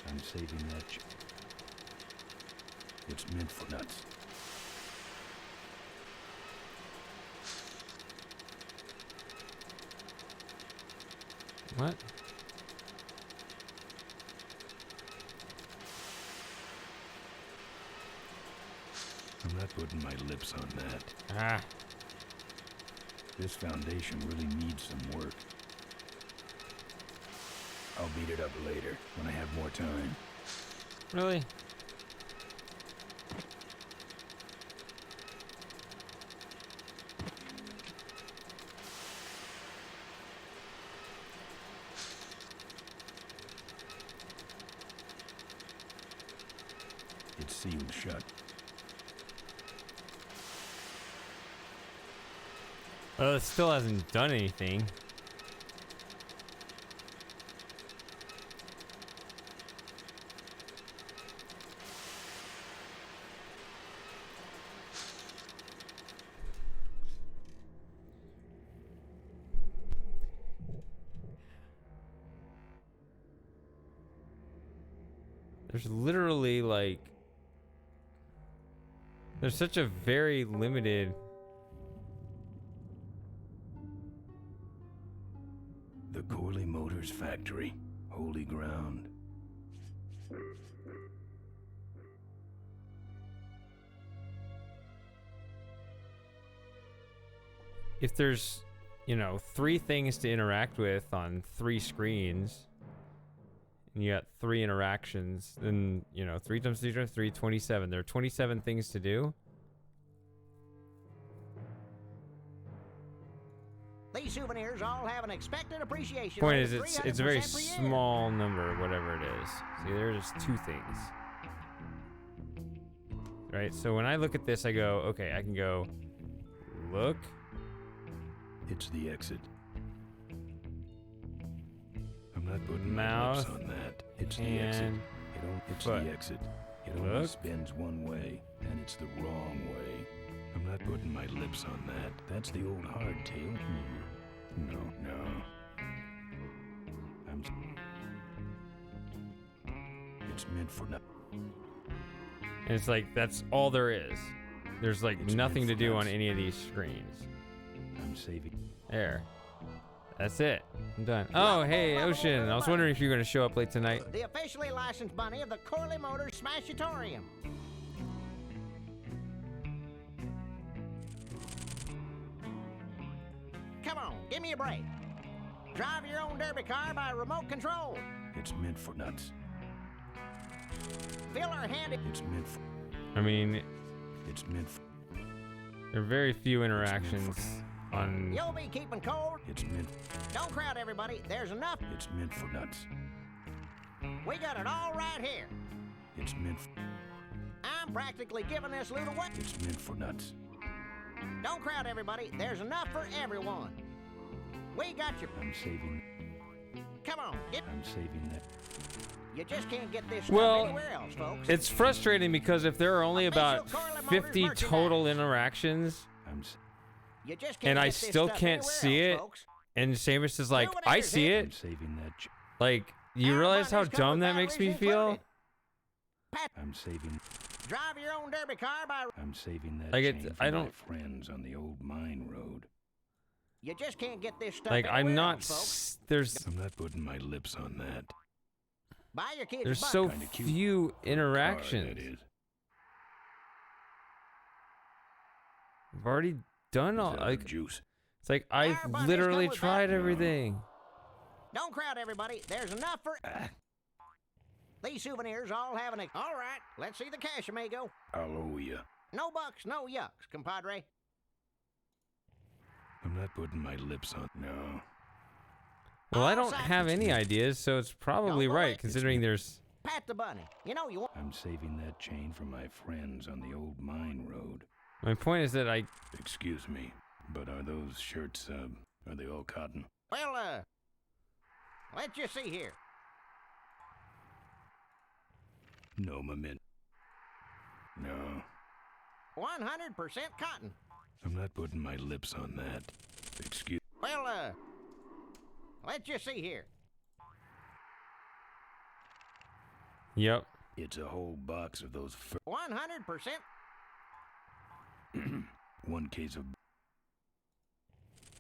Speaker 2: I'm saving that. It's meant for nuts.
Speaker 1: What?
Speaker 2: I'm not putting my lips on that.
Speaker 1: Ah.
Speaker 2: This foundation really needs some work. I'll beat it up later, when I have more time.
Speaker 1: Really?
Speaker 2: It's sealed shut.
Speaker 1: Well, it still hasn't done anything. There's literally like... There's such a very limited...
Speaker 2: The Corley Motors Factory. Holy ground.
Speaker 1: If there's, you know, 3 things to interact with on 3 screens, and you got 3 interactions, then, you know, 3 times 3 times 3, 27. There are 27 things to do.
Speaker 3: These souvenirs all have an expected appreciation
Speaker 1: Point
Speaker 3: rate
Speaker 1: is,
Speaker 3: of
Speaker 1: it's a very
Speaker 3: 300% per year.
Speaker 1: small number, whatever it is. See, there's just 2 things. Right, so when I look at this, I go, okay, I can go, look.
Speaker 2: It's the exit. I'm not putting my
Speaker 1: Mouth
Speaker 2: lips on that. It's the exit.
Speaker 1: and
Speaker 2: It's
Speaker 1: foot.
Speaker 2: the exit. It only
Speaker 1: Look.
Speaker 2: spins one way, and it's the wrong way. I'm not putting my lips on that. That's the old hardtail. No, no. It's meant for nothing.
Speaker 1: And it's like, that's all there is. There's like
Speaker 2: It's
Speaker 1: nothing to
Speaker 2: meant
Speaker 1: do
Speaker 2: for
Speaker 1: on
Speaker 2: us.
Speaker 1: any of these screens.
Speaker 2: I'm saving.
Speaker 1: There. That's it. I'm done. Oh, hey, Ocean. I was wondering if you were going to show up late tonight.
Speaker 3: The officially licensed bunny of the Corley Motors Smashatorium. Come on, give me a break. Drive your own derby car by remote control.
Speaker 2: It's meant for nuts.
Speaker 3: Fill our hand.
Speaker 2: It's meant for.
Speaker 1: I mean,
Speaker 2: It's meant for.
Speaker 1: there are very few interactions on...
Speaker 3: You'll be keeping cold.
Speaker 2: It's meant.
Speaker 3: Don't crowd everybody. There's enough.
Speaker 2: It's meant for nuts.
Speaker 3: We got it all right here.
Speaker 2: It's meant for.
Speaker 3: I'm practically giving this loot away.
Speaker 2: It's meant for nuts.
Speaker 3: Don't crowd everybody. There's enough for everyone. We got you.
Speaker 2: I'm saving.
Speaker 3: Come on, get.
Speaker 2: I'm saving that.
Speaker 3: You just can't get this stuff
Speaker 1: Well,
Speaker 3: anywhere else, folks.
Speaker 1: it's frustrating because if there are only about 50 total interactions,
Speaker 3: You just can't
Speaker 1: and I
Speaker 3: get this
Speaker 1: still
Speaker 3: stuff
Speaker 1: can't
Speaker 3: anywhere
Speaker 1: see
Speaker 3: else,
Speaker 1: it,
Speaker 3: folks.
Speaker 1: and Samus is like, I see
Speaker 2: I'm
Speaker 1: it.
Speaker 2: saving that.
Speaker 1: Like, you realize how dumb that makes me feel?
Speaker 2: I'm saving.
Speaker 3: Drive your own derby car by.
Speaker 2: I'm saving that.
Speaker 1: Like,
Speaker 2: chain
Speaker 1: it's-
Speaker 2: for
Speaker 1: I
Speaker 2: my
Speaker 1: don't-
Speaker 2: friends on the old mine road.
Speaker 3: You just can't get this stuff
Speaker 1: Like,
Speaker 3: anywhere
Speaker 1: I'm not...
Speaker 3: else, folks.
Speaker 1: There's...
Speaker 2: I'm not putting my lips on that.
Speaker 3: Buy your kids
Speaker 1: There's
Speaker 3: a
Speaker 1: so
Speaker 3: bucket.
Speaker 1: few
Speaker 2: Car,
Speaker 1: interactions.
Speaker 2: that is.
Speaker 1: I've already done all...
Speaker 2: Is that
Speaker 1: Like,
Speaker 2: juice?
Speaker 1: it's like, I've
Speaker 3: Everybody's
Speaker 1: literally
Speaker 3: going
Speaker 1: tried
Speaker 3: back.
Speaker 1: everything.
Speaker 3: Don't crowd everybody. There's enough for. These souvenirs all have an. All right, let's see the cash, amigo.
Speaker 2: I'll owe you.
Speaker 3: No bucks, no yucks, compadre.
Speaker 2: I'm not putting my lips on. No.
Speaker 1: Well, I don't have any ideas, so it's probably
Speaker 3: Don't
Speaker 1: right,
Speaker 3: worry.
Speaker 1: considering there's...
Speaker 3: Pat the bunny. You know you want.
Speaker 2: I'm saving that chain for my friends on the old mine road.
Speaker 1: My point is that I...
Speaker 2: Excuse me, but are those shirts, are they all cotton?
Speaker 3: Well, let's just see here.
Speaker 2: No, my mint. No.
Speaker 3: 100% cotton.
Speaker 2: I'm not putting my lips on that. Excuse.
Speaker 3: Well, let's just see here.
Speaker 1: Yep.
Speaker 2: It's a whole box of those.
Speaker 3: 100%.
Speaker 2: One case of.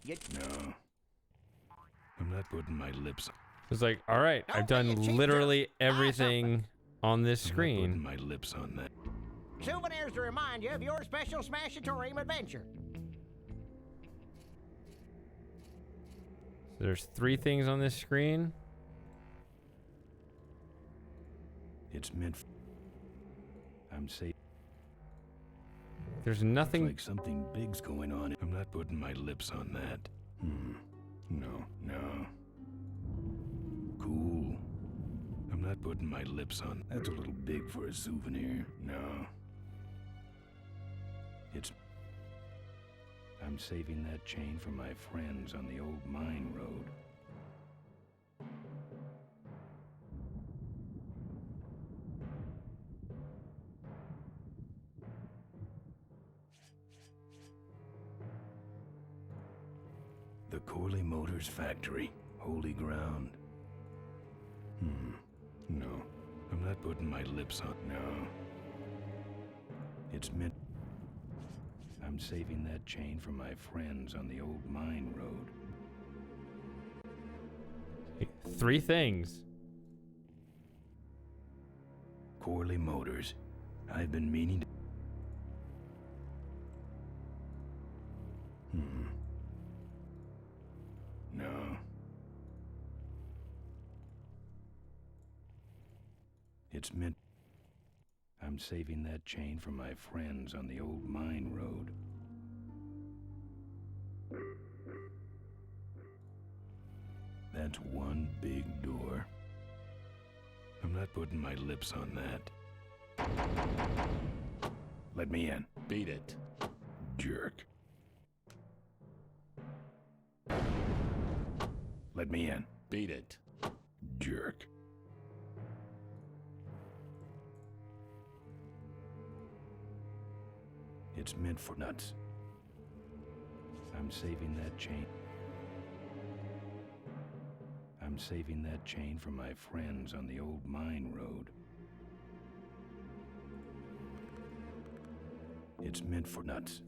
Speaker 3: You.
Speaker 2: No. I'm not putting my lips.
Speaker 1: It's like, all right, I've done literally everything on this
Speaker 2: I'm not
Speaker 1: screen.
Speaker 2: putting my lips on that.
Speaker 3: Souvenirs to remind you of your special Smashatorium adventure.
Speaker 1: So there's 3 things on this screen.
Speaker 2: It's meant. I'm safe.
Speaker 1: There's nothing...
Speaker 2: Like something big's going on. I'm not putting my lips on that. No, no. Cool. I'm not putting my lips on. That's a little big for a souvenir. No. It's. I'm saving that chain for my friends on the old mine road. The Corley Motors Factory. Holy ground. No. I'm not not putting my lips on. No. It's meant... I'm saving that chain for my friends on the old mine road.
Speaker 1: 3 things.
Speaker 2: Corley Motors. I've been meaning to... No. It's meant... I'm saving that chain for my friends on the old mine road. That's one big door. I'm not putting my lips on that. Let me in.
Speaker 19: Beat it.
Speaker 2: Jerk. Let me in.
Speaker 19: Beat it.
Speaker 2: Jerk. It's meant for nuts. I'm saving that chain. I'm saving that chain for my friends on the old mine road. It's meant for nuts.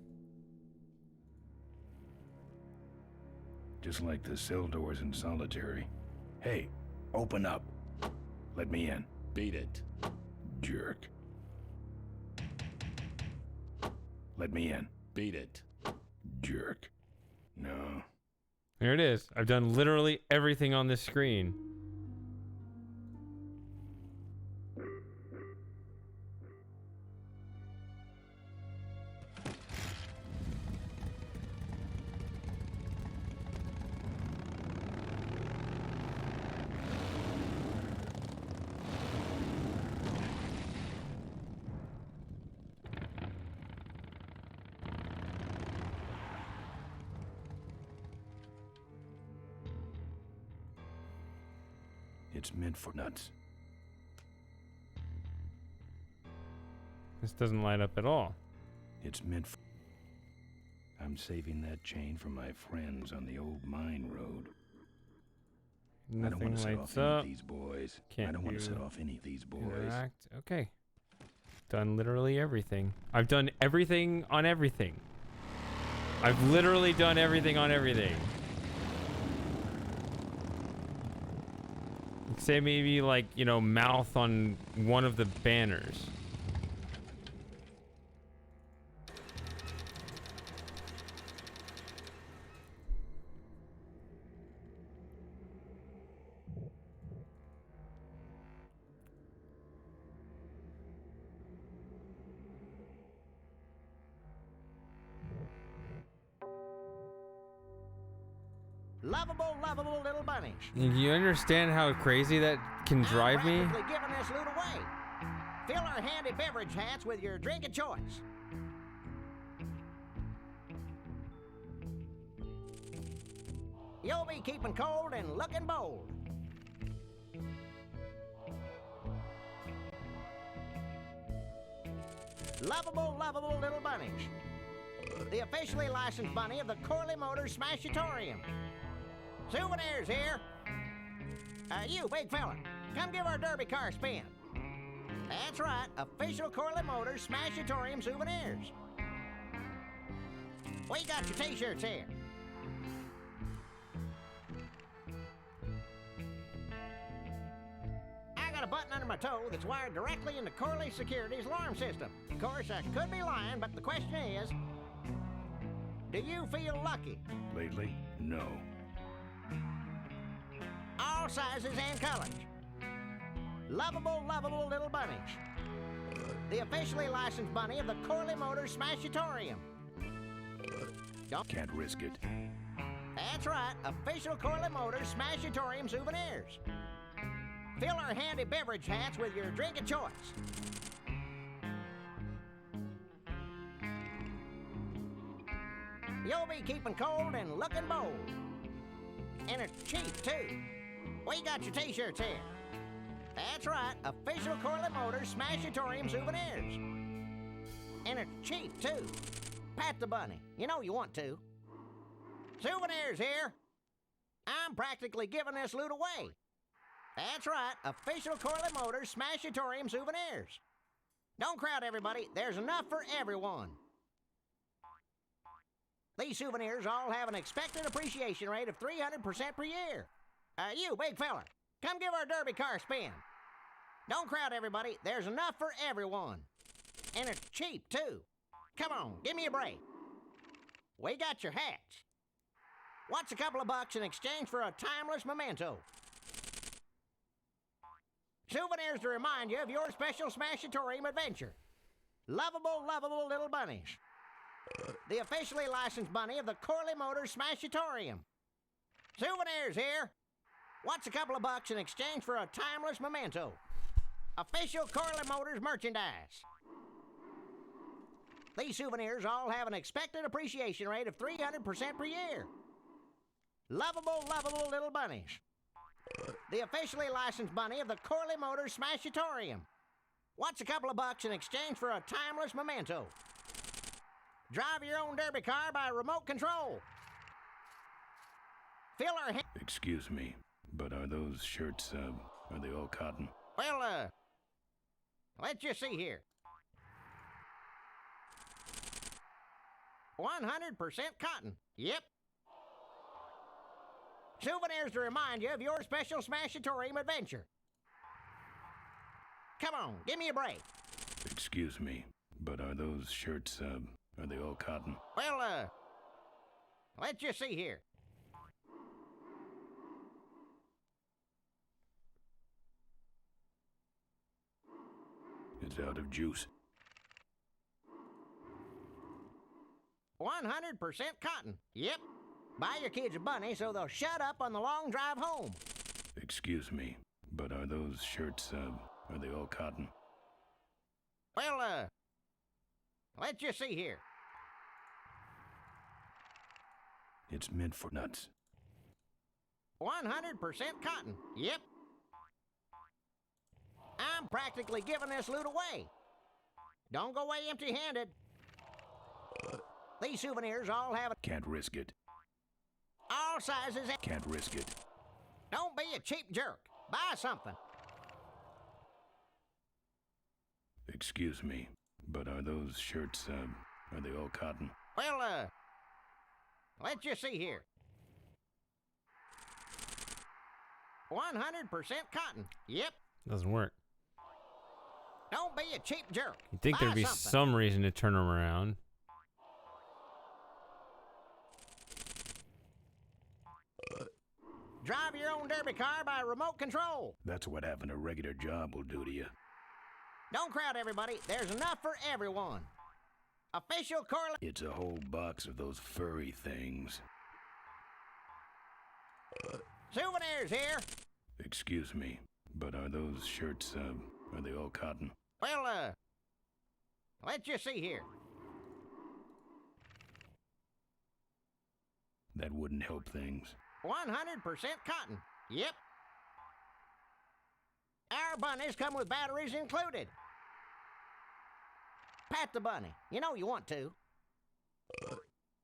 Speaker 2: Just like the cell doors in solitary. Hey, open up. Let me in.
Speaker 19: Beat it.
Speaker 2: Jerk. Let me in.
Speaker 19: Beat it.
Speaker 2: Jerk. No.
Speaker 1: There it is. I've done literally everything on this screen.
Speaker 2: It's meant for nuts.
Speaker 1: This doesn't light up at all.
Speaker 2: It's meant for... I'm saving that chain for my friends on the old mine road. I don't want to set off any of these boys. I don't want to set off any of these boys.
Speaker 1: Interact. Okay. Done literally everything. I've done everything on everything. I've literally done everything on everything. Say maybe like, you know, mouth on one of the banners.
Speaker 3: Lovable, lovable little bunnies.
Speaker 1: You understand how crazy that can drive me?
Speaker 3: Practically giving this loot away. Fill our handy beverage hats with your drink of choice. You'll be keeping cold and looking bold. Lovable, lovable little bunnies. The officially licensed bunny of the Corley Motors Smashatorium. Souvenirs here. You, big fella, come give our derby car a spin. That's right, official Corley Motors Smashatorium souvenirs. We got your t-shirts here. I got a button under my toe that's wired directly into Corley Security's alarm system. Of course, I could be lying, but the question is, do you feel lucky?
Speaker 2: Lately, no.
Speaker 3: All sizes and colors. Lovable, lovable little bunnies. The officially licensed bunny of the Corley Motors Smashatorium.
Speaker 2: Can't risk it.
Speaker 3: That's right, official Corley Motors Smashatorium souvenirs. Fill our handy beverage hats with your drink of choice. You'll be keeping cold and looking bold. And it's cheap, too. We got your t-shirts here. That's right, official Corley Motors Smashatorium souvenirs. And it's cheap, too. Pat the bunny. You know you want to. Souvenirs here. I'm practically giving this loot away. That's right, official Corley Motors Smashatorium souvenirs. Don't crowd, everybody. There's enough for everyone. These souvenirs all have an expected appreciation rate of 300% per year. You, big fella, come give our derby car a spin. Don't crowd, everybody. There's enough for everyone. And it's cheap, too. Come on, give me a break. We got your hats. What's a couple of bucks in exchange for a timeless memento? Souvenirs to remind you of your special Smashatorium adventure. Lovable, lovable little bunnies. The officially licensed bunny of the Corley Motors Smashatorium. Souvenirs here. What's a couple of bucks in exchange for a timeless memento? Official Corley Motors merchandise. These souvenirs all have an expected appreciation rate of 300% per year. Lovable, lovable little bunnies. The officially licensed bunny of the Corley Motors Smashatorium. What's a couple of bucks in exchange for a timeless memento? Drive your own derby car by remote control. Fill our
Speaker 2: Excuse me, but are those shirts, are they all cotton?
Speaker 3: Well, let's just see here. 100% cotton. Yep. Souvenirs to remind you of your special Smashatorium adventure. Come on, give me a break.
Speaker 2: Excuse me, but are those shirts, are they all cotton?
Speaker 3: Well, let's just see here.
Speaker 2: It's out of juice.
Speaker 3: 100% cotton. Yep. Buy your kids a bunny so they'll shut up on the long drive home.
Speaker 2: Excuse me, but are those shirts, are they all cotton?
Speaker 3: Well, let's just see here.
Speaker 2: It's meant for nuts.
Speaker 3: 100% cotton. Yep. I'm practically giving this loot away. Don't go away empty-handed. These souvenirs all have
Speaker 2: Can't risk it.
Speaker 3: all sizes.
Speaker 2: Can't risk it.
Speaker 3: Don't be a cheap jerk. Buy something.
Speaker 2: Excuse me, but are those shirts, are they all cotton?
Speaker 3: Well, let's just see here. 100% cotton. Yep.
Speaker 1: Doesn't work.
Speaker 3: Don't be a cheap jerk.
Speaker 1: You'd think
Speaker 3: Buy
Speaker 1: there'd be
Speaker 3: something.
Speaker 1: some reason to turn them around.
Speaker 3: Drive your own derby car by remote control.
Speaker 2: That's what having a regular job will do to you.
Speaker 3: Don't crowd, everybody. There's enough for everyone. Official Corley.
Speaker 2: It's a whole box of those furry things.
Speaker 3: Souvenirs here.
Speaker 2: Excuse me, but are those shirts, are they all cotton?
Speaker 3: Well, let's just see here.
Speaker 2: That wouldn't help things.
Speaker 3: 100% cotton. Yep. Our bunnies come with batteries included. Pat the bunny. You know you want to.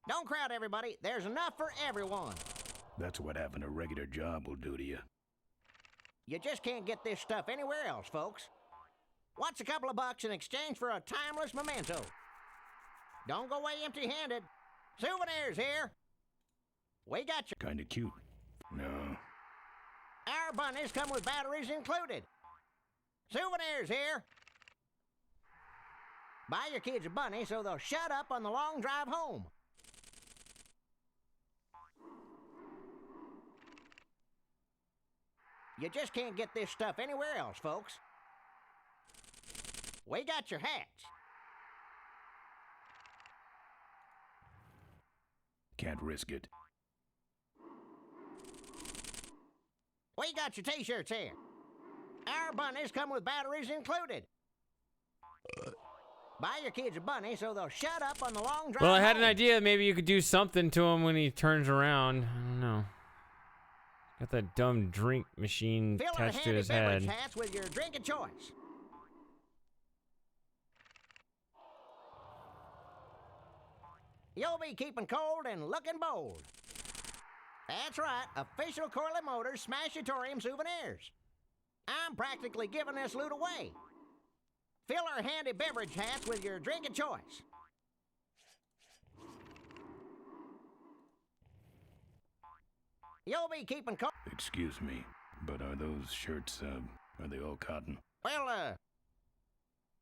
Speaker 3: Don't crowd, everybody. There's enough for everyone.
Speaker 2: That's what having a regular job will do to you.
Speaker 3: You just can't get this stuff anywhere else, folks. What's a couple of bucks in exchange for a timeless memento? Don't go away empty-handed. Souvenirs here. We got you.
Speaker 2: Kinda cute. No.
Speaker 3: Our bunnies come with batteries included. Souvenirs here. Buy your kids a bunny so they'll shut up on the long drive home. You just can't get this stuff anywhere else, folks. We got your hats.
Speaker 2: Can't risk it.
Speaker 3: We got your t-shirts here. Our bunnies come with batteries included. Buy your kids a bunny so they'll shut up on the long drive
Speaker 1: Well, I had an
Speaker 3: home.
Speaker 1: idea. Maybe you could do something to him when he turns around. I don't know. Got that dumb drink machine
Speaker 3: Fill our
Speaker 1: attached to
Speaker 3: handy
Speaker 1: his
Speaker 3: beverage
Speaker 1: head.
Speaker 3: hats with your drink of choice. You'll be keeping cold and looking bold. That's right, official Corley Motors Smashatorium souvenirs. I'm practically giving this loot away. Fill our handy beverage hats with your drink of choice. You'll be keeping
Speaker 2: Excuse me, but are those shirts, are they all cotton?
Speaker 3: Well,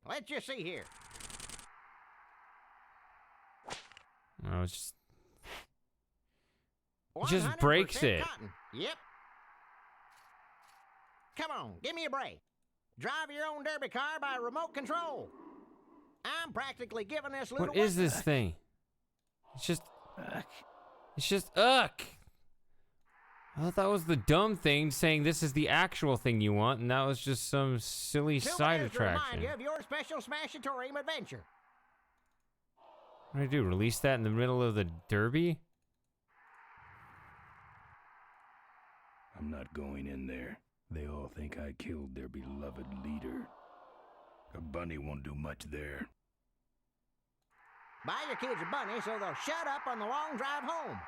Speaker 3: let's just see here.
Speaker 1: Oh, it's just breaks
Speaker 3: 100%
Speaker 1: it.
Speaker 3: Cotton. Yep. Come on, give me a break. Drive your own derby car by remote control. I'm practically giving this loot
Speaker 1: What
Speaker 3: away.
Speaker 1: is this thing? It's just uck. I thought that was the dumb thing, saying this is the actual thing you want, and that was just some silly side
Speaker 3: Souvenirs to remind
Speaker 1: attraction.
Speaker 3: you of your special Smashatorium adventure.
Speaker 1: What do I do? Release that in the middle of the derby?
Speaker 2: I'm not going in there. They all think I killed their beloved leader. A bunny won't do much there.
Speaker 3: Buy your kids a bunny so they'll shut up on the long drive home.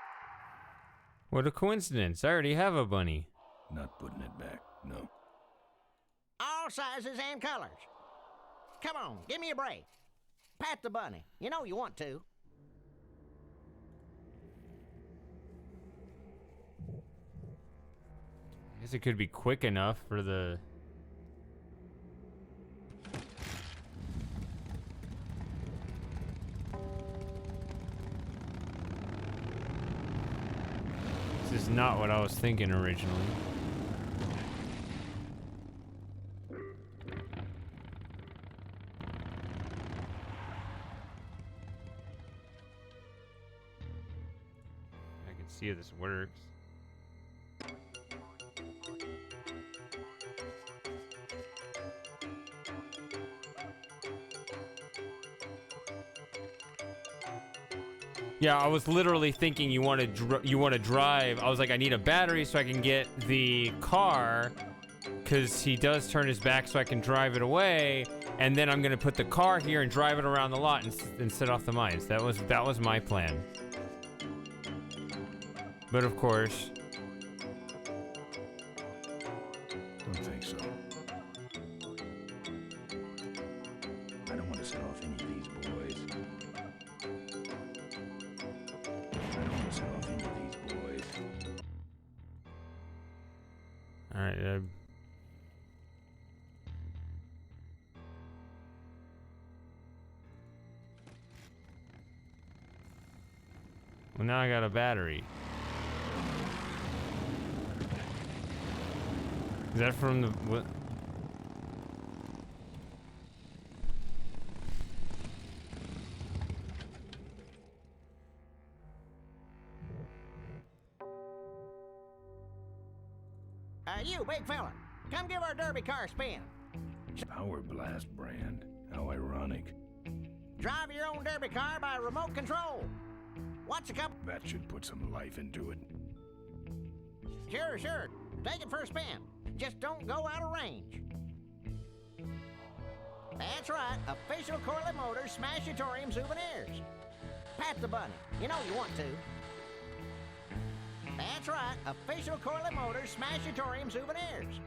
Speaker 1: What a coincidence. I already have a bunny.
Speaker 2: Not putting it back, no.
Speaker 3: All sizes and colors. Come on, give me a break. Pat the bunny. You know you want to.
Speaker 1: I guess it could be quick enough for the... This is not what I was thinking originally. I can see if this works. Yeah, I was literally thinking you want to drive. I was like, I need a battery so I can get the car, because he does turn his back so I can drive it away, and then I'm gonna put the car here and drive it around the lot and set off the mines. That was my plan. But of course,
Speaker 2: Don't think so. I don't want to set off any of these boys. I don't want to set off any of these boys.
Speaker 1: all right. Well, now I got a battery. Is that from the what?
Speaker 3: You, big fella, come give our derby car a spin.
Speaker 2: Power Blast brand. How ironic.
Speaker 3: Drive your own derby car by remote control. What's a cup?
Speaker 2: That should put some life into it.
Speaker 3: Sure. Take it for a spin. Just don't go out of range. That's right. Official Corley Motors Smashatorium souvenirs. Pat the bunny. You know you want to. That's right. Official Corley Motors Smashatorium souvenirs.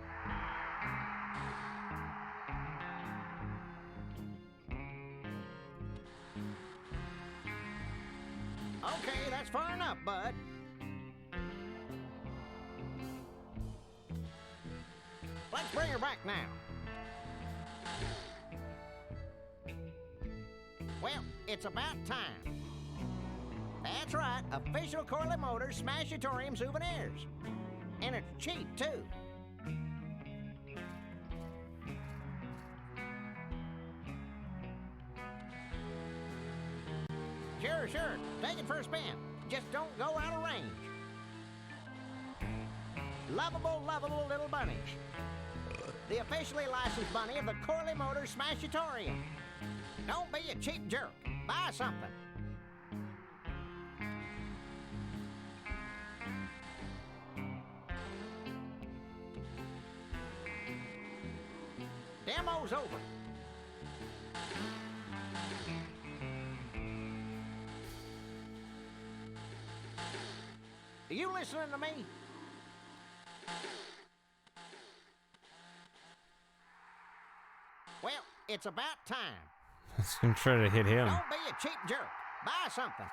Speaker 3: Okay, that's far enough, bud. Let's bring her back now. Well, it's about time. That's right, official Corley Motors Smashatorium souvenirs. And it's cheap, too. Sure. Take it for a spin. Just don't go out of range. Lovable little bunnies. The officially licensed bunny of the Corley Motors Smashatorium. Don't be a cheap jerk. Buy something. Demo's over. Are you listening to me? Well, it's about time.
Speaker 1: I'm trying to hit him.
Speaker 3: Don't be a cheap jerk. Buy something.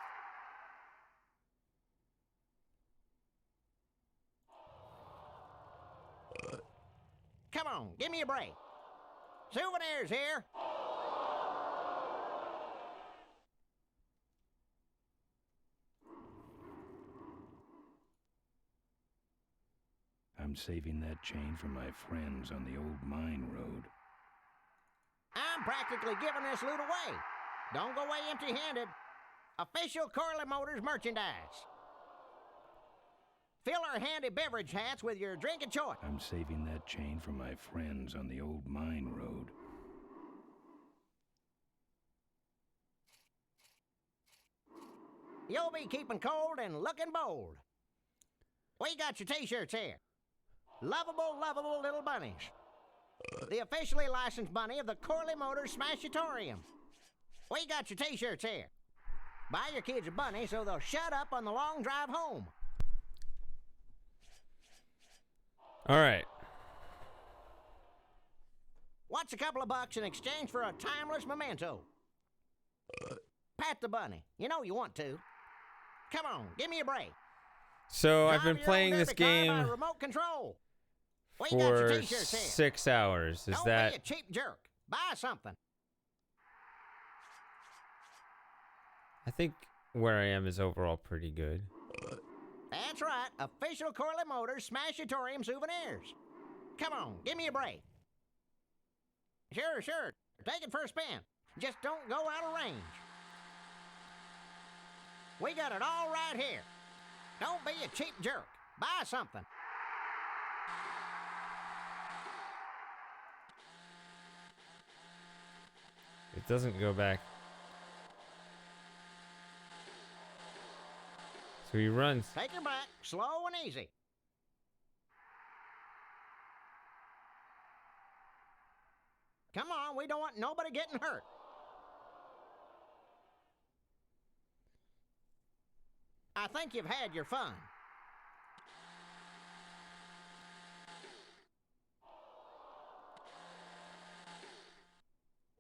Speaker 3: Come on, give me a break. Souvenirs here.
Speaker 2: I'm saving that chain for my friends on the old mine road.
Speaker 3: I'm practically giving this loot away. Don't go away empty-handed. Official Corley Motors merchandise. Fill our handy beverage hats with your drink of choice.
Speaker 2: I'm saving that chain for my friends on the old mine road.
Speaker 3: You'll be keeping cold and looking bold. We got your t-shirts here. Lovable, lovable little bunnies. The officially licensed bunny of the Corley Motors Smashatorium. We got your t-shirts here. Buy your kids a bunny so they'll shut up on the long drive home.
Speaker 1: All right.
Speaker 3: What's a couple of bucks in exchange for a timeless memento? Pat the bunny. You know you want to. Come on, give me a break.
Speaker 1: So I've
Speaker 3: Drive
Speaker 1: been
Speaker 3: your
Speaker 1: playing
Speaker 3: own
Speaker 1: this
Speaker 3: derby car by
Speaker 1: game
Speaker 3: remote control. We got your
Speaker 1: for
Speaker 3: t-shirts here.
Speaker 1: 6 hours. Is
Speaker 3: Don't
Speaker 1: that...
Speaker 3: be a cheap jerk. Buy something.
Speaker 1: I think where I am is overall pretty good.
Speaker 3: That's right. Official Corley Motors Smashatorium souvenirs. Come on, give me a break. Sure. Take it for a spin. Just don't go out of range. We got it all right here. Don't be a cheap jerk. Buy something.
Speaker 1: It doesn't go back. So he runs.
Speaker 3: Take her back, slow and easy. Come on, we don't want nobody getting hurt. I think you've had your fun.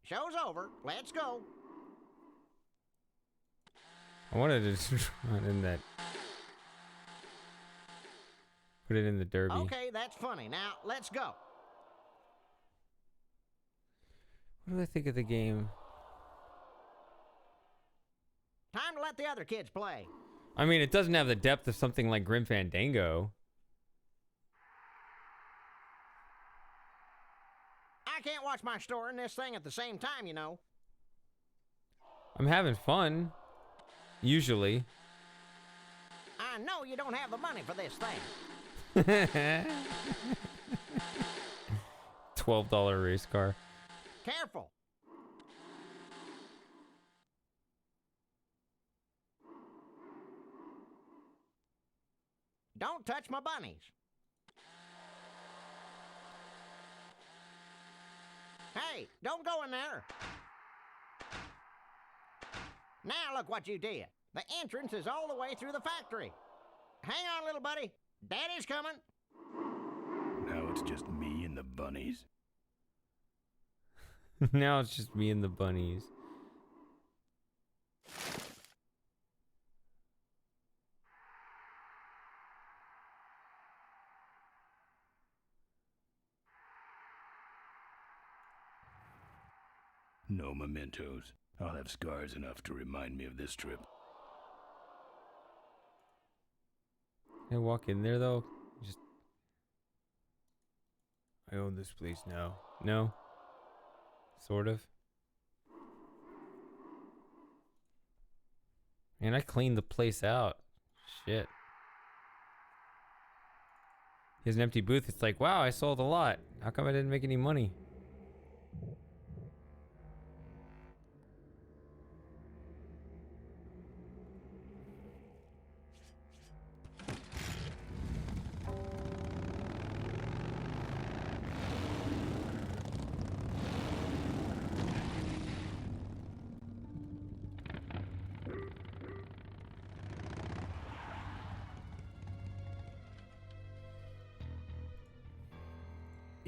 Speaker 3: Show's over. Let's go.
Speaker 1: I wanted to run in that. Put it in the derby.
Speaker 3: Okay, that's funny. Now, let's go.
Speaker 1: What do I think of the game?
Speaker 3: Time to let the other kids play.
Speaker 1: I mean, it doesn't have the depth of something like Grim Fandango.
Speaker 3: I can't watch my store and this thing at the same time, you know.
Speaker 1: I'm having fun. Usually.
Speaker 3: I know you don't have the money for this thing.
Speaker 1: $12 race car.
Speaker 3: Careful. Don't touch my bunnies. Hey, don't go in there. Now look what you did. The entrance is all the way through the factory. Hang on, little buddy. Daddy's coming.
Speaker 2: Now it's just me and the bunnies.
Speaker 1: Now it's just me and the bunnies.
Speaker 2: No mementos. I'll have scars enough to remind me of this trip.
Speaker 1: Can I walk in there though? Just I own this place now. No? Sort of. Man, I cleaned the place out. Shit. He has an empty booth. It's like, wow, I sold a lot. How come I didn't make any money?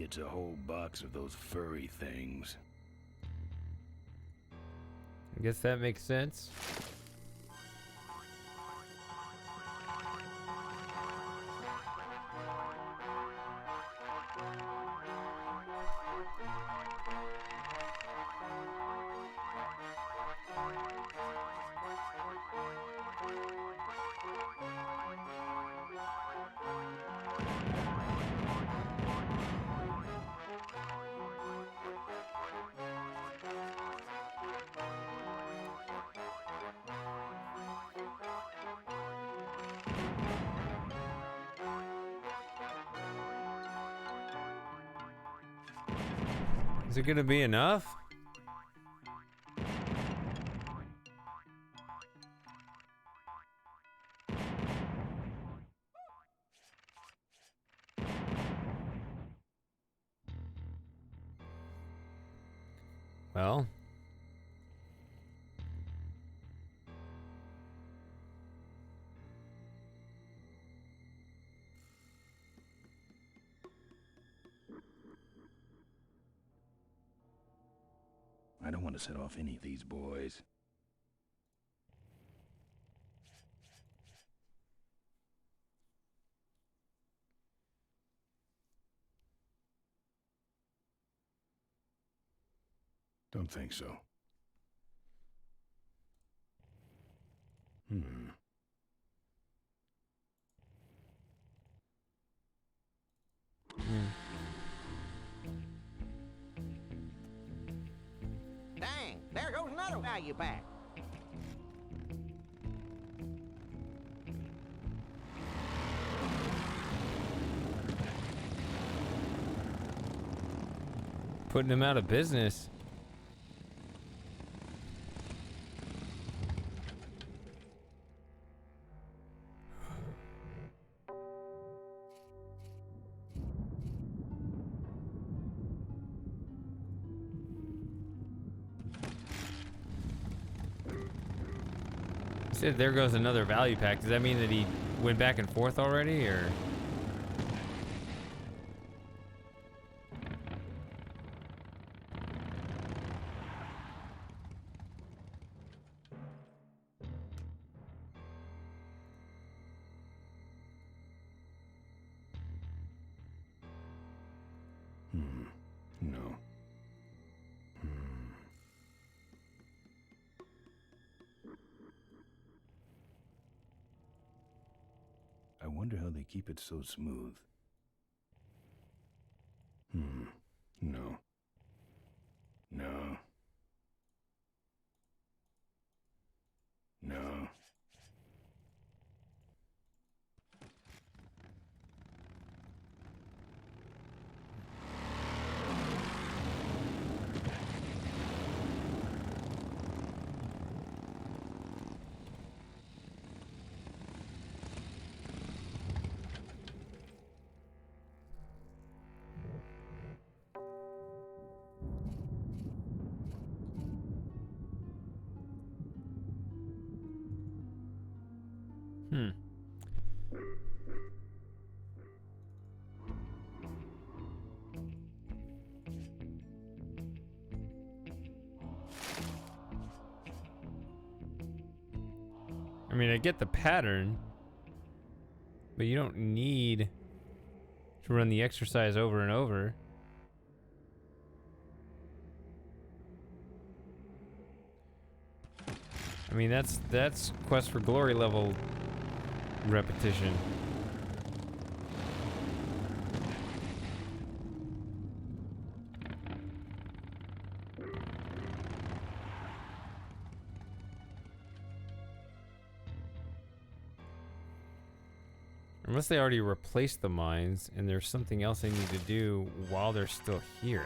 Speaker 2: It's a whole box of those furry things.
Speaker 1: I guess that makes sense. Is it gonna be enough? Well.
Speaker 2: I don't want to set off any of these boys. Don't think so.
Speaker 3: Dang, there goes another value pack.
Speaker 1: Putting him out of business. He said there goes another value pack. Does that mean that he went back and forth already, or?
Speaker 2: No. I wonder how they keep it so smooth. No. No. No. I mean, I get the pattern, but you don't need to run the exercise over and over. I mean, that's Quest for Glory level repetition. Unless they already replaced the mines and there's something else they need to do while they're still here.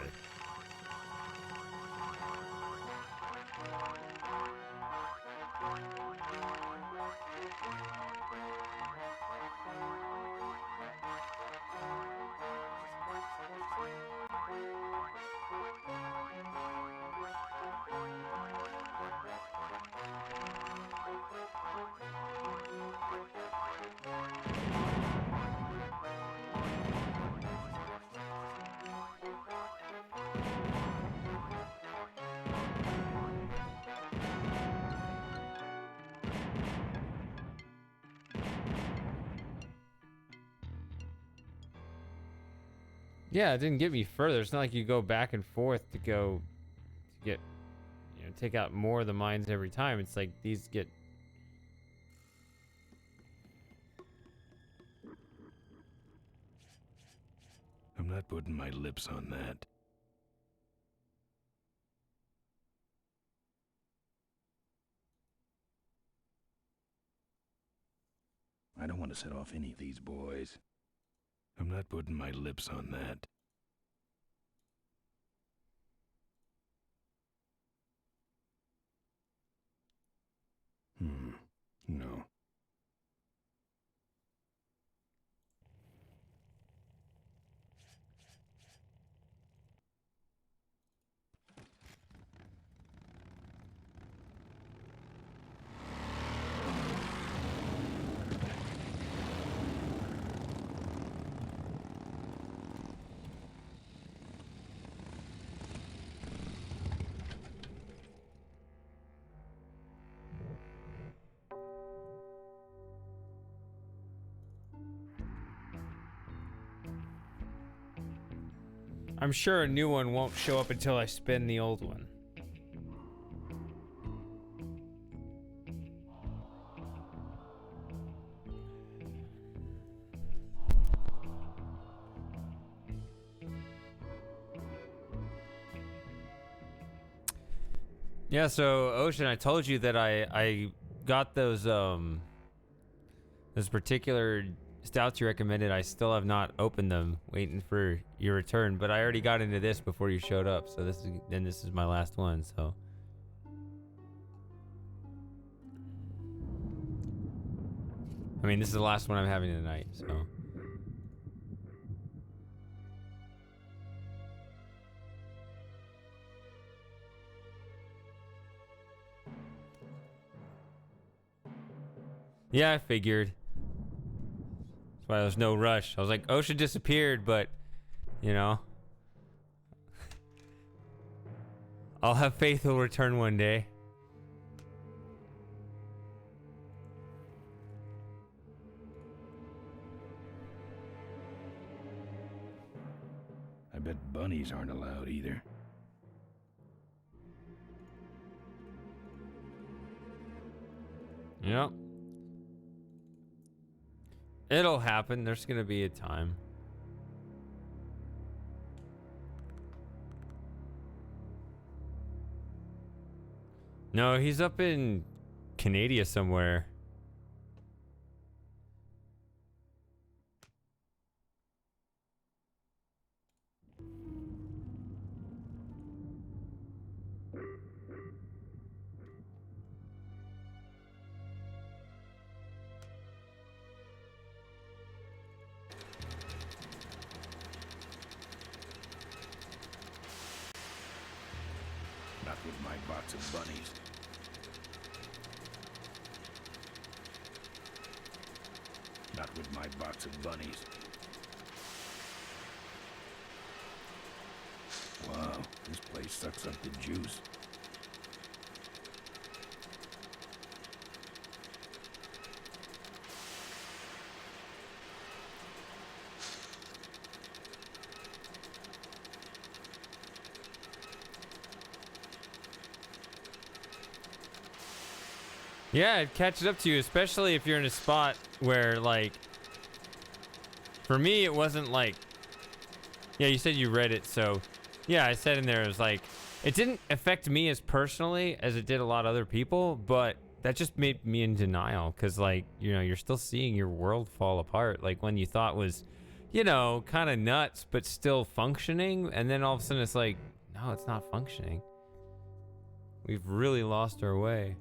Speaker 1: Yeah, it didn't get me further. It's not like you go back and forth to get, take out more of the mines every time. It's like these get.
Speaker 2: I'm not putting my lips on that. I don't want to set off any of these boys. I'm not putting my lips on that. No.
Speaker 1: I'm sure a new one won't show up until I spin the old one. Yeah, so Ocean, I told you that I got those particular stouts you recommended. I still have not opened them, waiting for your return, but I already got into this before you showed up, so this is my last one, so. I mean, this is the last one I'm having tonight, so. Yeah, I figured. That's why there's no rush. I was like, Ocean disappeared, but, I'll have faith he'll return one day.
Speaker 2: I bet bunnies aren't allowed either.
Speaker 1: Yep. It'll happen. There's gonna be a time. No, he's up in Canada somewhere.
Speaker 2: Not with my box of bunnies. Not with my box of bunnies. Wow, this place sucks up the juice.
Speaker 1: Yeah, it catches up to you, especially if you're in a spot where, like, for me, it wasn't like, yeah, you said you read it, so, yeah, I said in there, it was like, it didn't affect me as personally as it did a lot of other people, but that just made me in denial, because, like, you're still seeing your world fall apart, like, when you thought was, kind of nuts, but still functioning, and then all of a sudden it's like, no, it's not functioning. We've really lost our way.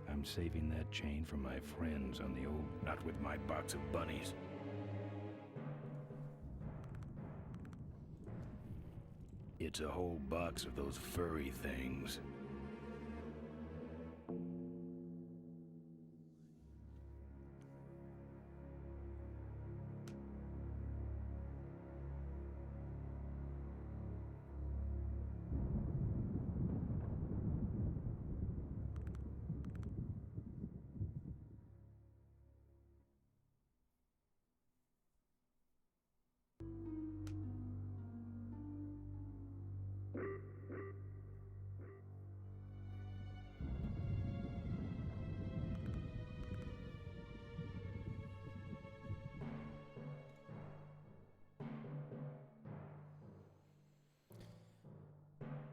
Speaker 2: I'm saving that chain for my friends on the old, not with my box of bunnies. It's a whole box of those furry things.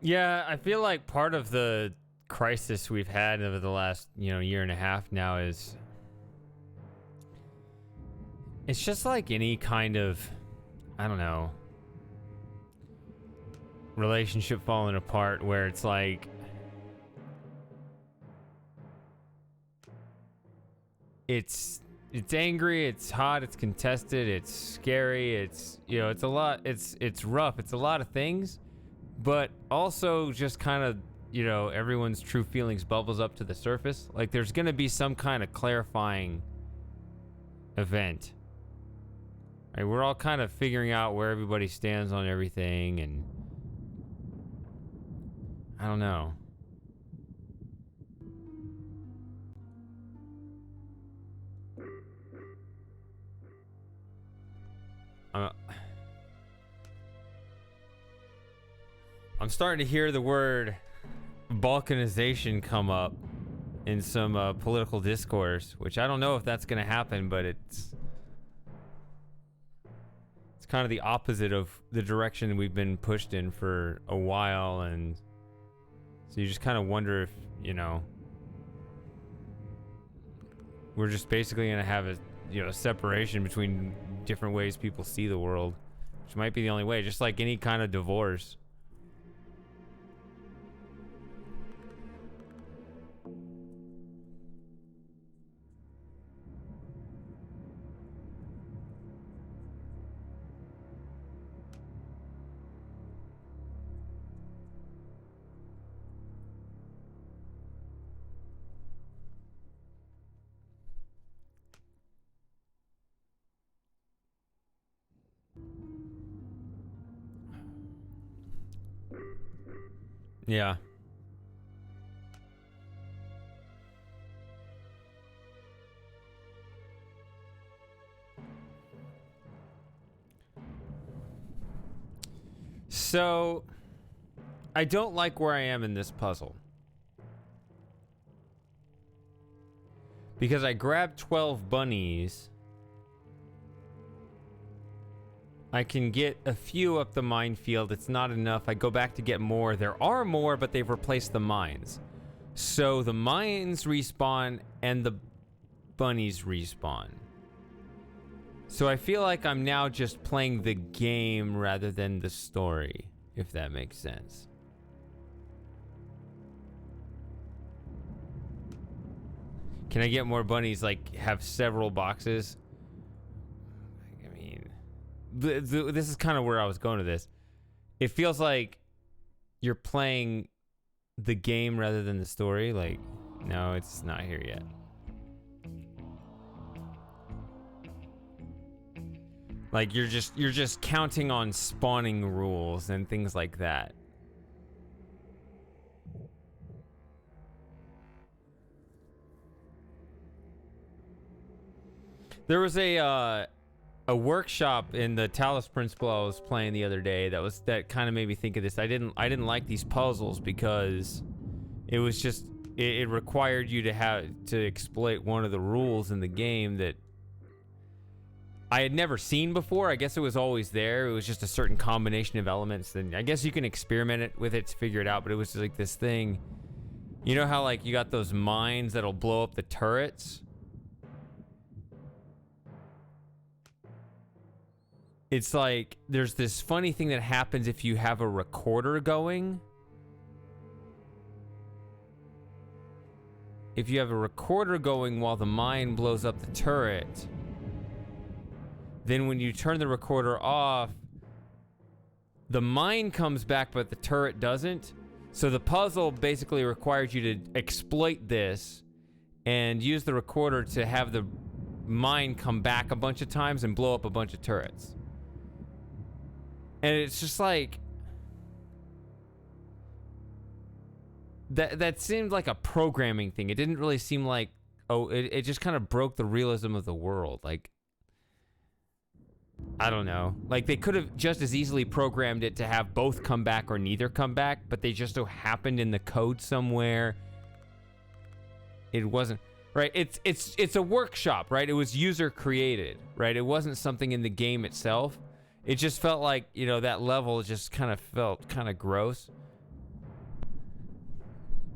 Speaker 1: Yeah, I feel like part of the crisis we've had over the last, year and a half now is it's just like any kind of, I don't know, relationship falling apart where it's like it's angry, it's hot, it's contested, it's scary, it's it's a lot, it's rough, it's a lot of things. But also just kind of, everyone's true feelings bubbles up to the surface. Like there's going to be some kind of clarifying event. Right? We're all kind of figuring out where everybody stands on everything, and I don't know. I'm starting to hear the word balkanization come up in some political discourse, which I don't know if that's going to happen, but it's kind of the opposite of the direction we've been pushed in for a while, and so you just kind of wonder if, we're just basically going to have a separation between different ways people see the world, which might be the only way, just like any kind of divorce. Yeah. So, I don't like where I am in this puzzle. Because I grabbed 12 bunnies. I can get a few up the minefield. It's not enough. I go back to get more. There are more, but they've replaced the mines. So the mines respawn and the bunnies respawn. So I feel like I'm now just playing the game rather than the story, if that makes sense. Can I get more bunnies, like have several boxes? This is kind of where I was going to this. It feels like you're playing the game rather than the story. Like, no, it's not here yet. Like you're just counting on spawning rules and things like that. There was a workshop in the Talos Principle I was playing the other day that kind of made me think of this. I didn't like these puzzles because it was just it required you to exploit one of the rules in the game that I had never seen before. I guess it was always there. It was just a certain combination of elements. And I guess you can experiment with it to figure it out, but it was just like this thing. You know how like you got those mines that'll blow up the turrets? It's like there's this funny thing that happens if you have a recorder going. If you have a recorder going while the mine blows up the turret, then when you turn the recorder off, the mine comes back, but the turret doesn't. So the puzzle basically requires you to exploit this and use the recorder to have the mine come back a bunch of times and blow up a bunch of turrets. And it's just like... That seemed like a programming thing. It didn't really seem like... Oh, it just kind of broke the realism of the world. Like... I don't know. Like, they could have just as easily programmed it to have both come back or neither come back, but they just so happened in the code somewhere. It wasn't... Right, it's a workshop, right? It was user created, right? It wasn't something in the game itself. It just felt like, you know, that level just kind of felt kind of gross.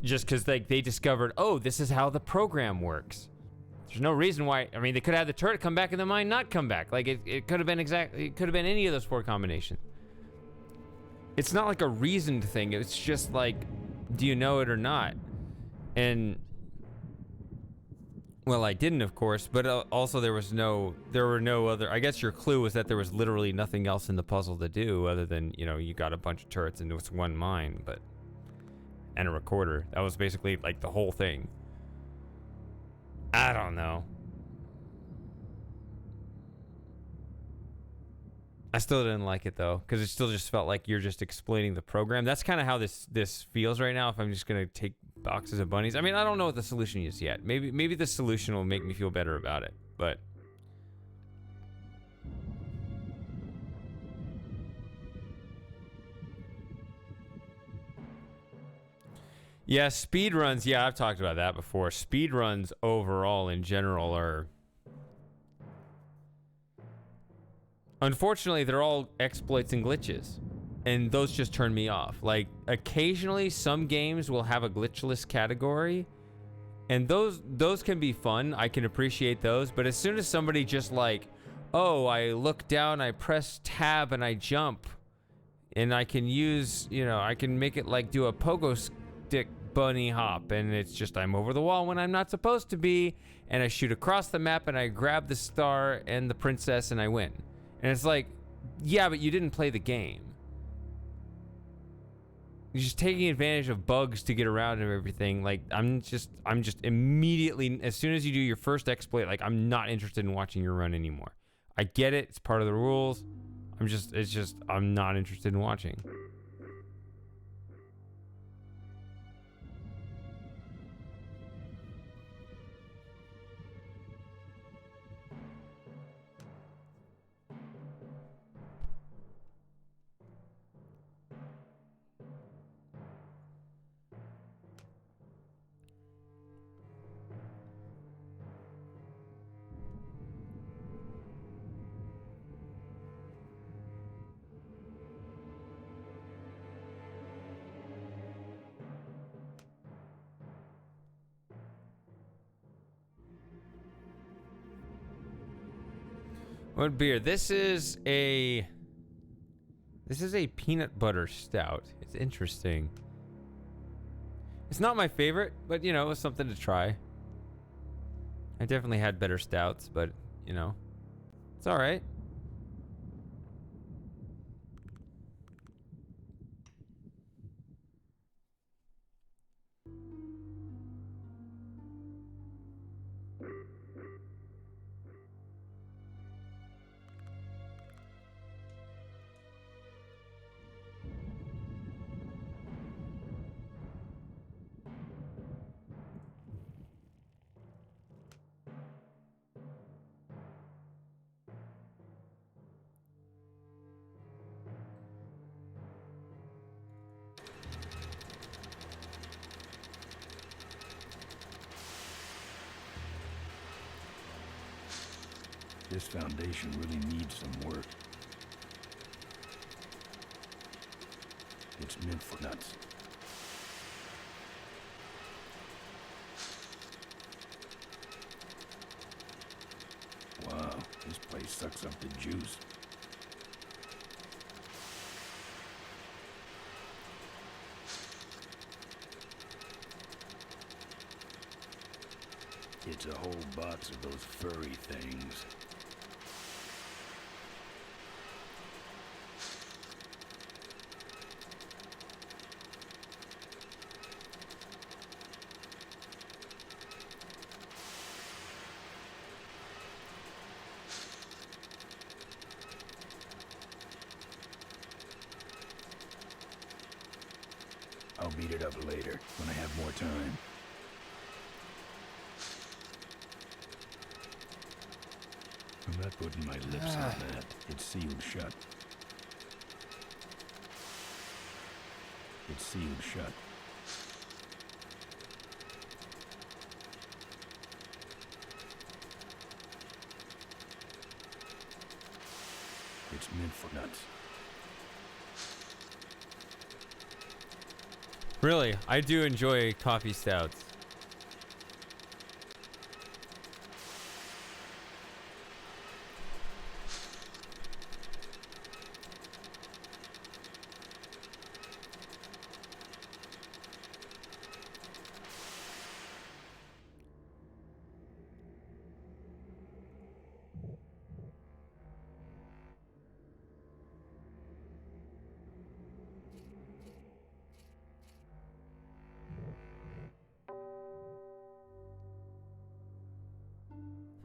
Speaker 1: Just because like they discovered, oh, this is how the program works. There's no reason why. I mean, they could have the turret come back and the mine not come back. Like it could have been it could have been any of those four combinations. It's not like a reasoned thing. It's just like, do you know it or not? And well, I didn't, of course, but also there were no other. I guess your clue was that there was literally nothing else in the puzzle to do other than, you know, you got a bunch of turrets and it was one mine, but and a recorder. That was basically like the whole thing. I don't know. I still didn't like it though, because it still just felt like you're just explaining the program. That's kind of how this feels right now. If I'm just gonna take boxes of bunnies, I mean, I don't know what the solution is yet. Maybe the solution will make me feel better about it, but yeah, speed runs. Yeah, I've talked about that before. Speed runs overall in general are, unfortunately, they're all exploits and glitches, and those just turn me off. Like, occasionally some games will have a glitchless category, and those can be fun. I can appreciate those, but as soon as somebody just like, oh, I look down, I press tab, and I jump, and I can use, you know, I can make it like do a pogo stick bunny hop, and it's just I'm over the wall when I'm not supposed to be, and I shoot across the map, and I grab the star and the princess, and I win. And it's like, yeah, but you didn't play the game. You're just taking advantage of bugs to get around and everything. Like, I'm just immediately, as soon as you do your first exploit, like, I'm not interested in watching your run anymore. I get it, it's part of the rules. I'm not interested in watching. What beer? This is a peanut butter stout. It's interesting. It's not my favorite, but you know, it was something to try. I definitely had better stouts, but you know, it's all right.
Speaker 2: This foundation really needs some work. It's meant for nuts. Wow, this place sucks up the juice. It's a whole box of those furry things. I'll beat it up later, when I have more time. I'm not putting my lips on that. It's sealed shut. It's sealed shut. It's meant for nuts.
Speaker 1: Really, I do enjoy coffee stouts.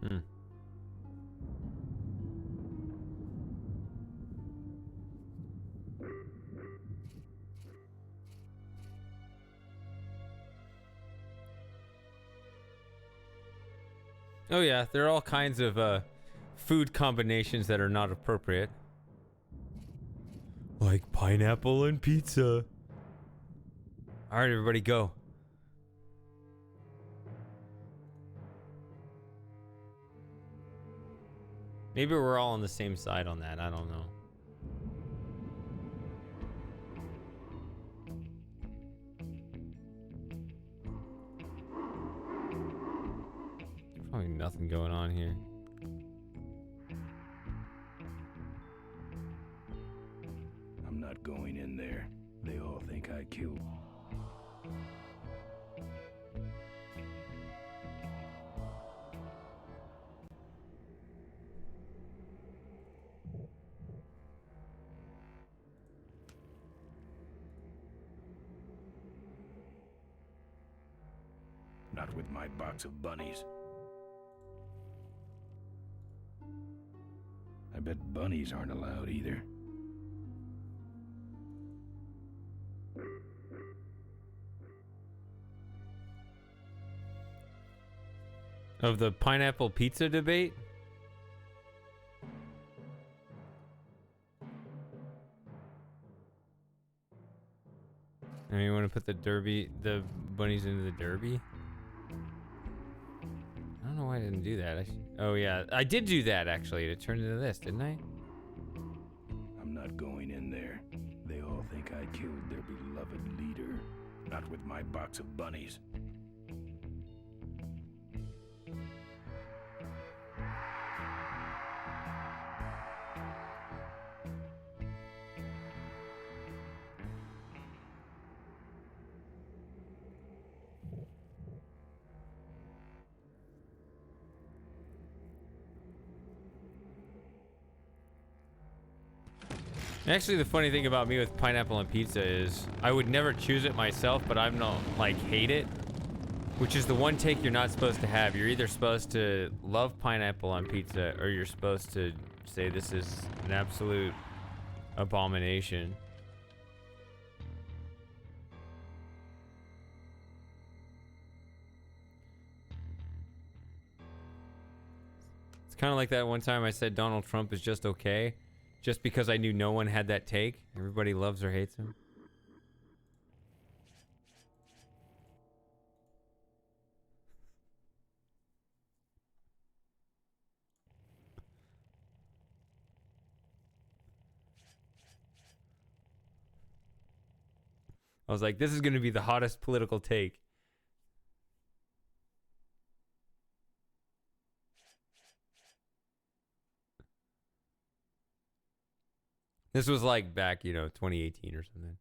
Speaker 1: Hmm. Oh yeah, there are all kinds of food combinations that are not appropriate. Like pineapple and pizza. Alright, everybody go. Maybe we're all on the same side on that, I don't know. Probably nothing going on here.
Speaker 2: I'm not going in there. They all think I killed. Not with my box of bunnies. I bet bunnies aren't allowed either.
Speaker 1: Of the pineapple pizza debate? And you want to put the bunnies into the derby? I don't know why I didn't do that. Oh yeah, I did do that actually. It turned into this, didn't I?
Speaker 2: I'm not going in there. They all think I killed their beloved leader. Not with my box of bunnies.
Speaker 1: Actually, the funny thing about me with pineapple on pizza is I would never choose it myself, but I'm not like hate it, which is the one take you're not supposed to have. You're either supposed to love pineapple on pizza or you're supposed to say this is an absolute abomination. It's kind of like that one time I said Donald Trump is just okay. Just because I knew no one had that take. Everybody loves or hates him. I was like, this is going to be the hottest political take. This was like back, 2018 or something.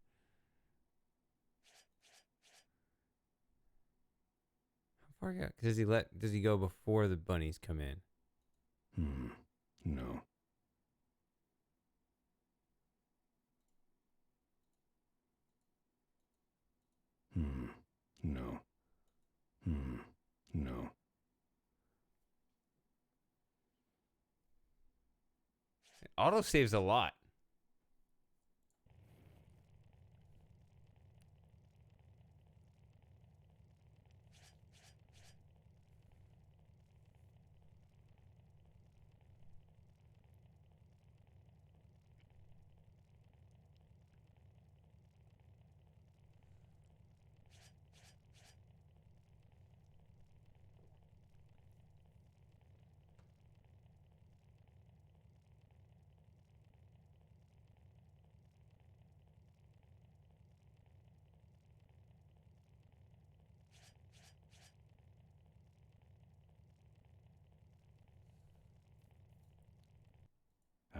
Speaker 1: How far does he go before the bunnies come in?
Speaker 2: No. No. No.
Speaker 1: Auto saves a lot.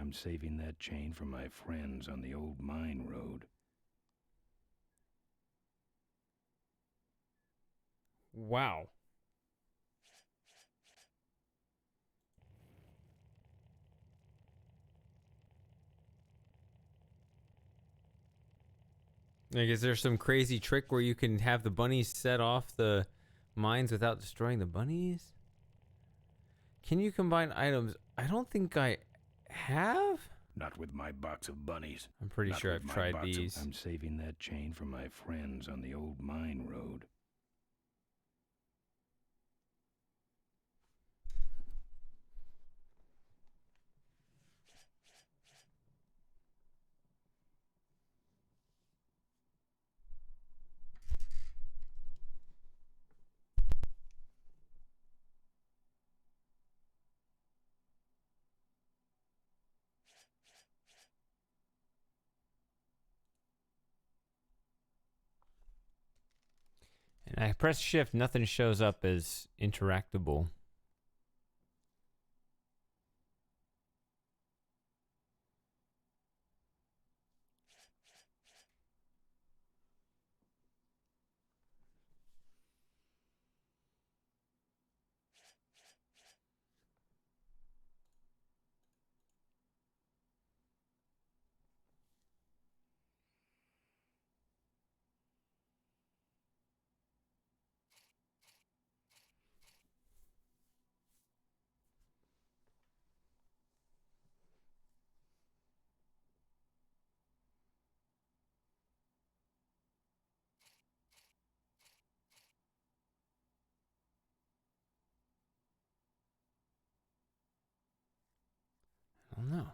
Speaker 2: I'm saving that chain for my friends on the old mine road.
Speaker 1: Wow. Like, is there some crazy trick where you can have the bunnies set off the mines without destroying the bunnies? Can you combine items? I don't think I have.
Speaker 2: Not with my box of bunnies.
Speaker 1: I'm pretty
Speaker 2: Not
Speaker 1: sure
Speaker 2: with
Speaker 1: I've
Speaker 2: my
Speaker 1: tried
Speaker 2: box of-
Speaker 1: these.
Speaker 2: I'm saving that chain for my friends on the old mine road.
Speaker 1: And I press shift, nothing shows up as interactable. I don't know.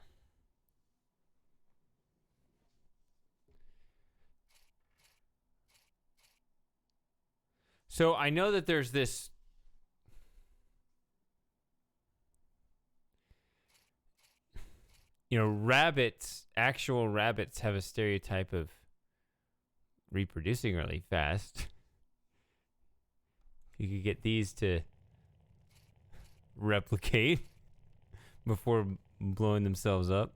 Speaker 1: So I know that there's this rabbits, actual rabbits have a stereotype of reproducing really fast. You could get these to replicate before blowing themselves up.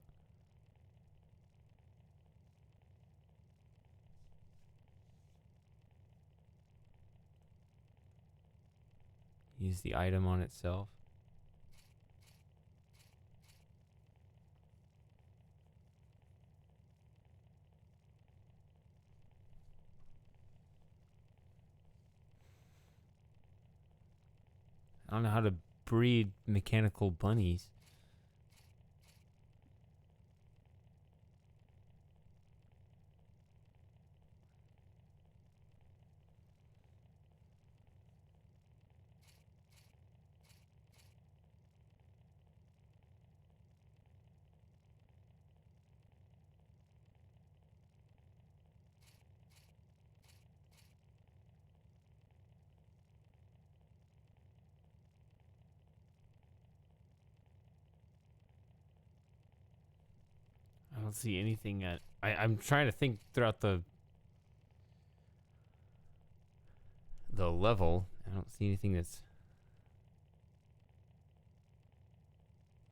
Speaker 1: Use the item on itself. I don't know how to breed mechanical bunnies. I don't see anything at... I'm trying to think throughout the level. I don't see anything that's...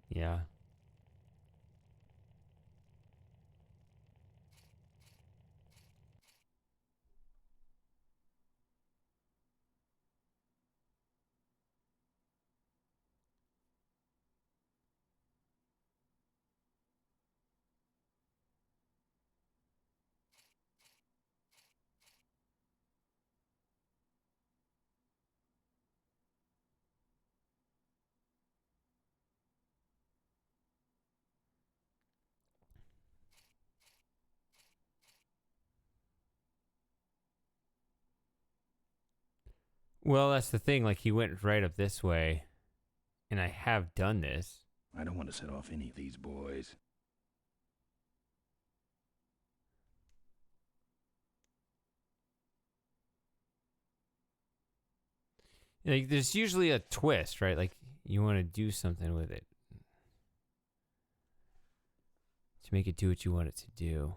Speaker 1: Yeah. Well, that's the thing. Like, he went right up this way, and I have done this.
Speaker 2: I don't want to set off any of these boys.
Speaker 1: Like, there's usually a twist, right? Like, you want to do something with it to make it do what you want it to do.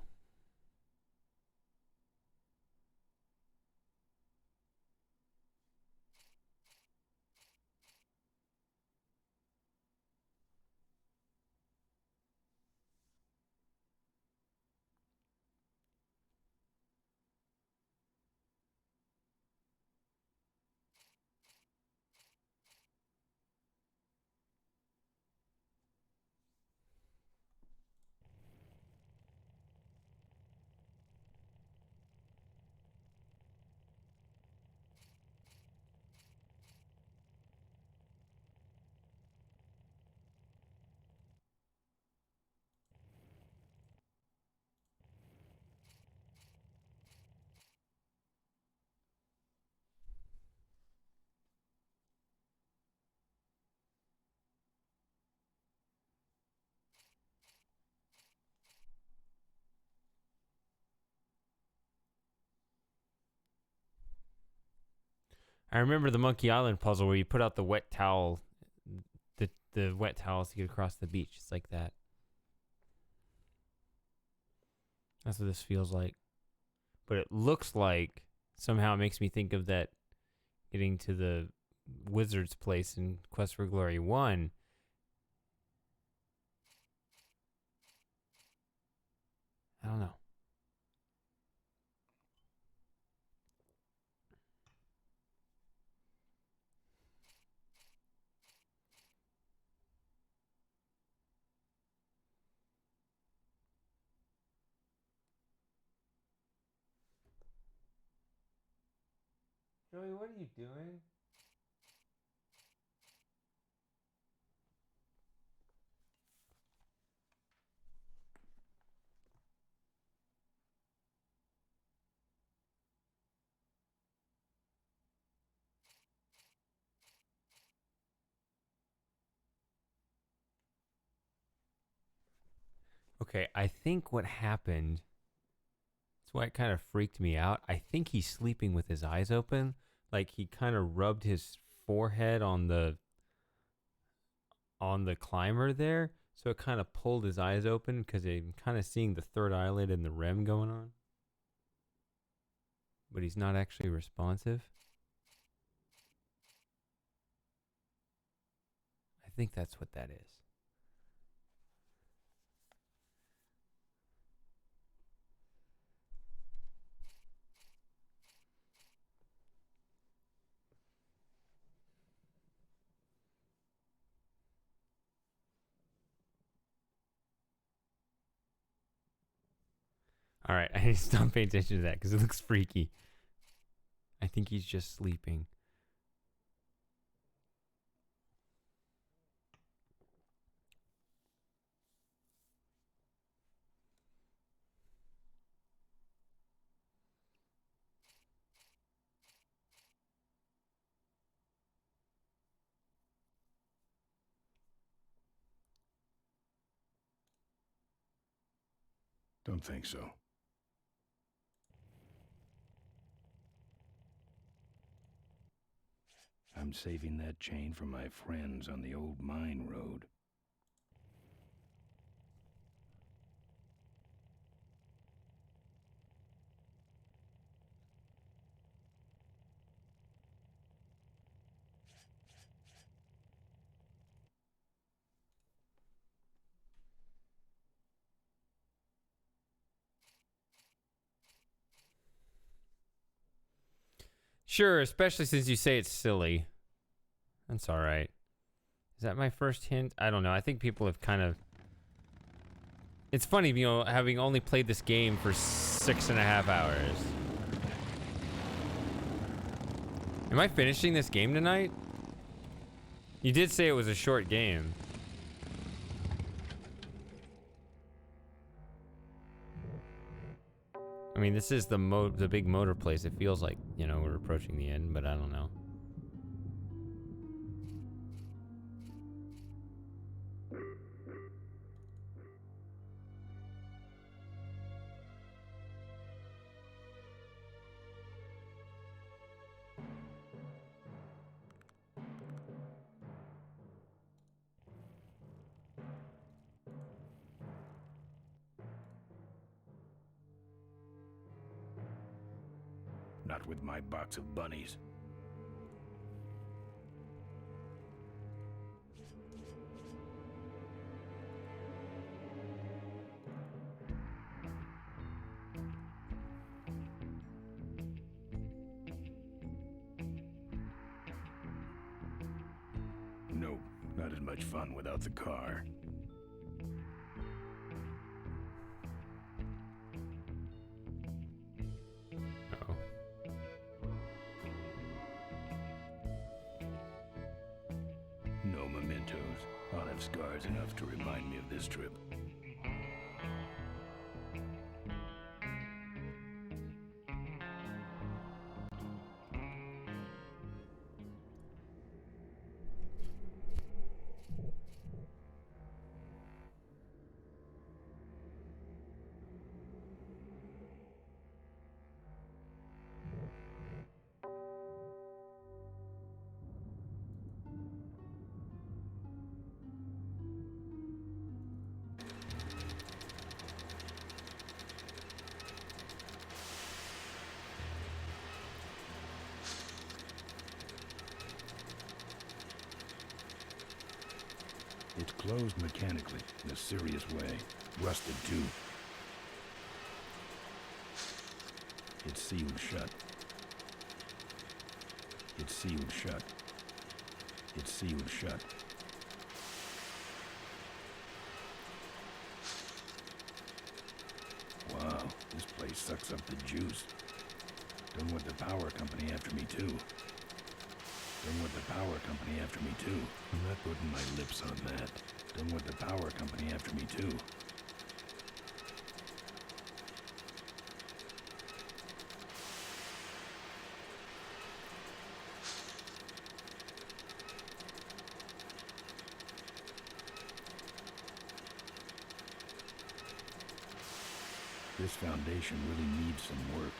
Speaker 1: I remember the Monkey Island puzzle where you put out the wet towel, the wet towels to get across the beach. It's like that. That's what this feels like. But it looks like somehow it makes me think of that getting to the wizard's place in Quest for Glory 1. I don't know. Joey, what are you doing? Okay, I think what happened, that's why it kind of freaked me out. I think he's sleeping with his eyes open. Like he kind of rubbed his forehead on the climber there, so it kind of pulled his eyes open because I'm kind of seeing the third eyelid and the REM going on. But he's not actually responsive. I think that's what that is. All right, I need to stop paying attention to that because it looks freaky. I think he's just sleeping.
Speaker 2: Don't think so. I'm saving that chain for my friends on the old mine road.
Speaker 1: Sure, especially since you say it's silly. That's all right. Is that my first hint? I don't know. I think people have kind of... It's funny, you know, having only played this game for 6.5 hours. Am I finishing this game tonight? You did say it was a short game. I mean, this is the big motor place. It feels like, you know, we're approaching the end, but I don't know.
Speaker 2: Not with my box of bunnies. Nope, not as much fun without the car.
Speaker 1: Uh-oh.
Speaker 2: No mementos. I'll have scars enough to remind me of this trip. closed mechanically, in a serious way. Rusted, too. It's sealed shut. It's sealed shut. It's sealed shut. Wow, this place sucks up the juice. Don't want the power company after me, too. Don't want the power company after me, too. I'm not putting my lips on that. Don't want the power company after me, too. This foundation really needs some work.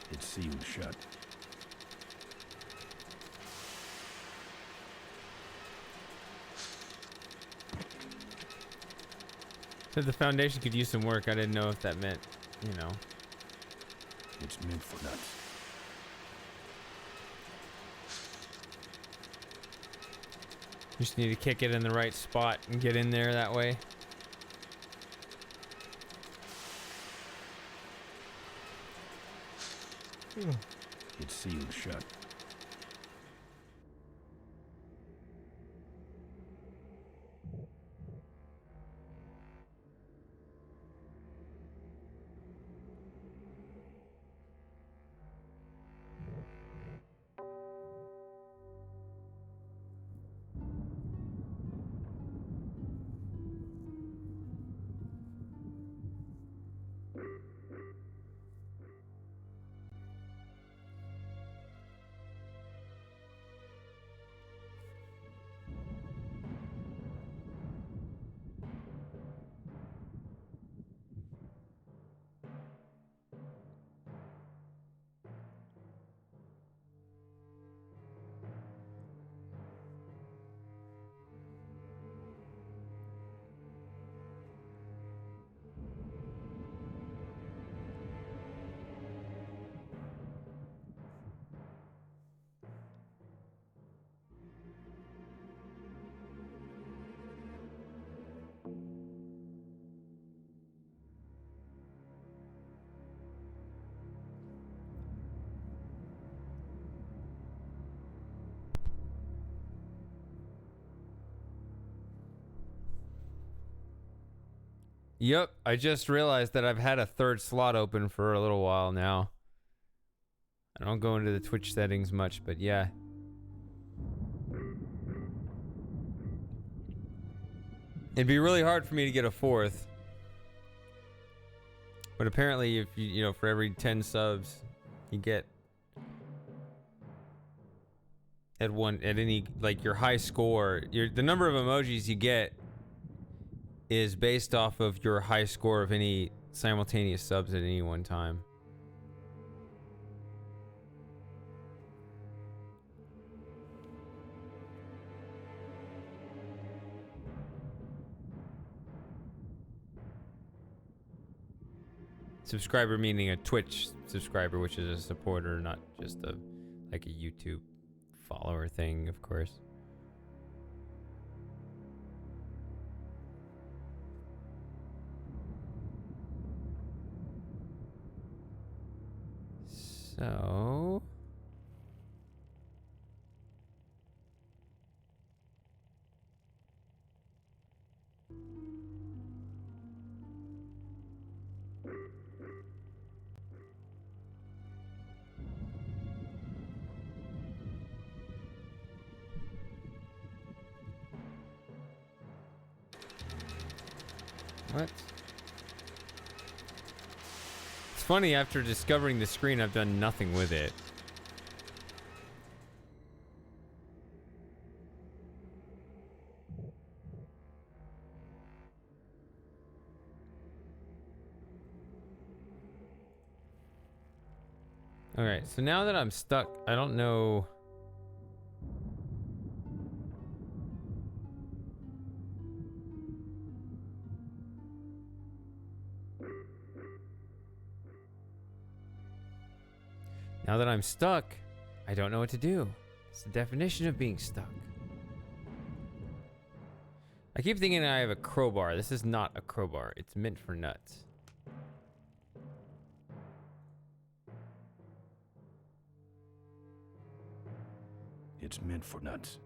Speaker 2: It's sealed shut.
Speaker 1: Said the foundation could use some work. I didn't know if that meant, you know.
Speaker 2: It's meant for nuts.
Speaker 1: You just need to kick it in the right spot and get in there that way.
Speaker 2: It's sealed shut.
Speaker 1: Yep, I just realized that I've had a third slot open for a little while now. I don't go into the Twitch settings much, but yeah. It'd be really hard for me to get a fourth. But apparently, if you know, for every 10 subs, you get at any, like, your high score, the number of emojis you get is based off of your high score of any simultaneous subs at any one time. Subscriber meaning a Twitch subscriber, which is a supporter, not just a like a YouTube follower thing, of course. So What? It's funny, after discovering the screen, I've done nothing with it. Alright, so now that I'm stuck, I don't know. Now that I'm stuck, I don't know what to do. It's the definition of being stuck. I keep thinking I have a crowbar. This is not a crowbar. It's meant for nuts.
Speaker 2: It's meant for nuts.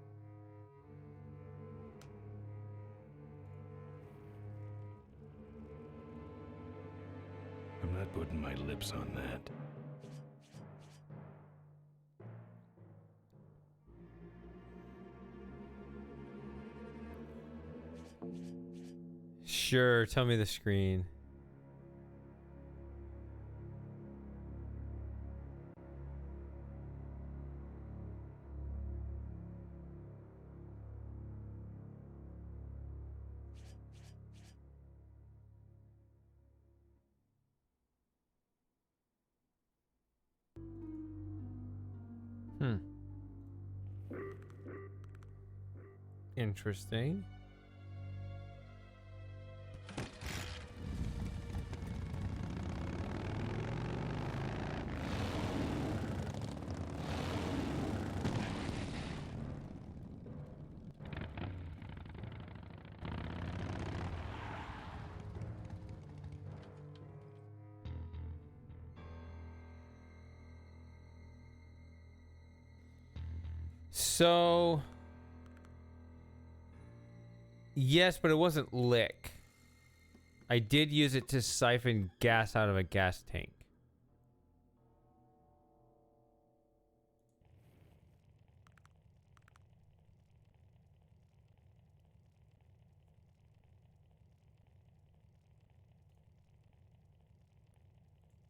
Speaker 2: I'm not putting my lips on that.
Speaker 1: Sure, tell me the screen. Interesting. So, yes, but it wasn't lick. I did use it to siphon gas out of a gas tank.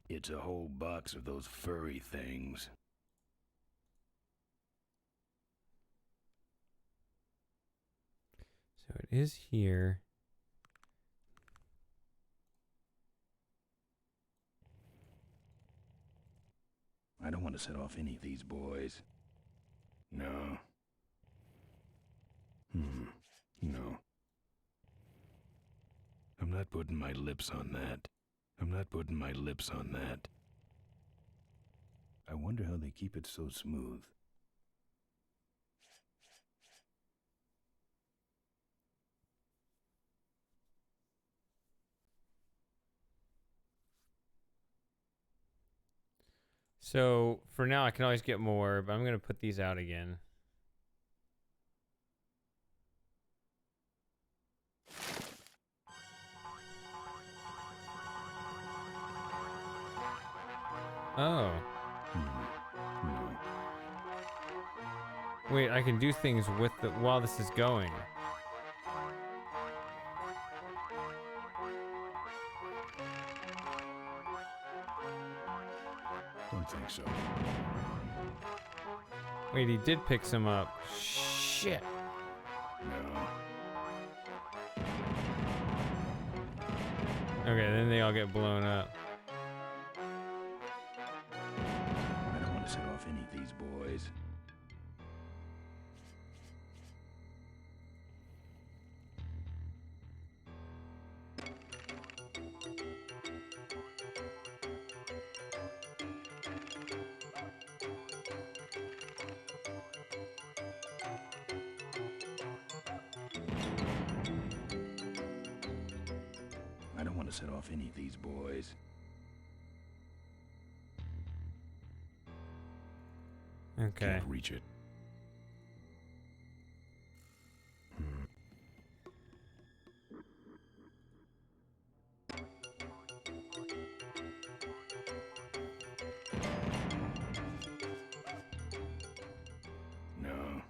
Speaker 2: It's a whole box of those furry things.
Speaker 1: So it is here.
Speaker 2: I don't want to set off any of these boys. No. No. I'm not putting my lips on that. I'm not putting my lips on that. I wonder how they keep it so smooth.
Speaker 1: So for now, I can always get more, but I'm going to put these out again. Oh. Wait, I can do things with the while this is going.
Speaker 2: Don't think so.
Speaker 1: Wait, he did pick some up. Shit.
Speaker 2: No.
Speaker 1: Okay, then they all get blown up.
Speaker 2: I don't want to set off any of these boys. I don't want to set off any of these boys.
Speaker 1: Okay.
Speaker 2: Can't reach it. No.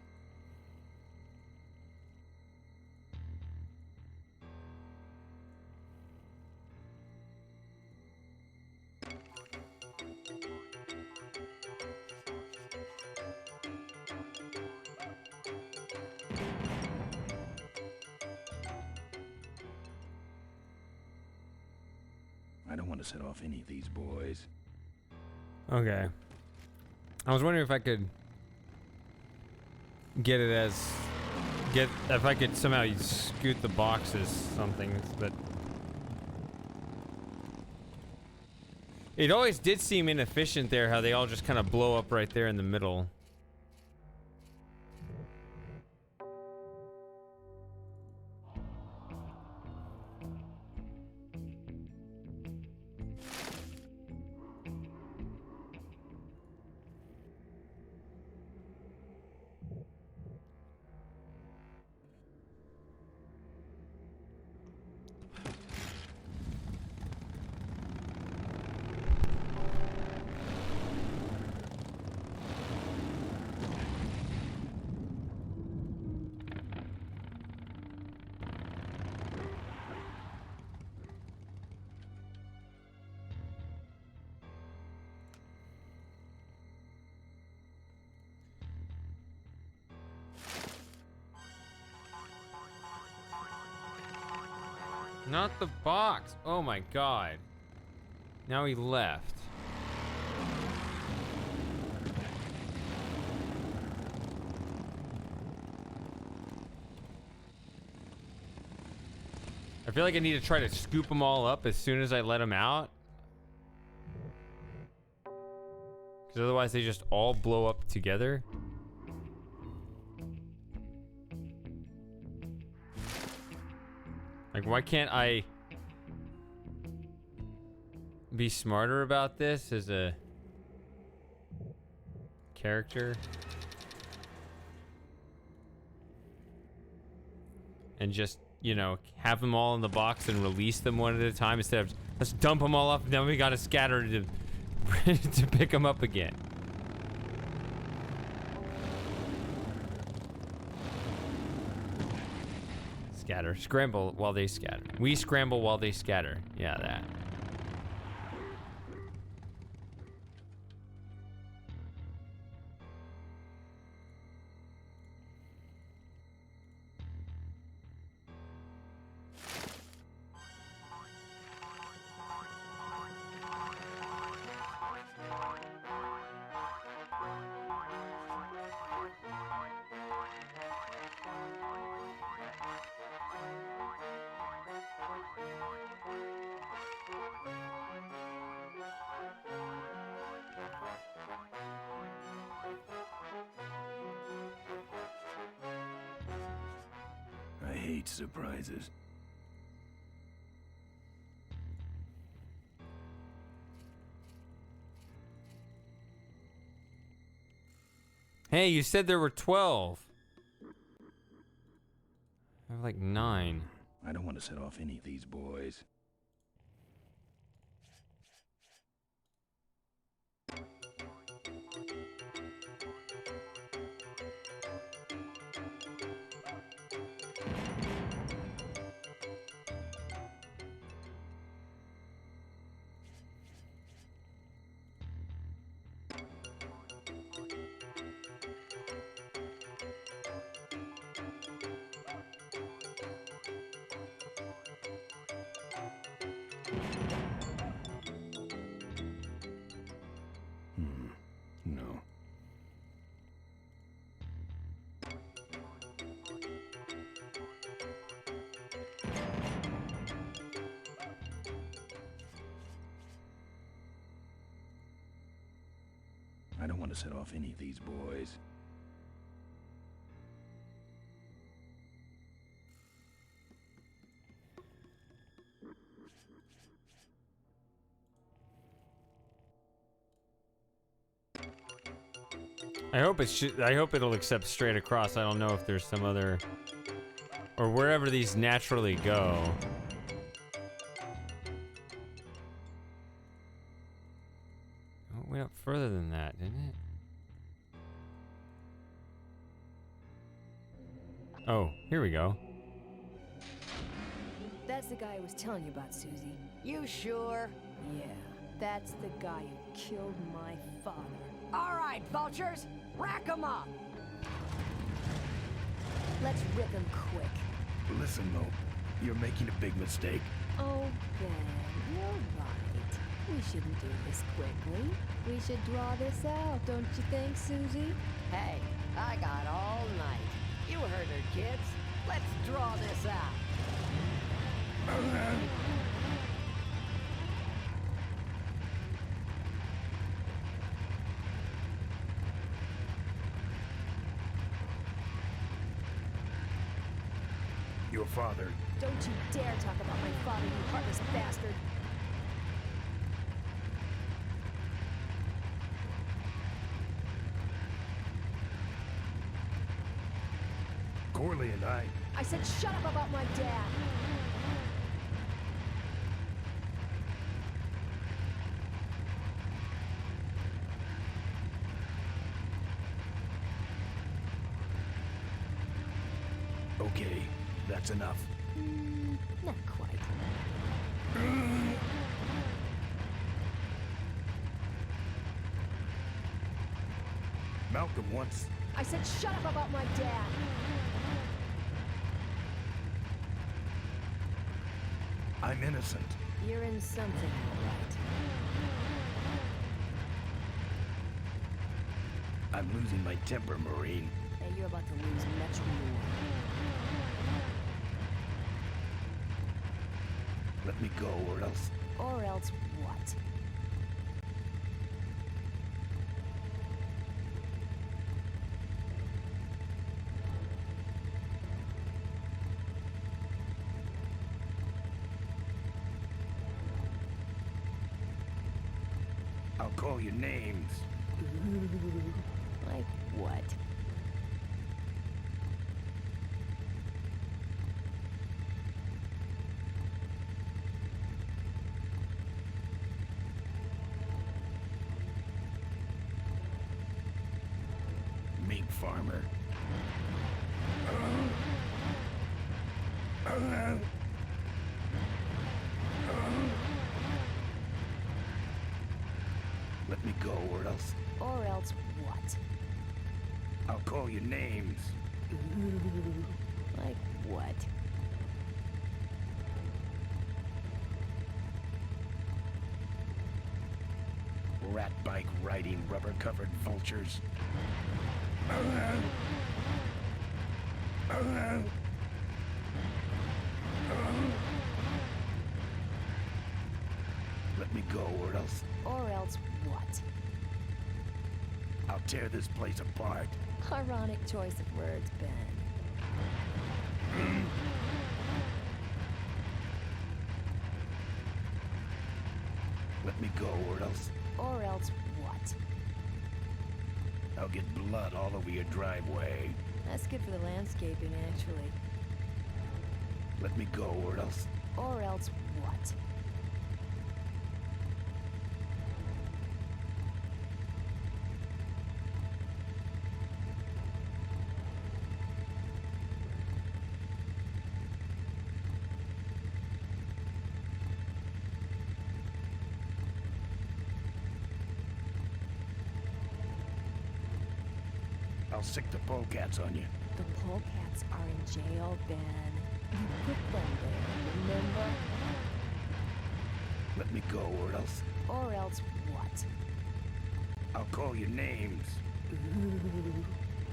Speaker 2: I don't want to set off any of these boys.
Speaker 1: Okay. I was wondering if I could get it as if I could somehow scoot the boxes something, but it always did seem inefficient there how they all just kind of blow up right there in the middle. Not the box. Oh my god. Now he left. I feel like I need to try to scoop them all up as soon as I let them out. Because otherwise they just all blow up together. Like, why can't I be smarter about this as a character? And just, you know, have them all in the box and release them one at a time instead of let's dump them all up and then we gotta scatter to pick them up again. Scatter. Scramble while they scatter. We scramble while they scatter. Yeah, that.
Speaker 2: I hate surprises.
Speaker 1: Hey, you said there were 12. I have like 9.
Speaker 2: I don't want to set off any of these boys. No. I don't want to set off any of these boys.
Speaker 1: I hope it'll accept straight across. I don't know if there's some other or wherever these naturally go. Oh, it went up further than that, didn't it? Oh, here we go.
Speaker 11: That's the guy I was telling you about, Susie.
Speaker 3: You sure?
Speaker 11: Yeah, that's the guy who killed my father.
Speaker 3: All right, vultures, rack 'em up.
Speaker 11: Let's rip him quick.
Speaker 2: Listen, though, You're making a big mistake.
Speaker 11: Oh, Ben, you're right. We shouldn't do this quickly. We should draw this out, don't you think, Susie?
Speaker 3: Hey, I got all night. You heard her, kids. Let's draw this out.
Speaker 2: Your father.
Speaker 11: Don't you dare talk about my father, you heartless bastard.
Speaker 2: Corley and
Speaker 11: I said shut up about my dad.
Speaker 2: Okay, that's enough.
Speaker 11: Not quite.
Speaker 2: Malcolm once.
Speaker 11: I said shut up about my dad.
Speaker 2: I'm innocent.
Speaker 11: You're in something, all right.
Speaker 2: I'm losing my temper, Marine.
Speaker 11: Hey, you're about to lose much more.
Speaker 2: Let me go, or else...
Speaker 11: Or else what?
Speaker 2: I'll call you names.
Speaker 11: Like what?
Speaker 2: Mink farmer. Let me go, or else...
Speaker 11: Or else what?
Speaker 2: I'll call you names.
Speaker 11: Like what?
Speaker 2: Rat bike riding rubber-covered vultures. Let me go, or else...
Speaker 11: Or else what?
Speaker 2: I'll tear this place apart.
Speaker 11: Ironic choice of words, Ben.
Speaker 2: Let me go, or else...
Speaker 11: Or else what?
Speaker 2: I'll get blood all over your driveway.
Speaker 11: That's good for the landscaping, actually.
Speaker 2: Let me go, or else...
Speaker 11: Or else what?
Speaker 2: I'll sick the polecats on you.
Speaker 11: The polecats are in jail, Ben. You put them there, remember?
Speaker 2: Let me go, or else...
Speaker 11: Or else what?
Speaker 2: I'll call you names.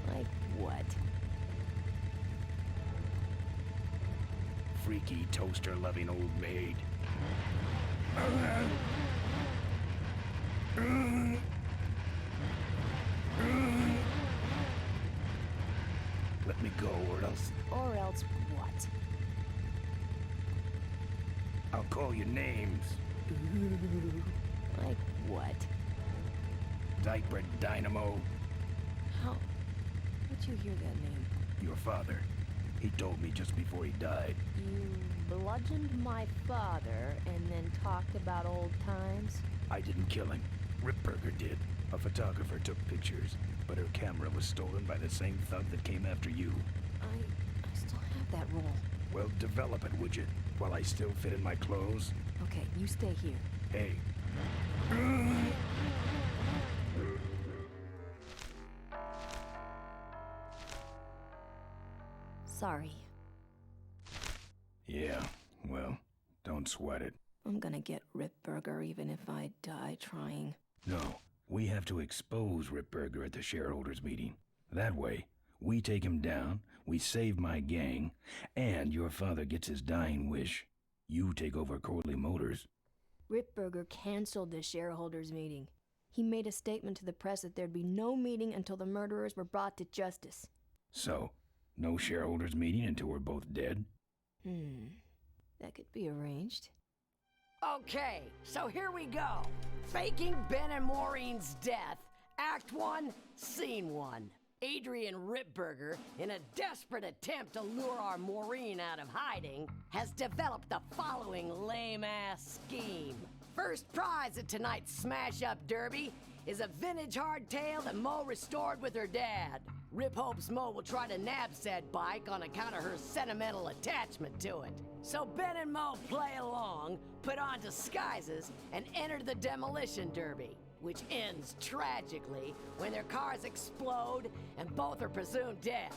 Speaker 11: Like what?
Speaker 2: Freaky, toaster-loving old maid. Let me go, or else...
Speaker 11: Or else what?
Speaker 2: I'll call you names.
Speaker 11: Like what?
Speaker 2: Diaper Dynamo.
Speaker 11: How? How'd you hear that name?
Speaker 2: Your father. He told me just before he died.
Speaker 11: You bludgeoned my father and then talked about old times?
Speaker 2: I didn't kill him. Ripburger did. A photographer took pictures, but her camera was stolen by the same thug that came after you.
Speaker 11: I still have that roll.
Speaker 2: Well, develop it, would you? While I still fit in my clothes?
Speaker 11: Okay, you stay here.
Speaker 2: Hey.
Speaker 11: Sorry.
Speaker 2: Yeah, well, don't sweat it.
Speaker 11: I'm gonna get Ripburger even if I die trying.
Speaker 2: No, we have to expose Ripburger at the shareholders meeting. That way, we take him down, we save my gang, and your father gets his dying wish. You take over Corley Motors.
Speaker 11: Ripburger canceled the shareholders meeting. He made a statement to the press that there'd be no meeting until the murderers were brought to justice.
Speaker 2: So, no shareholders meeting until we're both dead?
Speaker 11: That could be arranged.
Speaker 20: Okay, so here we go. Faking Ben and Maureen's death. Act 1, Scene 1. Adrian Ripburger, in a desperate attempt to lure our Maureen out of hiding, has developed the following lame-ass scheme. First prize at tonight's smash-up derby is a vintage hardtail that Mo restored with her dad. Rip hopes Mo will try to nab said bike on account of her sentimental attachment to it. So Ben and Mo play along, put on disguises, and enter the demolition derby, which ends tragically when their cars explode and both are presumed dead.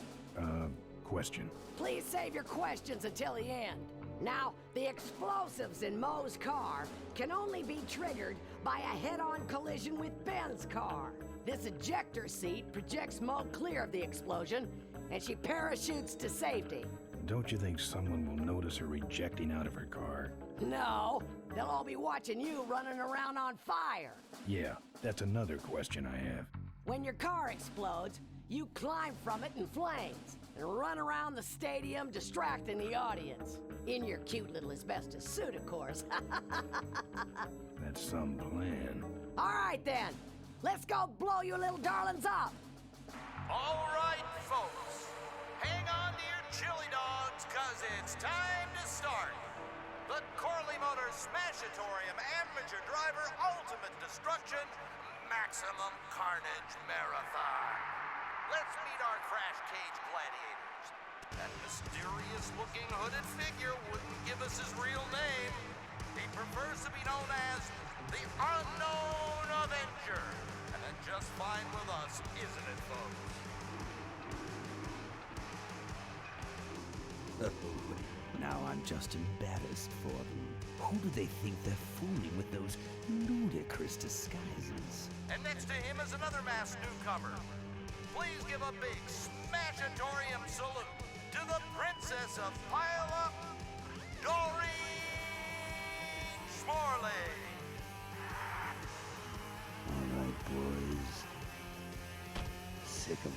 Speaker 2: Question.
Speaker 20: Please save your questions until the end. Now, the explosives in Mo's car can only be triggered by a head-on collision with Ben's car. This ejector seat projects Mo clear of the explosion, and she parachutes to safety.
Speaker 2: Don't you think someone will notice her ejecting out of her car?
Speaker 20: No, they'll all be watching you running around on fire.
Speaker 2: Yeah, that's another question I have.
Speaker 20: When your car explodes, you climb from it in flames and run around the stadium distracting the audience. In your cute little asbestos suit, of course.
Speaker 2: That's some plan.
Speaker 20: All right, then. Let's go blow you little darlings up.
Speaker 13: All right, folks. Hang on to your chili dogs, cause it's time to start. The Corley Motors Smashatorium Amateur Driver Ultimate Destruction Maximum Carnage Marathon. Let's meet our crash cage gladiators. That mysterious-looking hooded figure wouldn't give us his real name. He prefers to be known as the Unknown Avenger. And that's just fine with us, isn't it, folks?
Speaker 4: Now I'm just embarrassed for them. Who do they think they're fooling with those ludicrous disguises?
Speaker 13: And next to him is another masked newcomer. Please give a big Smashatorium salute to the Princess of Pile-Up, Doreen Schmorley.
Speaker 4: All right, boys. Sick 'em.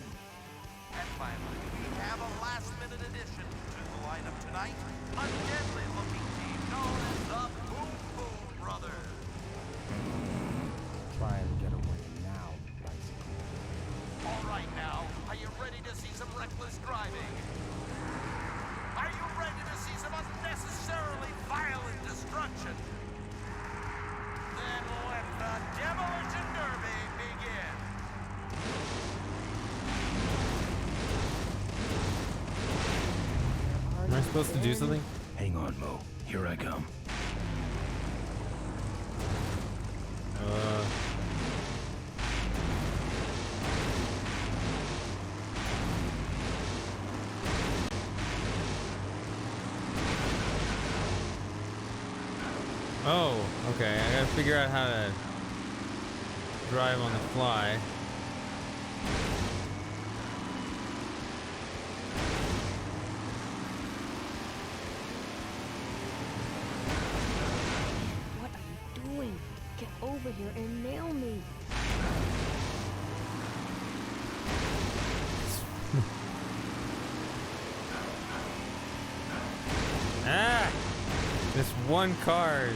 Speaker 13: And finally, we have a last-minute addition to the lineup tonight. A deadly-looking team known as the Boom Boom Brothers.
Speaker 8: Try and get away now, bicycle.
Speaker 13: All right now, are you ready to see some reckless driving? Are you ready to see some unnecessarily violent destruction? Then let the Demolition Derby begin.
Speaker 1: Am I supposed to do something?
Speaker 2: Hang on, Mo. Here I come.
Speaker 1: Oh, okay. I gotta figure out how to drive on the fly.
Speaker 11: What are you doing? Get over here and nail me.
Speaker 1: Ah! This one car's.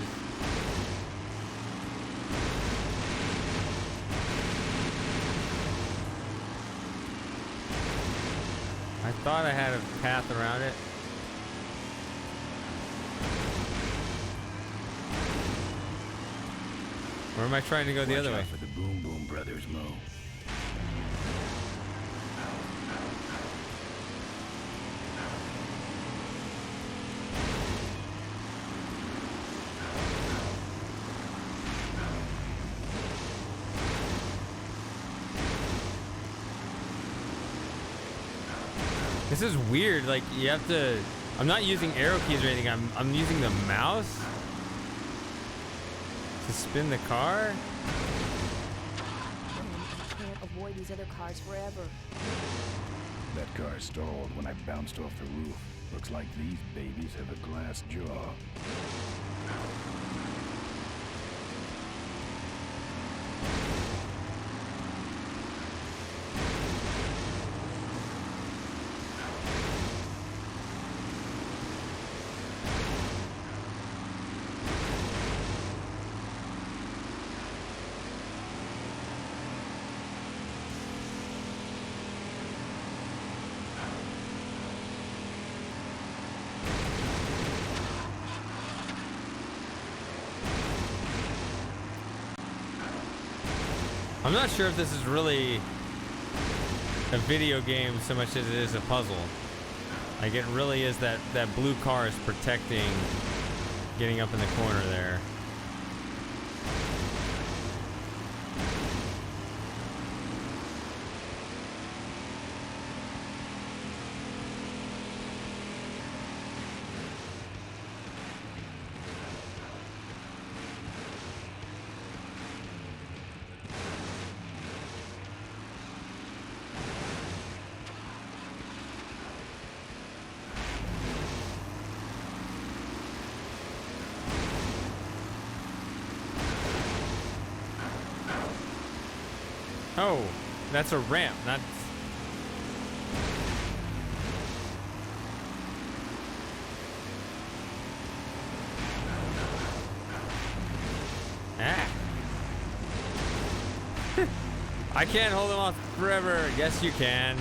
Speaker 1: I thought I had a path around it. Or am I trying to go the other way?
Speaker 2: Watch out for the Boom Boom Brothers, Mo.
Speaker 1: This is weird. Like, you have to I'm not using arrow keys or anything. I'm using the mouse to spin the car.
Speaker 11: I can't avoid these other cars forever.
Speaker 2: That car stalled when I bounced off the roof. Looks like these babies have a glass jaw.
Speaker 1: I'm not sure if this is really a video game so much as it is a puzzle. Like it really is that blue car is protecting getting up in the corner there. Oh, that's a ramp, not... Ah. I can't hold him off forever. Yes, you can.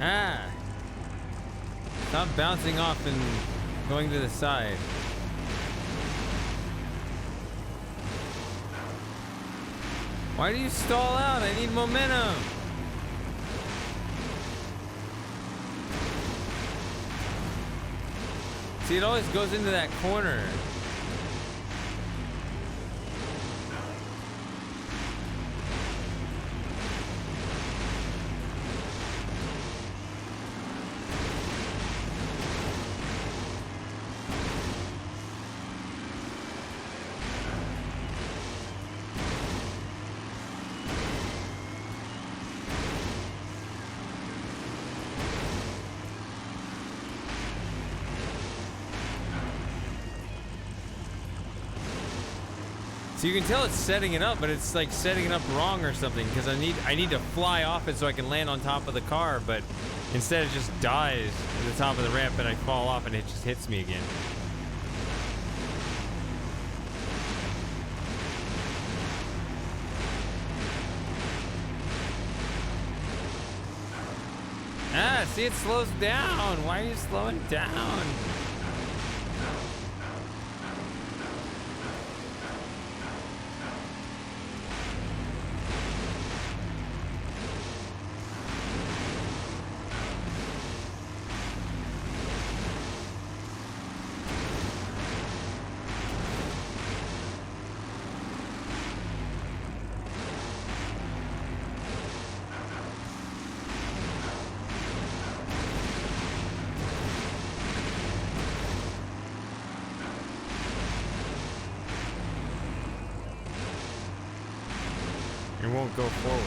Speaker 1: Ah! Stop bouncing off and going to the side. Why do you stall out? I need momentum. See, it always goes into that corner. So you can tell it's setting it up, but it's like setting it up wrong or something, because I need to fly off it so I can land on top of the car, but instead it just dies at the top of the ramp and I fall off and it just hits me again. Ah, see, it slows down. Why are you slowing down? It won't go forward.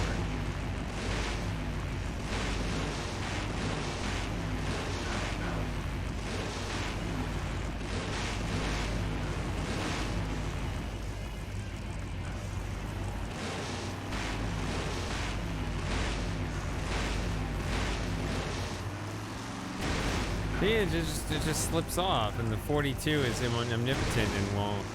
Speaker 1: See, it just slips off, and the 42 is omnipotent and won't.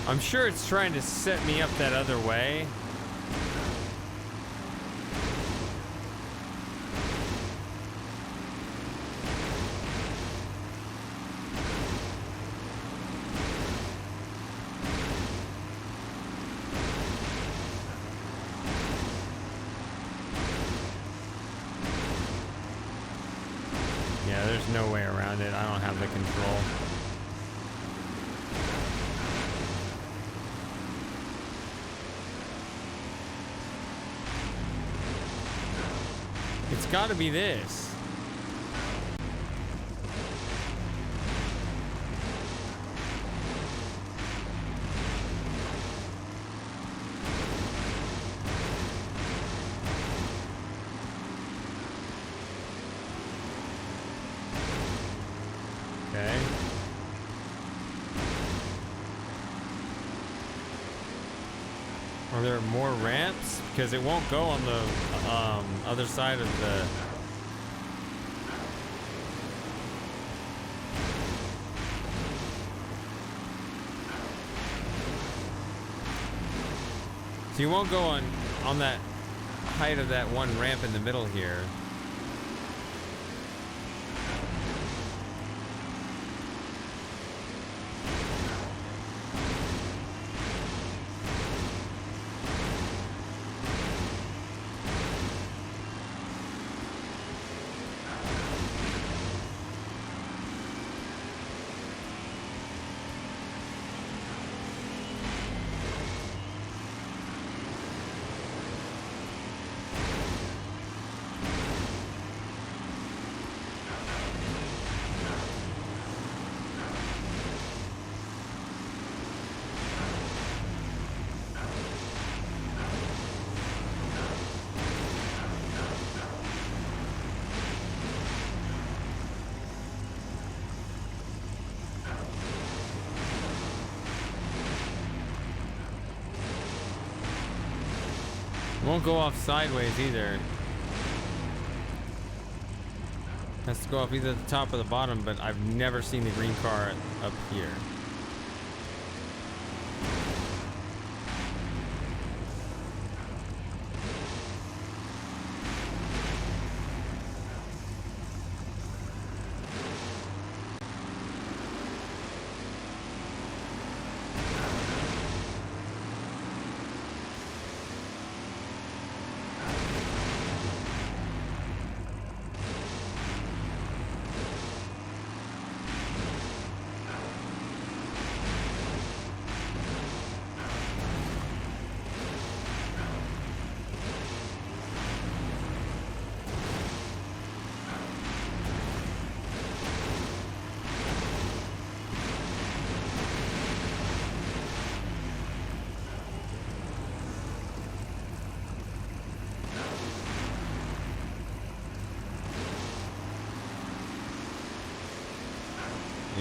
Speaker 1: I'm sure it's trying to set me up that other way. Yeah, there's no way around it. I don't have the control. It's got to be this. Okay. Are there more ramps? Because it won't go on the other side of the... So you won't go on that height of that one ramp in the middle here. Won't go off sideways either. Has to go off either the top or the bottom, but I've never seen the green car up here.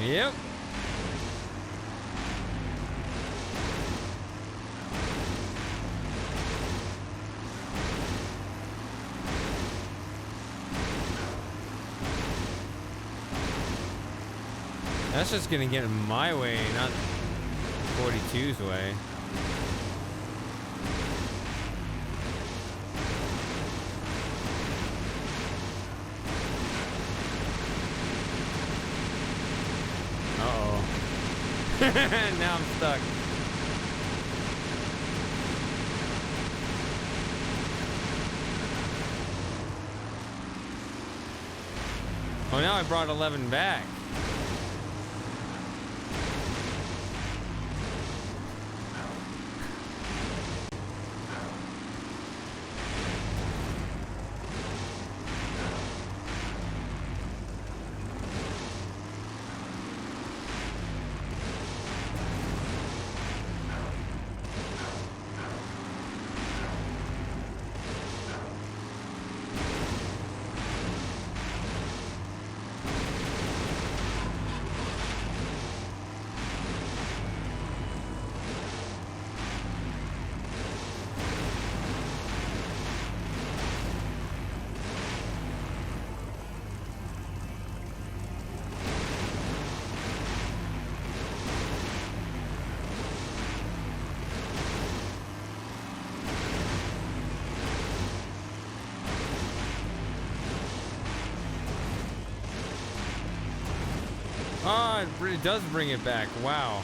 Speaker 1: Yep. That's just gonna get in my way, not 42's way. Now I'm stuck. Oh, now I brought 11 back. it does bring it back. Wow.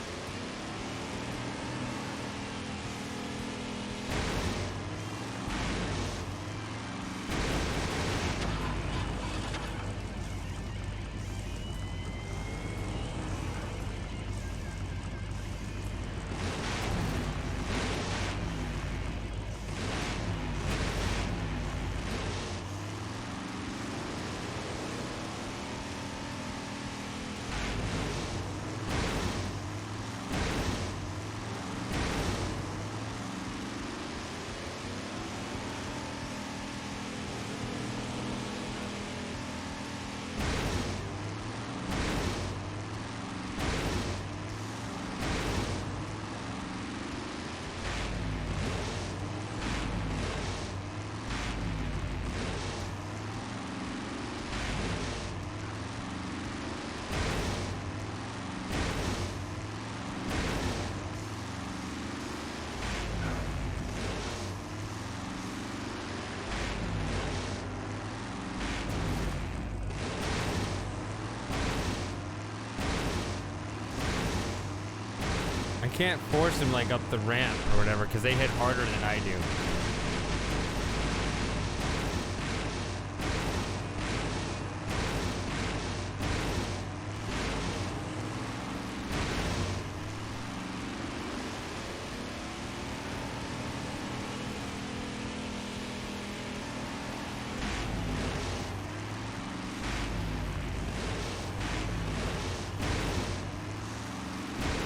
Speaker 1: I can't force him like up the ramp or whatever because they hit harder than I do.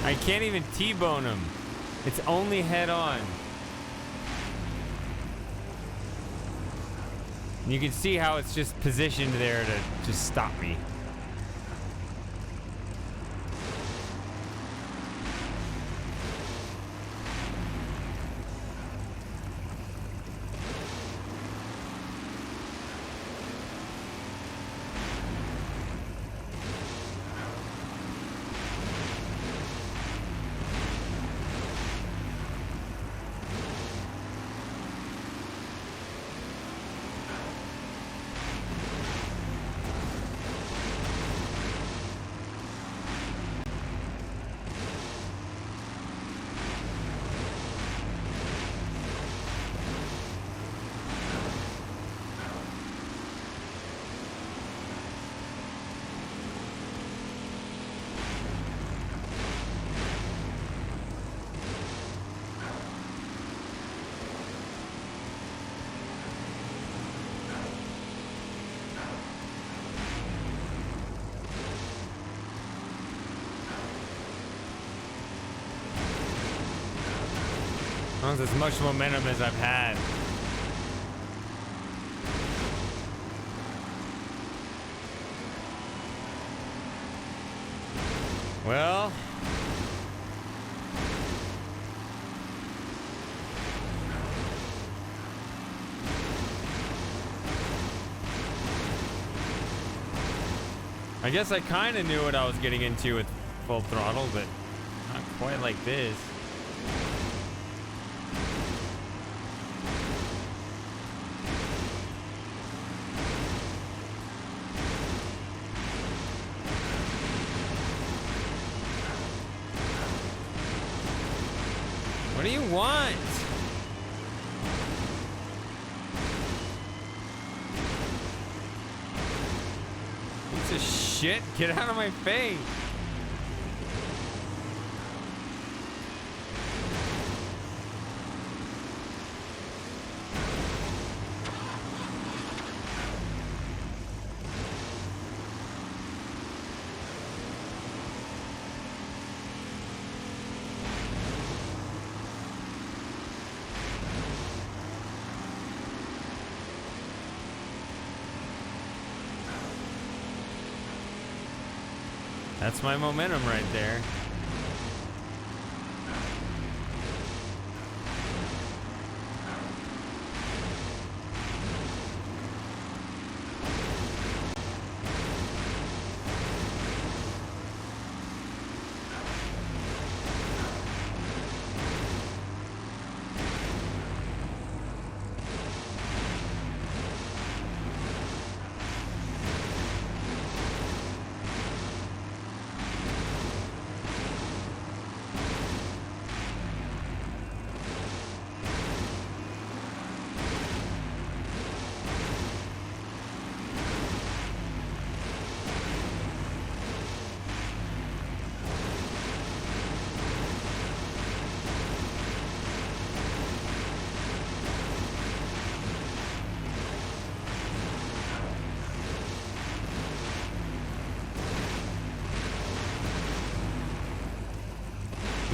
Speaker 1: I can't even T-bone him. It's only head on. And you can see how it's just positioned there to just stop me. As much momentum as I've had. Well, I guess I kind of knew what I was getting into with Full Throttle, but not quite like this. What do you want? Piece of shit, get out of my face. That's my momentum right there.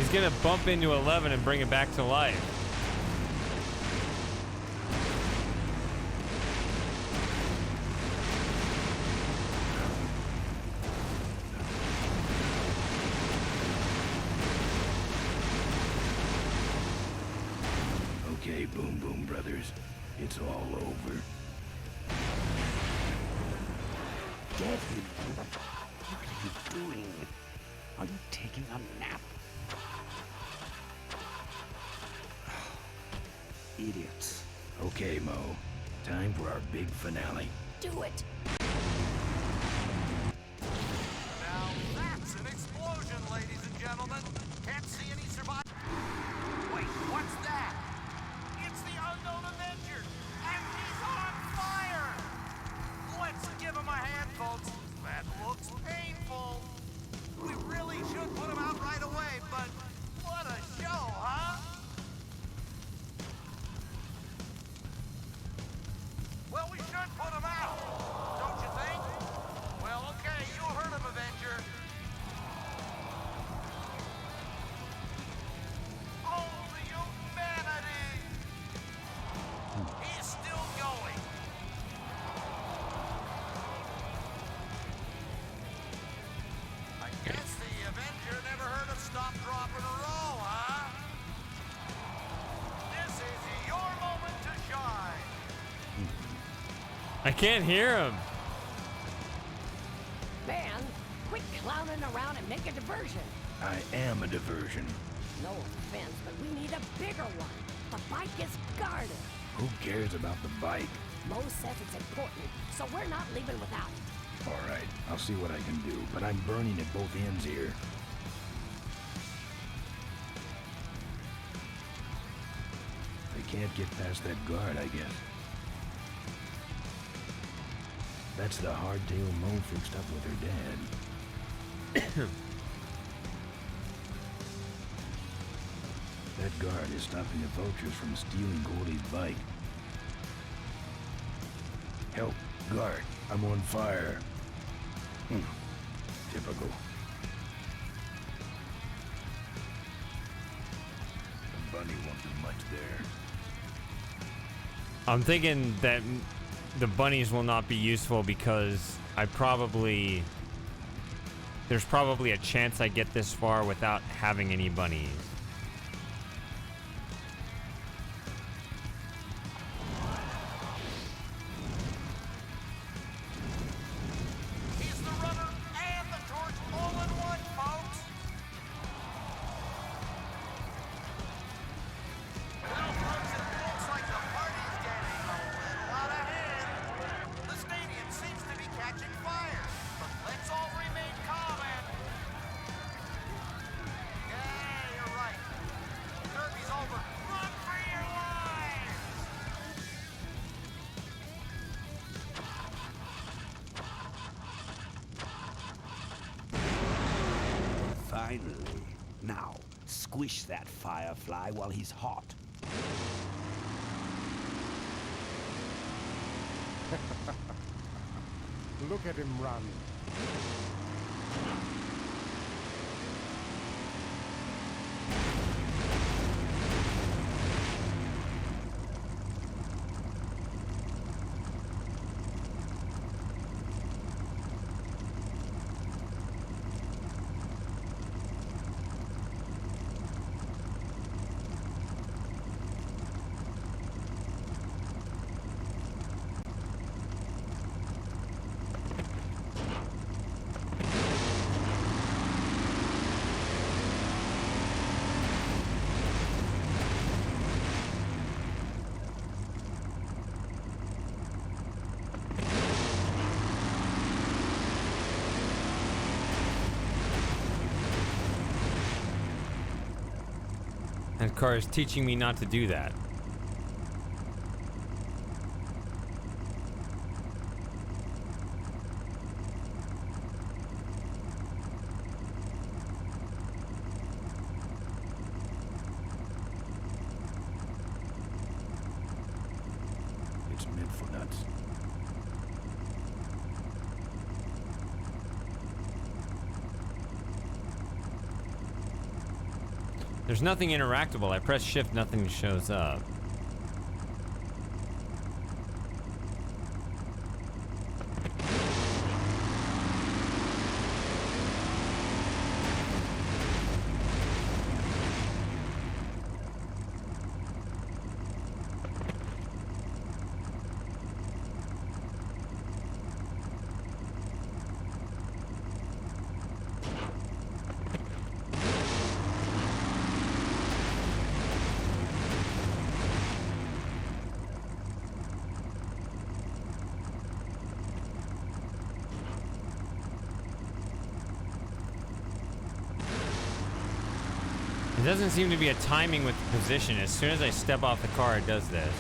Speaker 1: He's gonna bump into 11 and bring it back to life.
Speaker 2: Okay, Boom Boom Brothers. It's all over.
Speaker 4: Devin, what are you doing? Are you taking a nap? Idiots.
Speaker 2: Okay, Mo. Time for our big finale.
Speaker 10: Do it.
Speaker 13: Now that's an explosion, ladies and gentlemen. Can't see any survivors. Wait, what's that? It's the unknown Avenger, and he's on fire! Let's give him a hand, folks. That looks painful. We really should put him out right away, but what a show, huh? Well, we should put him out, don't you think? Well, okay, you heard him, Avenger. Oh, the humanity! He's still going. I guess the Avenger never heard of stop, drop, and roll, huh? This is your moment to shine.
Speaker 1: I can't hear him.
Speaker 20: Man, quit clowning around and make a diversion.
Speaker 2: I am a diversion.
Speaker 20: No offense, but we need a bigger one. The bike is guarded.
Speaker 2: Who cares about the bike?
Speaker 20: Mo says it's important, so we're not leaving without it.
Speaker 2: All right, I'll see what I can do, but I'm burning at both ends here. They can't get past that guard, I guess. That's the hardtail Mo fixed up with her dad. That guard is stopping the vultures from stealing Goldie's bike. Help, guard, I'm on fire. Typical. The bunny won't do much there.
Speaker 1: I'm thinking that the bunnies will not be useful because there's probably a chance I get this far without having any bunnies.
Speaker 13: He's the runner and the torch all in one, folks. Well, folks, it looks like the party's getting a little out of hand. The stadium seems to be catching fire, but let's all remain calm and... Yeah, you're right. Derby's over. Run for your lives!
Speaker 4: Finally. Now, squish that firefly while he's hot.
Speaker 8: Look at him run.
Speaker 1: And car is teaching me not to do that.
Speaker 2: It's meant for nuts.
Speaker 1: There's nothing interactable. I press shift, nothing shows up. It doesn't seem to be a timing with the position. As soon as I step off the car, it does this.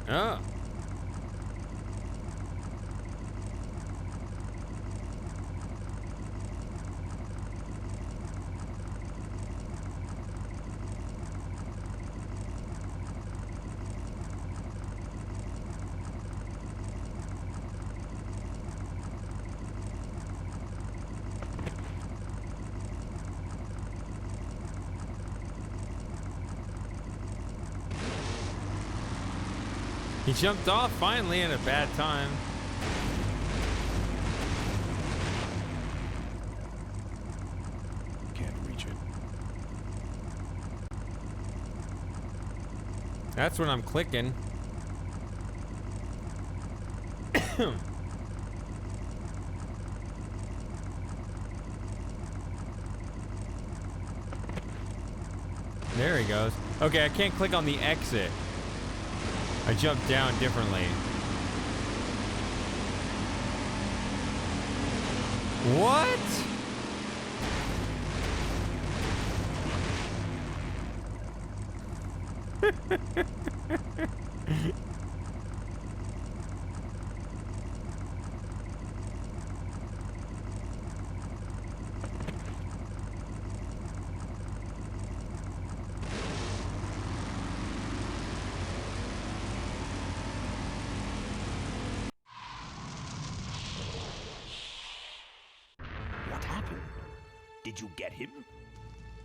Speaker 1: Oh. He jumped off finally at a bad time.
Speaker 2: Can't reach it.
Speaker 1: That's when I'm clicking. There he goes. Okay, I can't click on the exit. I jumped down differently. What?
Speaker 4: What happened? Did you get him?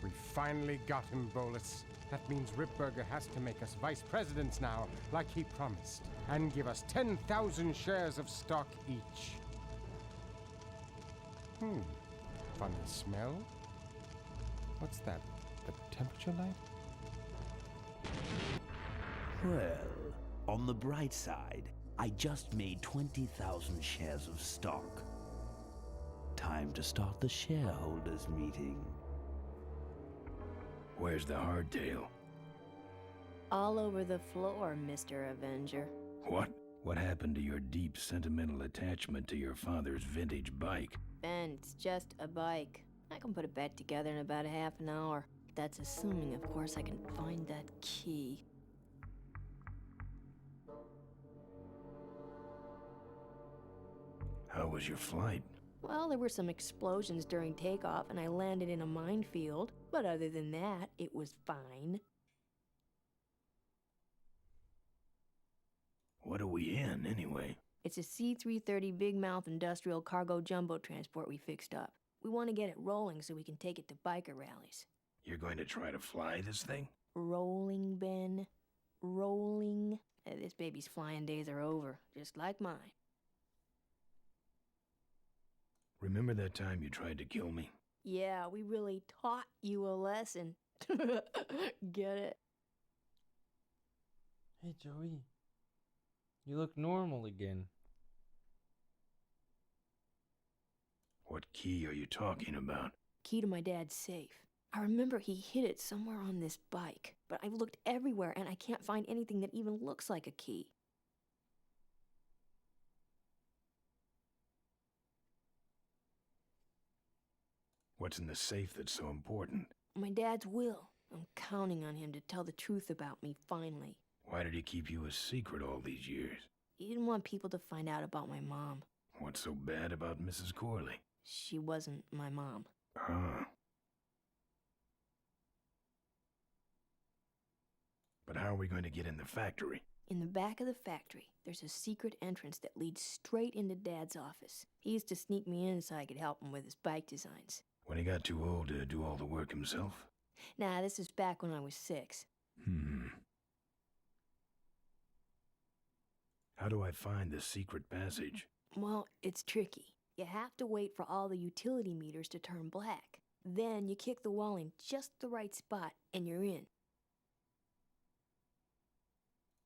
Speaker 8: We finally got him, Bolus. That means Ripburger has to make us vice presidents now, like he promised, and give us 10,000 shares of stock each. Funny smell. What's that? The temperature light?
Speaker 4: Well, on the bright side, I just made 20,000 shares of stock. Time to start the shareholders meeting.
Speaker 2: Where's the hardtail?
Speaker 11: All over the floor, Mr. Avenger.
Speaker 2: What? What happened to your deep sentimental attachment to your father's vintage bike?
Speaker 11: Ben, it's just a bike. I can put it back together in about a half an hour. That's assuming, of course, I can find that key.
Speaker 2: How was your flight?
Speaker 11: Well, there were some explosions during takeoff, and I landed in a minefield. But other than that, it was fine.
Speaker 2: What are we in, anyway?
Speaker 11: It's a C-330 Big Mouth industrial cargo jumbo transport we fixed up. We want to get it rolling so we can take it to biker rallies.
Speaker 2: You're going to try to fly this thing?
Speaker 11: Rolling, Ben. Rolling. This baby's flying days are over, just like mine.
Speaker 2: Remember that time you tried to kill me?
Speaker 11: Yeah, we really taught you a lesson. Get it?
Speaker 1: Hey, Joey. You look normal again.
Speaker 2: What key are you talking about?
Speaker 11: Key to my dad's safe. I remember he hid it somewhere on this bike, but I've looked everywhere and I can't find anything that even looks like a key.
Speaker 2: What's in the safe that's so important?
Speaker 11: My dad's will. I'm counting on him to tell the truth about me finally.
Speaker 2: Why did he keep you a secret all these years?
Speaker 11: He didn't want people to find out about my mom.
Speaker 2: What's so bad about Mrs. Corley?
Speaker 11: She wasn't my mom.
Speaker 2: Ah. But how are we going to get in the factory?
Speaker 11: In the back of the factory, there's a secret entrance that leads straight into Dad's office. He used to sneak me in so I could help him with his bike designs.
Speaker 2: When he got too old to do all the work himself?
Speaker 11: Nah, this is back when I was 6.
Speaker 2: How do I find the secret passage?
Speaker 11: Well, it's tricky. You have to wait for all the utility meters to turn black. Then you kick the wall in just the right spot and you're in.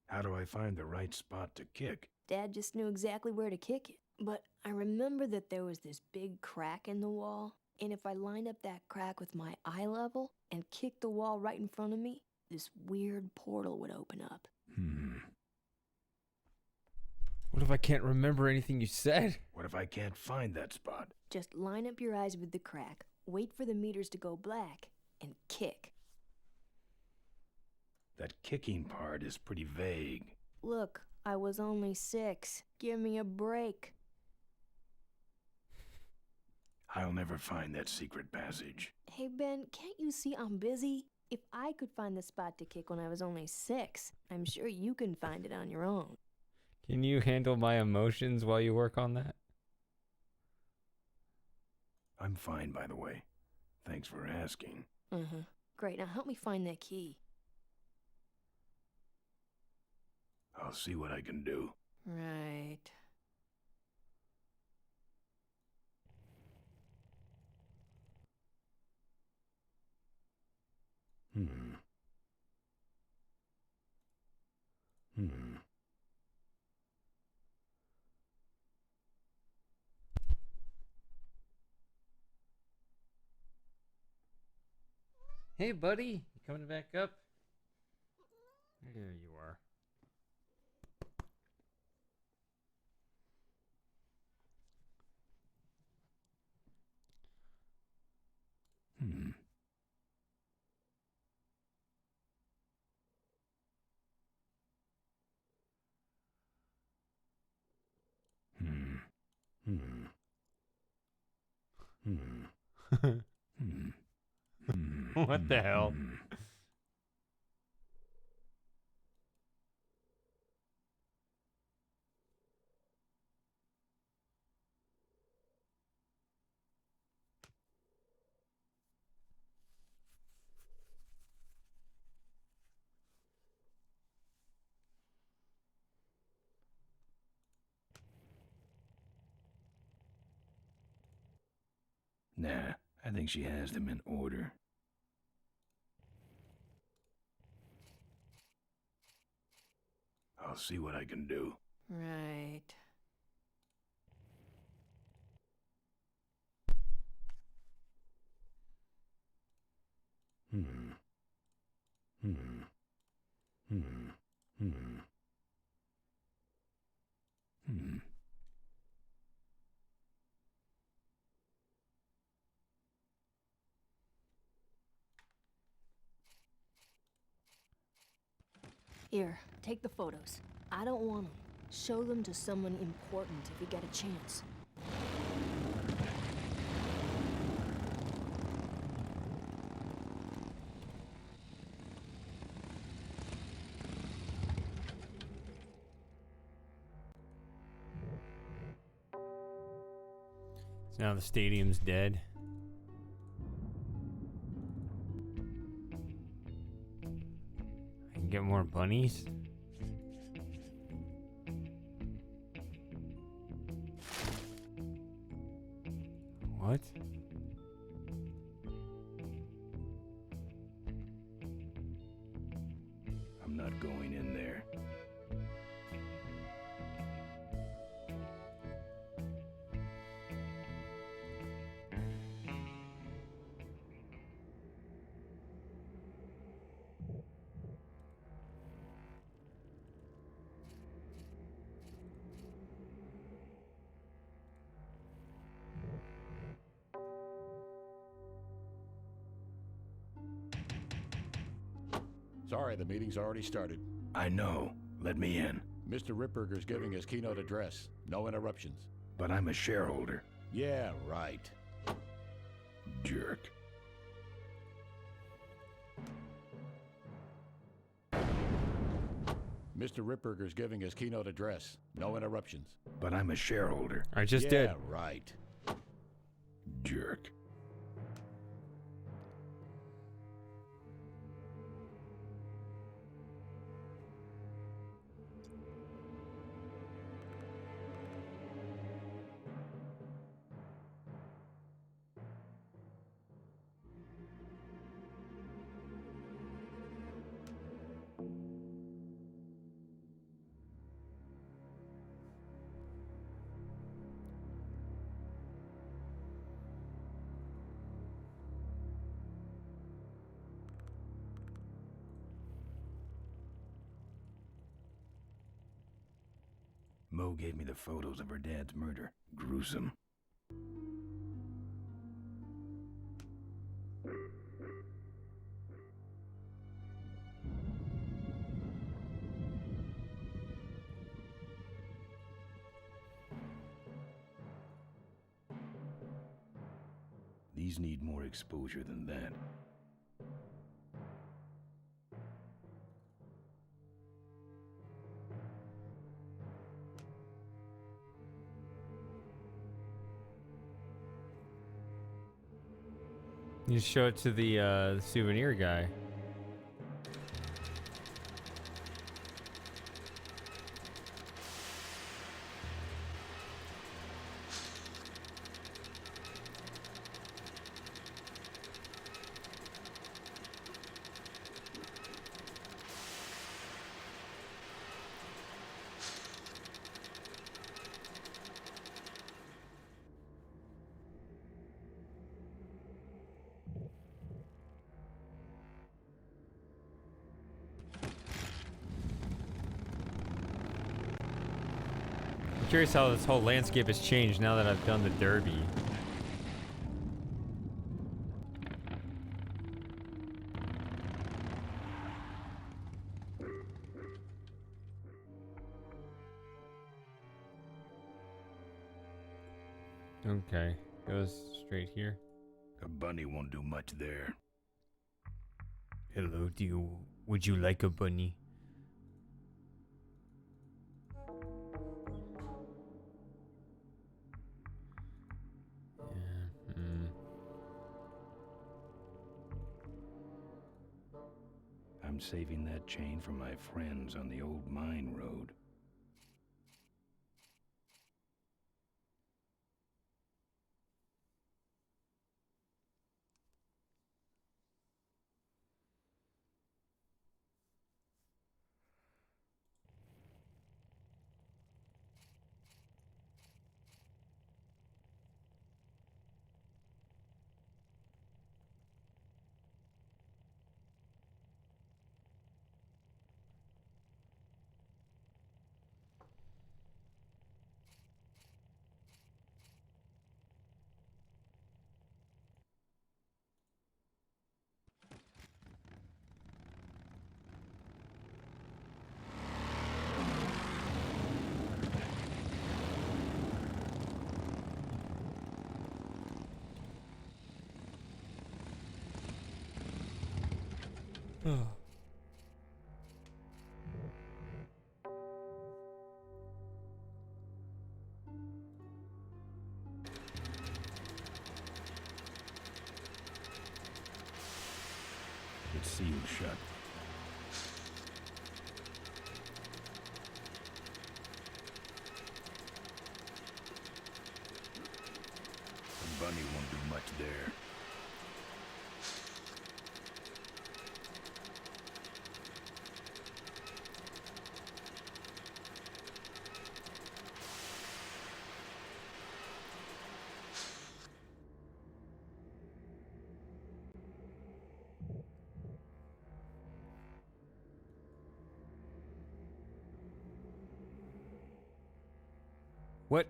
Speaker 2: How do I find the right spot to kick?
Speaker 11: Dad just knew exactly where to kick it. But I remember that there was this big crack in the wall, and if I lined up that crack with my eye level and kicked the wall right in front of me, this weird portal would open up.
Speaker 1: What if I can't remember anything you said?
Speaker 2: What if I can't find that spot?
Speaker 11: Just line up your eyes with the crack, wait for the meters to go black, and kick.
Speaker 2: That kicking part is pretty vague.
Speaker 11: Look, I was only 6. Give me a break.
Speaker 2: I'll never find that secret passage.
Speaker 11: Hey, Ben, can't you see I'm busy? If I could find the spot to kick when I was only 6, I'm sure you can find it on your own.
Speaker 1: Can you handle my emotions while you work on that?
Speaker 2: I'm fine, by the way. Thanks for asking.
Speaker 11: Great, now help me find that key.
Speaker 2: I'll see what I can do.
Speaker 11: Right.
Speaker 1: Hey, buddy. You coming back up? There you are. What the hell?
Speaker 2: Nah, I think she has them in order. I'll see what I can do.
Speaker 11: Right. Here, take the photos. I don't want them. Show them to someone important if you get a chance.
Speaker 1: So now the stadium's dead. Get more bunnies? What?
Speaker 2: I'm not going in there.
Speaker 19: Sorry, the meeting's already started.
Speaker 2: I know. Let me in.
Speaker 19: Mr. Ripburger's giving his keynote address. No interruptions.
Speaker 2: But I'm a shareholder.
Speaker 19: Yeah, right.
Speaker 2: Jerk.
Speaker 19: Mr. Ripburger's giving his keynote address. No interruptions.
Speaker 2: But I'm a shareholder.
Speaker 1: I just did.
Speaker 19: Yeah, right.
Speaker 2: Jerk. Mo gave me the photos of her dad's murder. Gruesome. These need more exposure than that.
Speaker 1: You show it to the souvenir guy. I'm curious how this whole landscape has changed now that I've done the derby. Okay, goes straight here.
Speaker 2: A bunny won't do much there.
Speaker 1: Hello, would you like a bunny?
Speaker 2: I'm saving that chain for my friends on the old mine road. It's sealed shut. bunny won't do much there.
Speaker 1: What?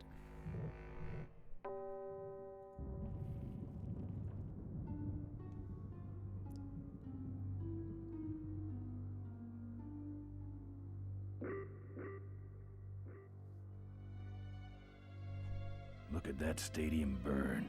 Speaker 2: Look at that stadium burn.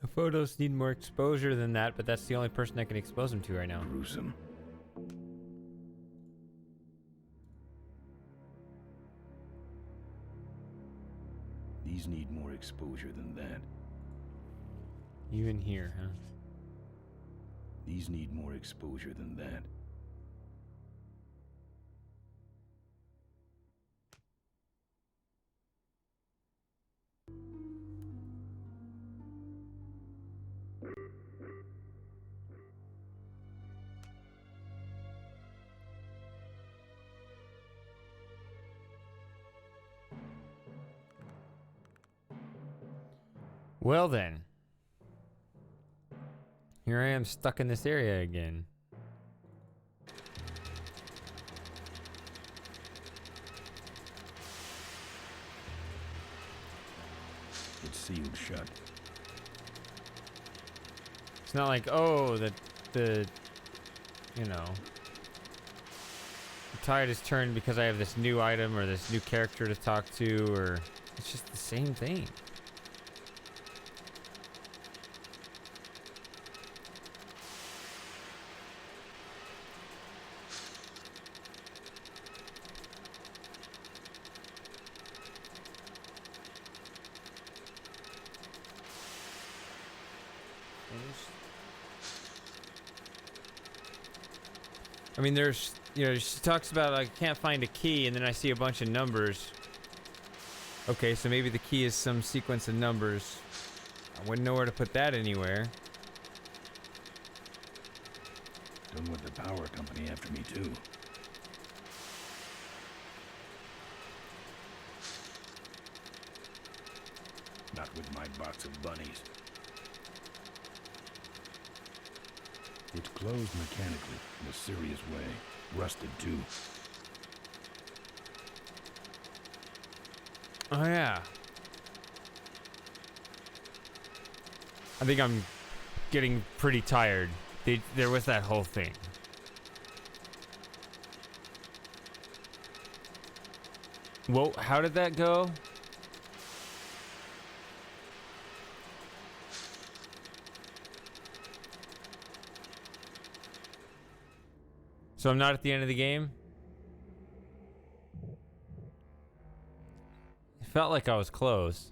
Speaker 1: The photos need more exposure than that, but that's the only person I can expose them to right now.
Speaker 2: Gruesome. These need more exposure than that.
Speaker 1: Even here, huh?
Speaker 2: These need more exposure than that.
Speaker 1: Well then. Here I am stuck in this area again.
Speaker 2: It's sealed shut.
Speaker 1: It's not like, oh, the you know, the tide has turned because I have this new item or this new character to talk to, or it's just the same thing. I mean, there's, you know, she talks about, I can't find a key, and then I see a bunch of numbers. Okay, so maybe the key is some sequence of numbers. I wouldn't know where to put that anywhere.
Speaker 2: Don't want the power company after me, too. Not with my box of bunnies. It's closed mechanically, in a serious way. Rusted, too.
Speaker 1: Oh, yeah. I think I'm getting pretty tired. There was that whole thing. Whoa, how did that go? So I'm not at the end of the game? It felt like I was close.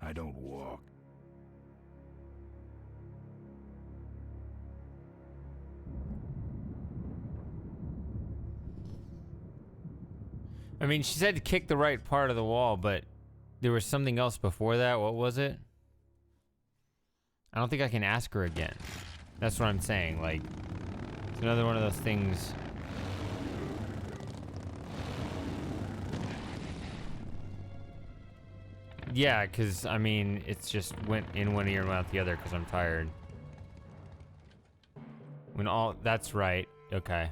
Speaker 2: I don't walk.
Speaker 1: I mean, she said to kick the right part of the wall, but there was something else before that. What was it? I don't think I can ask her again. That's what I'm saying. Like, it's another one of those things. Yeah, because, I mean, it's just went in one ear and went out the other because I'm tired. When all... That's right. Okay.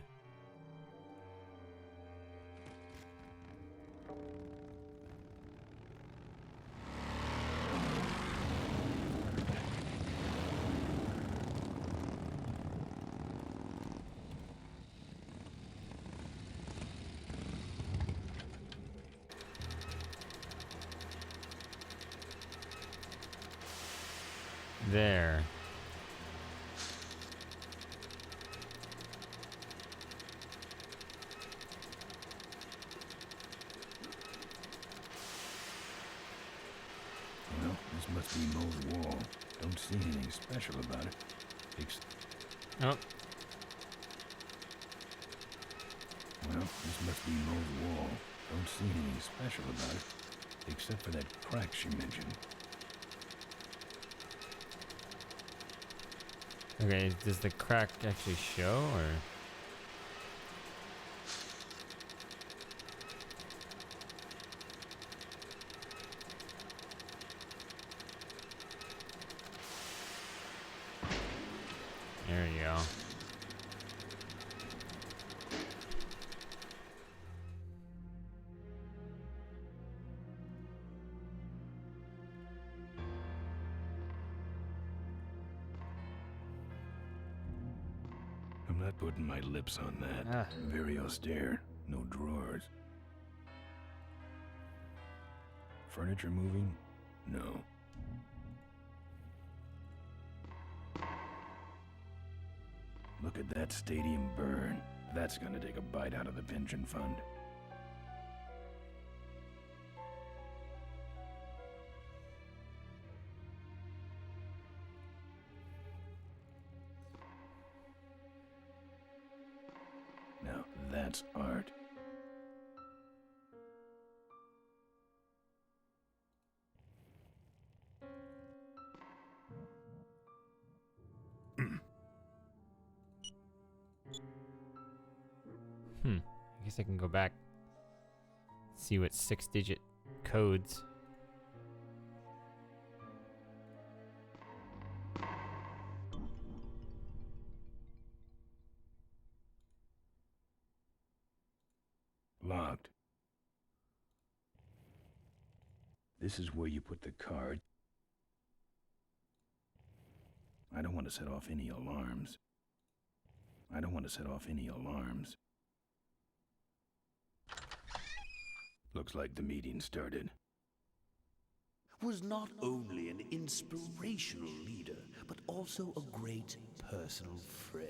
Speaker 1: There.
Speaker 2: Well, this must be Moe's wall. Don't see anything special about it.
Speaker 1: Oh.
Speaker 2: Well, this must be Moe's wall. Don't see anything special about it. Except for that crack she mentioned.
Speaker 1: Okay, does the crack actually show, or? There you go.
Speaker 2: I'm not putting my lips on that. Very austere. No drawers. Furniture moving? No. Look at that stadium burn. That's gonna take a bite out of the pension fund. Now that's art.
Speaker 1: I guess I can go back, see what 6-digit codes.
Speaker 2: Locked. This is where you put the card. I don't want to set off any alarms. Looks like the meeting started.
Speaker 4: Was not only an inspirational leader, but also a great personal friend.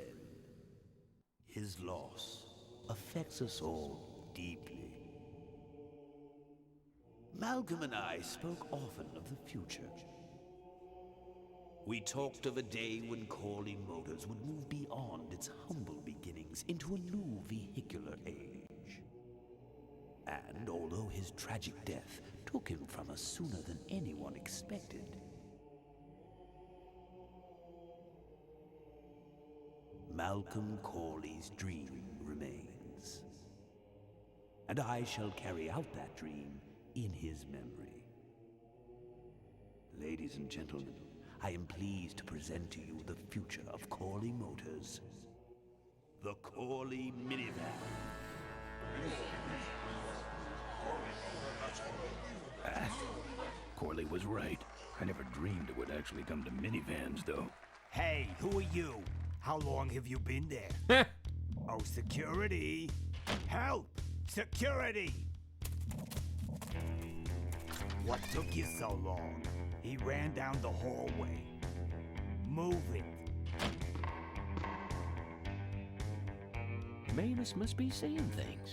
Speaker 4: His loss affects us all deeply. Malcolm and I spoke often of the future. We talked of a day when Corley Motors would move beyond its humble beginnings into a new vehicular age. And although his tragic death took him from us sooner than anyone expected, Malcolm Corley's dream remains. And I shall carry out that dream in his memory. Ladies and gentlemen, I am pleased to present to you the future of Corley Motors. The Corley Minivan.
Speaker 2: Corley was right. I never dreamed it would actually come to minivans, though.
Speaker 3: Hey, who are you? How long have you been there? Oh, security! Help! Security! What took you so long? He ran down the hallway. Move it.
Speaker 17: Mavis must be seeing things.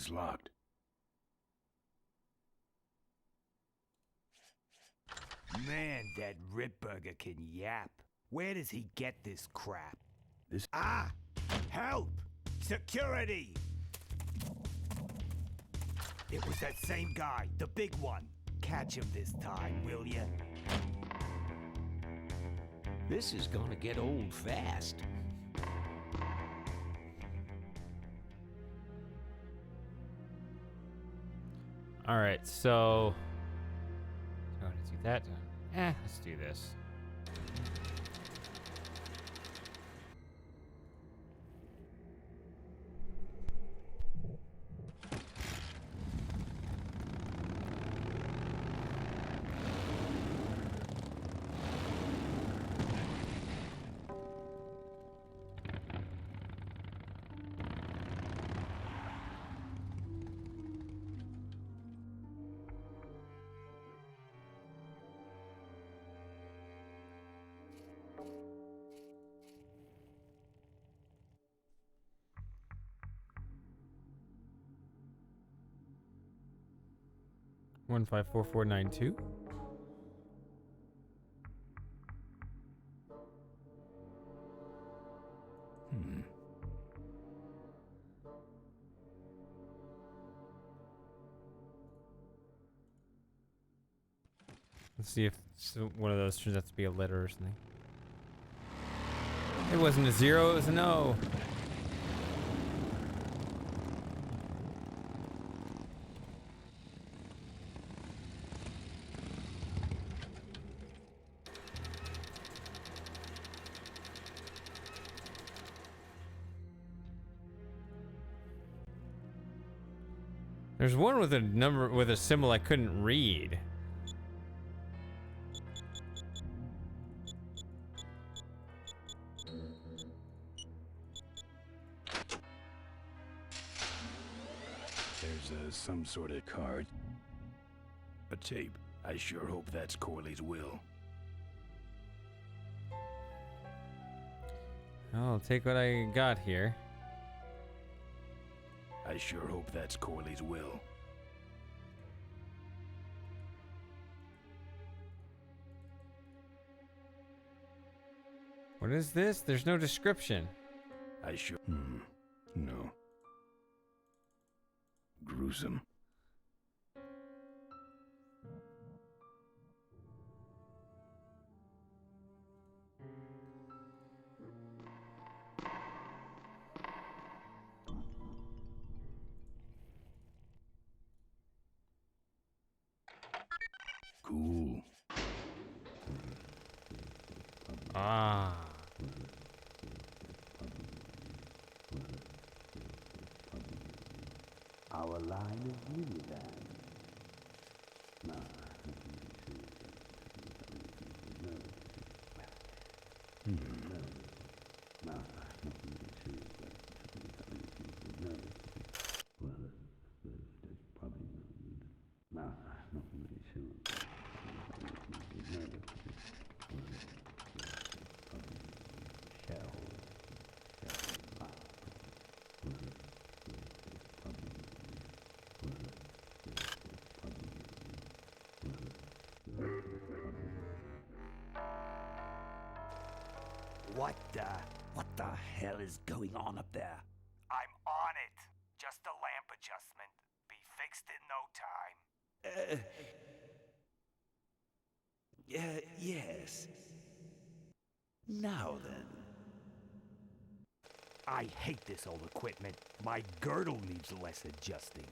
Speaker 2: It's locked.
Speaker 9: Man, that Ripburger can yap. Where does he get this crap?
Speaker 2: This...
Speaker 9: Ah! Help! Security! It was that same guy, the big one. Catch him this time, will ya?
Speaker 3: This is gonna get old fast.
Speaker 1: All right, so do I want to do that? Let's do this. One 54492. Let's see if one of those turns out to be a letter or something. It wasn't a 0, it was an O. There's one with a number with a symbol I couldn't read.
Speaker 2: There's some sort of card. A tape. I sure hope that's Corley's will.
Speaker 1: I'll take what I got here.
Speaker 2: I sure hope that's Corley's will.
Speaker 1: What is this? There's no description.
Speaker 2: I sure... No. Gruesome. Cool.
Speaker 1: Ah.
Speaker 4: Our line is really then.
Speaker 9: What the hell is going on up there?
Speaker 21: I'm on it. Just a lamp adjustment. Be fixed in no time.
Speaker 9: Yes. Now then. I hate this old equipment. My girdle needs less adjusting.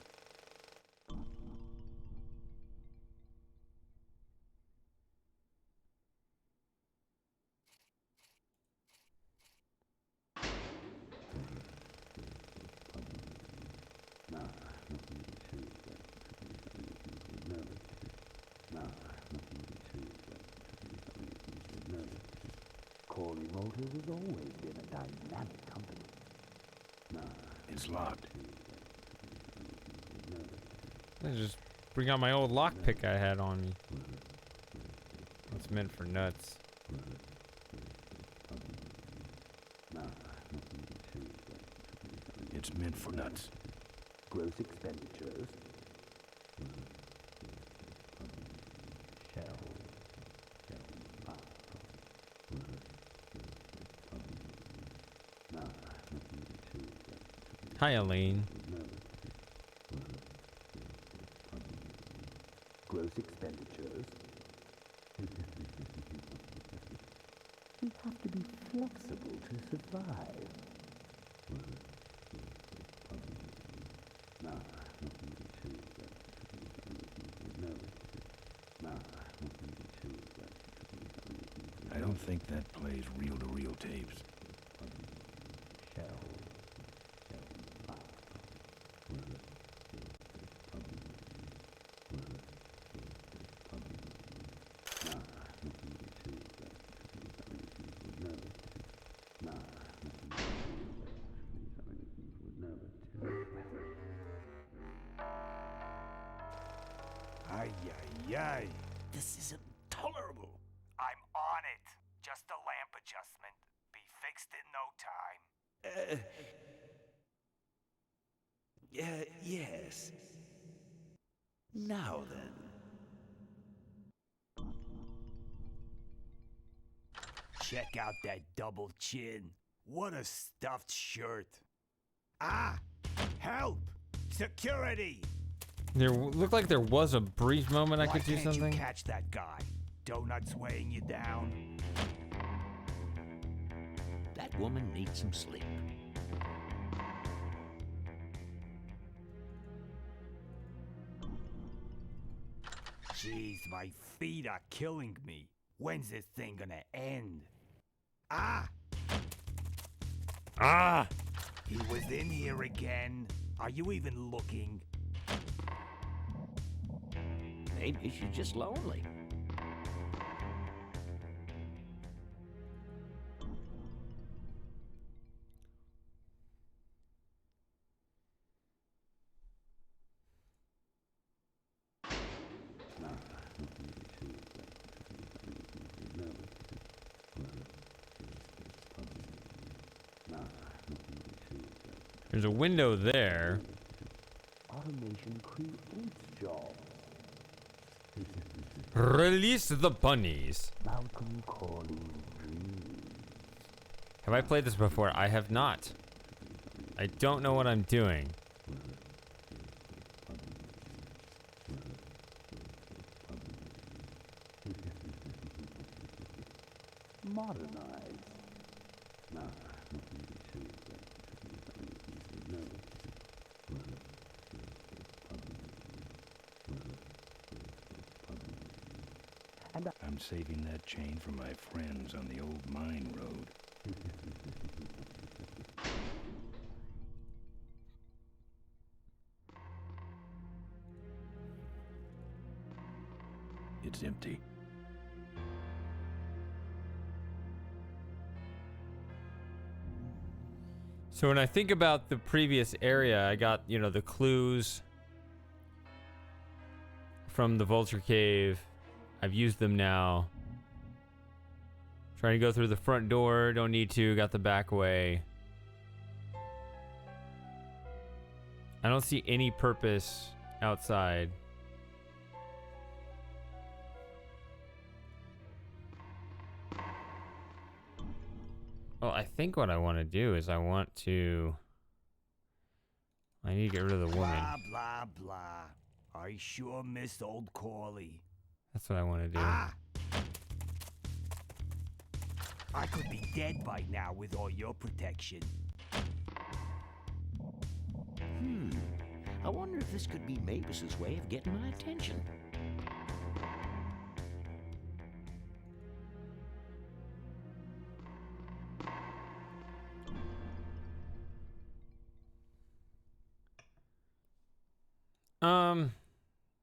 Speaker 4: Corley Motors has always been a dynamic company.
Speaker 2: It's locked.
Speaker 1: I just bring out my old lockpick I had on me. It's meant for nuts.
Speaker 2: It's meant for nuts.
Speaker 4: Gross expenditures.
Speaker 1: Hi, Elaine.
Speaker 4: Gross expenditures. We have to be flexible to survive.
Speaker 2: I don't think that plays reel-to-reel tapes.
Speaker 9: Ay, ay, ay. This is intolerable.
Speaker 21: I'm on it. Just a lamp adjustment. Be fixed in no time.
Speaker 9: Yes. Now then. Check out that double chin. What a stuffed shirt. Ah! Help! Security!
Speaker 1: There looked like there was a brief moment I could do
Speaker 9: Why can't
Speaker 1: something.
Speaker 9: you catch that guy? Donuts weighing you down.
Speaker 17: That woman needs some sleep.
Speaker 9: Jeez, my feet are killing me. When's this thing gonna end? Ah!
Speaker 1: Ah!
Speaker 9: He was in here again. Are you even looking?
Speaker 17: Maybe she's just lonely.
Speaker 1: There's a window there.
Speaker 4: Automation creates jobs.
Speaker 1: Release the bunnies.
Speaker 4: Malcolm Corley dreams.
Speaker 1: Have I played this before? I have not. I don't know what I'm doing.
Speaker 4: Modernize.
Speaker 2: I'm saving that chain for my friends on the old mine road. It's empty.
Speaker 1: So when I think about the previous area, I got, you know, the clues from the Vulture Cave. I've used them now. Trying to go through the front door. Don't need to. Got the back way. I don't see any purpose outside. Well, I think what I want to do is I need to get rid of the woman.
Speaker 9: Blah, blah, blah. I sure miss old Corley.
Speaker 1: That's what I want to do.
Speaker 9: Ah! I could be dead by now with all your protection.
Speaker 17: I wonder if this could be Mavis's way of getting my attention.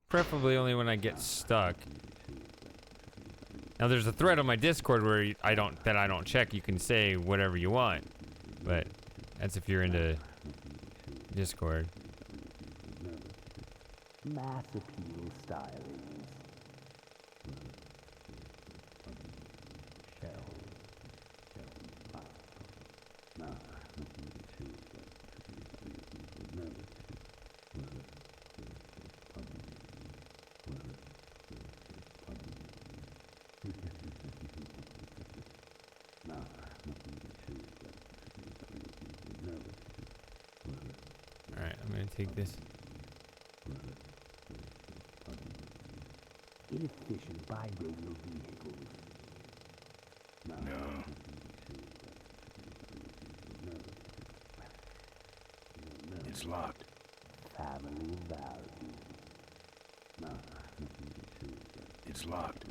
Speaker 1: Preferably only when I get stuck. Now there's a thread on my Discord where I don't check. You can say whatever you want, but that's if you're into Discord.
Speaker 4: Mass appeal stylings.
Speaker 1: Alright, I'm gonna take this.
Speaker 4: Inefficient bi-radial vehicles.
Speaker 2: No. It's locked.
Speaker 4: Family value.
Speaker 2: It's locked.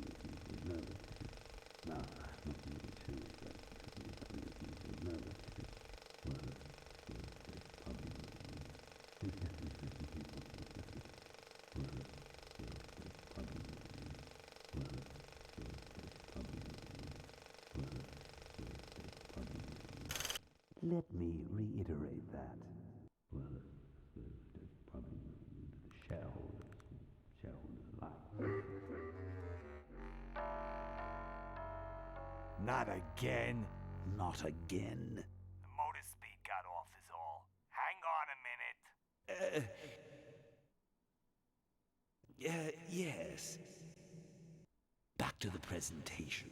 Speaker 4: Let me reiterate that.
Speaker 21: Not again.
Speaker 4: Not again.
Speaker 21: The motor speed got off is all. Hang on a minute.
Speaker 4: Yes. Back to the presentation.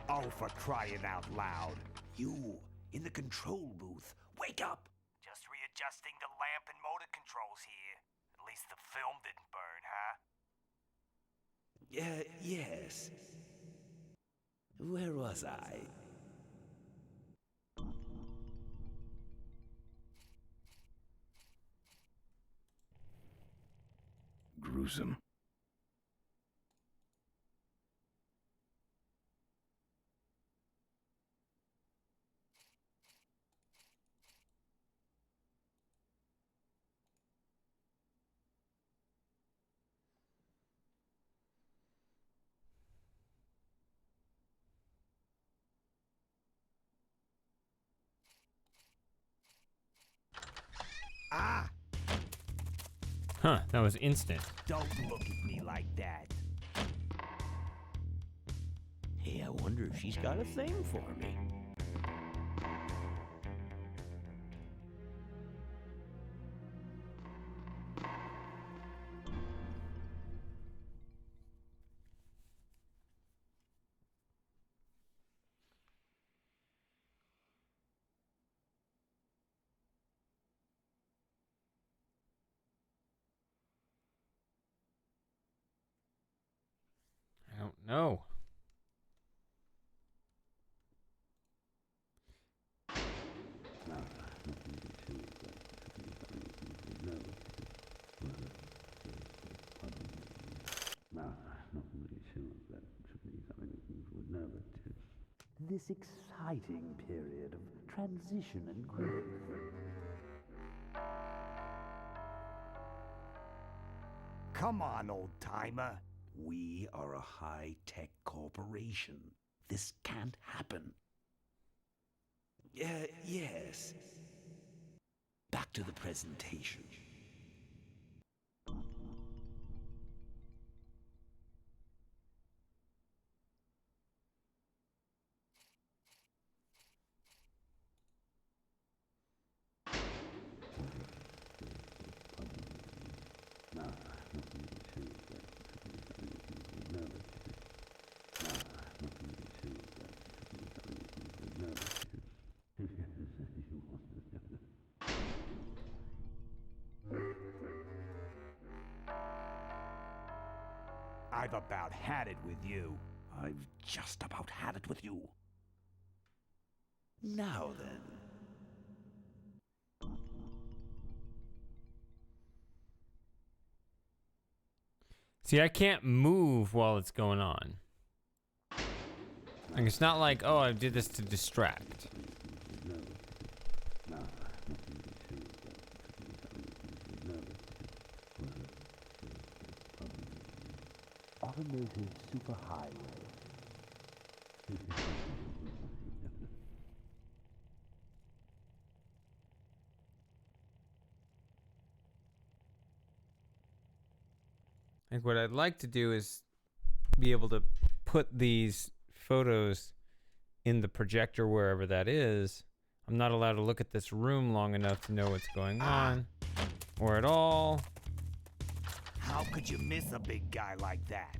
Speaker 21: Oh, for crying out loud.
Speaker 4: You, in the control booth, wake up!
Speaker 21: Just readjusting the lamp and motor controls here. At least the film didn't burn, huh?
Speaker 4: Yes. Where was I?
Speaker 2: Gruesome.
Speaker 3: Ah!
Speaker 1: Huh, that was instant.
Speaker 3: Don't look at me like that. Hey, I wonder if she's got a thing for me.
Speaker 1: I don't know.
Speaker 4: This exciting period of transition and growth.
Speaker 3: Come on, old-timer.
Speaker 4: We are a high-tech corporation. This can't happen. Yes. Back to the presentation.
Speaker 3: I've about had it with you.
Speaker 4: I've just about had it with you. Now then.
Speaker 1: See, I can't move while it's going on. Like, it's not like, oh, I did this to distract.
Speaker 4: Automotive superhighway.
Speaker 1: Like what I'd like to do is be able to put these photos in the projector wherever that is. I'm not allowed to look at this room long enough to know what's going on or at all.
Speaker 3: How could you miss a big guy like that?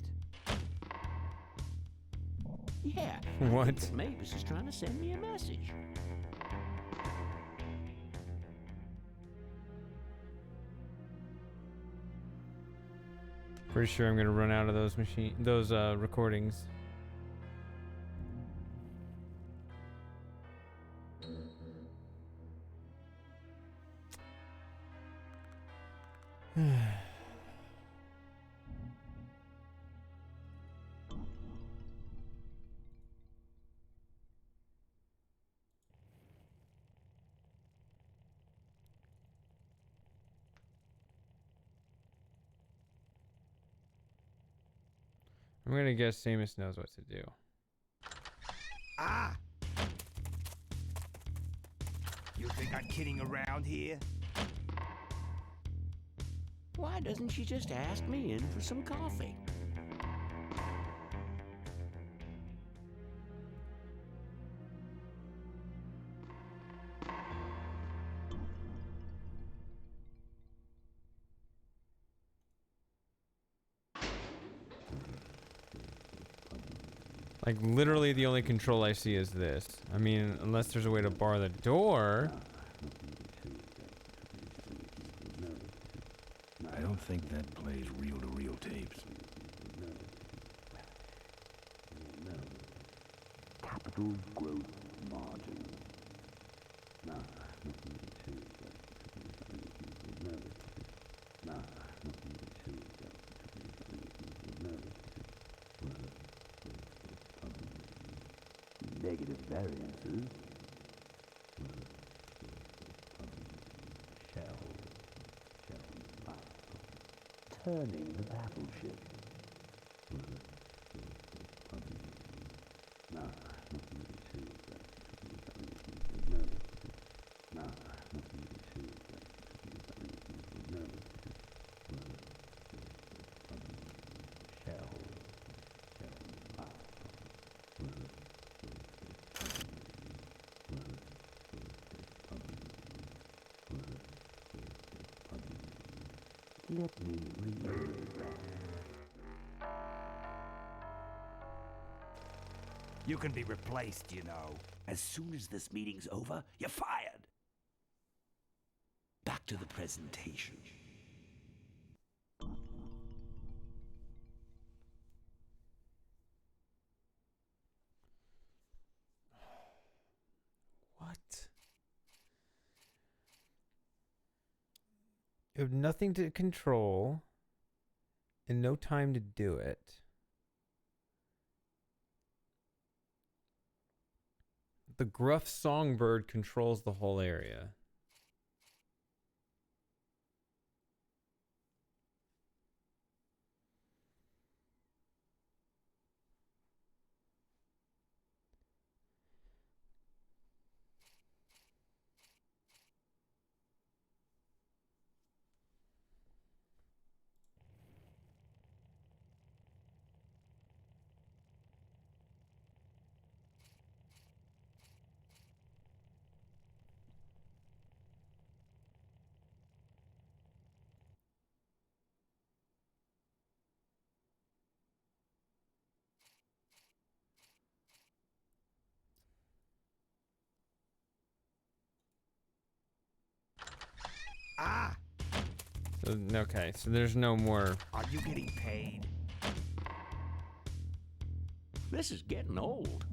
Speaker 5: Yeah.
Speaker 1: What?
Speaker 5: I think that Mavis is trying to send me a message.
Speaker 1: Pretty sure I'm gonna run out of those recordings. I'm gonna guess Seamus knows what to do.
Speaker 3: Ah! You think I'm kidding around here?
Speaker 5: Why doesn't she just ask me in for some coffee?
Speaker 1: Like, literally the only control I see is this. I mean, unless there's a way to bar the door.
Speaker 2: I don't think that plays reel-to-reel tapes.
Speaker 4: Capital growth margin. Negative variances. Turning the battleship. Let me read that.
Speaker 3: You can be replaced, you know.
Speaker 4: As soon as this meeting's over, you're fired. Back to the presentation.
Speaker 1: What? You have nothing to control and no time to do it. The gruff songbird controls the whole area.
Speaker 3: Ah!
Speaker 1: So, okay, so there's no more.
Speaker 3: Are you getting paid?
Speaker 5: This is getting old.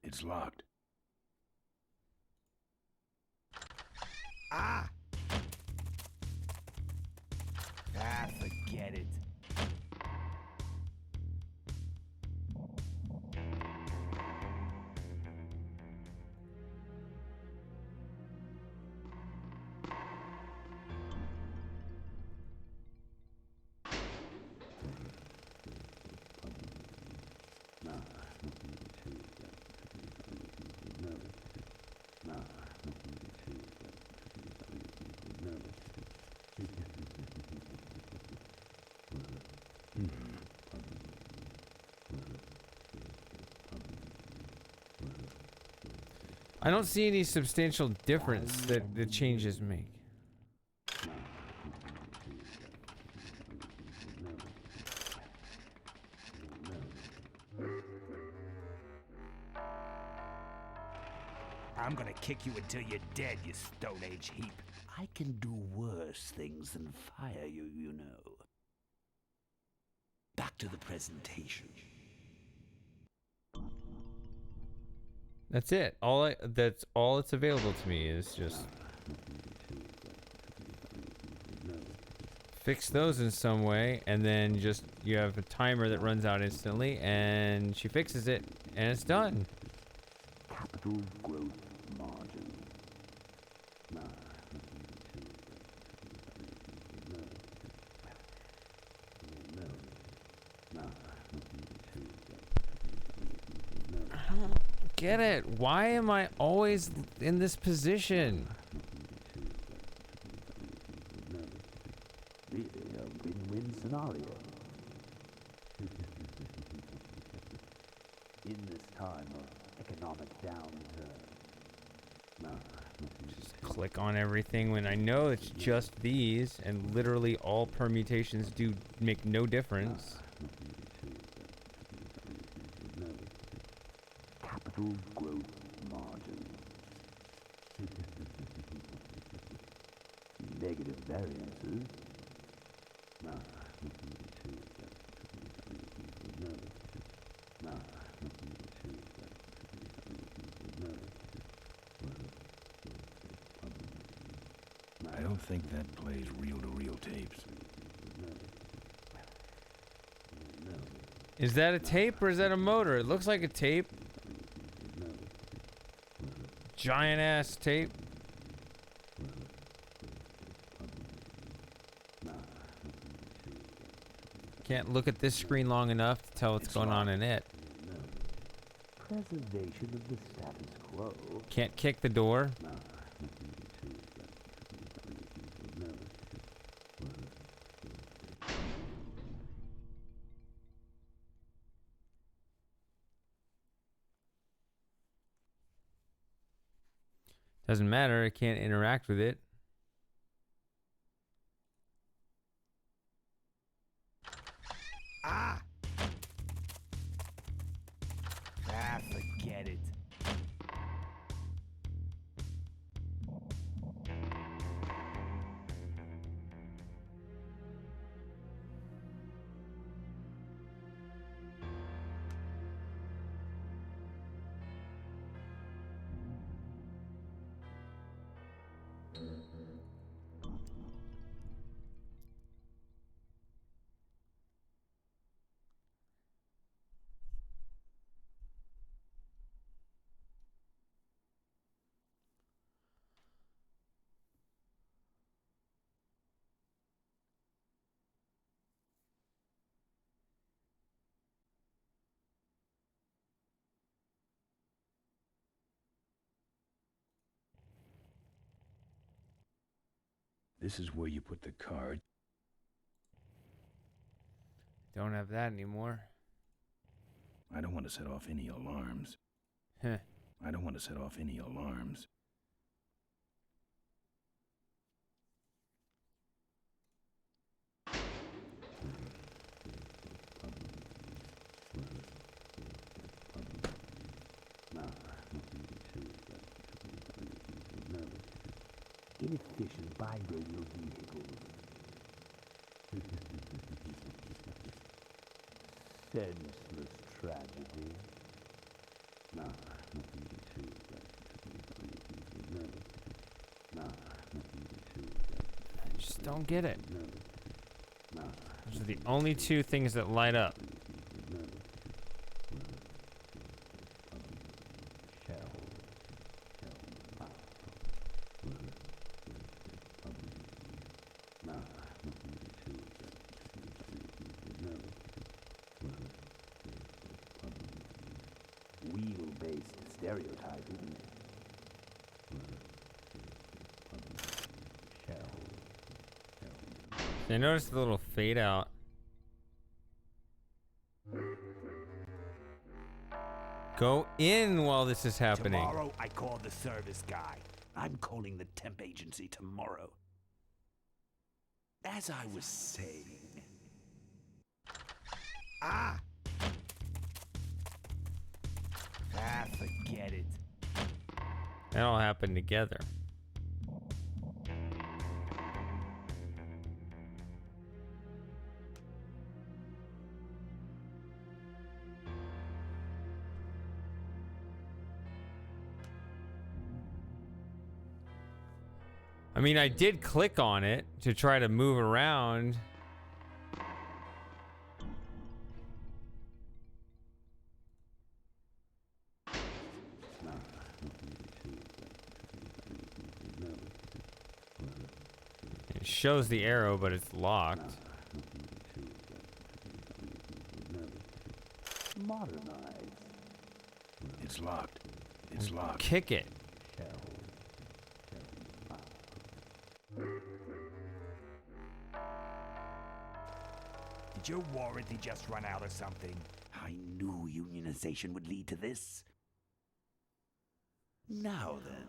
Speaker 2: It's locked.
Speaker 3: Ah! Ah, forget it.
Speaker 1: I don't see any substantial difference that the changes make.
Speaker 9: I'm gonna kick you until you're dead, you Stone Age heap.
Speaker 4: I can do worse things than fire you, you know. Back to the presentation.
Speaker 1: That's it. That's all that's available to me is just fix those in some way, and then just you have a timer that runs out instantly, and she fixes it, and it's done.
Speaker 4: Capital growth margin.
Speaker 1: I don't get it. Why am I always in this position?
Speaker 4: Really a win-win scenario. In this time of economic downturn.
Speaker 1: Just click on everything when I know it's just these, and literally all permutations do make no difference.
Speaker 4: Capital growth margin. Negative variances.
Speaker 2: I don't think that plays reel-to-reel tapes.
Speaker 1: Is that a tape or is that a motor? It looks like a tape. Giant ass tape. Can't look at this screen long enough to tell what's going on in it.
Speaker 4: Preservation of the status quo.
Speaker 1: Can't kick the door. Doesn't matter, I can't interact with it.
Speaker 9: Ah, forget it.
Speaker 2: This is where you put the card.
Speaker 1: Don't have that anymore.
Speaker 2: I don't want to set off any alarms.
Speaker 1: Heh.
Speaker 2: I don't want to set off any alarms.
Speaker 4: Inefficient bi-radial vehicles. Senseless tragedy.
Speaker 1: I just don't get it. Those are the only two things that light up.
Speaker 4: wheel-based stereotyping.
Speaker 1: I noticed a little fade out. Go in while this is happening.
Speaker 4: Tomorrow I call the service guy. I'm calling the temp agency tomorrow. As I was saying...
Speaker 9: Ah, forget it.
Speaker 1: That all happened together. I mean, I did click on it to try to move around. It shows the arrow, but it's locked.
Speaker 4: Modernize.
Speaker 2: It's locked. It's locked.
Speaker 1: Kick it.
Speaker 9: Did your warranty just run out or something?
Speaker 4: I knew unionization would lead to this. Now then.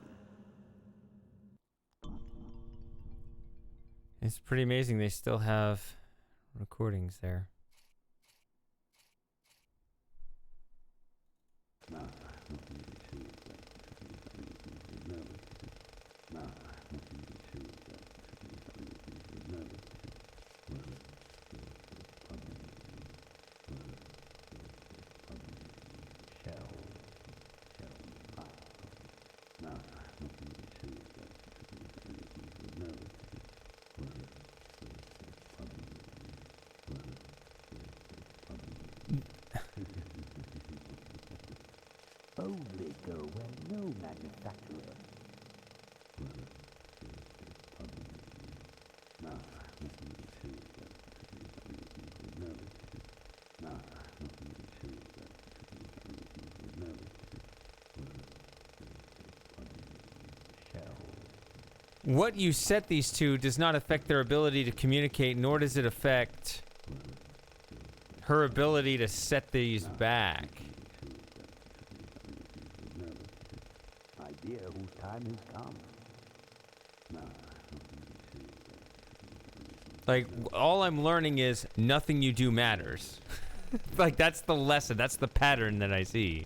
Speaker 1: It's pretty amazing they still have recordings there.
Speaker 4: Only go where no manufacturer.
Speaker 1: What you set these to does not affect their ability to communicate, nor does it affect her ability to set these back.
Speaker 4: Idea whose time has come.
Speaker 1: Like, all I'm learning is nothing you do matters. Like, that's the lesson. That's the pattern that I see.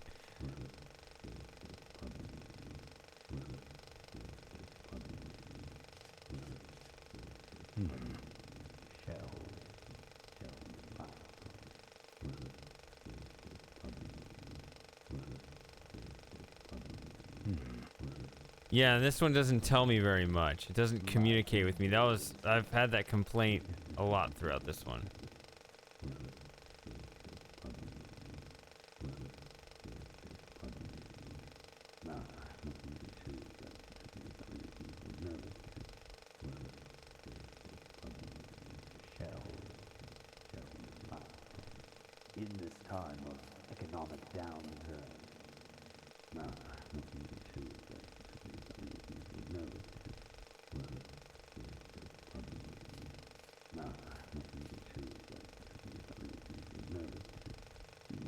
Speaker 1: Yeah, this one doesn't tell me very much. It doesn't communicate with me. I've had that complaint a lot throughout this one.
Speaker 4: In this time of economic downturn.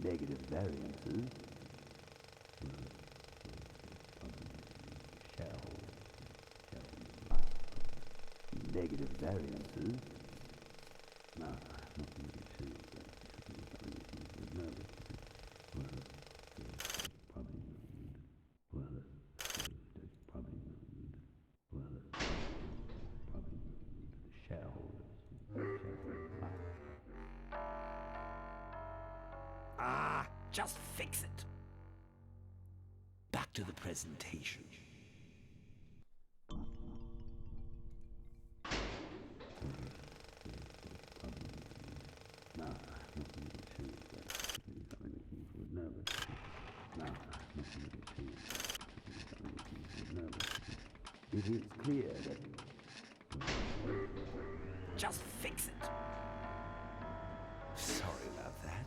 Speaker 4: Negative variances. Negative variances. Just fix it. Back to the presentation. It is clear that... Just fix it. Sorry about that.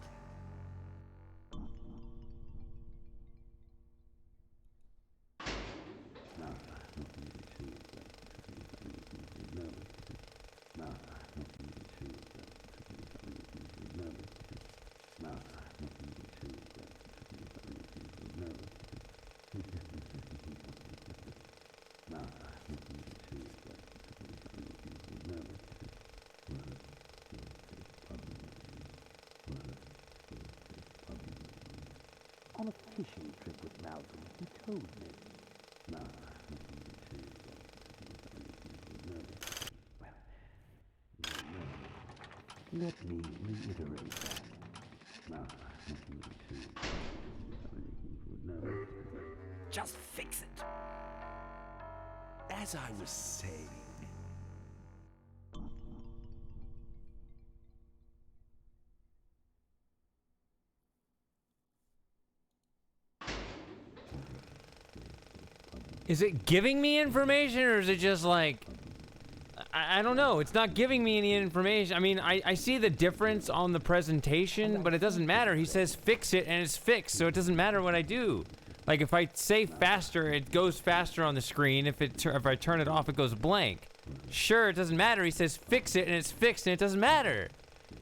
Speaker 4: On a fishing trip with Malcolm, he told me. Let me reiterate that.
Speaker 3: Just fix it. As I was saying.
Speaker 1: Is it giving me information, or is it just like... I don't know. It's not giving me any information. I mean, I see the difference on the presentation, but it doesn't matter. He says fix it, and it's fixed, so it doesn't matter what I do. Like, if I say faster, it goes faster on the screen. If I turn it off, it goes blank. Sure, it doesn't matter. He says fix it, and it's fixed, and it doesn't matter.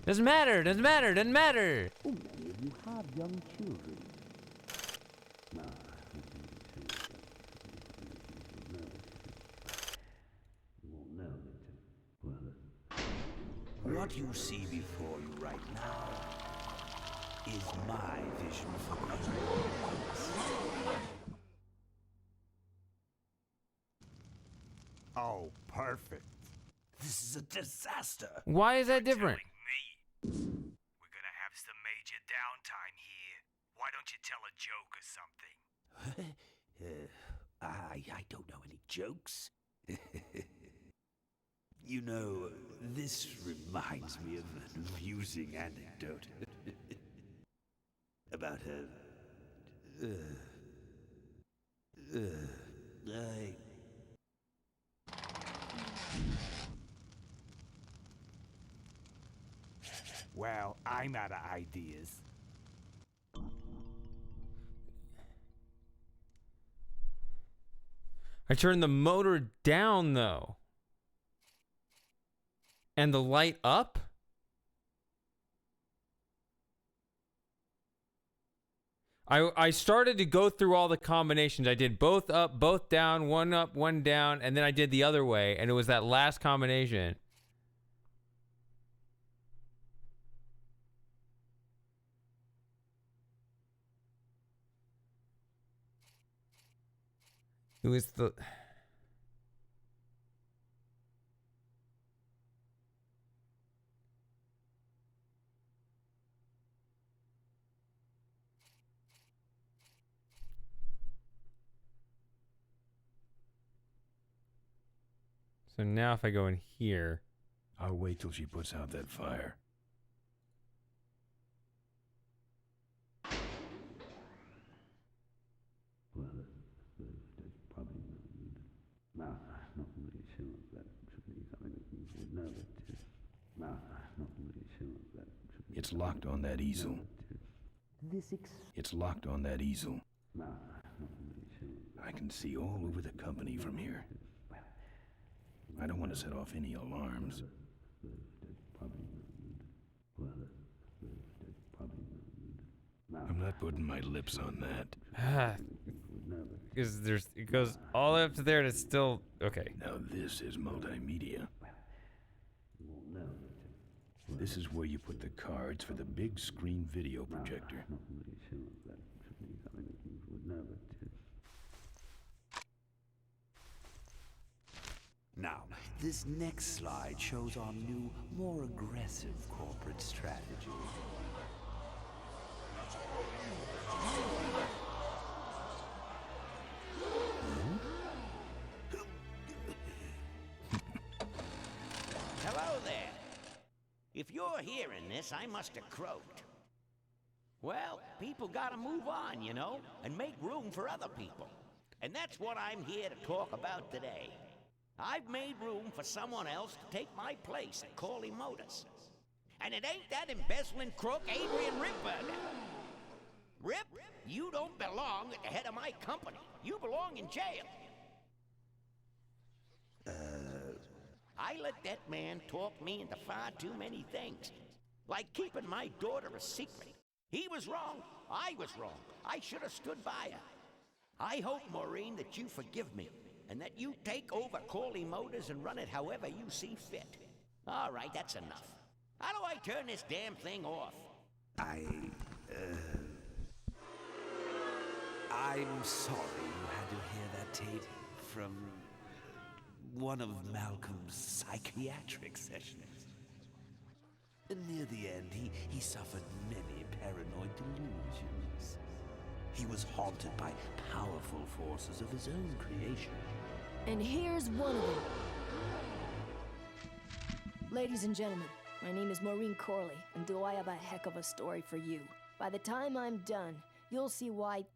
Speaker 1: Doesn't matter, doesn't matter, doesn't matter.
Speaker 4: Oh, many of you have young children.
Speaker 3: What you see before you right now is my vision for
Speaker 7: Oh, perfect.
Speaker 3: This is a disaster.
Speaker 1: Why is that different?
Speaker 21: We're gonna have some major downtime here. Why don't you tell a joke or something?
Speaker 3: I don't know any jokes. You know, this reminds me of an amusing anecdote about
Speaker 21: Well, I'm out of ideas.
Speaker 1: I turned the motor down, though. And the light up? I started to go through all the combinations. I did both up, both down, one up, one down, and then I did the other way, and it was that last combination. It was the... So now if I go in here...
Speaker 2: I'll wait till she puts out that fire. It's locked on that easel. It's locked on that easel. I can see all over the company from here. I don't want to set off any alarms. I'm not putting my lips on that.
Speaker 1: Because it goes all the way up to there and it's still... Okay.
Speaker 2: Now this is multimedia. This is where you put the cards for the big screen video projector.
Speaker 4: Now, this next slide shows our new, more aggressive corporate strategy.
Speaker 3: Hello there. If you're hearing this, I must have croaked. Well, people gotta move on, you know, and make room for other people. And that's what I'm here to talk about today. I've made room for someone else to take my place at Corley Motors. And it ain't that embezzling crook Adrian Ripburger. Rip, you don't belong at the head of my company. You belong in jail. I let that man talk me into far too many things. Like keeping my daughter a secret. He was wrong. I was wrong. I should have stood by her. I hope, Maureen, that you forgive me, and that you take over Corley Motors and run it however you see fit. All right, that's enough. How do I turn this damn thing off?
Speaker 4: I'm sorry you had to hear that, Tate, from one of Malcolm's psychiatric sessions. Near the end, he suffered many paranoid delusions. He was haunted by powerful forces of his own creation.
Speaker 11: And here's one of them. Ladies and gentlemen, my name is Maureen Corley, and do I have a heck of a story for you. By the time I'm done, you'll see why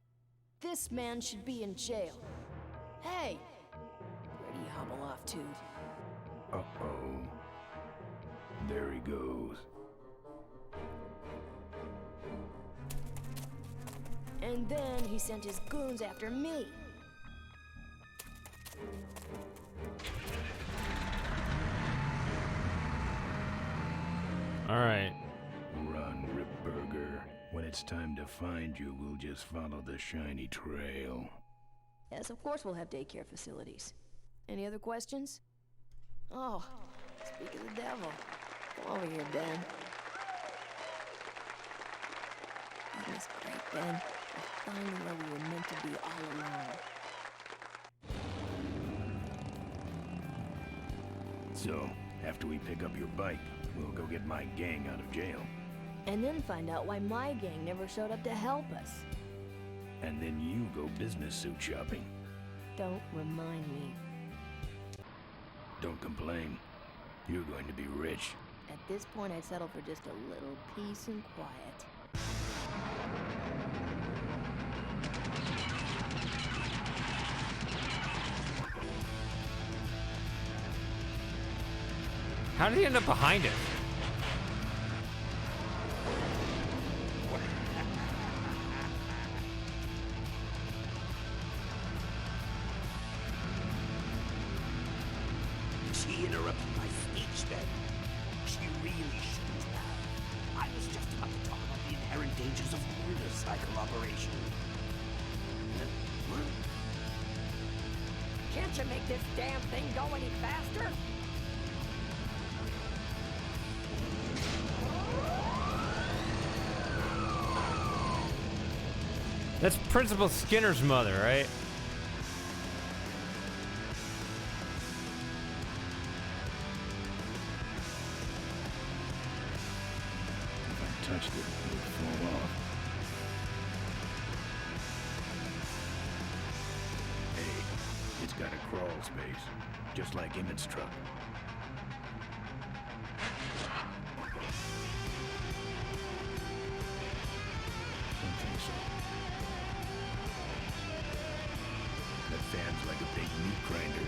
Speaker 11: this man should be in jail. Hey! Where do you hobble off to?
Speaker 2: Uh-oh. There he goes.
Speaker 11: And then he sent his goons after me.
Speaker 1: All right.
Speaker 2: Run, Ripburger. When it's time to find you, we'll just follow the shiny trail.
Speaker 11: Yes, of course we'll have daycare facilities. Any other questions? Oh, speak of the devil. Come over here, Ben. That was great, Ben. We're finally where we were meant to be all along.
Speaker 2: So, after we pick up your bike, we'll go get my gang out of jail.
Speaker 11: And then find out why my gang never showed up to help us.
Speaker 2: And then you go business suit shopping.
Speaker 11: Don't remind me.
Speaker 2: Don't complain. You're going to be rich.
Speaker 11: At this point, I'd settle for just a little peace and quiet.
Speaker 1: How did he end up behind it?
Speaker 4: She interrupted my speech then. She really shouldn't have. I was just about to talk about the inherent dangers of motorcycle operation.
Speaker 20: Can't you make this damn thing go any faster?
Speaker 1: That's Principal Skinner's mother, right?
Speaker 2: If I touched it, it would fall off. Hey, it's got a crawl space, just like Emmett's truck. Don't think so. That fan's like a big meat grinder.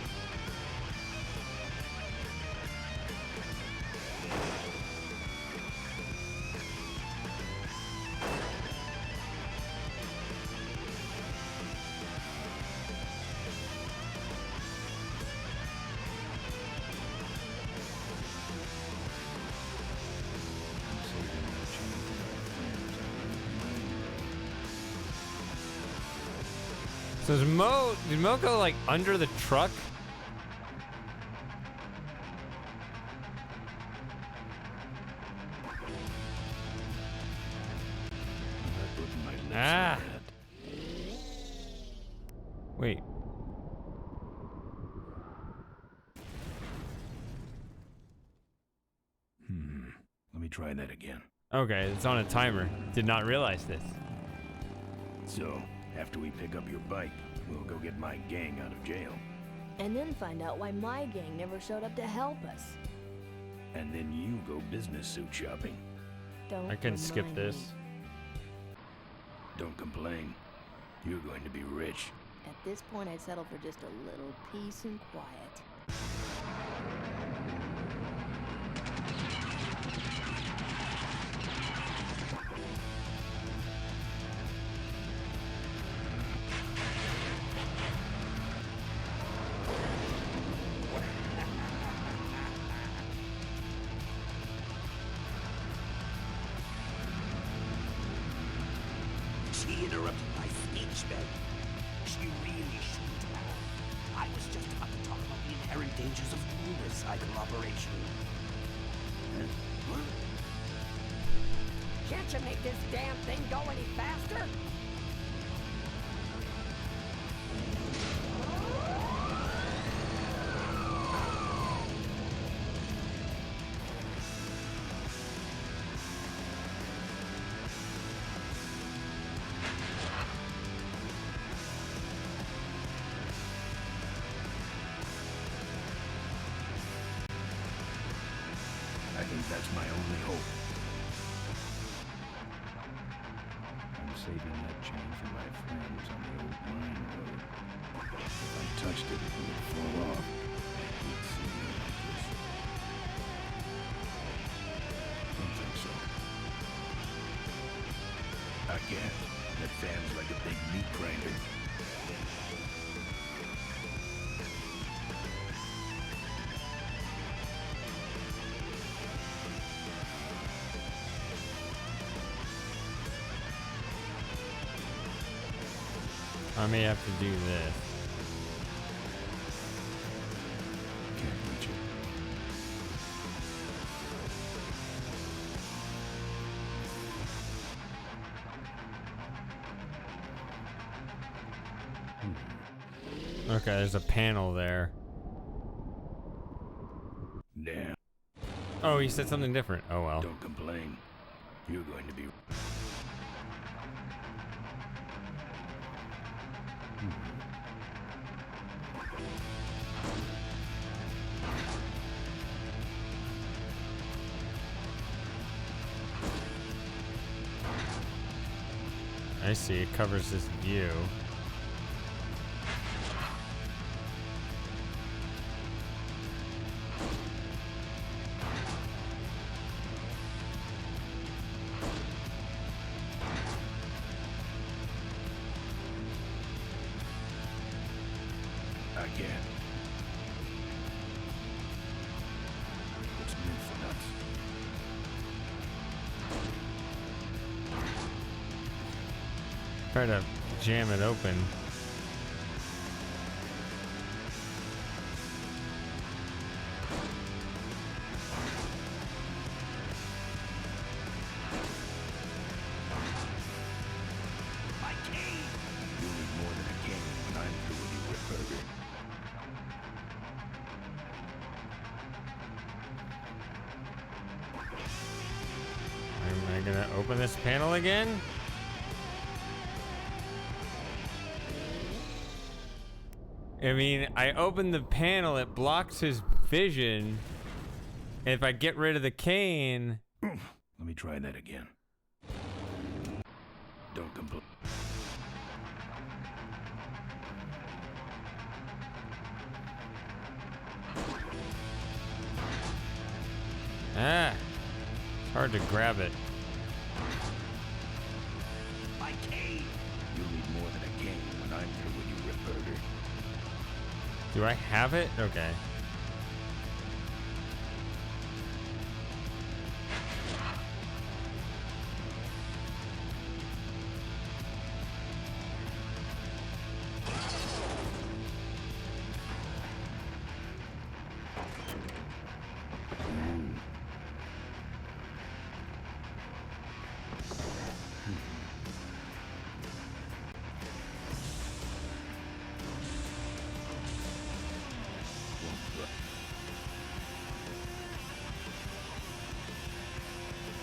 Speaker 1: So did Mo go like under the truck? Ah. Wait.
Speaker 2: Let me try that again.
Speaker 1: Okay, it's on a timer. Did not realize this.
Speaker 2: So, after we pick up your bike, we'll go get my gang out of jail.
Speaker 11: And then find out why my gang never showed up to help us.
Speaker 2: And then you go business suit shopping.
Speaker 11: Don't
Speaker 1: I can skip
Speaker 11: remind
Speaker 1: this.
Speaker 11: me.
Speaker 2: Don't complain. You're going to be rich.
Speaker 11: At this point, I'd settle for just a little peace and quiet.
Speaker 4: He interrupted my speech then. She really shouldn't have. I was just about to talk about the inherent dangers of motorcycle operation. Huh?
Speaker 20: Can't you make this damn thing go any faster?
Speaker 2: I think that's my only hope. I'm saving that chain for my friends on the old mine road. If I touched it, it would fall off. I hate seeing it like this. Don't think so. Again, that fan's like a big meat grinder.
Speaker 1: I may have to do this.
Speaker 2: Can't reach it.
Speaker 1: Okay, there's a panel there.
Speaker 2: Damn.
Speaker 1: Oh, he said something different. Oh well.
Speaker 2: Don't complain. You're going to be...
Speaker 1: I see, it covers this view.
Speaker 2: Again. It's meant for nuts.
Speaker 1: Try to jam it open.
Speaker 2: My cane! You need more than a cane when I'm through with you, Ripburger.
Speaker 1: Am I gonna open this panel again? I mean, I open the panel, it blocks his vision. And if I get rid of the cane...
Speaker 2: Let me try that again. Don't complain.
Speaker 1: Ah! It's hard to grab it.
Speaker 2: My cane! You'll need more than a cane when I'm through with you, Ripburger.
Speaker 1: Do I have it? Okay.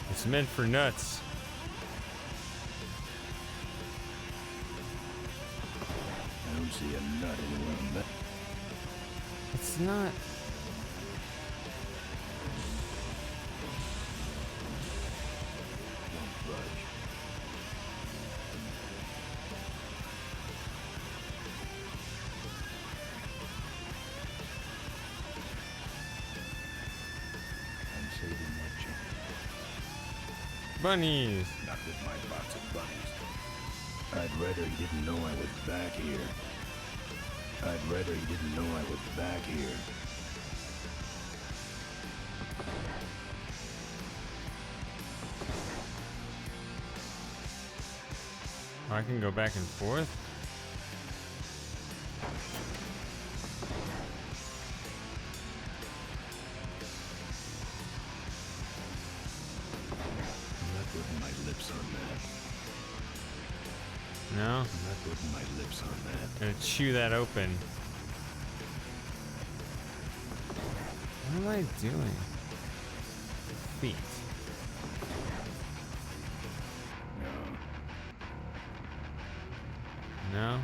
Speaker 1: It's meant for nuts.
Speaker 2: I don't see a nut anywhere on that.
Speaker 1: It's not...
Speaker 2: Don't budge. I'm saving that chain.
Speaker 1: Bunnies!
Speaker 2: Not with my box of bunnies. I'd rather he didn't know I was back here. I'd rather he didn't know I was back here.
Speaker 1: I can go back and forth.
Speaker 2: I'm not putting my lips on that.
Speaker 1: No?
Speaker 2: I'm not putting my lips on that.
Speaker 1: Gonna chew that open. What am I doing? Feet. No?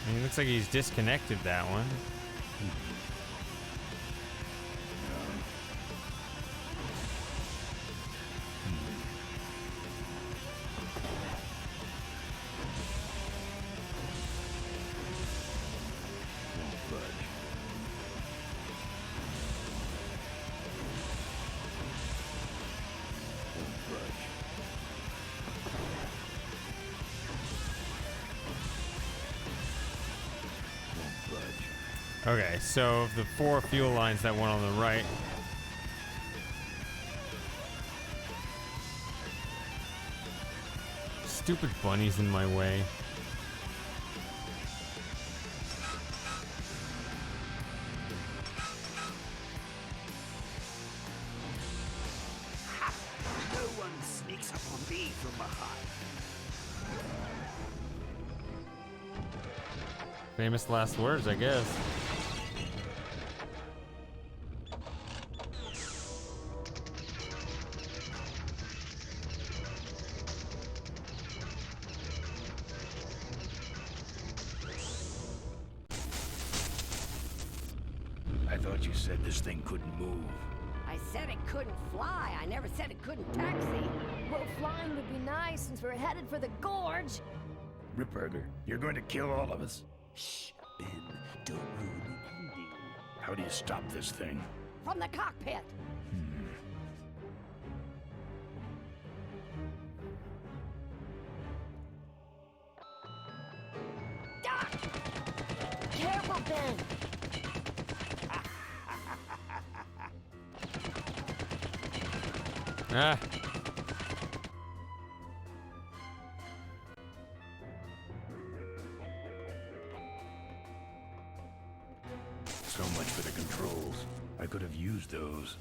Speaker 1: I mean, it looks like he's disconnected that one. Okay, so of the 4 fuel lines, that one on the right. Stupid bunny's in my way.
Speaker 4: No one sneaks up on me from behind.
Speaker 1: Famous last words, I guess.
Speaker 2: I thought you said this thing couldn't move.
Speaker 20: I said it couldn't fly. I never said it couldn't taxi.
Speaker 11: Well, flying would be nice since we're headed for the gorge.
Speaker 2: Ripburger, you're going to kill all of us.
Speaker 4: Shh, Ben, don't ruin the ending.
Speaker 2: How do you stop this thing?
Speaker 20: From the cockpit.
Speaker 11: Careful, Ben.
Speaker 1: Ah.
Speaker 2: So much for the controls. I could have used those.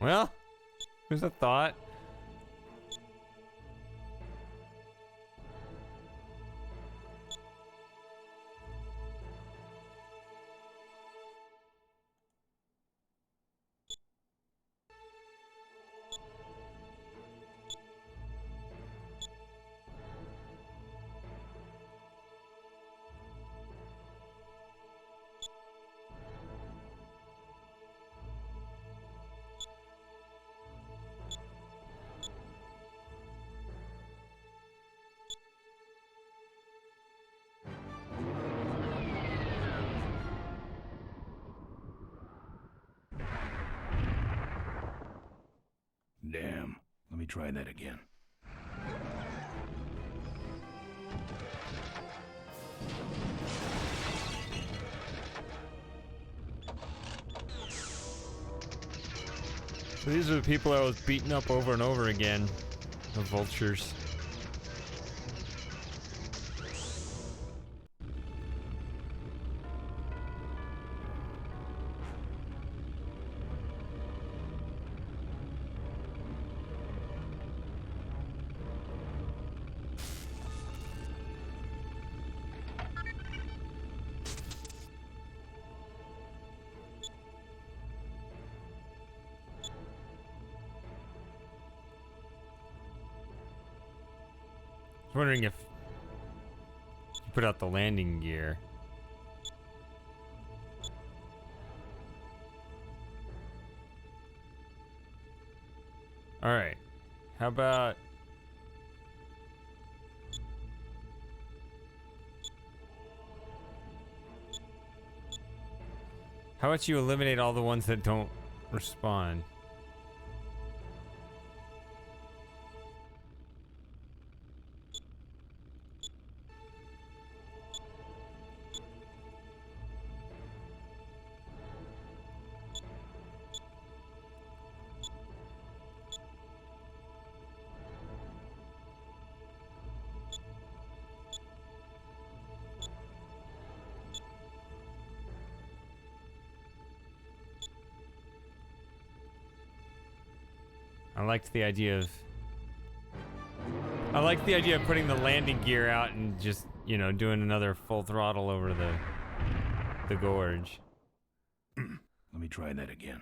Speaker 1: Well, who's a thought?
Speaker 2: Damn. Let me try that again.
Speaker 1: So these are the people I was beating up over and over again. The vultures. Wondering if put out the landing gear. All right. How about... How about you eliminate all the ones that don't respond? I liked the idea of putting the landing gear out and just, you know, doing another full throttle over the gorge.
Speaker 2: Let me try that again.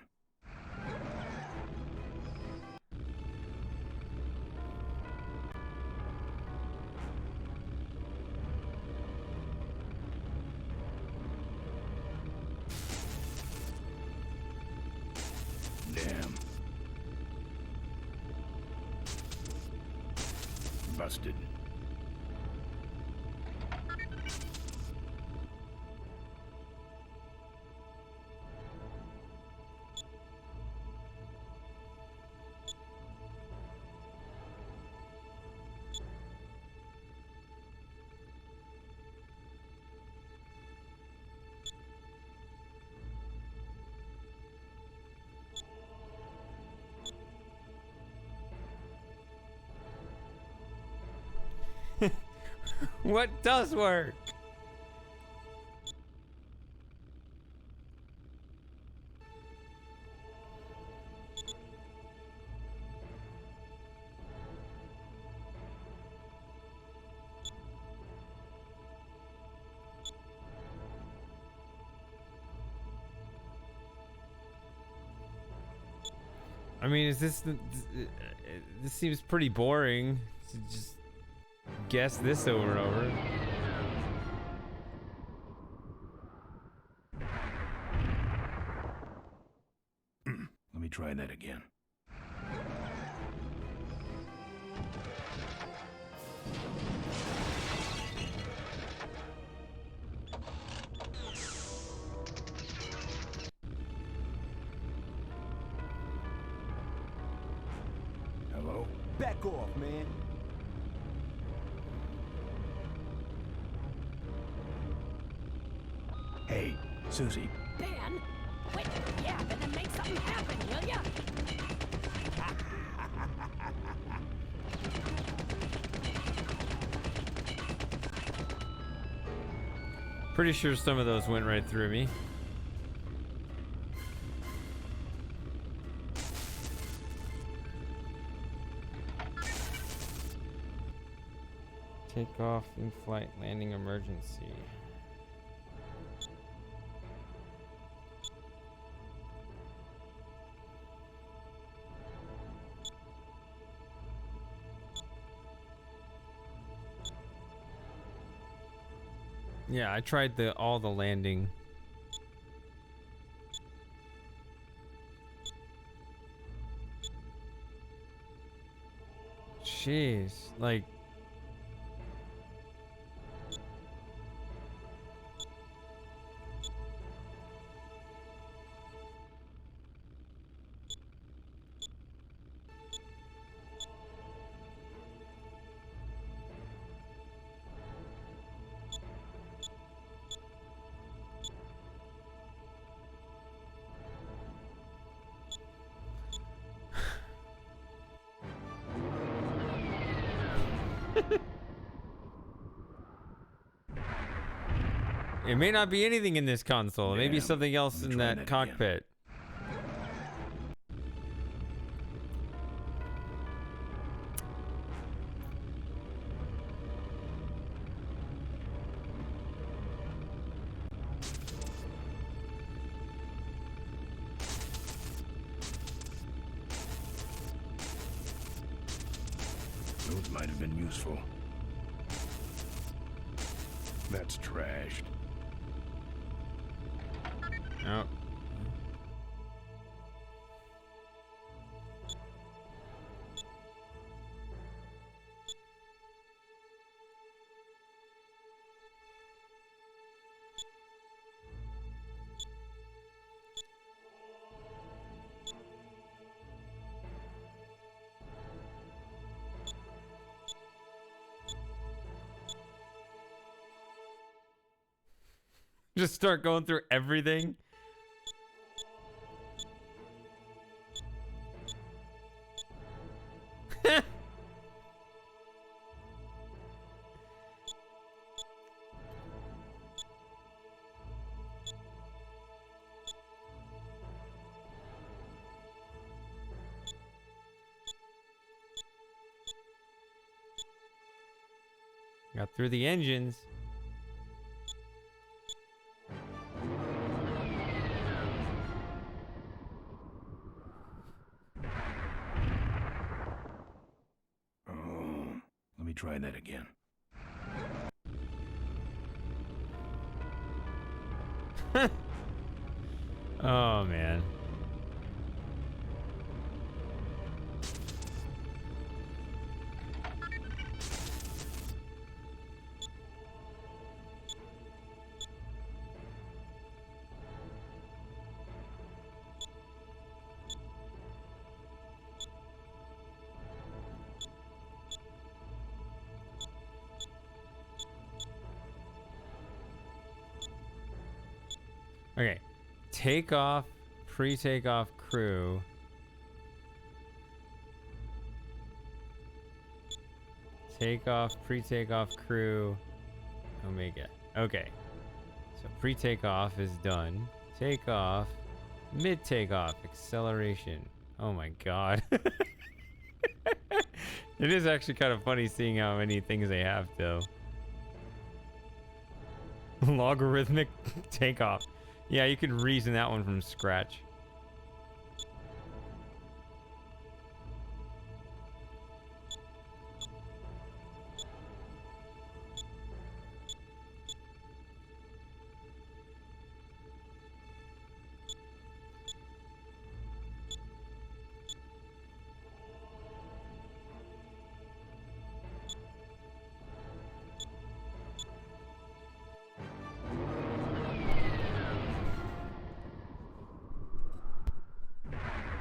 Speaker 2: Damn. Busted.
Speaker 1: What does work? I mean, is this this seems pretty boring to just guess this over and over.
Speaker 2: Let me try that again. Hello?
Speaker 9: Back off, man.
Speaker 2: Hey, Susie.
Speaker 20: Dan, quit yapping and make something happen, will ya?
Speaker 1: Pretty sure some of those went right through me. Take off in flight landing emergency. Yeah, I tried all the landing. Jeez, like it may not be anything in this console. It may be something else in that cockpit.
Speaker 2: Those might have been useful. that's trashed.
Speaker 1: Oh. Just start going through everything. Got through the engines.
Speaker 2: Let me try that again.
Speaker 1: Oh, man. Okay. Takeoff, pre-takeoff crew. Takeoff, pre-takeoff crew, Omega. Okay. So pre-takeoff is done. Takeoff, mid-takeoff, acceleration. Oh my god. It is actually kind of funny seeing how many things they have, though. Logarithmic takeoff. Yeah, you could reason that one from scratch.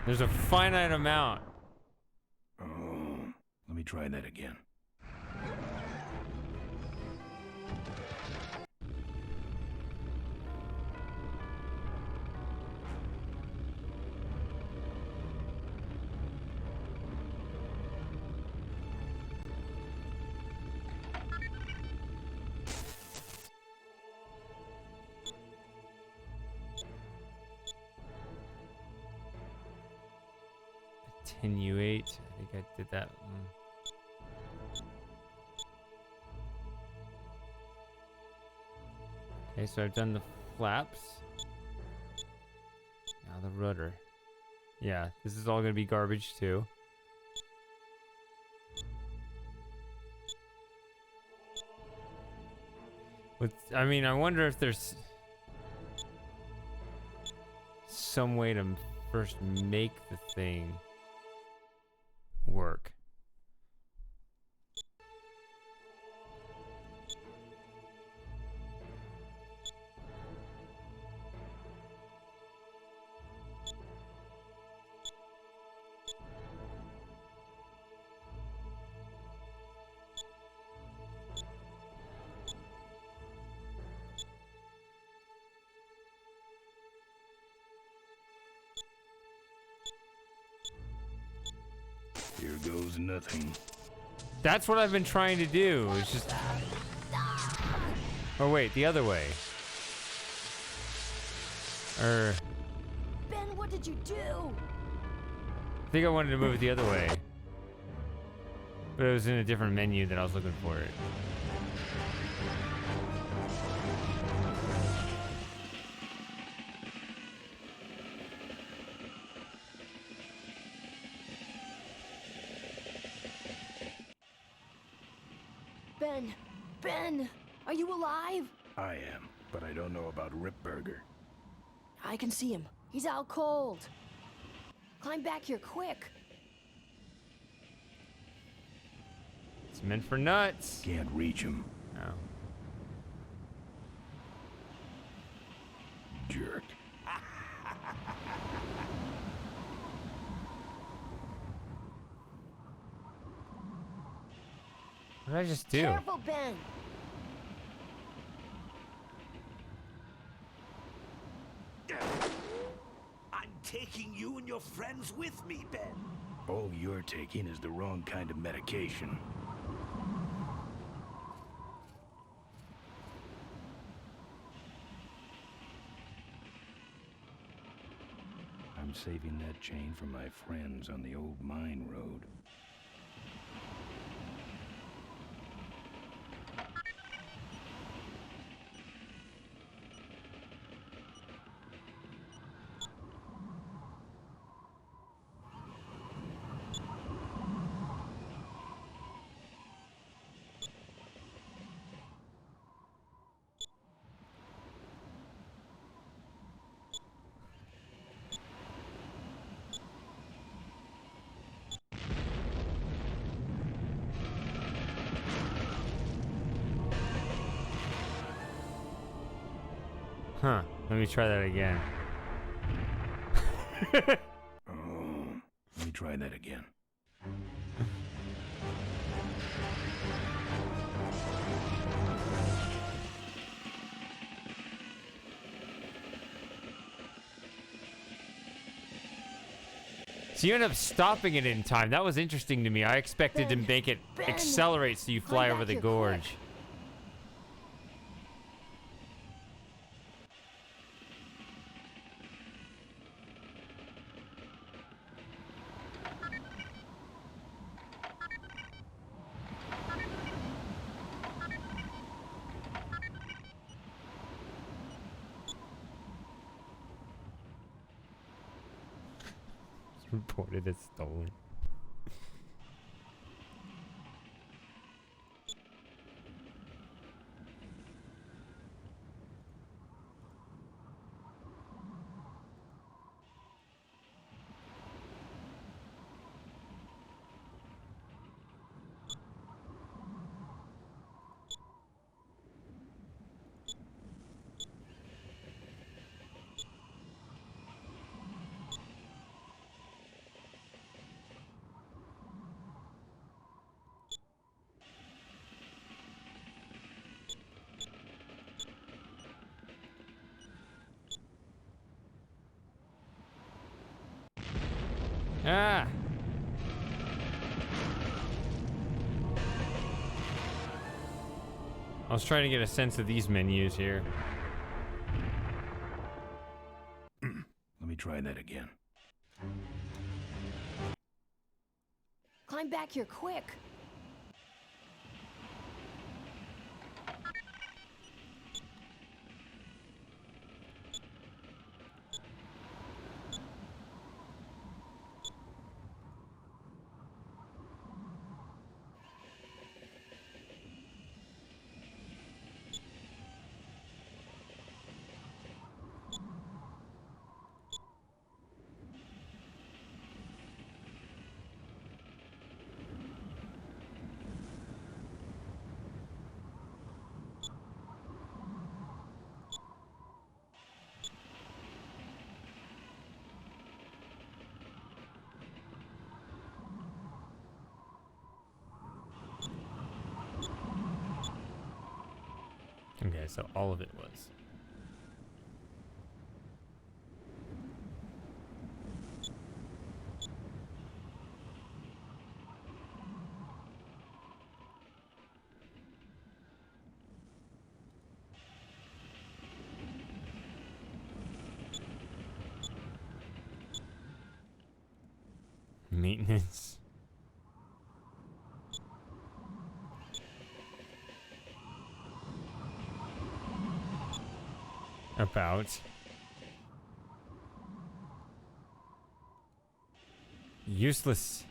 Speaker 1: There's a finite amount.
Speaker 2: Let me try that again.
Speaker 1: Attenuate. I think I did that. Okay, so I've done the flaps. Now the rudder. Yeah, this is all gonna be garbage too. I mean, I wonder if there's some way to first make the thing work.
Speaker 2: Here goes nothing.
Speaker 1: That's what I've been trying to do. It's just... Oh wait, the other way.
Speaker 11: Ben, what did you do?
Speaker 1: I think I wanted to move it the other way. But it was in a different menu that I was looking for it.
Speaker 11: Ben! Are you alive?
Speaker 2: I am, but I don't know about Ripburger.
Speaker 11: I can see him. He's out cold. Climb back here quick.
Speaker 1: It's meant for nuts.
Speaker 2: Can't reach him.
Speaker 1: Oh.
Speaker 2: Jerk.
Speaker 1: What did I just do?
Speaker 10: Careful, Ben.
Speaker 4: I'm taking you and your friends with me, Ben.
Speaker 2: All you're taking is the wrong kind of medication. I'm saving that chain for my friends on the old mine road.
Speaker 1: Huh. Let me try that again.
Speaker 2: Let me try that again.
Speaker 1: So you end up stopping it in time. That was interesting to me. I expected to make it accelerate so you fly over the gorge. Reported as stolen. Ah! I was trying to get a sense of these menus here.
Speaker 2: Let me try that again.
Speaker 11: Climb back here quick.
Speaker 1: Okay, so all of it was. Maintenance. About. Useless.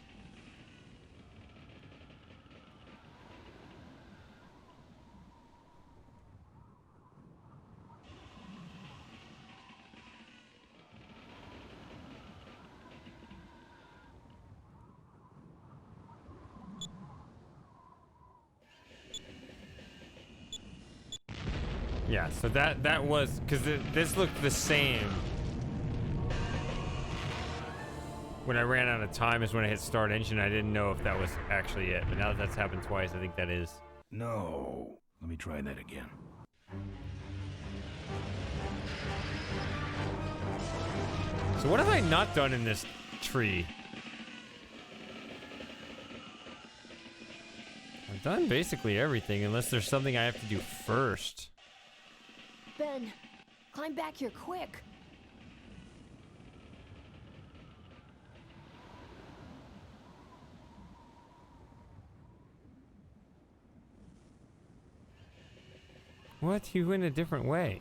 Speaker 1: Yeah, so that was because this looked the same when I ran out of time is when I hit start engine. I didn't know if that was actually it, but now that that's happened twice, I think that is.
Speaker 2: No. Let me try that again.
Speaker 1: So what have I not done in this tree? I've done basically everything unless there's something I have to do first.
Speaker 11: Ben, climb back here quick.
Speaker 1: What? You went a different way.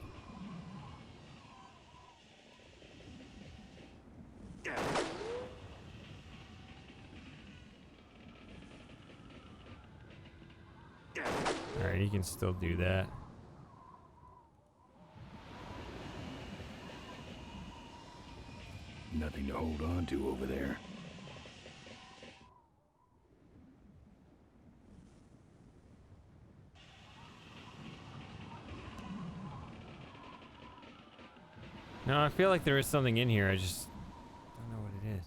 Speaker 1: Alright, you can still do that.
Speaker 2: Nothing to hold on to over there.
Speaker 1: No, I feel like there is something in here. I just don't know what it is.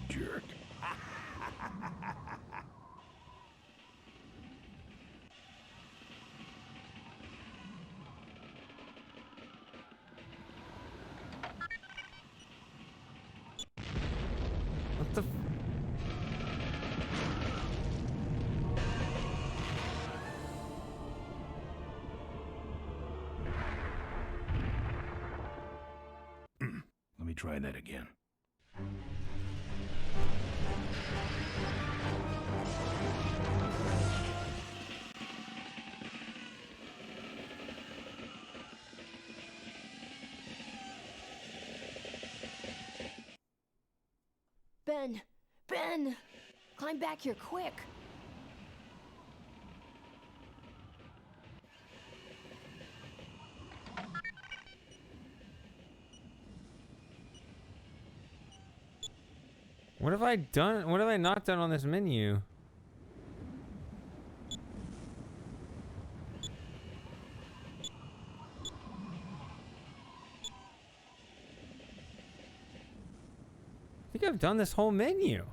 Speaker 2: Jerk.
Speaker 1: What the?
Speaker 2: Let me try that again.
Speaker 11: Ben, climb back here quick.
Speaker 1: What have I done? What have I not done on this menu? I think I've done this whole menu.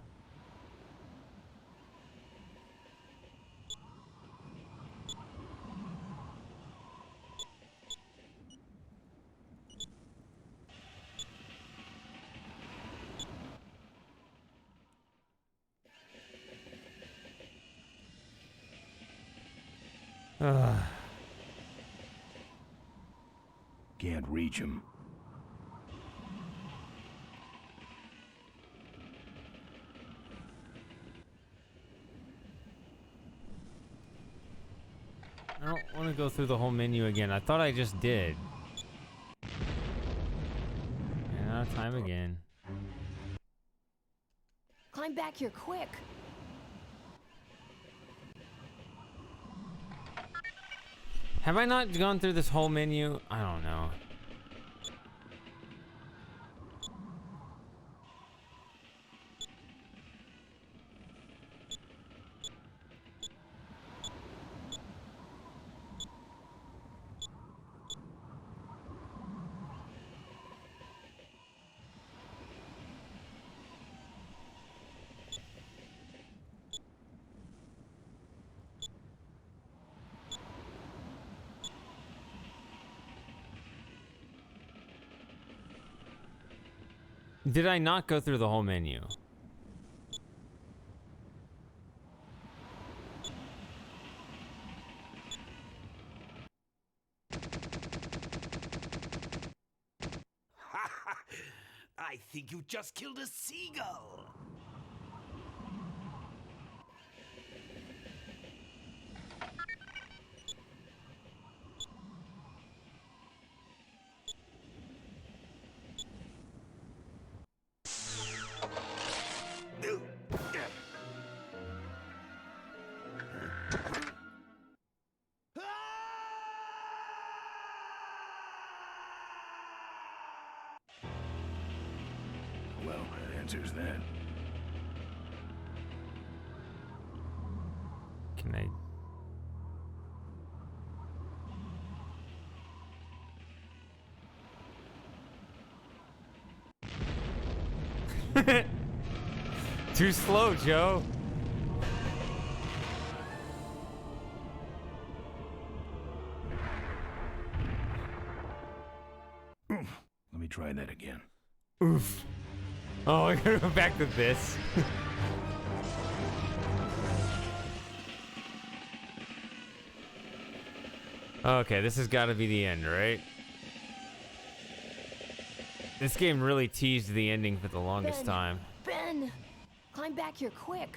Speaker 2: Can't reach him.
Speaker 1: I don't want to go through the whole menu again. I thought I just did. And out of time again.
Speaker 11: Climb back here quick.
Speaker 1: Have I not gone through this whole menu? I don't know. Did I not go through the whole menu?
Speaker 4: I think you just killed a seagull.
Speaker 2: Well, that answers that.
Speaker 1: Can I... Too slow, Joe.
Speaker 2: Let me try that again.
Speaker 1: Oof. Oh, I gotta go back to this. Okay, this has got to be the end, right? This game really teased the ending for the longest time.
Speaker 10: Ben! Climb back here quick.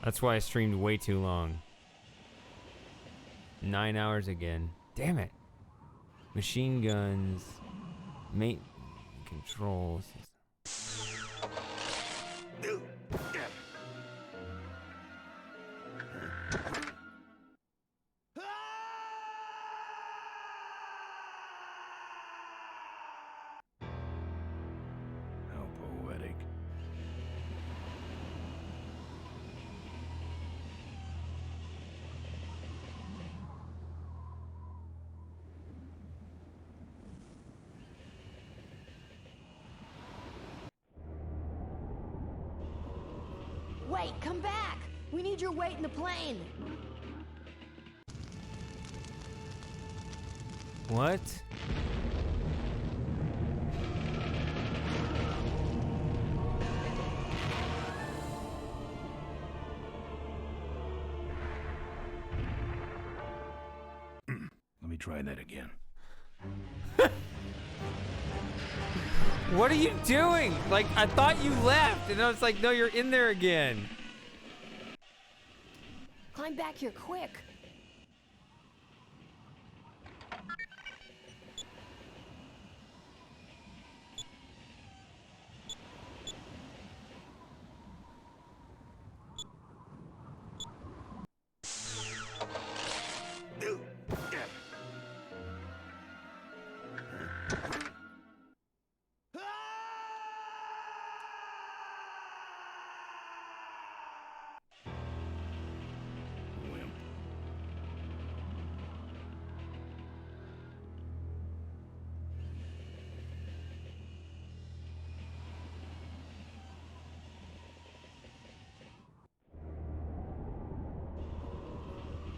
Speaker 1: That's why I streamed way too long. 9 hours again. Damn it. Machine guns. Mate controls.
Speaker 2: How poetic.
Speaker 11: Wait, come back! We need your weight in the plane!
Speaker 1: What?
Speaker 2: Let me try that again.
Speaker 1: What are you doing? Like, I thought you left, and I was like, no, you're in there again.
Speaker 10: Climb back here quick.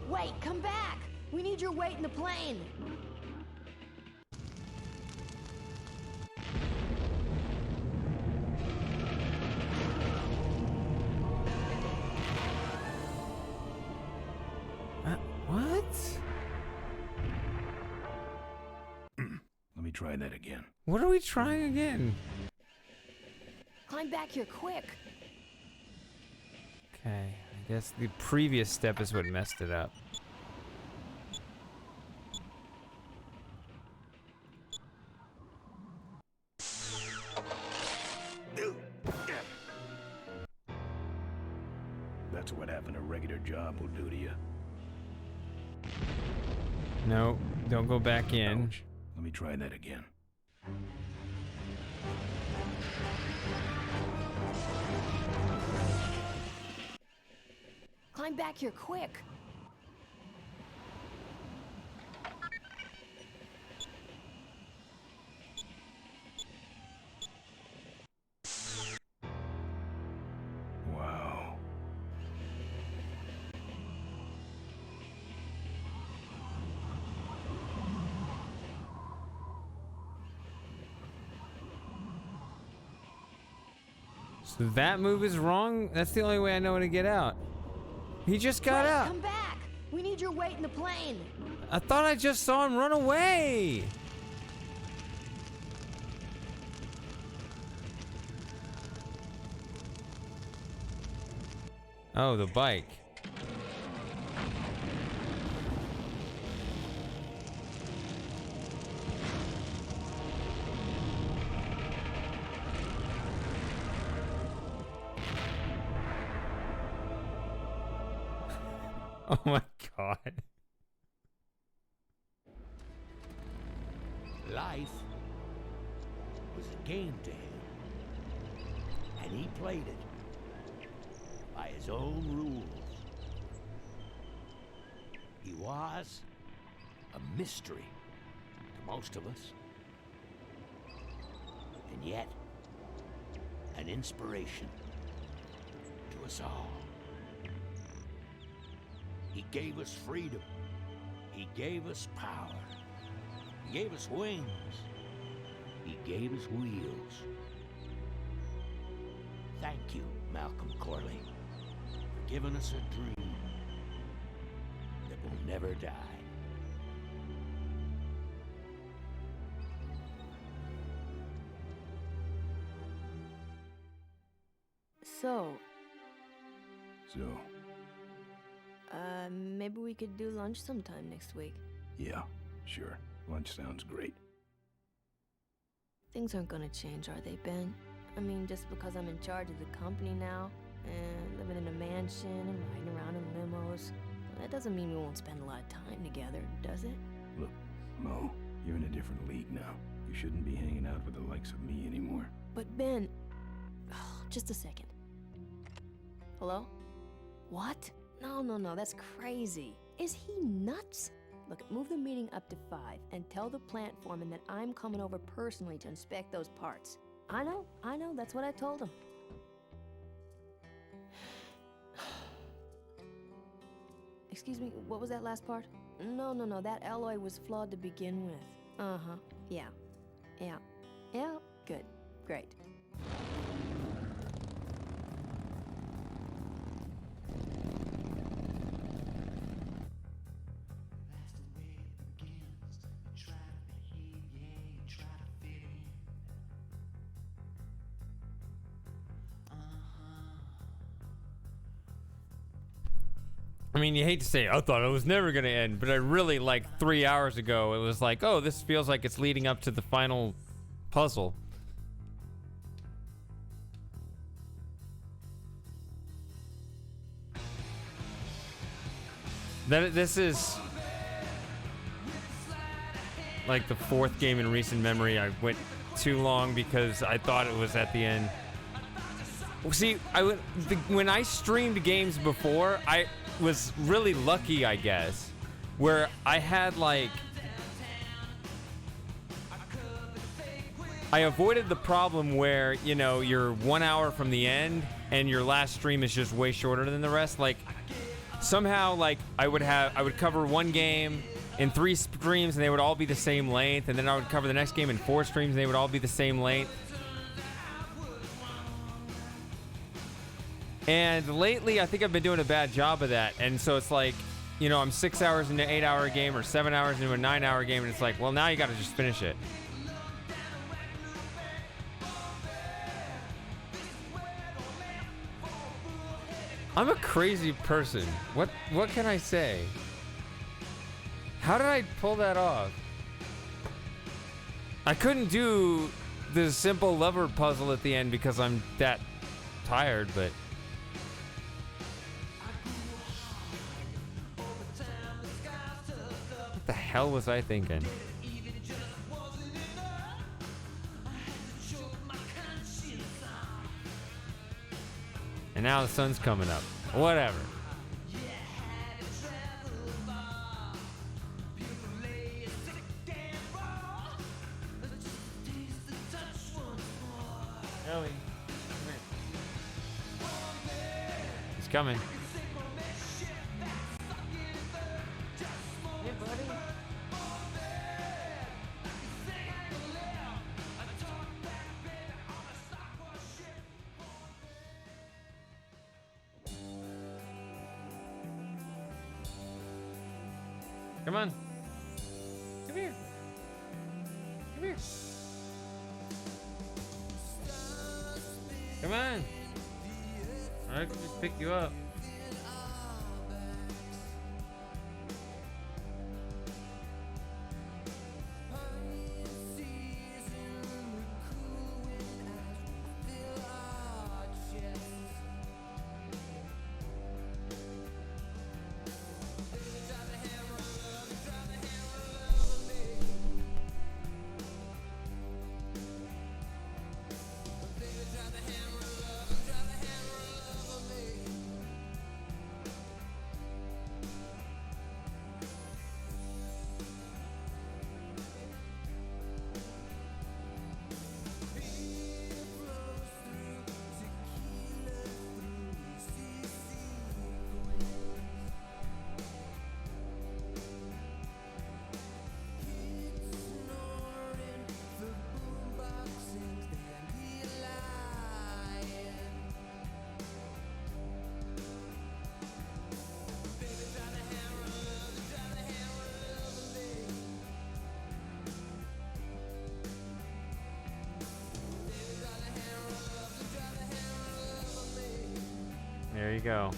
Speaker 11: Wait, come back! We need your weight in the plane!
Speaker 1: What?
Speaker 2: Let me try that again.
Speaker 1: What are we trying again?
Speaker 10: Climb back here quick.
Speaker 1: Okay, I guess the previous step is what messed it up.
Speaker 2: That's what having a regular job will do to you.
Speaker 1: No, don't go back in.
Speaker 2: Ouch. Let me try that again.
Speaker 10: Climb back here quick.
Speaker 2: Wow.
Speaker 1: So that move is wrong? That's the only way I know how to get out. He just got
Speaker 11: Wait,
Speaker 1: out.
Speaker 11: come back! We need your weight in the plane!
Speaker 1: I thought I just saw him run away. Oh, the bike. Oh my god.
Speaker 9: Life was a game to him, and he played it by his own rules. He was a mystery to most of us, and yet an inspiration to us all. He gave us freedom. He gave us power. He gave us wings. He gave us wheels. Thank you, Malcolm Corley, for giving us a dream that will never die.
Speaker 11: So, maybe we could do lunch sometime next week.
Speaker 2: Yeah, sure. Lunch sounds great.
Speaker 11: Things aren't gonna change, are they, Ben? I mean, just because I'm in charge of the company now, and living in a mansion and riding around in limos, that doesn't mean we won't spend a lot of time together, does it?
Speaker 2: Look, Mo, you're in a different league now. You shouldn't be hanging out with the likes of me anymore.
Speaker 11: But Ben... just a second. Hello? What? No, that's crazy. Is he nuts? Look, move the meeting up to 5 and tell the plant foreman that I'm coming over personally to inspect those parts. I know, that's what I told him. Excuse me, what was that last part? No, that alloy was flawed to begin with. Uh-huh, yeah, good, great.
Speaker 1: I mean, you hate to say, I thought it was never going to end, but I really, like, 3 hours ago, it was like, oh, this feels like it's leading up to the final puzzle. This is like the 4th game in recent memory. I went too long because I thought it was at the end. See, when I streamed games before, I was really lucky, I guess, where I had like... I avoided the problem where, you know, you're 1 hour from the end and your last stream is just way shorter than the rest. Like, somehow, like, I would cover one game in 3 streams and they would all be the same length, and then I would cover the next game in 4 streams and they would all be the same length. And lately, I think I've been doing a bad job of that. And so it's like, you know, I'm 6 hours into an 8-hour game or 7 hours into a 9-hour game, and it's like, well, now you got to just finish it. I'm a crazy person. What can I say? How did I pull that off? I couldn't do the simple lever puzzle at the end because I'm that tired, but... What the hell was I thinking? And now the sun's coming up. Whatever. Ellie, come here. He's coming.
Speaker 11: Hey, buddy.
Speaker 1: Come on. Come here. Come here. Come on. I can just pick you up. There you go.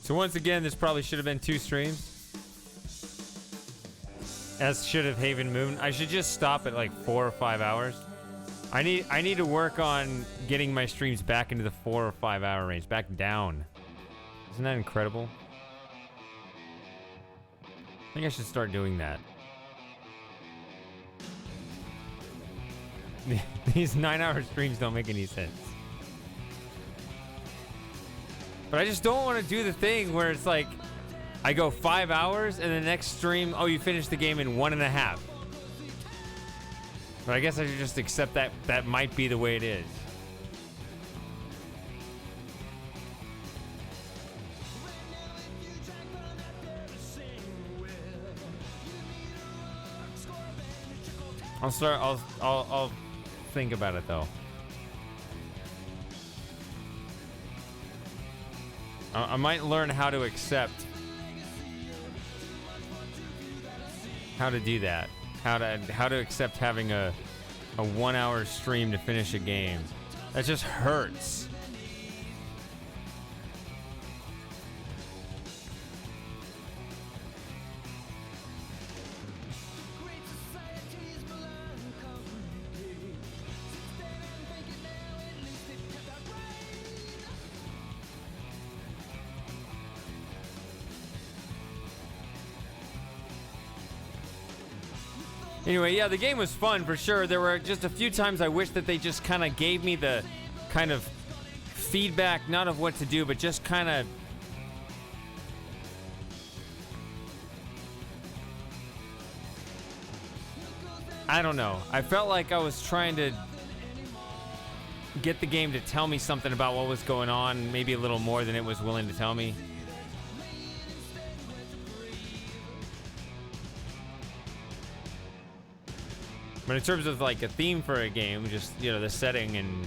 Speaker 1: So once again, this probably should have been 2 streams. As should have Haven Moon. I should just stop at like 4 or 5 hours. I need to work on getting my streams back into the 4 or 5 hour range. Back down. Isn't that incredible? I think I should start doing that. These 9-hour streams don't make any sense. But I just don't want to do the thing where it's like, I go 5 hours and the next stream, oh, you finished the game in 1.5. But I guess I should just accept that that might be the way it is. I'll think about it though. I might learn how to accept how to do that. How to accept having a 1 hour stream to finish a game. That just hurts. Anyway, yeah, the game was fun for sure. There were just a few times I wish that they just kind of gave me the kind of feedback, not of what to do, but just kind of I don't know. I felt like I was trying to get the game to tell me something about what was going on, maybe a little more than it was willing to tell me. But in terms of like a theme for a game, just, you know, the setting and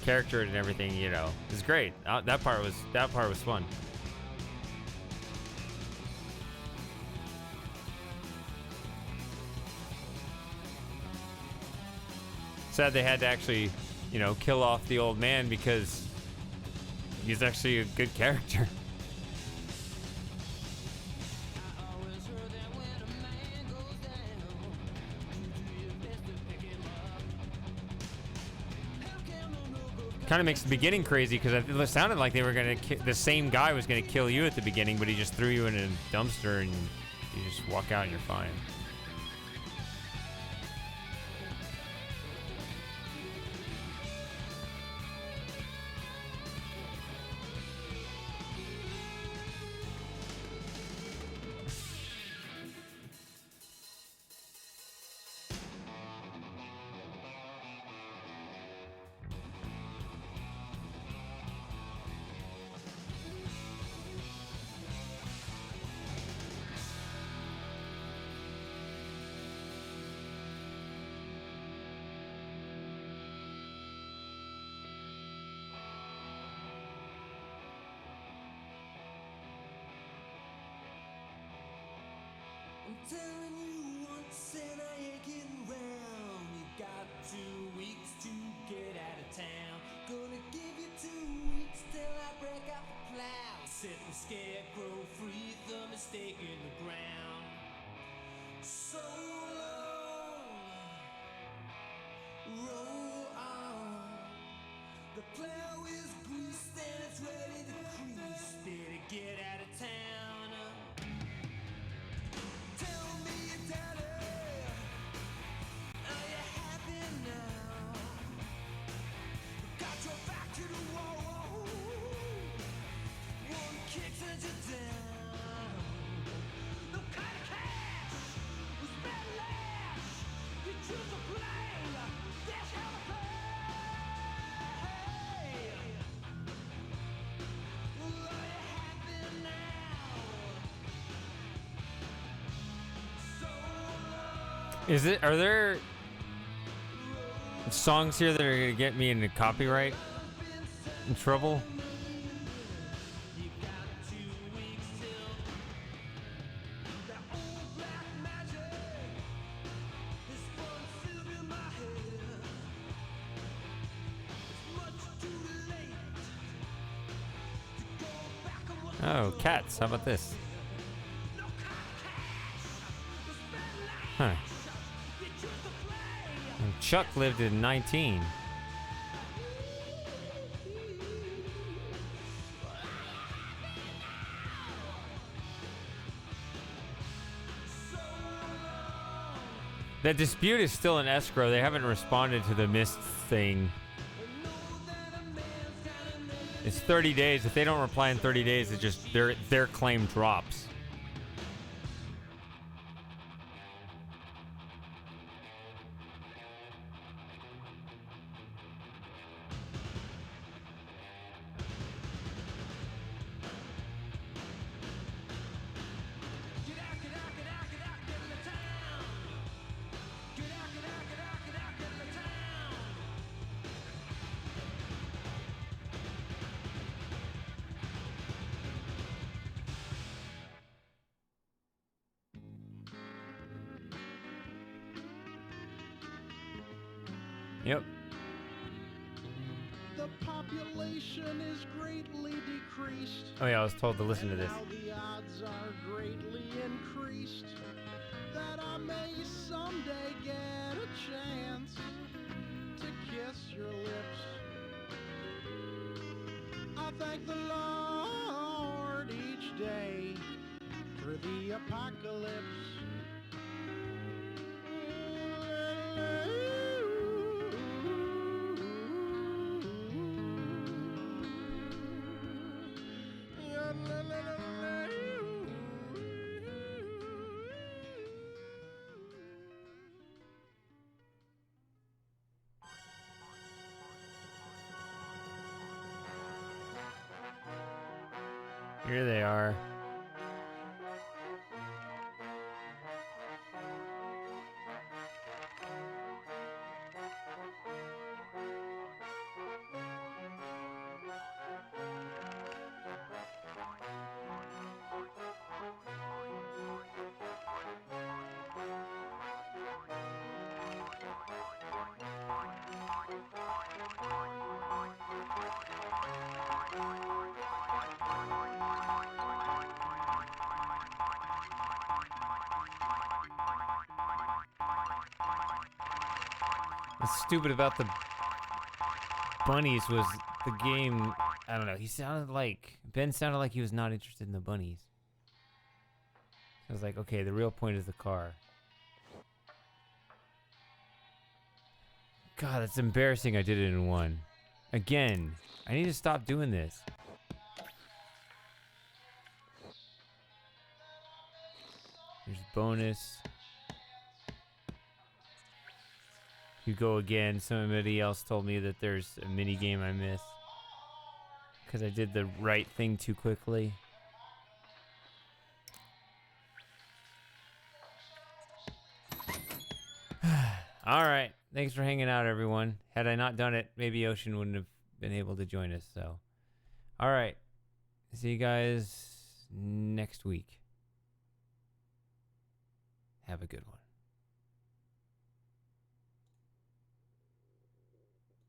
Speaker 1: character and everything, you know, is great. That part was fun. Sad they had to actually, you know, kill off the old man because he's actually a good character. Kind of makes the beginning crazy because it sounded like they were gonna the same guy was gonna kill you at the beginning, but he just threw you in a dumpster and you just walk out and you're fine.
Speaker 6: I'm telling you once and I ain't getting round. You got 2 weeks to get out of town. Gonna give you 2 weeks till I break out the plow. Set the scarecrow free, the mistake in the ground. So long, roll on. The plow is greased and it's ready to crease. Better get
Speaker 1: Are there songs here that are gonna get me into copyright in trouble? Oh, cats. How about this? Huh. And Chuck lived in 19. The dispute is still in escrow. They haven't responded to the missed thing. It's 30 days. If they don't reply in 30 days, it just their claim drops. Yep.
Speaker 6: The population is greatly decreased.
Speaker 1: Oh yeah, I was told to listen to this.
Speaker 6: Now the odds are greatly increased that I may someday get a chance to kiss your lips. I thank the Lord each day for the apocalypse.
Speaker 1: Here they are. What's stupid about the bunnies was the game. I don't know. Ben sounded like he was not interested in the bunnies. I was like, okay, the real point is the car. God, that's embarrassing. I did it in one. Again, I need to stop doing this. There's bonus. You go again. Somebody else told me that there's a mini game I missed because I did the right thing too quickly. All right. Thanks for hanging out, everyone. Had I not done it, maybe Ocean wouldn't have been able to join us. So, all right. See you guys next week. Have a good one.